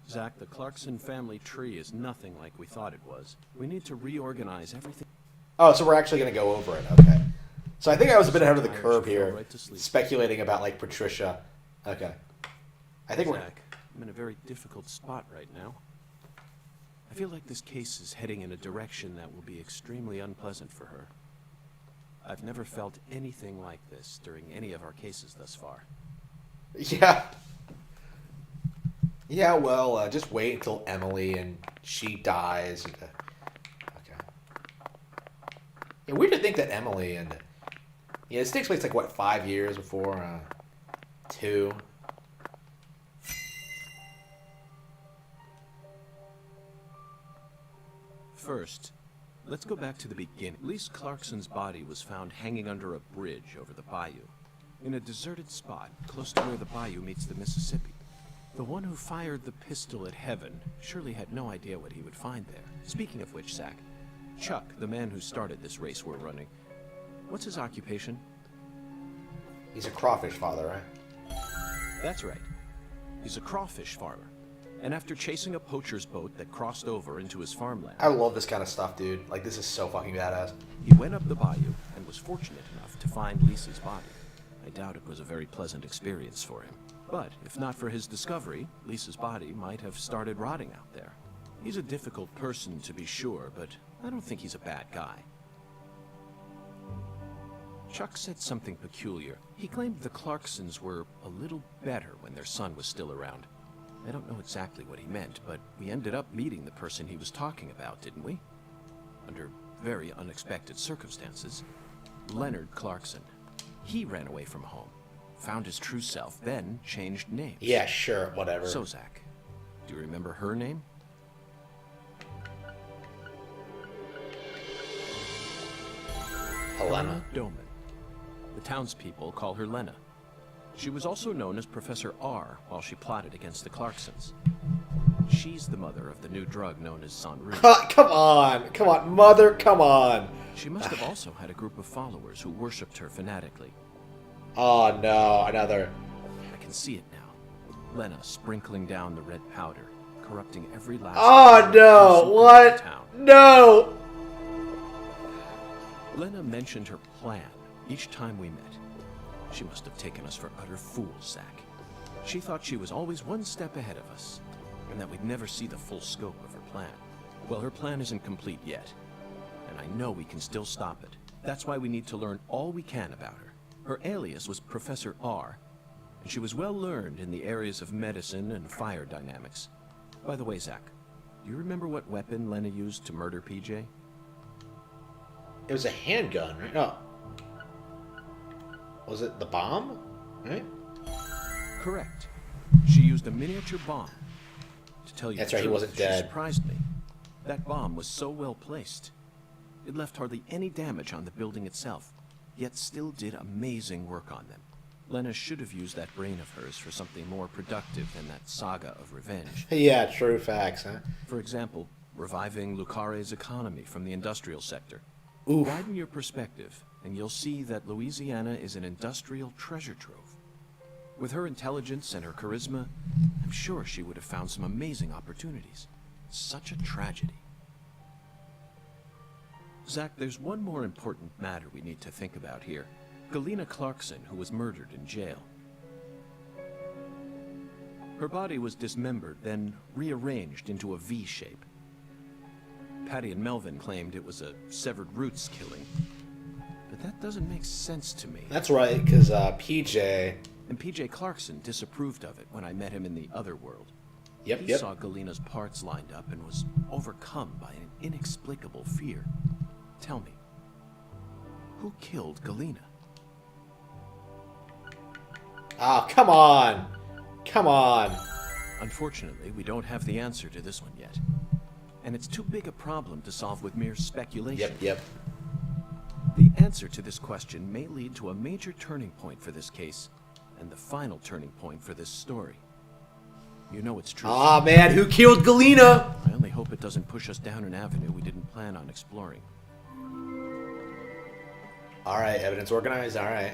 Zack, the Clarkson family tree is nothing like we thought it was. We need to reorganize everything. Oh, so we're actually going to go over it. Okay. So I think I was a bit ahead of the curve here, speculating about, like, Patricia. Okay. I think Zack, I'm in a very difficult spot right now. I feel like this case is heading in a direction that will be extremely unpleasant for her. I've never felt anything like this during any of our cases thus far. Yeah. Yeah, well, just wait until Emily and she dies. Okay. Yeah, weird to think that Emily and... Yeah, this takes place, like, what, 5 years before? 2? First, let's go back to the beginning. Lise Clarkson's body was found hanging under a bridge over the bayou, in a deserted spot close to where the bayou meets the Mississippi. The one who fired the pistol at Heaven surely had no idea what he would find there. Speaking of which, Zack, Chuck, the man who started this race we're running, what's his occupation? He's a crawfish father, right? That's right. He's a crawfish farmer. And after chasing a poacher's boat that crossed over into his farmland... I love this kind of stuff, dude. Like, this is so fucking badass. He went up the bayou and was fortunate enough to find Lisa's body. I doubt it was a very pleasant experience for him. But if not for his discovery, Lisa's body might have started rotting out there. He's a difficult person to be sure, but I don't think he's a bad guy. Chuck said something peculiar. He claimed the Clarksons were a little better when their son was still around. I don't know exactly what he meant, but we ended up meeting the person he was talking about, didn't we? Under very unexpected circumstances. Leonard Clarkson. He ran away from home, found his true self, then changed names. Yeah, sure, whatever. So, Zack, do you remember her name? Helena Doman. The townspeople call her Lena. She was also known as Professor R while she plotted against the Clarksons. She's the mother of the new drug known as Sanru. Come on, mother, come on. She must have also had a group of followers who worshipped her fanatically. Oh no, another. I can see it now. Lena sprinkling down the red powder, corrupting every last... Oh no, what? No! Lena mentioned her plan each time we met. She must have taken us for utter fools, Zack. She thought she was always one step ahead of us, and that we'd never see the full scope of her plan. Well, her plan isn't complete yet, and I know we can still stop it. That's why we need to learn all we can about her. Her alias was Professor R, and she was well learned in the areas of medicine and fire dynamics. By the way, Zack, do you remember what weapon Lena used to murder PJ? It was a handgun, right? No. Was it the bomb? Right? Correct. She used a miniature bomb. To tell you That's the right, he truth, wasn't she dead. surprised me. That bomb was so well placed. It left hardly any damage on the building itself, yet still did amazing work on them. Lena should have used that brain of hers for something more productive than that saga of revenge. Yeah, true facts, huh? For example, reviving Lucare's economy from the industrial sector. Oof. Widen your perspective, and you'll see that Louisiana is an industrial treasure trove. With her intelligence and her charisma, I'm sure she would have found some amazing opportunities. Such a tragedy. Zack, there's one more important matter we need to think about here. Galena Clarkson, who was murdered in jail. Her body was dismembered, then rearranged into a V shape. Patty and Melvin claimed it was a severed roots killing. But that doesn't make sense to me. That's right, because PJ... And PJ Clarkson disapproved of it when I met him in the other world. Yep, He yep. saw Galena's parts lined up and was overcome by an inexplicable fear. Tell me, who killed Galena? Ah, come on. Come on. Unfortunately, we don't have the answer to this one yet. And it's too big a problem to solve with mere speculation. Yep. The answer to this question may lead to a major turning point for this case, and the final turning point for this story. You know it's true. Ah, man, who killed Galena? I only hope it doesn't push us down an avenue we didn't plan on exploring. All right, evidence organized. All right.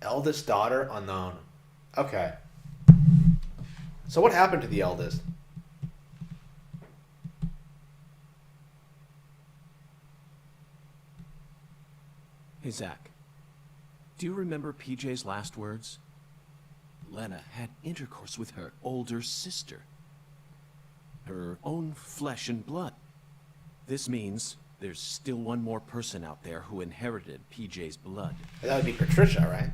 Eldest daughter unknown. Okay. So what happened to the eldest? Hey, Zach. Do you remember PJ's last words? Lena had intercourse with her older sister. Her own flesh and blood. This means there's still one more person out there who inherited PJ's blood. That would be Patricia, right?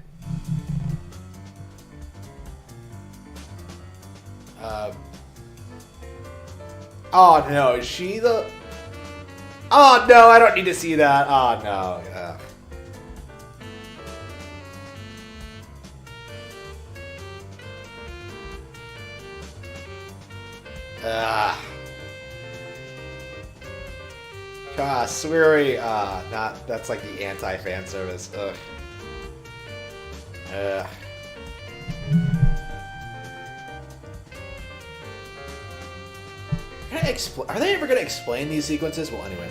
Oh no, is she the... Oh no, I don't need to see that. Oh no. Sweary. Not. That's like the anti-fan service. Ugh. Are they ever gonna explain these sequences? Well, anyway.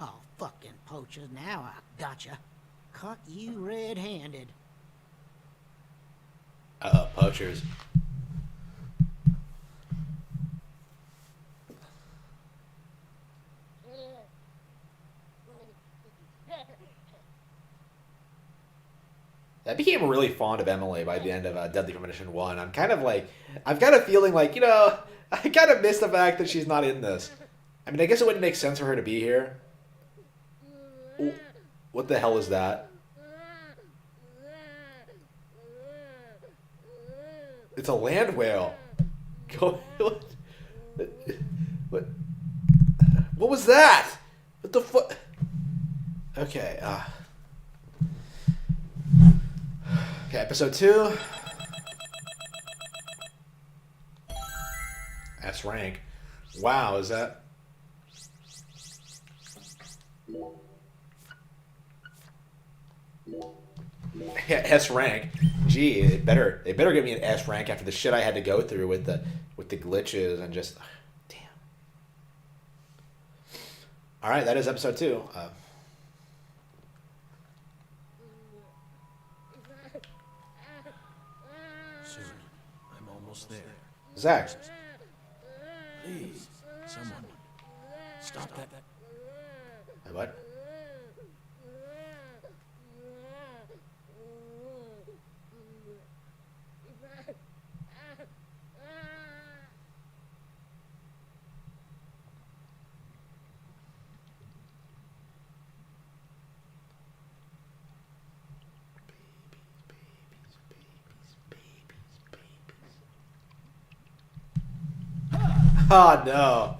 Oh, fucking poachers, now I gotcha. Caught you red-handed. Poachers. I became really fond of Emily by the end of Deadly Premonition 1. I'm kind of like, I've got a feeling like, you know, I kind of miss the fact that she's not in this. I mean, I guess it wouldn't make sense for her to be here. Ooh, what the hell is that? It's a land whale. What was that? What the fuck? Okay, okay, episode 2. S rank. Wow, is that... Yeah, S rank. Gee, they better give me an S rank after the shit I had to go through with the glitches and just... Damn. Alright, that is episode 2. Soon. I'm almost there. Zach. Please, someone. Stop that. What? Oh no.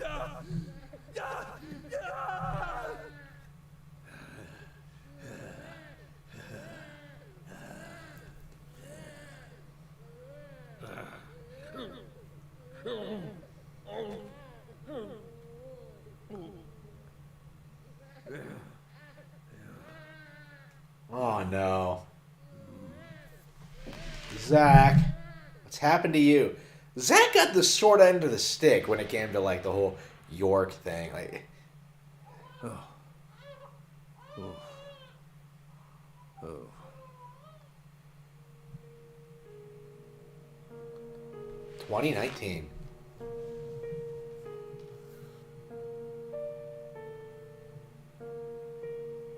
Oh no. Zach, what's happened to you? Zach got the short end of the stick when it came to like the whole York thing. Like, oh. 2019.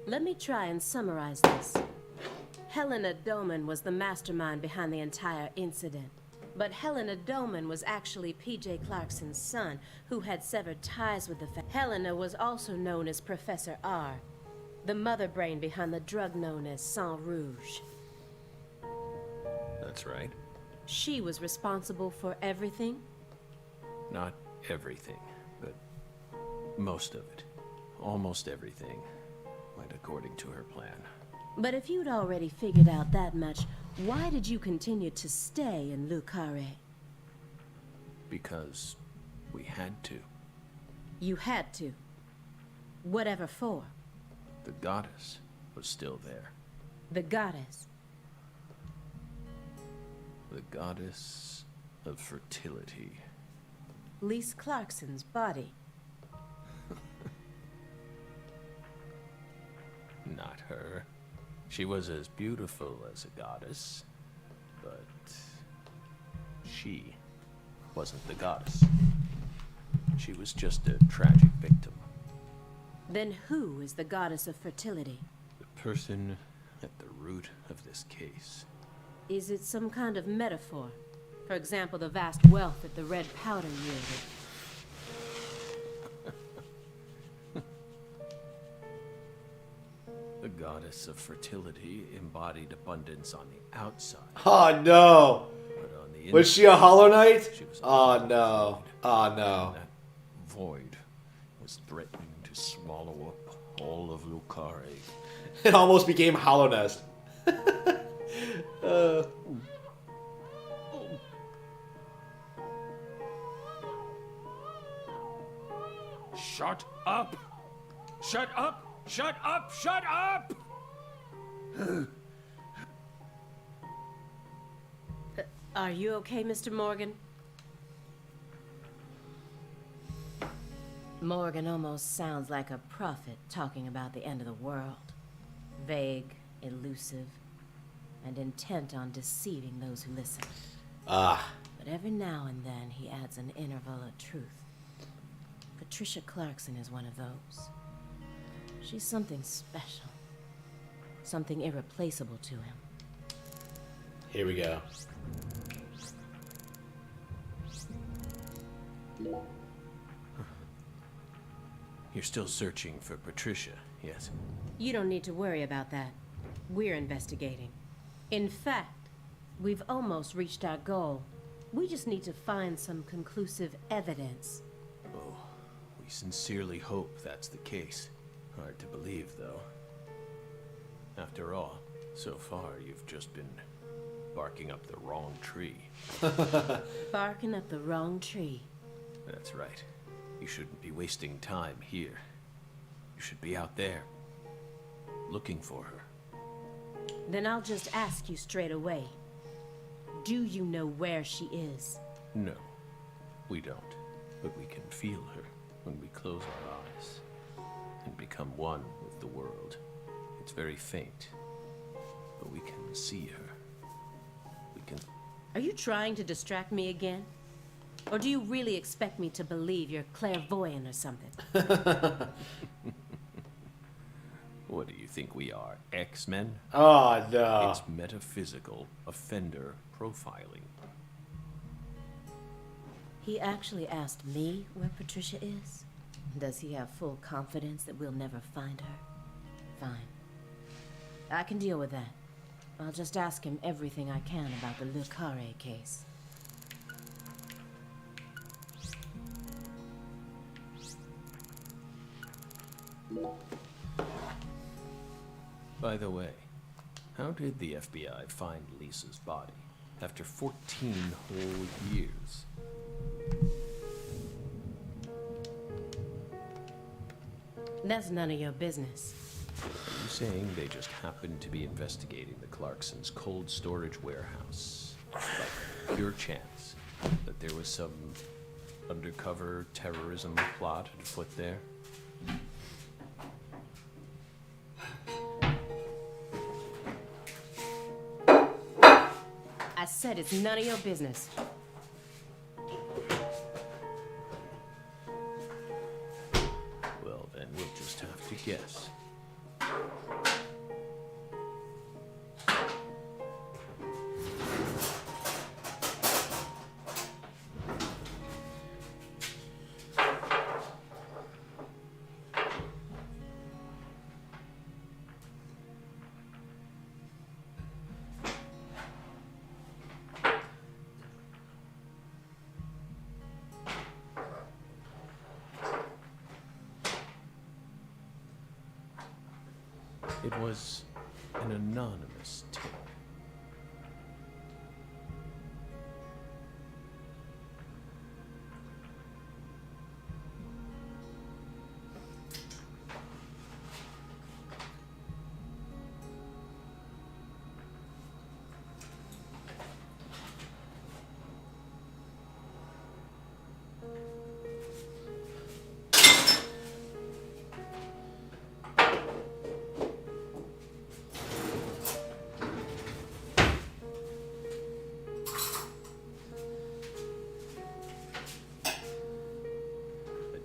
Let me try and summarize this. Helena Doman was the mastermind behind the entire incident. But Helena Doman was actually P.J. Clarkson's son, who had severed ties with the Helena was also known as Professor R, the mother brain behind the drug known as Sang Rouge. That's right. She was responsible for everything? Not everything, but most of it. Almost everything went according to her plan. But if you'd already figured out that much, why did you continue to stay in Le Carré? Because we had to. You had to. Whatever for? The goddess was still there. The goddess? The goddess of fertility. Lise Clarkson's body. Not her. She was as beautiful as a goddess, but she wasn't the goddess. She was just a tragic victim. Then who is the goddess of fertility? The person at the root of this case. Is it some kind of metaphor? For example, the vast wealth that the red powder yielded. The goddess of fertility embodied abundance on the outside. Oh no! But on the Was she a Hollow Knight? She was Oh no. Oh no. That void was threatening to swallow up all of Le Carré. It almost became Hollow Nest. Shut up! Shut up! Shut up! Shut up! Are you okay, Mr. Morgan? Morgan almost sounds like a prophet talking about the end of the world. Vague, elusive, and intent on deceiving those who listen. Ah. But every now and then he adds an interval of truth. Patricia Clarkson is one of those. She's something special. Something irreplaceable to him. Here we go. You're still searching for Patricia, yes? You don't need to worry about that. We're investigating. In fact, we've almost reached our goal. We just need to find some conclusive evidence. Oh, we sincerely hope that's the case. Hard to believe, though. After all, so far you've just been barking up the wrong tree. Barking up the wrong tree. That's right. You shouldn't be wasting time here. You should be out there, looking for her. Then I'll just ask you straight away. Do you know where she is? No, we don't. But we can feel her when we close our eyes and become one with the world. It's very faint, but we can see her. We can... Are you trying to distract me again? Or do you really expect me to believe you're clairvoyant or something? What do you think we are, X-Men? Oh, no. It's metaphysical offender profiling. He actually asked me where Patricia is? Does he have full confidence that we'll never find her? Fine. I can deal with that. I'll just ask him everything I can about the Le Carré case. By the way, how did the FBI find Lisa's body after 14 whole years? That's none of your business. Are you saying they just happened to be investigating the Clarksons' cold storage warehouse? By pure chance that there was some undercover terrorism plot afoot there? I said it's none of your business. guess. It was an anonymous tip.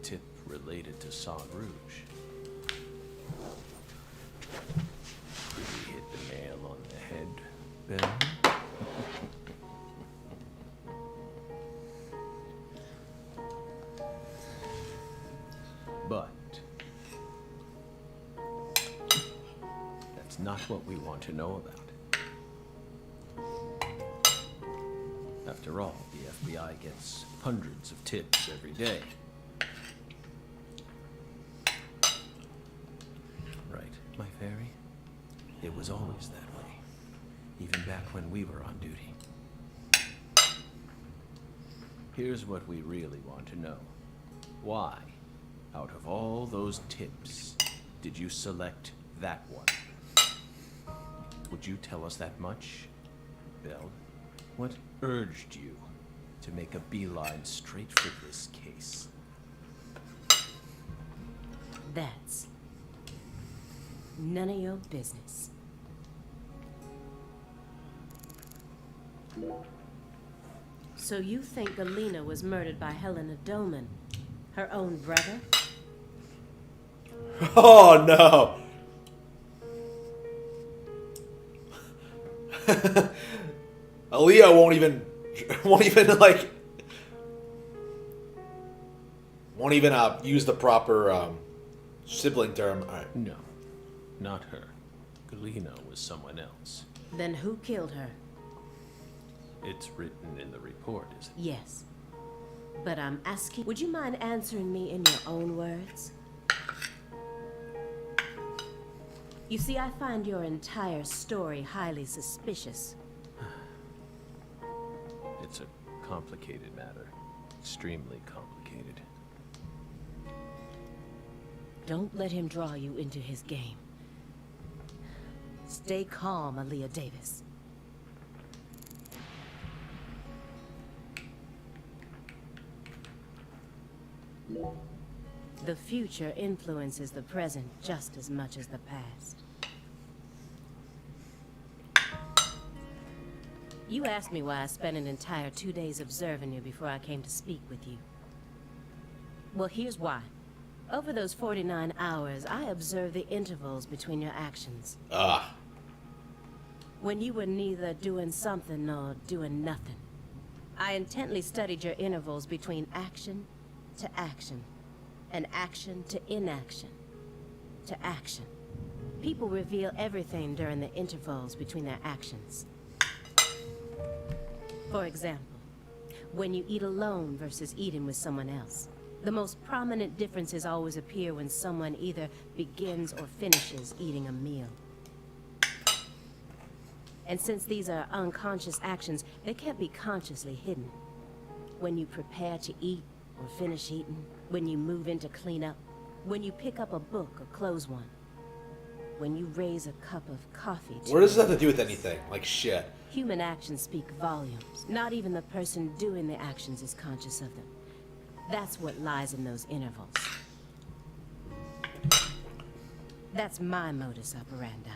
Tip related to Sang Rouge. You hit the nail on the head, Ben. But that's not what we want to know about. After all, the FBI gets hundreds of tips every day. My fairy, it was always that way, even back when we were on duty. Here's what we really want to know. Why, out of all those tips, did you select that one? Would you tell us that much, Belle? What urged you to make a beeline straight for this case? That's none of your business. So you think Galena was murdered by Helena Doman, her own brother? Oh no! Aaliyah won't even use the proper sibling term. All right. No, not her. Galena was someone else. Then who killed her? It's written in the report, isn't it? Yes. But I'm asking, would you mind answering me in your own words? You see, I find your entire story highly suspicious. It's a complicated matter. Extremely complicated. Don't let him draw you into his game. Stay calm, Aaliyah Davis. The future influences the present just as much as the past. You asked me why I spent an entire 2 days observing you before I came to speak with you. Well, here's why. Over those 49 hours, I observed the intervals between your actions. When you were neither doing something nor doing nothing. I intently studied your intervals between action to action, and action to inaction, to action. People reveal everything during the intervals between their actions. For example, when you eat alone versus eating with someone else. The most prominent differences always appear when someone either begins or finishes eating a meal. And since these are unconscious actions, they can't be consciously hidden. When you prepare to eat or finish eating, when you move in to clean up, when you pick up a book or close one, when you raise a cup of coffee. What does this have to do with anything? Like shit. Human actions speak volumes. Not even the person doing the actions is conscious of them. That's what lies in those intervals. That's my modus operandi.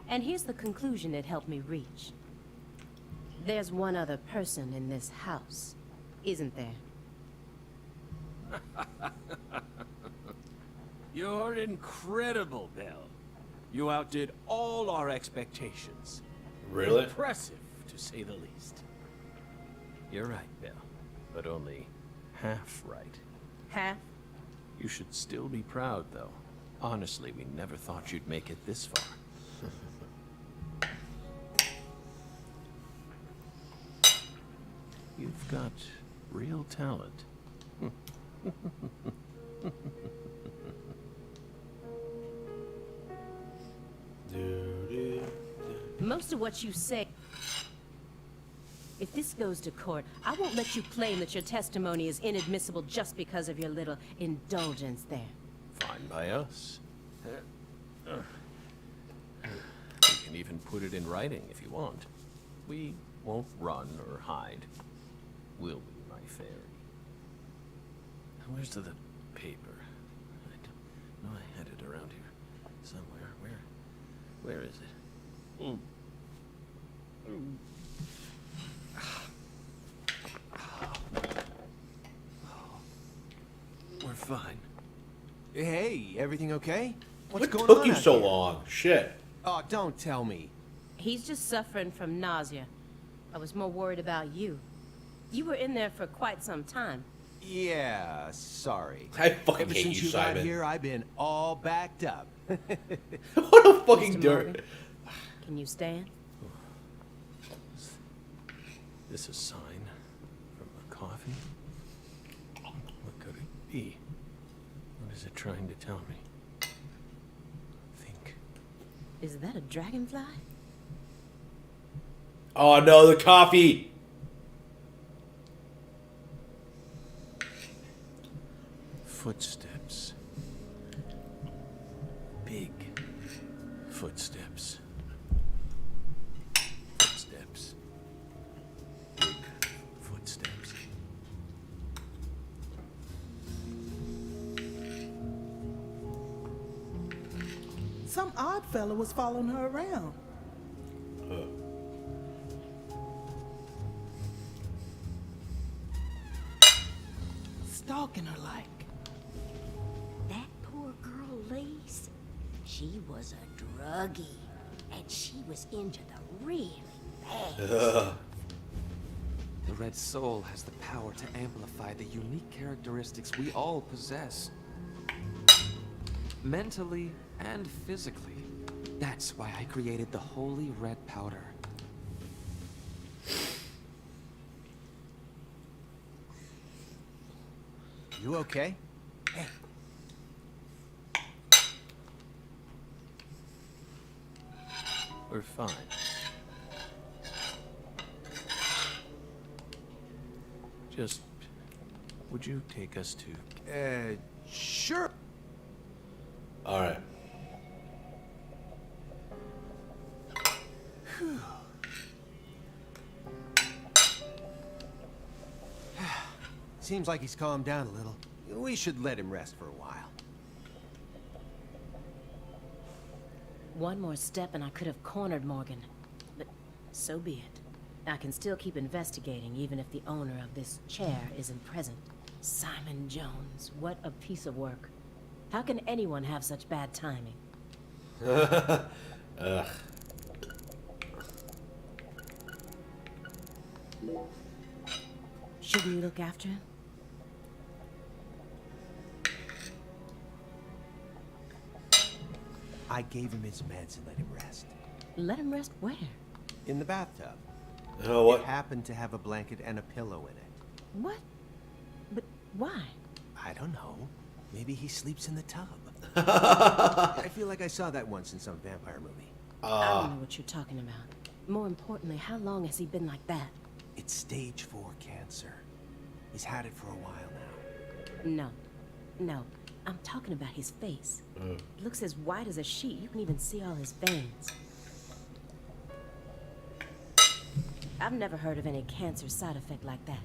And here's the conclusion it helped me reach. There's one other person in this house, isn't there? You're incredible, Belle. You outdid all our expectations. Really? Impressive, to say the least. You're right, Belle, but only half right. Half? You should still be proud, though. Honestly, we never thought you'd make it this far. You've got real talent. Most of what you say... If this goes to court, I won't let you claim that your testimony is inadmissible just because of your little indulgence there. Fine by us. We can even put it in writing if you want. We won't run or hide. We'll be my fairy. Where's the paper? I don't know I had it around here somewhere. Where is it? We're fine. Hey, everything okay? What's What going took on you out so here? long? Shit. Oh, don't tell me. He's just suffering from nausea. I was more worried about you. You were in there for quite some time. Yeah, sorry. I fucking Ever hate since you, got Simon. here, I've been all backed up. What a fucking Mr. dirt. Morgan, can you stand? This a sign from a coffin? What could it be? What is it trying to tell me? Think. Is that a dragonfly? Oh no, the coffee. Footsteps. Big footsteps. Footsteps. Big footsteps. Some odd fella was following her around. Stalking her like. That poor girl, Lise, she was a druggie. And she was into the really bad stuff. The Red Soul has the power to amplify the unique characteristics we all possess. Mentally and physically. That's why I created the Holy Red Powder. You okay? Hey. We're fine. Just, would you take us to... Sure. All right. Seems like he's calmed down a little. We should let him rest for a while. One more step and I could have cornered Morgan. But so be it. I can still keep investigating even if the owner of this chair isn't present. Simon Jones, what a piece of work. How can anyone have such bad timing? Ugh. Should we look after him? I gave him his meds and let him rest. Let him rest where? In the bathtub. Oh, what? It happened to have a blanket and a pillow in it. What? But why? I don't know. Maybe he sleeps in the tub. I feel like I saw that once in some vampire movie. I don't know what you're talking about. More importantly, how long has he been like that? It's stage 4 cancer. He's had it for a while now. No. I'm talking about his face. It looks as white as a sheet. You can even see all his veins. I've never heard of any cancer side effect like that.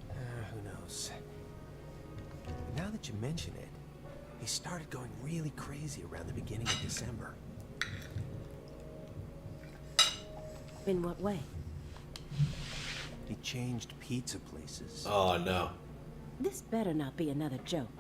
Who knows? Now that you mention it, he started going really crazy around the beginning of December. In what way? He changed pizza places. Oh no. This better not be another joke.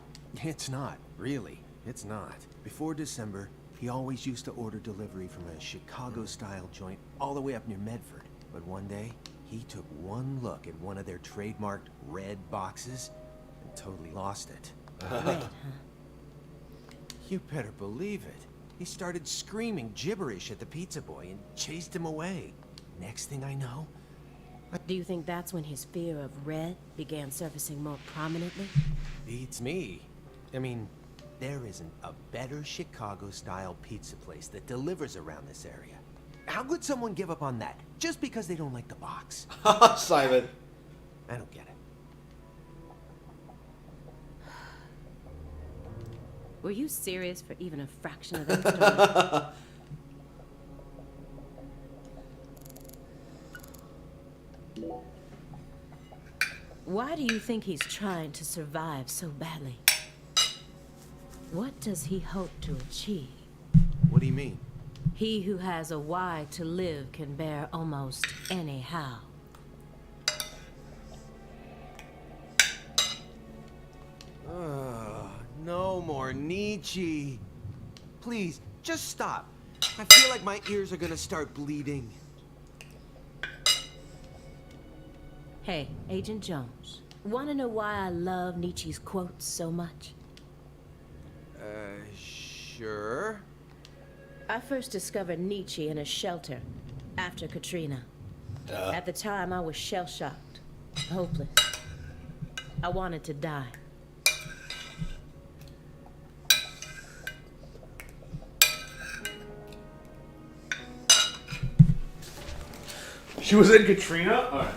It's not, really. It's not. Before December, he always used to order delivery from a Chicago-style joint all the way up near Medford. But one day, he took one look at one of their trademarked red boxes and totally lost it. Red, huh? You better believe it. He started screaming gibberish at the pizza boy and chased him away. Next thing I know... Do you think that's when his fear of red began surfacing more prominently? Beats me. I mean, there isn't a better Chicago-style pizza place that delivers around this area. How could someone give up on that just because they don't like the box? Simon. I don't get it. Were you serious for even a fraction of that story? Why do you think he's trying to survive so badly? What does he hope to achieve? What do you mean? He who has a why to live can bear almost any how. No more Nietzsche. Please, just stop. I feel like my ears are gonna start bleeding. Hey, Agent Jones, wanna know why I love Nietzsche's quotes so much? Sure. I first discovered Nietzsche in a shelter after Katrina. At the time, I was shell-shocked, hopeless. I wanted to die. She was in Katrina? Alright.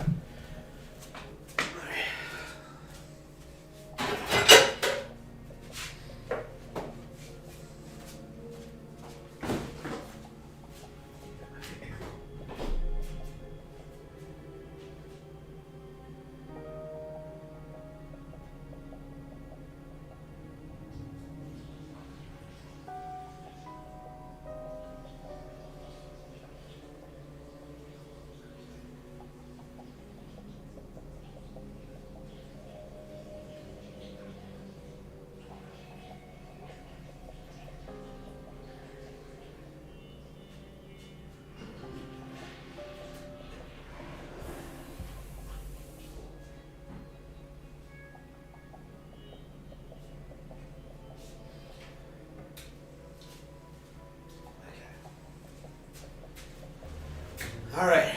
Alright.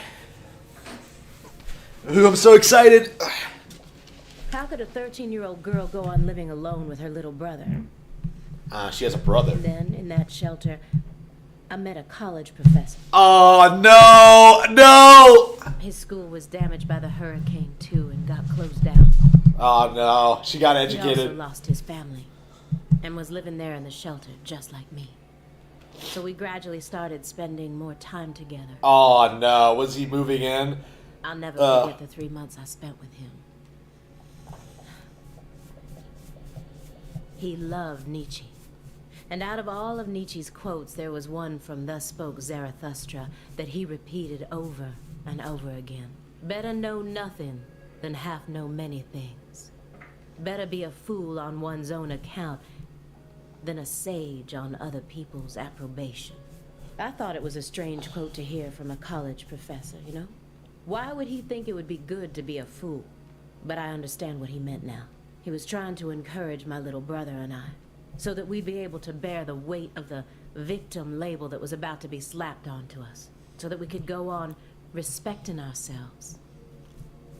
Ooh, I'm so excited. How could a 13-year-old girl go on living alone with her little brother? She has a brother. And then, in that shelter, I met a college professor. Oh, no! No! His school was damaged by the hurricane, too, and got closed down. Oh, no. She got He also educated. lost his family and was living there in the shelter, just like me. So we gradually started spending more time together. Oh, no. Was he moving in? I'll never forget the 3 months I spent with him. He loved Nietzsche. And out of all of Nietzsche's quotes, there was one from Thus Spoke Zarathustra that he repeated over and over again. Better know nothing than half know many things. Better be a fool on one's own account than a sage on other people's approbation. I thought it was a strange quote to hear from a college professor, you know? Why would he think it would be good to be a fool? But I understand what he meant now. He was trying to encourage my little brother and I, so that we'd be able to bear the weight of the victim label that was about to be slapped onto us, so that we could go on respecting ourselves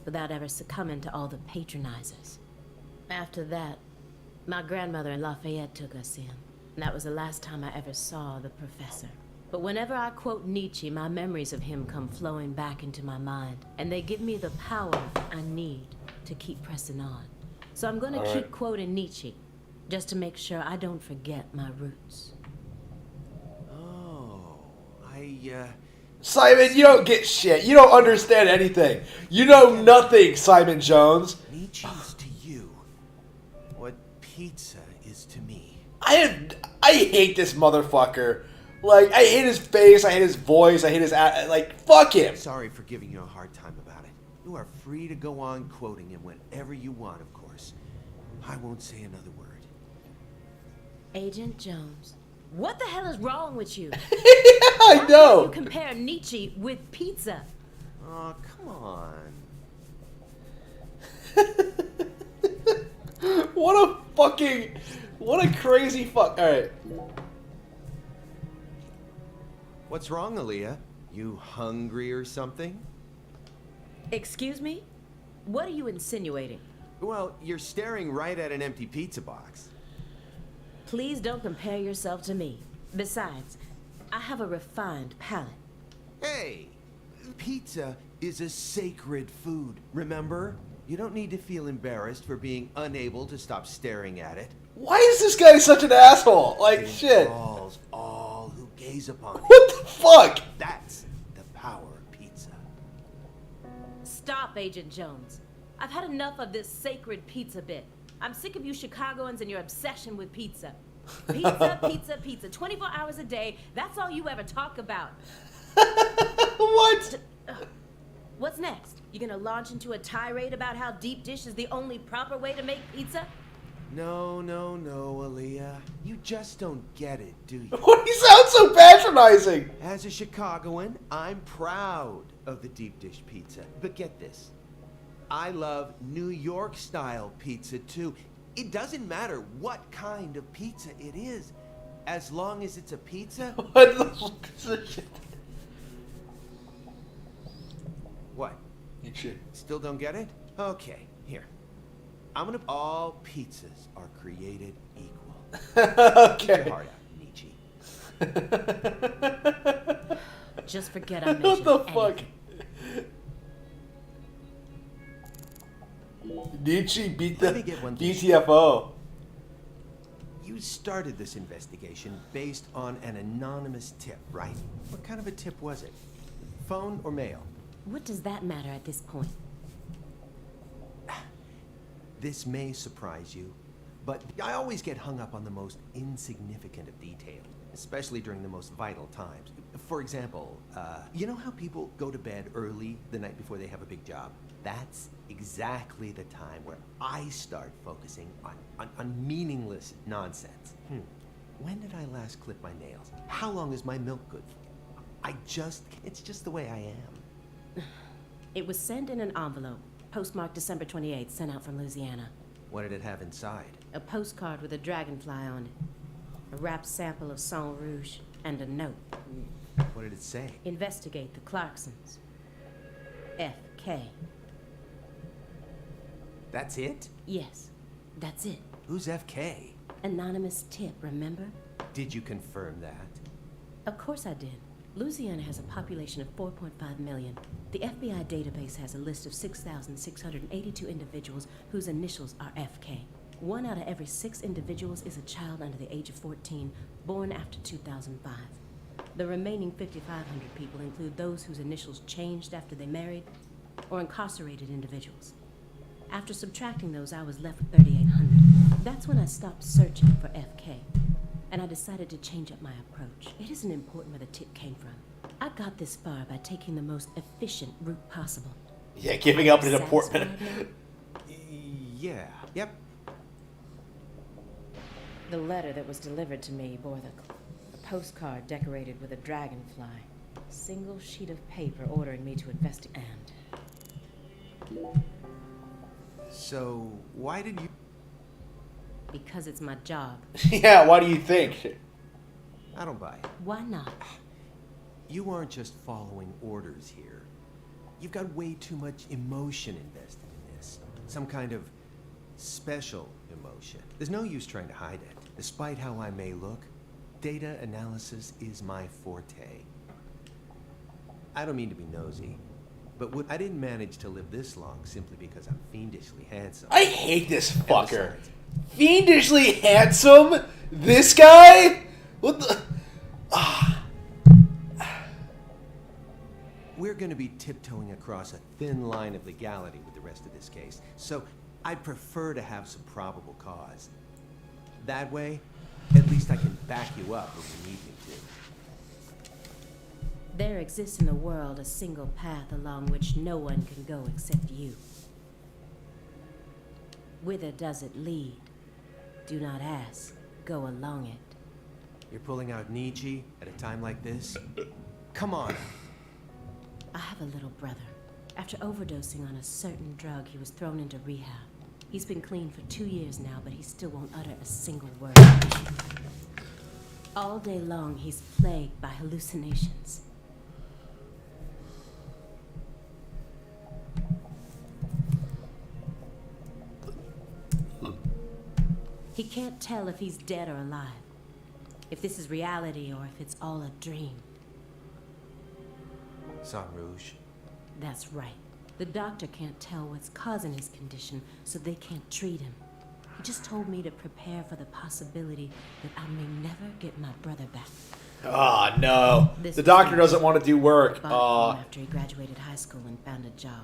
without ever succumbing to all the patronizers. After that, my grandmother in Lafayette took us in, and that was the last time I ever saw the professor. But whenever I quote Nietzsche, my memories of him come flowing back into my mind, and they give me the power I need to keep pressing on. So I'm gonna keep quoting Nietzsche, just to make sure I don't forget my roots. Oh, Simon, you don't get shit. You don't understand anything. You know nothing, Simon Jones. Nietzsche's to you what pizza is to me. I hate this motherfucker. Like, I hate his face, I hate his voice, I hate his fuck him. Sorry for giving you a hard time about it. You are free to go on quoting him whenever you want, of course. I won't say another word. Agent Jones, what the hell is wrong with you? I know. You compare Nietzsche with pizza. Oh, come on. What a crazy fuck. All right. What's wrong, Aaliyah? You hungry or something? Excuse me? What are you insinuating? Well, you're staring right at an empty pizza box. Please don't compare yourself to me. Besides, I have a refined palate. Hey, pizza is a sacred food, remember? You don't need to feel embarrassed for being unable to stop staring at it. Why is this guy such an asshole? Like, It shit. enthralls all who gaze upon it. What the fuck? That's the power of pizza. Stop, Agent Jones. I've had enough of this sacred pizza bit. I'm sick of you Chicagoans and your obsession with pizza. Pizza, pizza, pizza. 24 hours a day. That's all you ever talk about. What? What's next? You gonna launch into a tirade about how deep dish is the only proper way to make pizza? No, Aaliyah. You just don't get it, do you? What? He sounds so patronizing. As a Chicagoan, I'm proud of the deep dish pizza. But get this. I love New York style pizza too. It doesn't matter what kind of pizza it is. As long as it's a pizza. What the fuck is this shit? What? You should. Still don't get it? Okay, here. I'm gonna. All pizzas are created equal. Okay. Keep your heart out, Nietzsche. Just forget I mentioned What the fuck? Nietzsche beat the Let me get one thing. DTFO. You started this investigation based on an anonymous tip, right? What kind of a tip was it? Phone or mail? What does that matter at this point? This may surprise you, but I always get hung up on the most insignificant of details, especially during the most vital times. For example, you know how people go to bed early the night before they have a big job? That's exactly the time where I start focusing on meaningless nonsense. When did I last clip my nails? How long is my milk good for? It's just the way I am. It was sent in an envelope, postmarked December 28th, sent out from Louisiana. What did it have inside? A postcard with a dragonfly on it, a wrapped sample of Sang Rouge, and a note. What did it say? Investigate the Clarksons. F.K. That's it? Yes, that's it. Who's FK? Anonymous tip, remember? Did you confirm that? Of course I did. Louisiana has a population of 4.5 million. The FBI database has a list of 6,682 individuals whose initials are FK. 1 out of every 6 individuals is a child under the age of 14, born after 2005. The remaining 5,500 people include those whose initials changed after they married, or incarcerated individuals. After subtracting those, I was left with 3,800. That's when I stopped searching for FK, and I decided to change up my approach. It isn't important where the tip came from. I got this far by taking the most efficient route possible. Yeah, giving up an important. Yeah. Yep. The letter that was delivered to me bore a postcard decorated with a dragonfly. A single sheet of paper ordering me to investigate. So, why did you... Because it's my job. Yeah, why do you think? I don't buy it. Why not? You aren't just following orders here. You've got way too much emotion invested in this. Some kind of special emotion. There's no use trying to hide it. Despite how I may look, data analysis is my forte. I don't mean to be nosy, but I didn't manage to live this long simply because I'm fiendishly handsome. I hate this fucker. Fiendishly handsome? This guy? What the... We're going to be tiptoeing across a thin line of legality with the rest of this case, so I'd prefer to have some probable cause. That way, at least I can back you up when you need me to. There exists in the world a single path along which no one can go except you. Whither does it lead? Do not ask. go along it. You're pulling out Nietzsche at a time like this? Come on. I have a little brother. After overdosing on a certain drug, he was thrown into rehab. He's been clean for 2 years now, but he still won't utter a single word. All day long, he's plagued by hallucinations. He can't tell if he's dead or alive, if this is reality or if it's all a dream. Sang Rouge. That's right. The doctor can't tell what's causing his condition, so they can't treat him. He just told me to prepare for the possibility that I may never get my brother back. Oh, no. The doctor doesn't want to do work. After he graduated high school and found a job.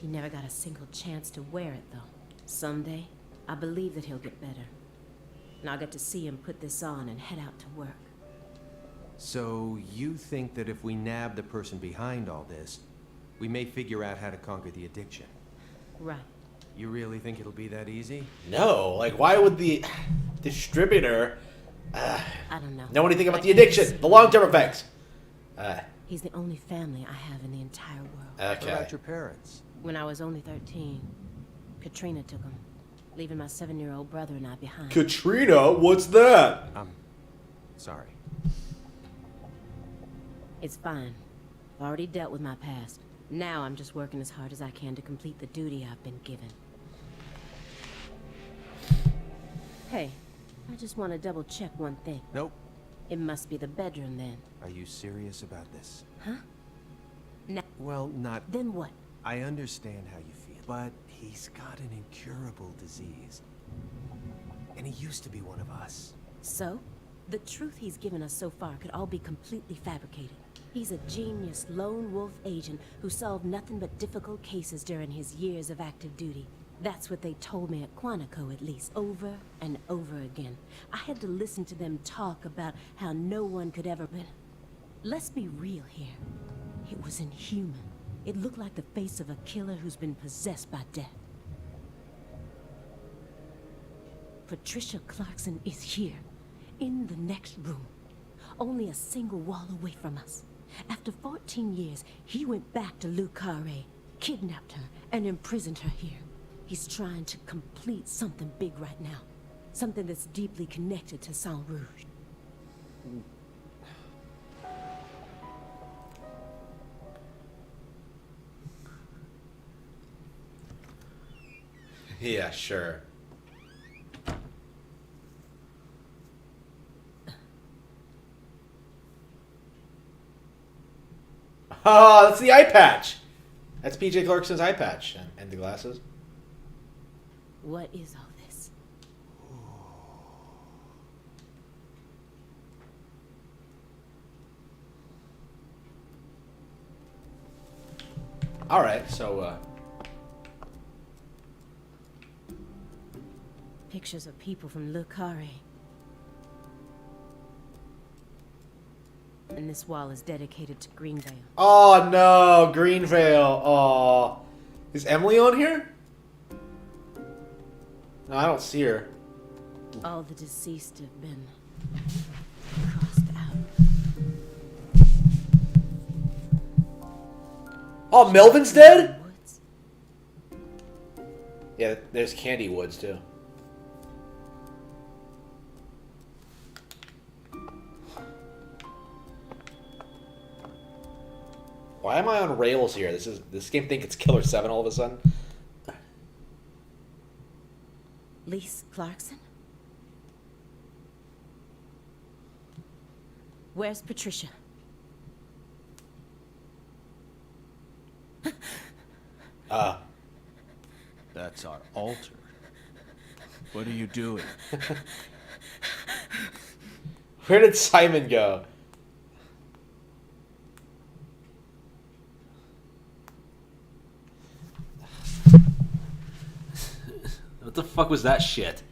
He never got a single chance to wear it, though. Someday, I believe that he'll get better. And I'll get to see him put this on and head out to work. So you think that if we nab the person behind all this, we may figure out how to conquer the addiction? Right. You really think it'll be that easy? No. Like, why would the distributor I don't know. know anything about the addiction? The long-term effects? He's the only family I have in the entire world. Okay. What about your parents? When I was only 13, Katrina took him, leaving my 7-year-old brother and I behind. Katrina? What's that? I'm sorry. It's fine. I've already dealt with my past. Now I'm just working as hard as I can to complete the duty I've been given. Hey, I just want to double check one thing. Nope. It must be the bedroom then. Are you serious about this? Huh? No. Well, not... Then what? I understand how you feel, but he's got an incurable disease. And he used to be one of us. So? The truth he's given us so far could all be completely fabricated. He's a genius lone wolf agent who solved nothing but difficult cases during his years of active duty. That's what they told me at Quantico, at least, over and over again. I had to listen to them talk about how no one could ever... But let's be real here. It was inhuman. It looked like the face of a killer who's been possessed by death. Patricia Clarkson is here, in the next room, only a single wall away from us. After 14 years, he went back to Le Carré, kidnapped her, and imprisoned her here. He's trying to complete something big right now. Something that's deeply connected to Sang Rouge. Yeah, sure. Oh, that's the eye patch. That's PJ Clarkson's eye patch and the glasses. What is all this? All right, so Pictures of people from Le Carré. And this wall is dedicated to Greenvale. Oh no, Greenvale. Oh, is Emily on here? No, I don't see her. All the deceased have been crossed out. Oh, Melvin's dead? Yeah, there's Candy Woods too. Why am I on rails here? This game thinks it's Killer 7 all of a sudden. Lise Clarkson? Where's Patricia? That's our altar. What are you doing? Where did Simon go? What the fuck was that shit?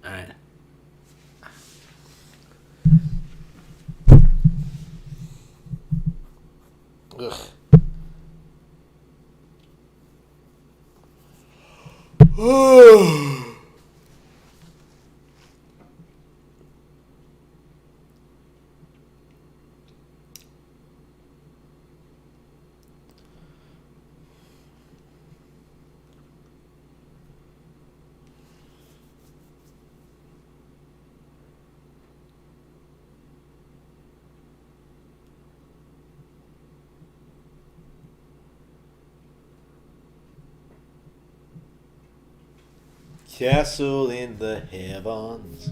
Alright. Ugh. Castle in the heavens.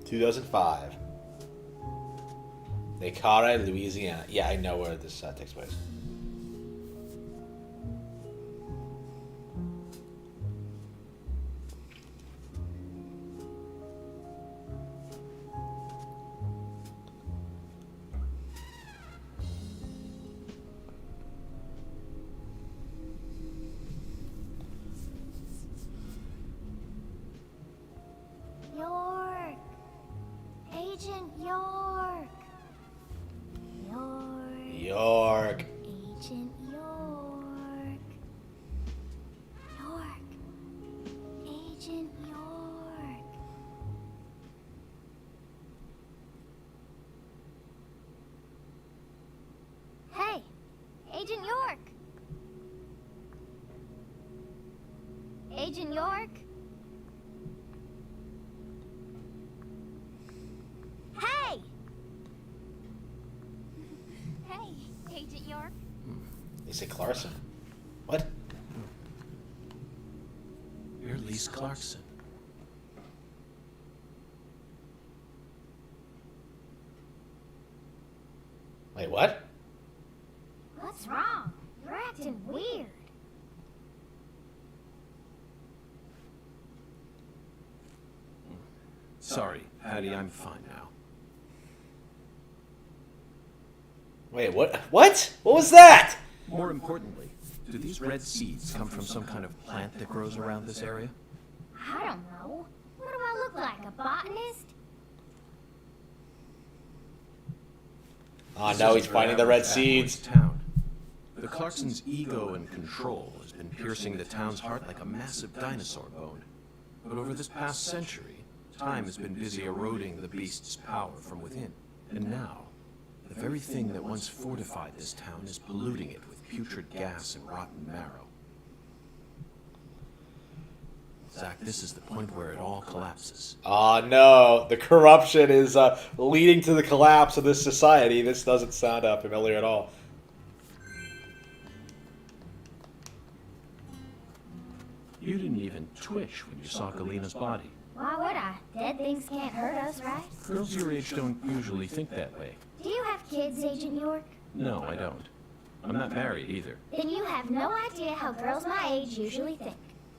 (2005). Necare, Louisiana. Yeah, I know where this takes place. York! Agent York! York. Agent York. York. Agent York. Hey! Agent York! Agent York? Hey! Hey, Agent York. They say Clarkson. What? You're Lise Clarkson. Wait, what? What's wrong? You're acting weird. Sorry, Patty, I'm fine now. Wait, what? What? What was that? More importantly, do these red seeds come from some kind of plant that grows around this area? I don't know. What do I look like, a botanist? Oh, now he's finding the red seeds. Town. The Clarksons' ego and control has been piercing the town's heart like a massive dinosaur bone. But over this past century, time has been busy eroding the beast's power from within. And now, the very thing that once fortified this town is polluting it with putrid gas and rotten marrow. Zach, this is the point where it all collapses. Oh no, the corruption is leading to the collapse of this society. This doesn't sound familiar at all. You didn't even twitch when you saw Galena's body. Why would I? Dead things can't hurt us, right? Girls your age don't usually think that way. Do you have kids, Agent York? No, I don't. I'm not married either. Then you have no idea how girls my age usually think.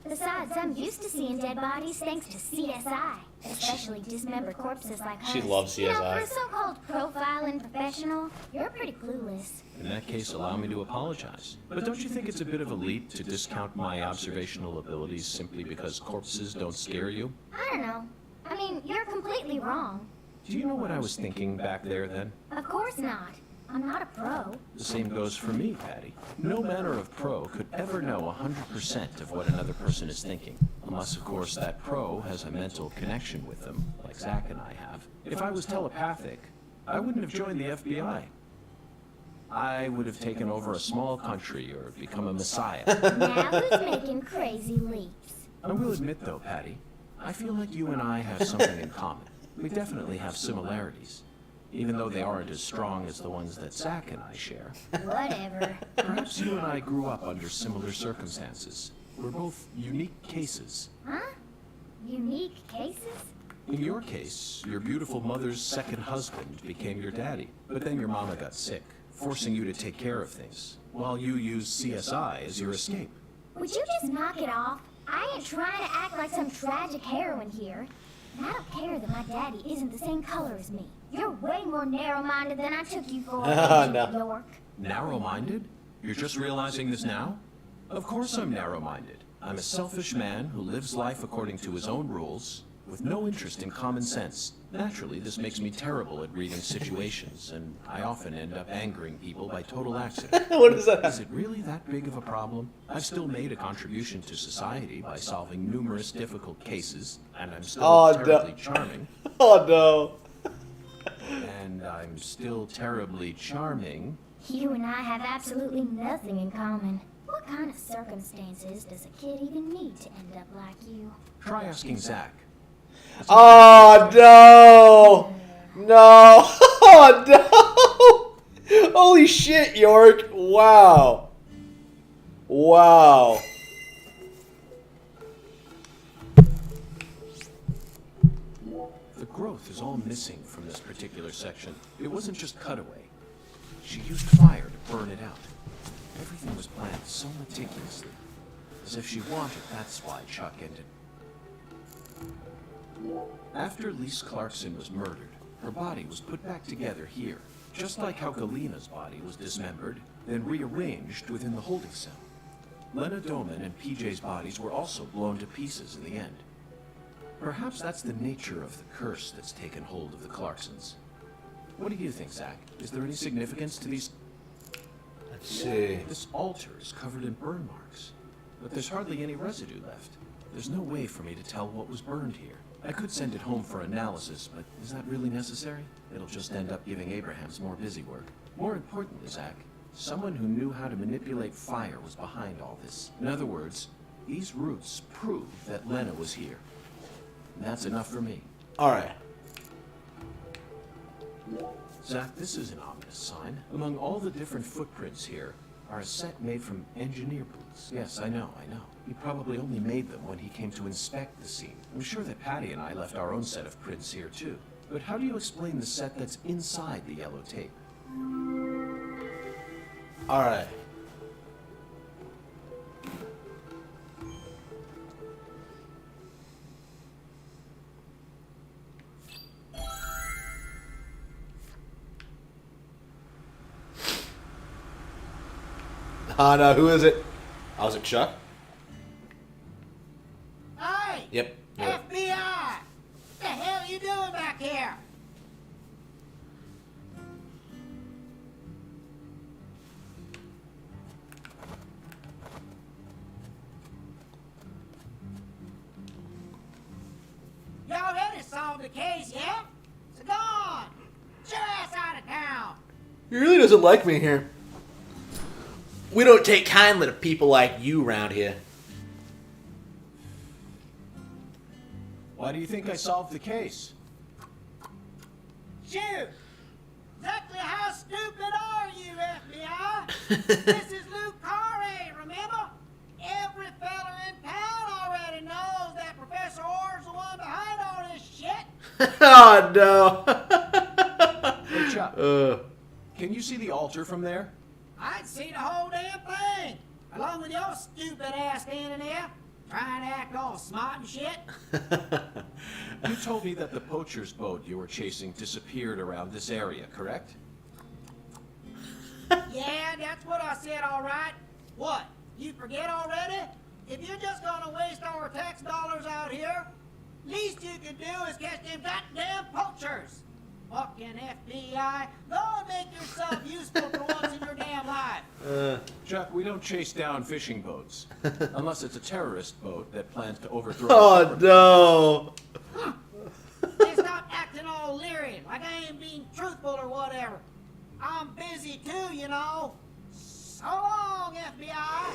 Besides, I'm used to seeing dead bodies thanks to CSI, especially dismembered corpses like hers. She loves CSI. You know, for a so-called profiling professional, you're pretty clueless. In that case, allow me to apologize. But don't you think it's a bit of a leap to discount my observational abilities simply because corpses don't scare you? I don't know. I mean, you're completely wrong. Do you know what I was thinking back there then? Of course not. I'm not a pro. The same goes for me, Patty. No manner of pro could ever know 100% of what another person is thinking. Unless, of course, that pro has a mental connection with them, like Zach and I have. If I was telepathic, I wouldn't have joined the FBI. I would have taken over a small country or become a messiah. Now who's making crazy leaps? I will admit, though, Patty, I feel like you and I have something in common. We definitely have similarities, even though they aren't as strong as the ones that Zach and I share. Whatever. Perhaps you and I grew up under similar circumstances. We're both unique cases. Huh? Unique cases? In your case, your beautiful mother's second husband became your daddy, but then your mama got sick, forcing you to take care of things, while you used CSI as your escape. Would you just knock it off? I ain't trying to act like some tragic heroine here. And I don't care that my daddy isn't the same color as me. You're way more narrow-minded than I took you for, Agent York. Narrow-minded? You're just realizing this now? Of course I'm narrow-minded. I'm a selfish man who lives life according to his own rules, with no interest in common sense. Naturally, this makes me terrible at reading situations, and I often end up angering people by total accident. What is that? Is it really that big of a problem? I've still made a contribution to society by solving numerous difficult cases, and I'm still terribly charming. Oh no. And I'm still terribly charming. You and I have absolutely nothing in common. What kind of circumstances does a kid even need to end up like you? Try asking Zach. Oh no! No! Oh Holy shit, York! Wow. Wow. The growth is all missing from this particular section. It wasn't just cutaway. She used fire to burn it out. Everything was planned so meticulously, as if she wanted that why Chuck ended. After Lise Clarkson was murdered, her body was put back together here, just like how Galena's body was dismembered, then rearranged within the holding cell. Lena Doman and PJ's bodies were also blown to pieces in the end. Perhaps that's the nature of the curse that's taken hold of the Clarksons. What do you think, Zach? Is there any significance to these? Let's see. This altar is covered in burn marks, but there's hardly any residue left. There's no way for me to tell what was burned here. I could send it home for analysis, but is that really necessary? It'll just end up giving Abrahams more busy work. More importantly, Zach, someone who knew how to manipulate fire was behind all this. In other words, these roots prove that Lena was here. And that's enough for me. Alright. Zach, this is an ominous sign. Among all the different footprints here are a set made from engineer boots. Yes, I know. He probably only made them when he came to inspect the scene. I'm sure that Patty and I left our own set of prints here too. But how do you explain the set that's inside the yellow tape? Alright. No, who is it? Oh, is it Chuck? Hey! Yep. FBI! What the hell are you doing back here? You already solved the case, yeah? So go on! Get your ass out of town! He really doesn't like me here. We don't take kindly to people like you around here. Why do you think I solved the case? Shoot! Exactly how stupid are you, FBI? This is Luke Carre, remember? Every fella in town already knows that Professor Orr's the one behind all this shit. Oh, no. Hey, Chuck. Can you see the altar from there? I'd see the whole damn thing, along with your stupid ass standing there, trying to act all smart and shit. You told me that the poacher's boat you were chasing disappeared around this area, correct? Yeah, that's what I said, all right. What, you forget already? If you're just gonna waste our tax dollars out here, least you can do is catch them goddamn poachers. Fucking FBI, go and make yourself useful for once in your damn life. Chuck, we don't chase down fishing boats. Unless it's a terrorist boat that plans to overthrow... Oh, no. Hey, stop acting all leery, like I ain't being truthful or whatever. I'm busy too, you know. So long, FBI.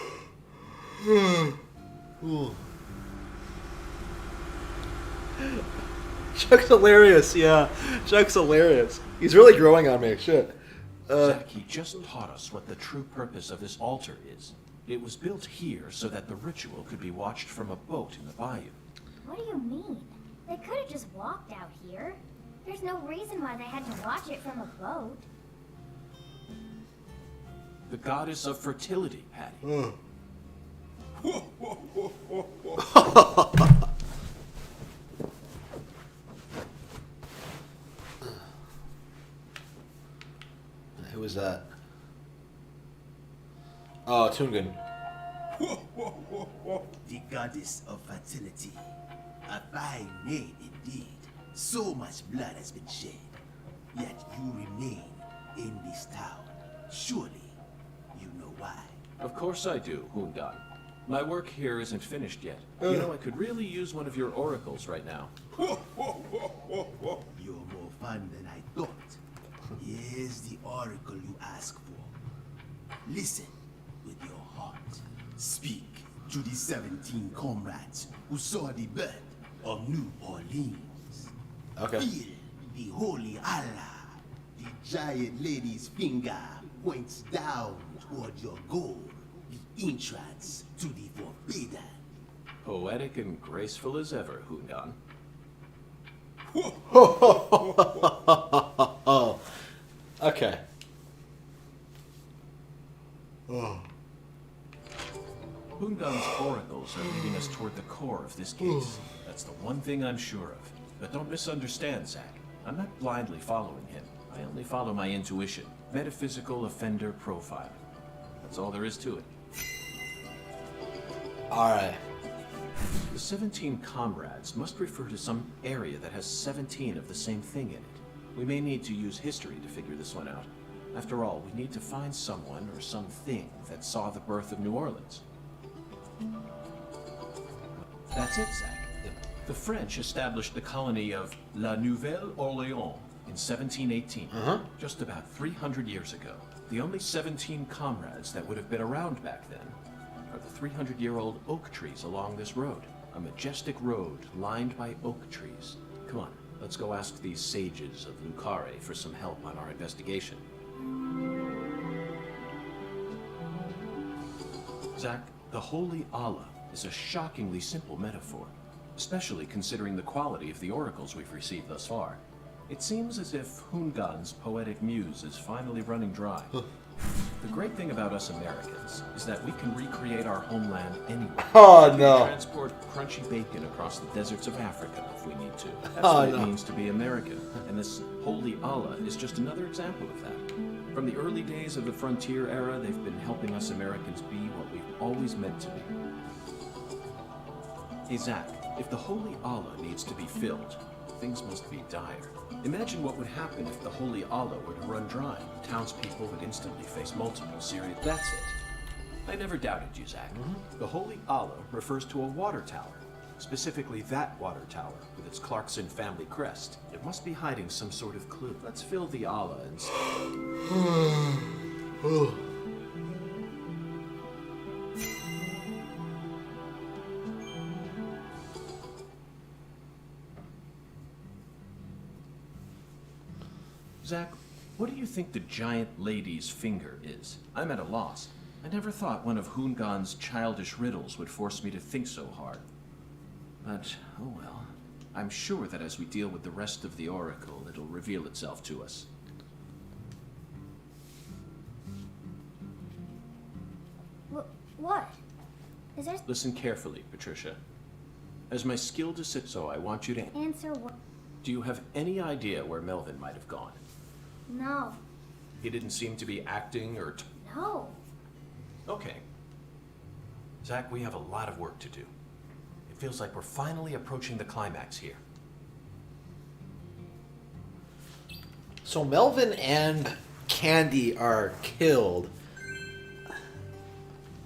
Chuck's hilarious, yeah. Chuck's hilarious. He's really growing on me, shit. Zach, he just taught us what the true purpose of this altar is. It was built here so that the ritual could be watched from a boat in the bayou. What do you mean? They could have just walked out here. There's no reason why they had to watch it from a boat. The goddess of fertility, Patty. Who was that? Oh, Tungan. The goddess of fertility. A fine name indeed. So much blood has been shed. Yet you remain in this town. Surely you know why. Of course I do, Hundan. My work here isn't finished yet. You know, I could really use one of your oracles right now. You're more fun than I thought. Here's the oracle you ask for. Listen with your heart. Speak to the 17 comrades who saw the birth of New Orleans. Okay. Feel the holy Allah, the giant lady's finger points down toward your goal, the entrance to the Forbidden. Poetic and graceful as ever, Hungan. Okay. Oh. Hungan's oracles are leading us toward the core of this case. That's the one thing I'm sure of. But don't misunderstand, Zack. I'm not blindly following him. I only follow my intuition. Metaphysical offender profiling. That's all there is to it. Alright. The 17 comrades must refer to some area that has 17 of the same thing in it. We may need to use history to figure this one out. After all, we need to find someone or something that saw the birth of New Orleans. That's it, Zack. The French established the colony of La Nouvelle-Orléans in 1718, just about 300 years ago. The only 17 comrades that would have been around back then are the 300-year-old oak trees along this road. A majestic road lined by oak trees. Come on, let's go ask these sages of Lucare for some help on our investigation. Zack, the Holy Allah is a shockingly simple metaphor, especially considering the quality of the oracles we've received thus far. It seems as if Hungan's poetic muse is finally running dry. The great thing about us Americans is that we can recreate our homeland anywhere. Oh, we no. can transport crunchy bacon across the deserts of Africa if we need to. That's Oh, what no. it means to be American, and this Holy Allah is just another example of that. From the early days of the frontier era, they've been helping us Americans be what we've always meant to be. Hey, Zack, if the Holy Allah needs to be filled, things must be dire. Imagine what would happen if the Holy Allah were to run dry. Townspeople would instantly face multiple serious... That's it. I never doubted you, Zack. The Holy Allah refers to a water tower. Specifically that water tower with its Clarkson family crest. It must be hiding some sort of clue. Let's fill the Allah and... Zack, what do you think the giant lady's finger is? I'm at a loss. I never thought one of Hungan's childish riddles would force me to think so hard. But, oh well. I'm sure that as we deal with the rest of the Oracle, it'll reveal itself to us. What? Is there... Listen carefully, Patricia. As my skilled assistant, I want you to Answer what? Do you have any idea where Melvin might have gone? No. He didn't seem to be acting or... No. Okay. Zack, we have a lot of work to do. It feels like we're finally approaching the climax here. So Melvin and Candy are killed.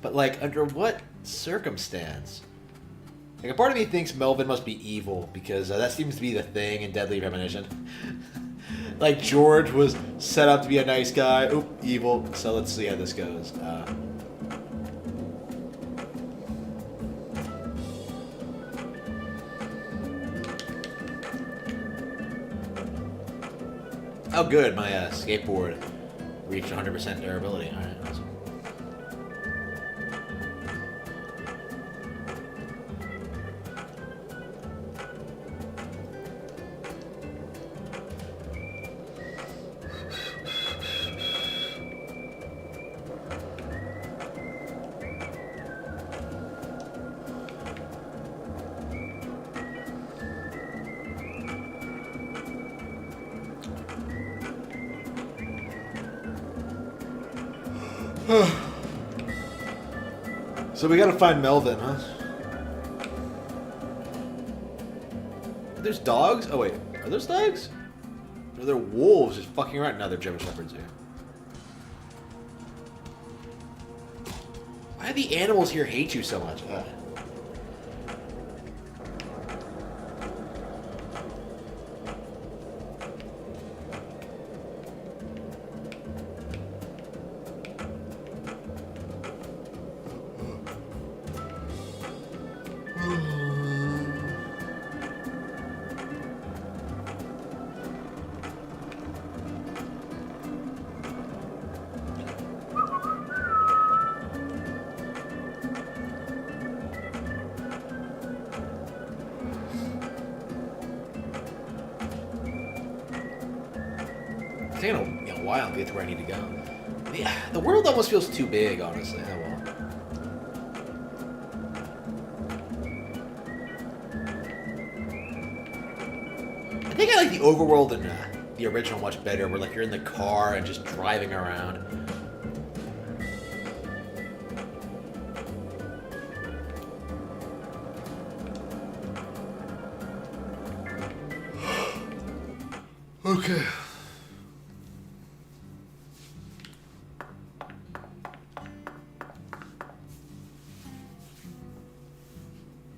But, like, under what circumstance? Like, a part of me thinks Melvin must be evil, because that seems to be the thing in Deadly Premonition. Like, George was set up to be a nice guy. Oop, evil. So let's see how this goes. Oh, good. My skateboard reached 100% durability. All right, awesome. So we gotta find Melvin, huh? There's dogs? Oh wait, are those dogs? Or they're wolves just fucking around? No, they're German Shepherds here. Why do the animals here hate you so much? taking a while to get to where I need to go. Yeah, the world almost feels too big, honestly. Oh well. I think I like the overworld in the original much better, where like you're in the car and just driving around. Okay.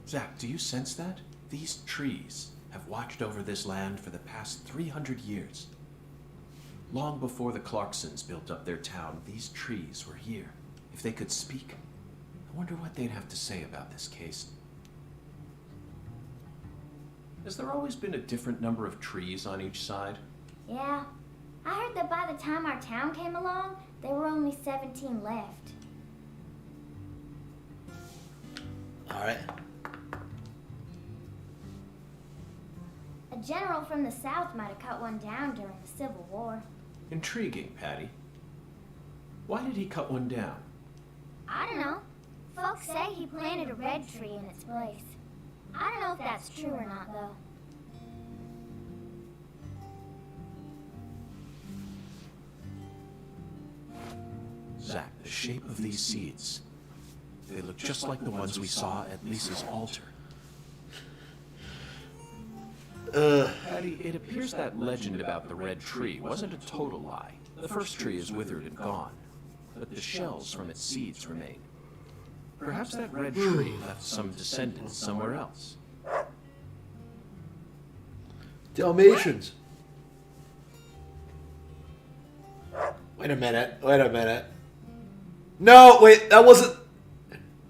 Zack, do you sense that? These trees have watched over this land for the past 300 years. Long before the Clarksons built up their town, these trees were here. If they could speak, I wonder what they'd have to say about this case. Has there always been a different number of trees on each side? Yeah. I heard that by the time our town came along, there were only 17 left. Alright. A general from the South might have cut one down during the Civil War. Intriguing, Patty. Why did he cut one down? I don't know. Folks say he planted a red tree in its place. I don't know if that's true or not, though. Zack, the shape of these seeds. They look just like the ones we saw at Lisa's altar. Patty, it appears that legend about the red tree wasn't a total lie. The first tree is withered and gone, but the shells from its seeds remain. Perhaps that red tree left some descendants somewhere else. Dalmatians. Wait a minute. Wait a minute. No, wait, that wasn't...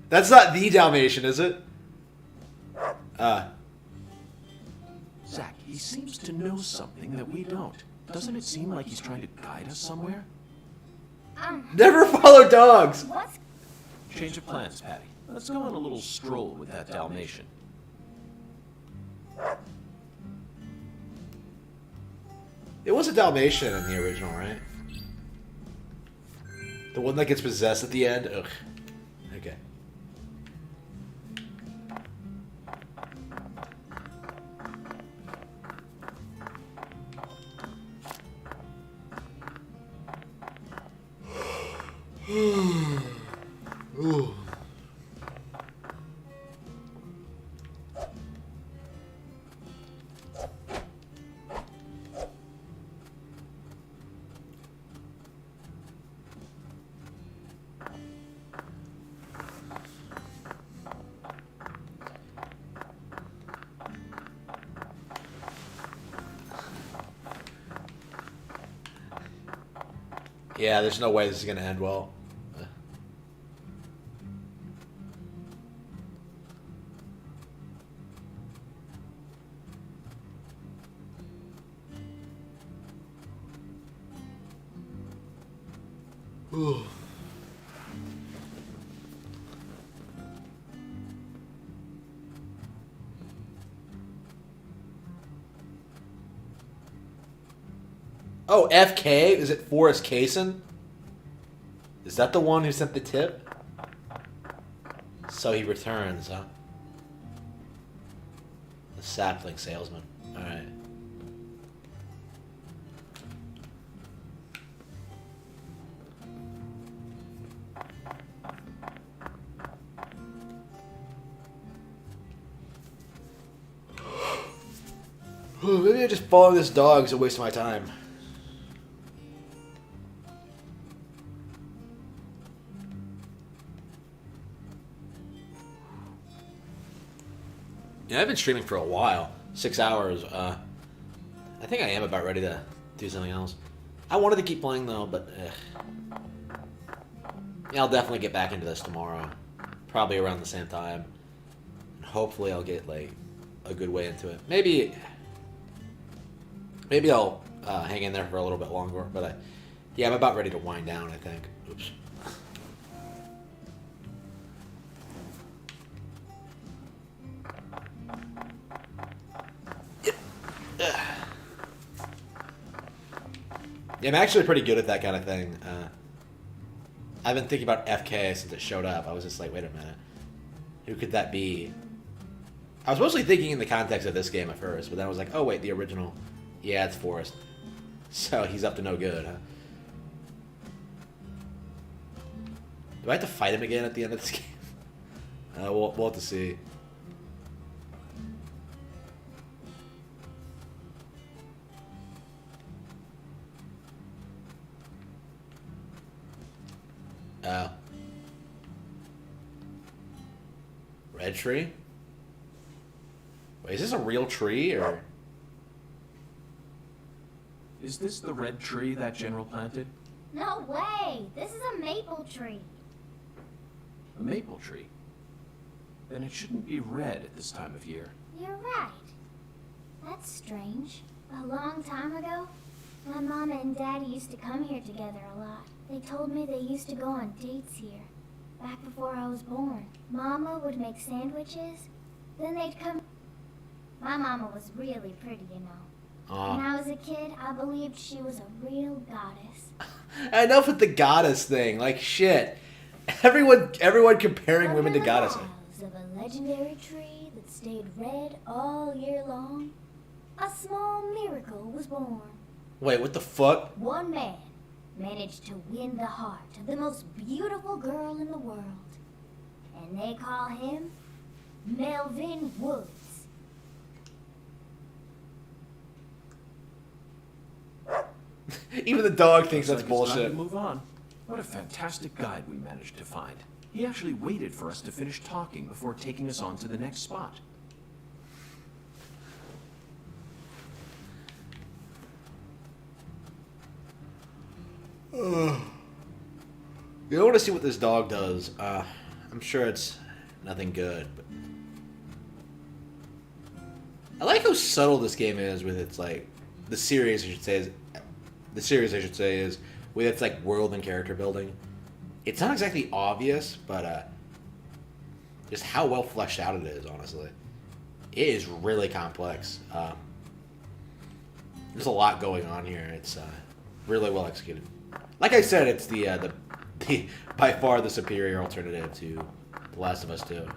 That's not the Dalmatian, is it? Zack, he seems to know something that we don't. Doesn't it seem like he's trying to guide us somewhere? Never follow dogs! What's... Change of plans, Patty. Let's go on a little stroll with that Dalmatian. It was a Dalmatian in the original, right? The one that gets possessed at the end? Ugh. Okay. Ooh. Yeah, there's no way this is gonna end well. Ooh. Oh, FK? Is it Forrest Kaysen? Is that the one who sent the tip? So he returns, huh? The sapling salesman. Alright. Maybe I just follow this dog is a waste of my time. Yeah, I've been streaming for a while. 6 hours. I think I am about ready to do something else. I wanted to keep playing though, but yeah, I'll definitely get back into this tomorrow. Probably around the same time. Hopefully I'll get like a good way into it. Maybe I'll hang in there for a little bit longer, but yeah, I'm about ready to wind down, I think. Oops. Yeah, I'm actually pretty good at that kind of thing. I've been thinking about FK since it showed up. I was just like, wait a minute. Who could that be? I was mostly thinking in the context of this game at first, but then I was like, oh wait, the original. Yeah, it's Forrest. So he's up to no good, huh? Do I have to fight him again at the end of this game? We'll have to see. Oh. Red tree? Wait, is this a real tree, or...? Is this the red tree that General planted? No way! This is a maple tree. A maple tree? Then it shouldn't be red at this time of year. You're right. That's strange. A long time ago, my mama and daddy used to come here together a lot. They told me they used to go on dates here, back before I was born. Mama would make sandwiches, then they'd come... My mama was really pretty, you know. When I was a kid, I believed she was a real goddess. Enough with the goddess thing. Like, shit. Everyone comparing women to goddesses. Of a legendary tree that stayed red all year long, a small miracle was born. Wait, what the fuck? One man managed to win the heart of the most beautiful girl in the world. And they call him Melvin Woods. Even the dog thinks that's Looks like it's time bullshit. to move on. What a fantastic guide we managed to find. He actually waited for us to finish talking before taking us on to the next spot. You don't want to see what this dog does. I'm sure it's nothing good. But I like how subtle this game is with its like the series. I should say is with its like world and character building. It's not exactly obvious, but just how well fleshed out it is. Honestly, it is really complex. There's a lot going on here. It's really well executed. Like I said, it's the by far the superior alternative to The Last of Us 2.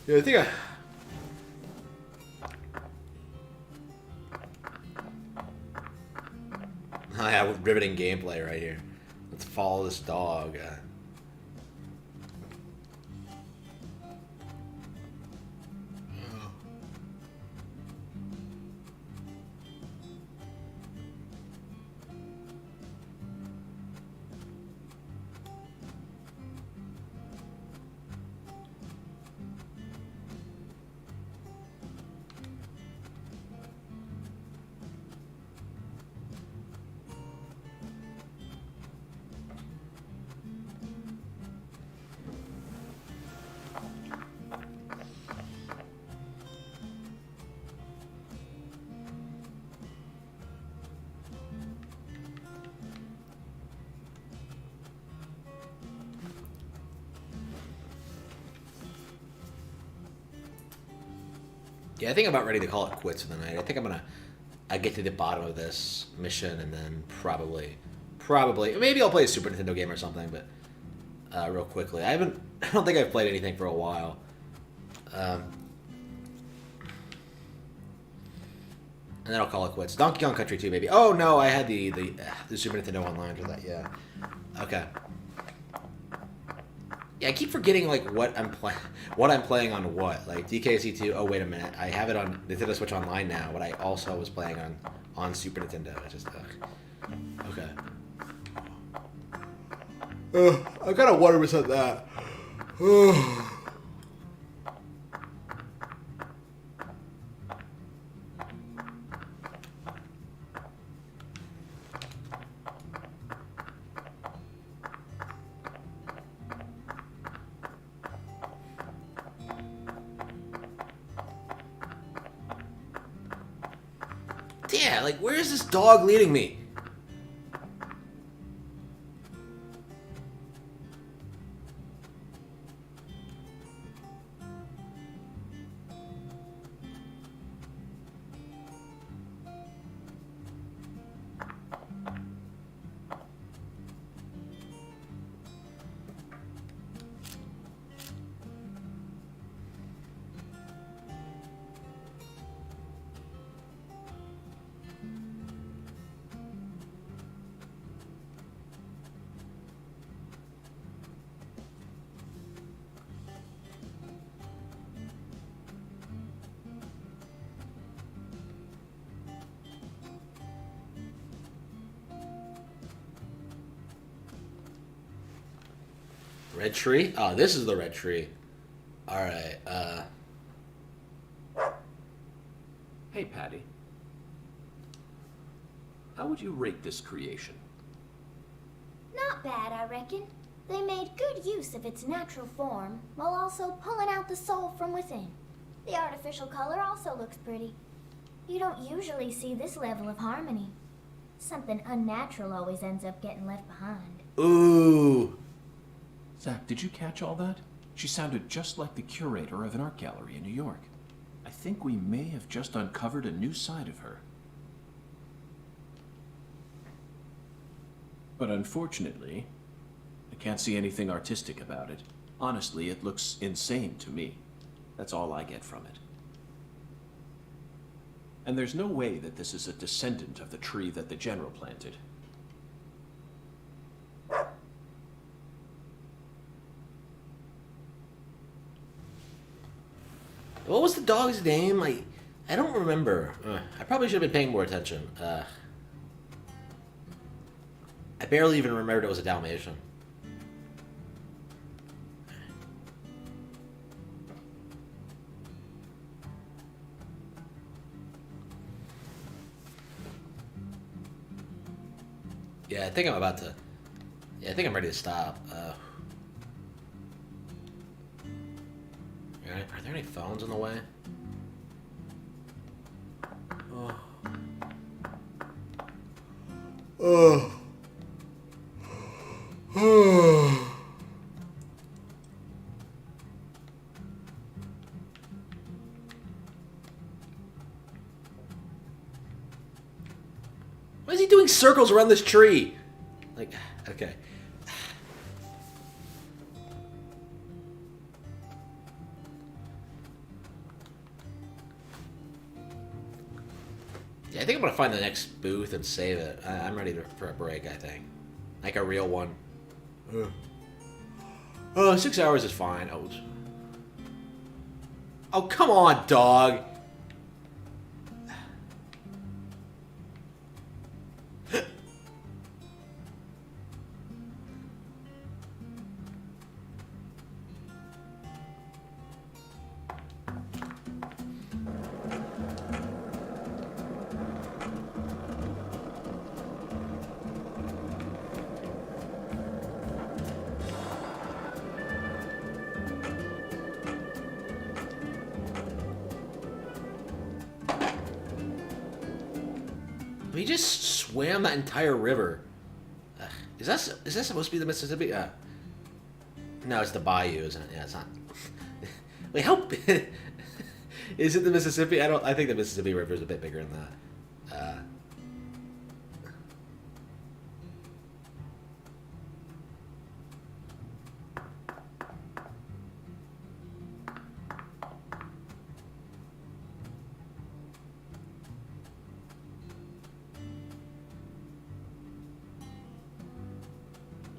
Yeah, I think I have riveting gameplay right here. Let's follow this dog. Yeah, I think I'm about ready to call it quits for the night. I think I'm gonna get to the bottom of this mission and then probably maybe I'll play a Super Nintendo game or something, but real quickly. I don't think I've played anything for a while. And then I'll call it quits. Donkey Kong Country 2, maybe. Oh no, I had the Super Nintendo Online for that. Yeah. Okay. Yeah, I keep forgetting like what I'm playing on what. Like DKC2. Oh wait a minute, I have it on Nintendo Switch Online now, but I also was playing on Super Nintendo. It's just okay. I gotta 100% that. Yeah, like where is this dog leading me? Red tree? Oh, this is the red tree. Alright, Hey, Patty. How would you rate this creation? Not bad, I reckon. They made good use of its natural form, while also pulling out the soul from within. The artificial color also looks pretty. You don't usually see this level of harmony. Something unnatural always ends up getting left behind. Ooh. Zach, did you catch all that? She sounded just like the curator of an art gallery in New York. I think we may have just uncovered a new side of her. But unfortunately, I can't see anything artistic about it. Honestly, it looks insane to me. That's all I get from it. And there's no way that this is a descendant of the tree that the General planted. What was the dog's name? I don't remember. I probably should have been paying more attention. I barely even remembered it was a Dalmatian. Yeah, I think I'm about to... Yeah, I think I'm ready to stop. Are there any phones in the way? Oh. Oh. Oh. Why is he doing circles around this tree? Like, okay. Yeah, I think I'm gonna find the next booth and save it. I'm ready for a break, I think. Like a real one. Oh, 6 hours is fine. Oh, come on, dog. We just swam that entire river. Is that supposed to be the Mississippi? No, it's the bayou, isn't it? Yeah, it's not. Wait, how big is it? The Mississippi? I think the Mississippi River is a bit bigger than that.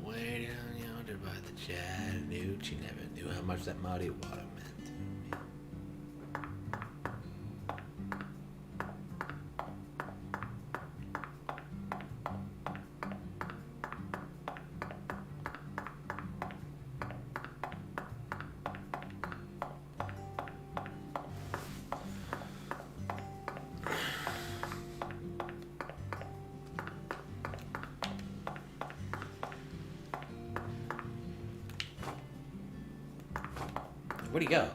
Way down yonder by the Chattanooga She never knew how much that muddy water meant to me. Where'd he go?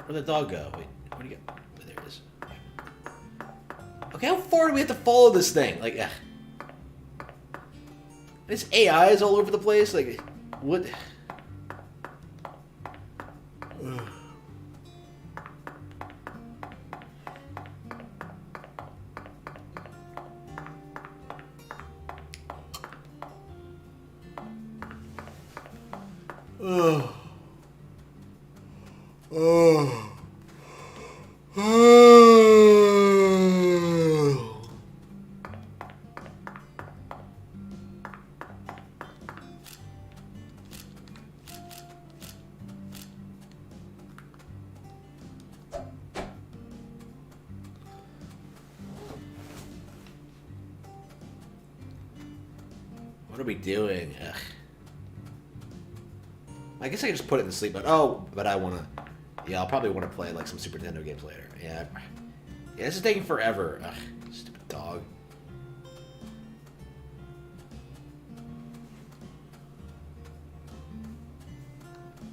Where'd the dog go? Wait, where'd he go? Oh, there it is. Okay, how far do we have to follow this thing? Like, this AI is all over the place. Like, what? Ugh. Oh. Oh. What are we doing? Ugh. I guess I can just put it in the sleep mode. Oh, but I want to... Yeah, I'll probably want to play like some Super Nintendo games later. Yeah, this is taking forever. Ugh, stupid dog.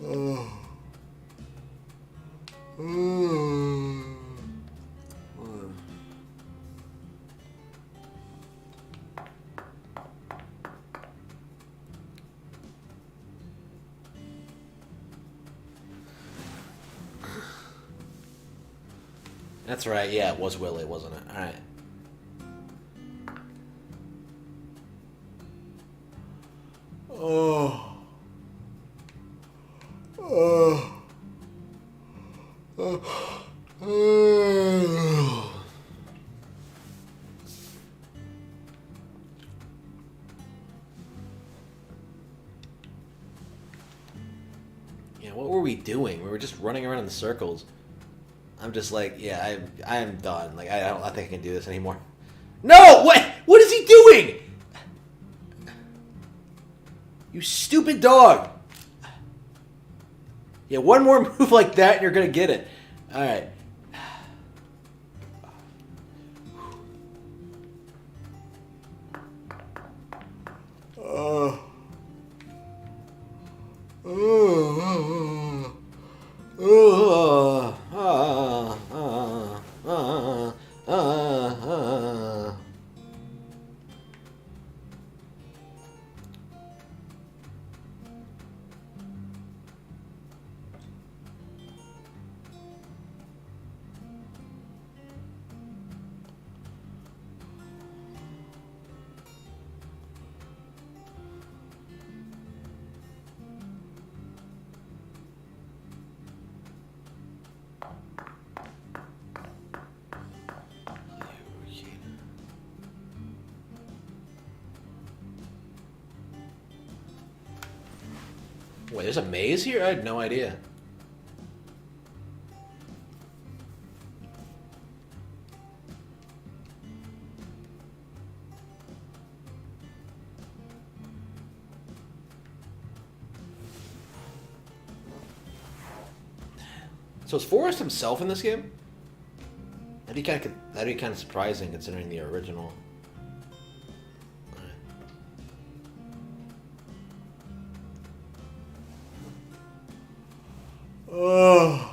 Oh. That's right, yeah, it was Willy, wasn't it? Alright. Oh. Oh. Oh. Oh. Yeah, what were we doing? We were just running around in circles. I'm just like, yeah, I am done. Like, I don't think I can do this anymore. No! What is he doing? You stupid dog. Yeah, one more move like that and you're gonna get it. Alright. Oh. Oh. Wait, there's a maze here? I had no idea. So is Forrest himself in this game? That'd be kind of surprising considering the original. Oh.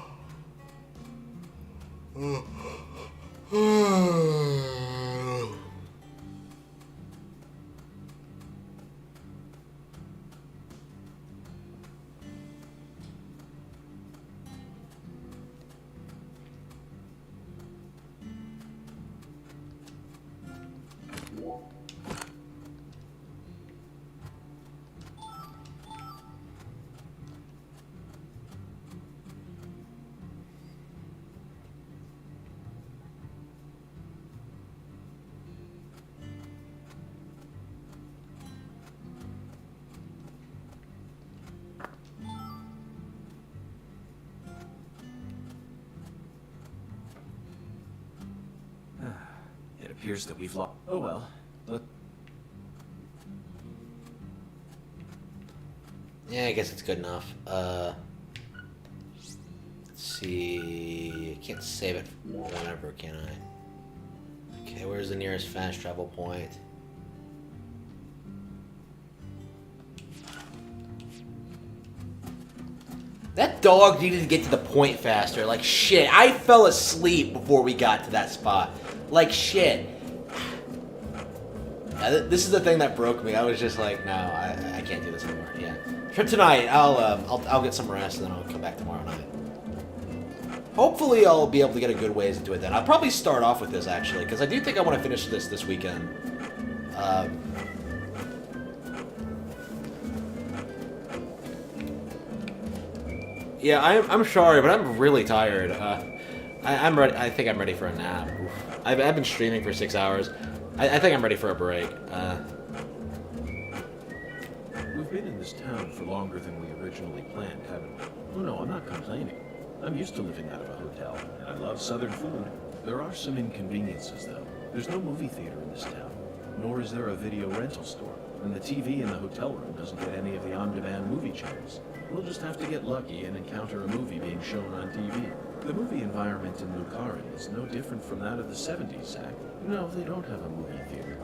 appears that we've lost. Oh well. Yeah, I guess it's good enough. Let's see. I can't save it whenever, can I? Okay, where's the nearest fast travel point? That dog needed to get to the point faster. Like shit. I fell asleep before we got to that spot. Like shit. This is the thing that broke me. I was just like, no, I can't do this anymore. Yeah. For tonight, I'll get some rest and then I'll come back tomorrow night. Hopefully, I'll be able to get a good ways into it then. I'll probably start off with this actually, because I do think I want to finish this weekend. Yeah, I'm sorry, but I'm really tired. I'm ready. I think I'm ready for a nap. Oof. I've been streaming for 6 hours. I think I'm ready for a break. We've been in this town for longer than we originally planned, haven't we? Oh no, I'm not complaining. I'm used to living out of a hotel, and I love southern food. There are some inconveniences, though. There's no movie theater in this town, nor is there a video rental store, and the TV in the hotel room doesn't get any of the on-demand movie channels. We'll just have to get lucky and encounter a movie being shown on TV. The movie environment in Lucaria is no different from that of the 70s, Zach. No, they don't have a movie theater.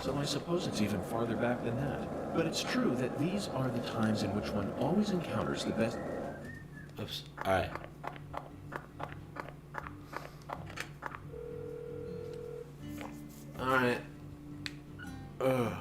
So I suppose it's even farther back than that. But it's true that these are the times in which one always encounters the best... Oops. Alright. Alright. Ugh.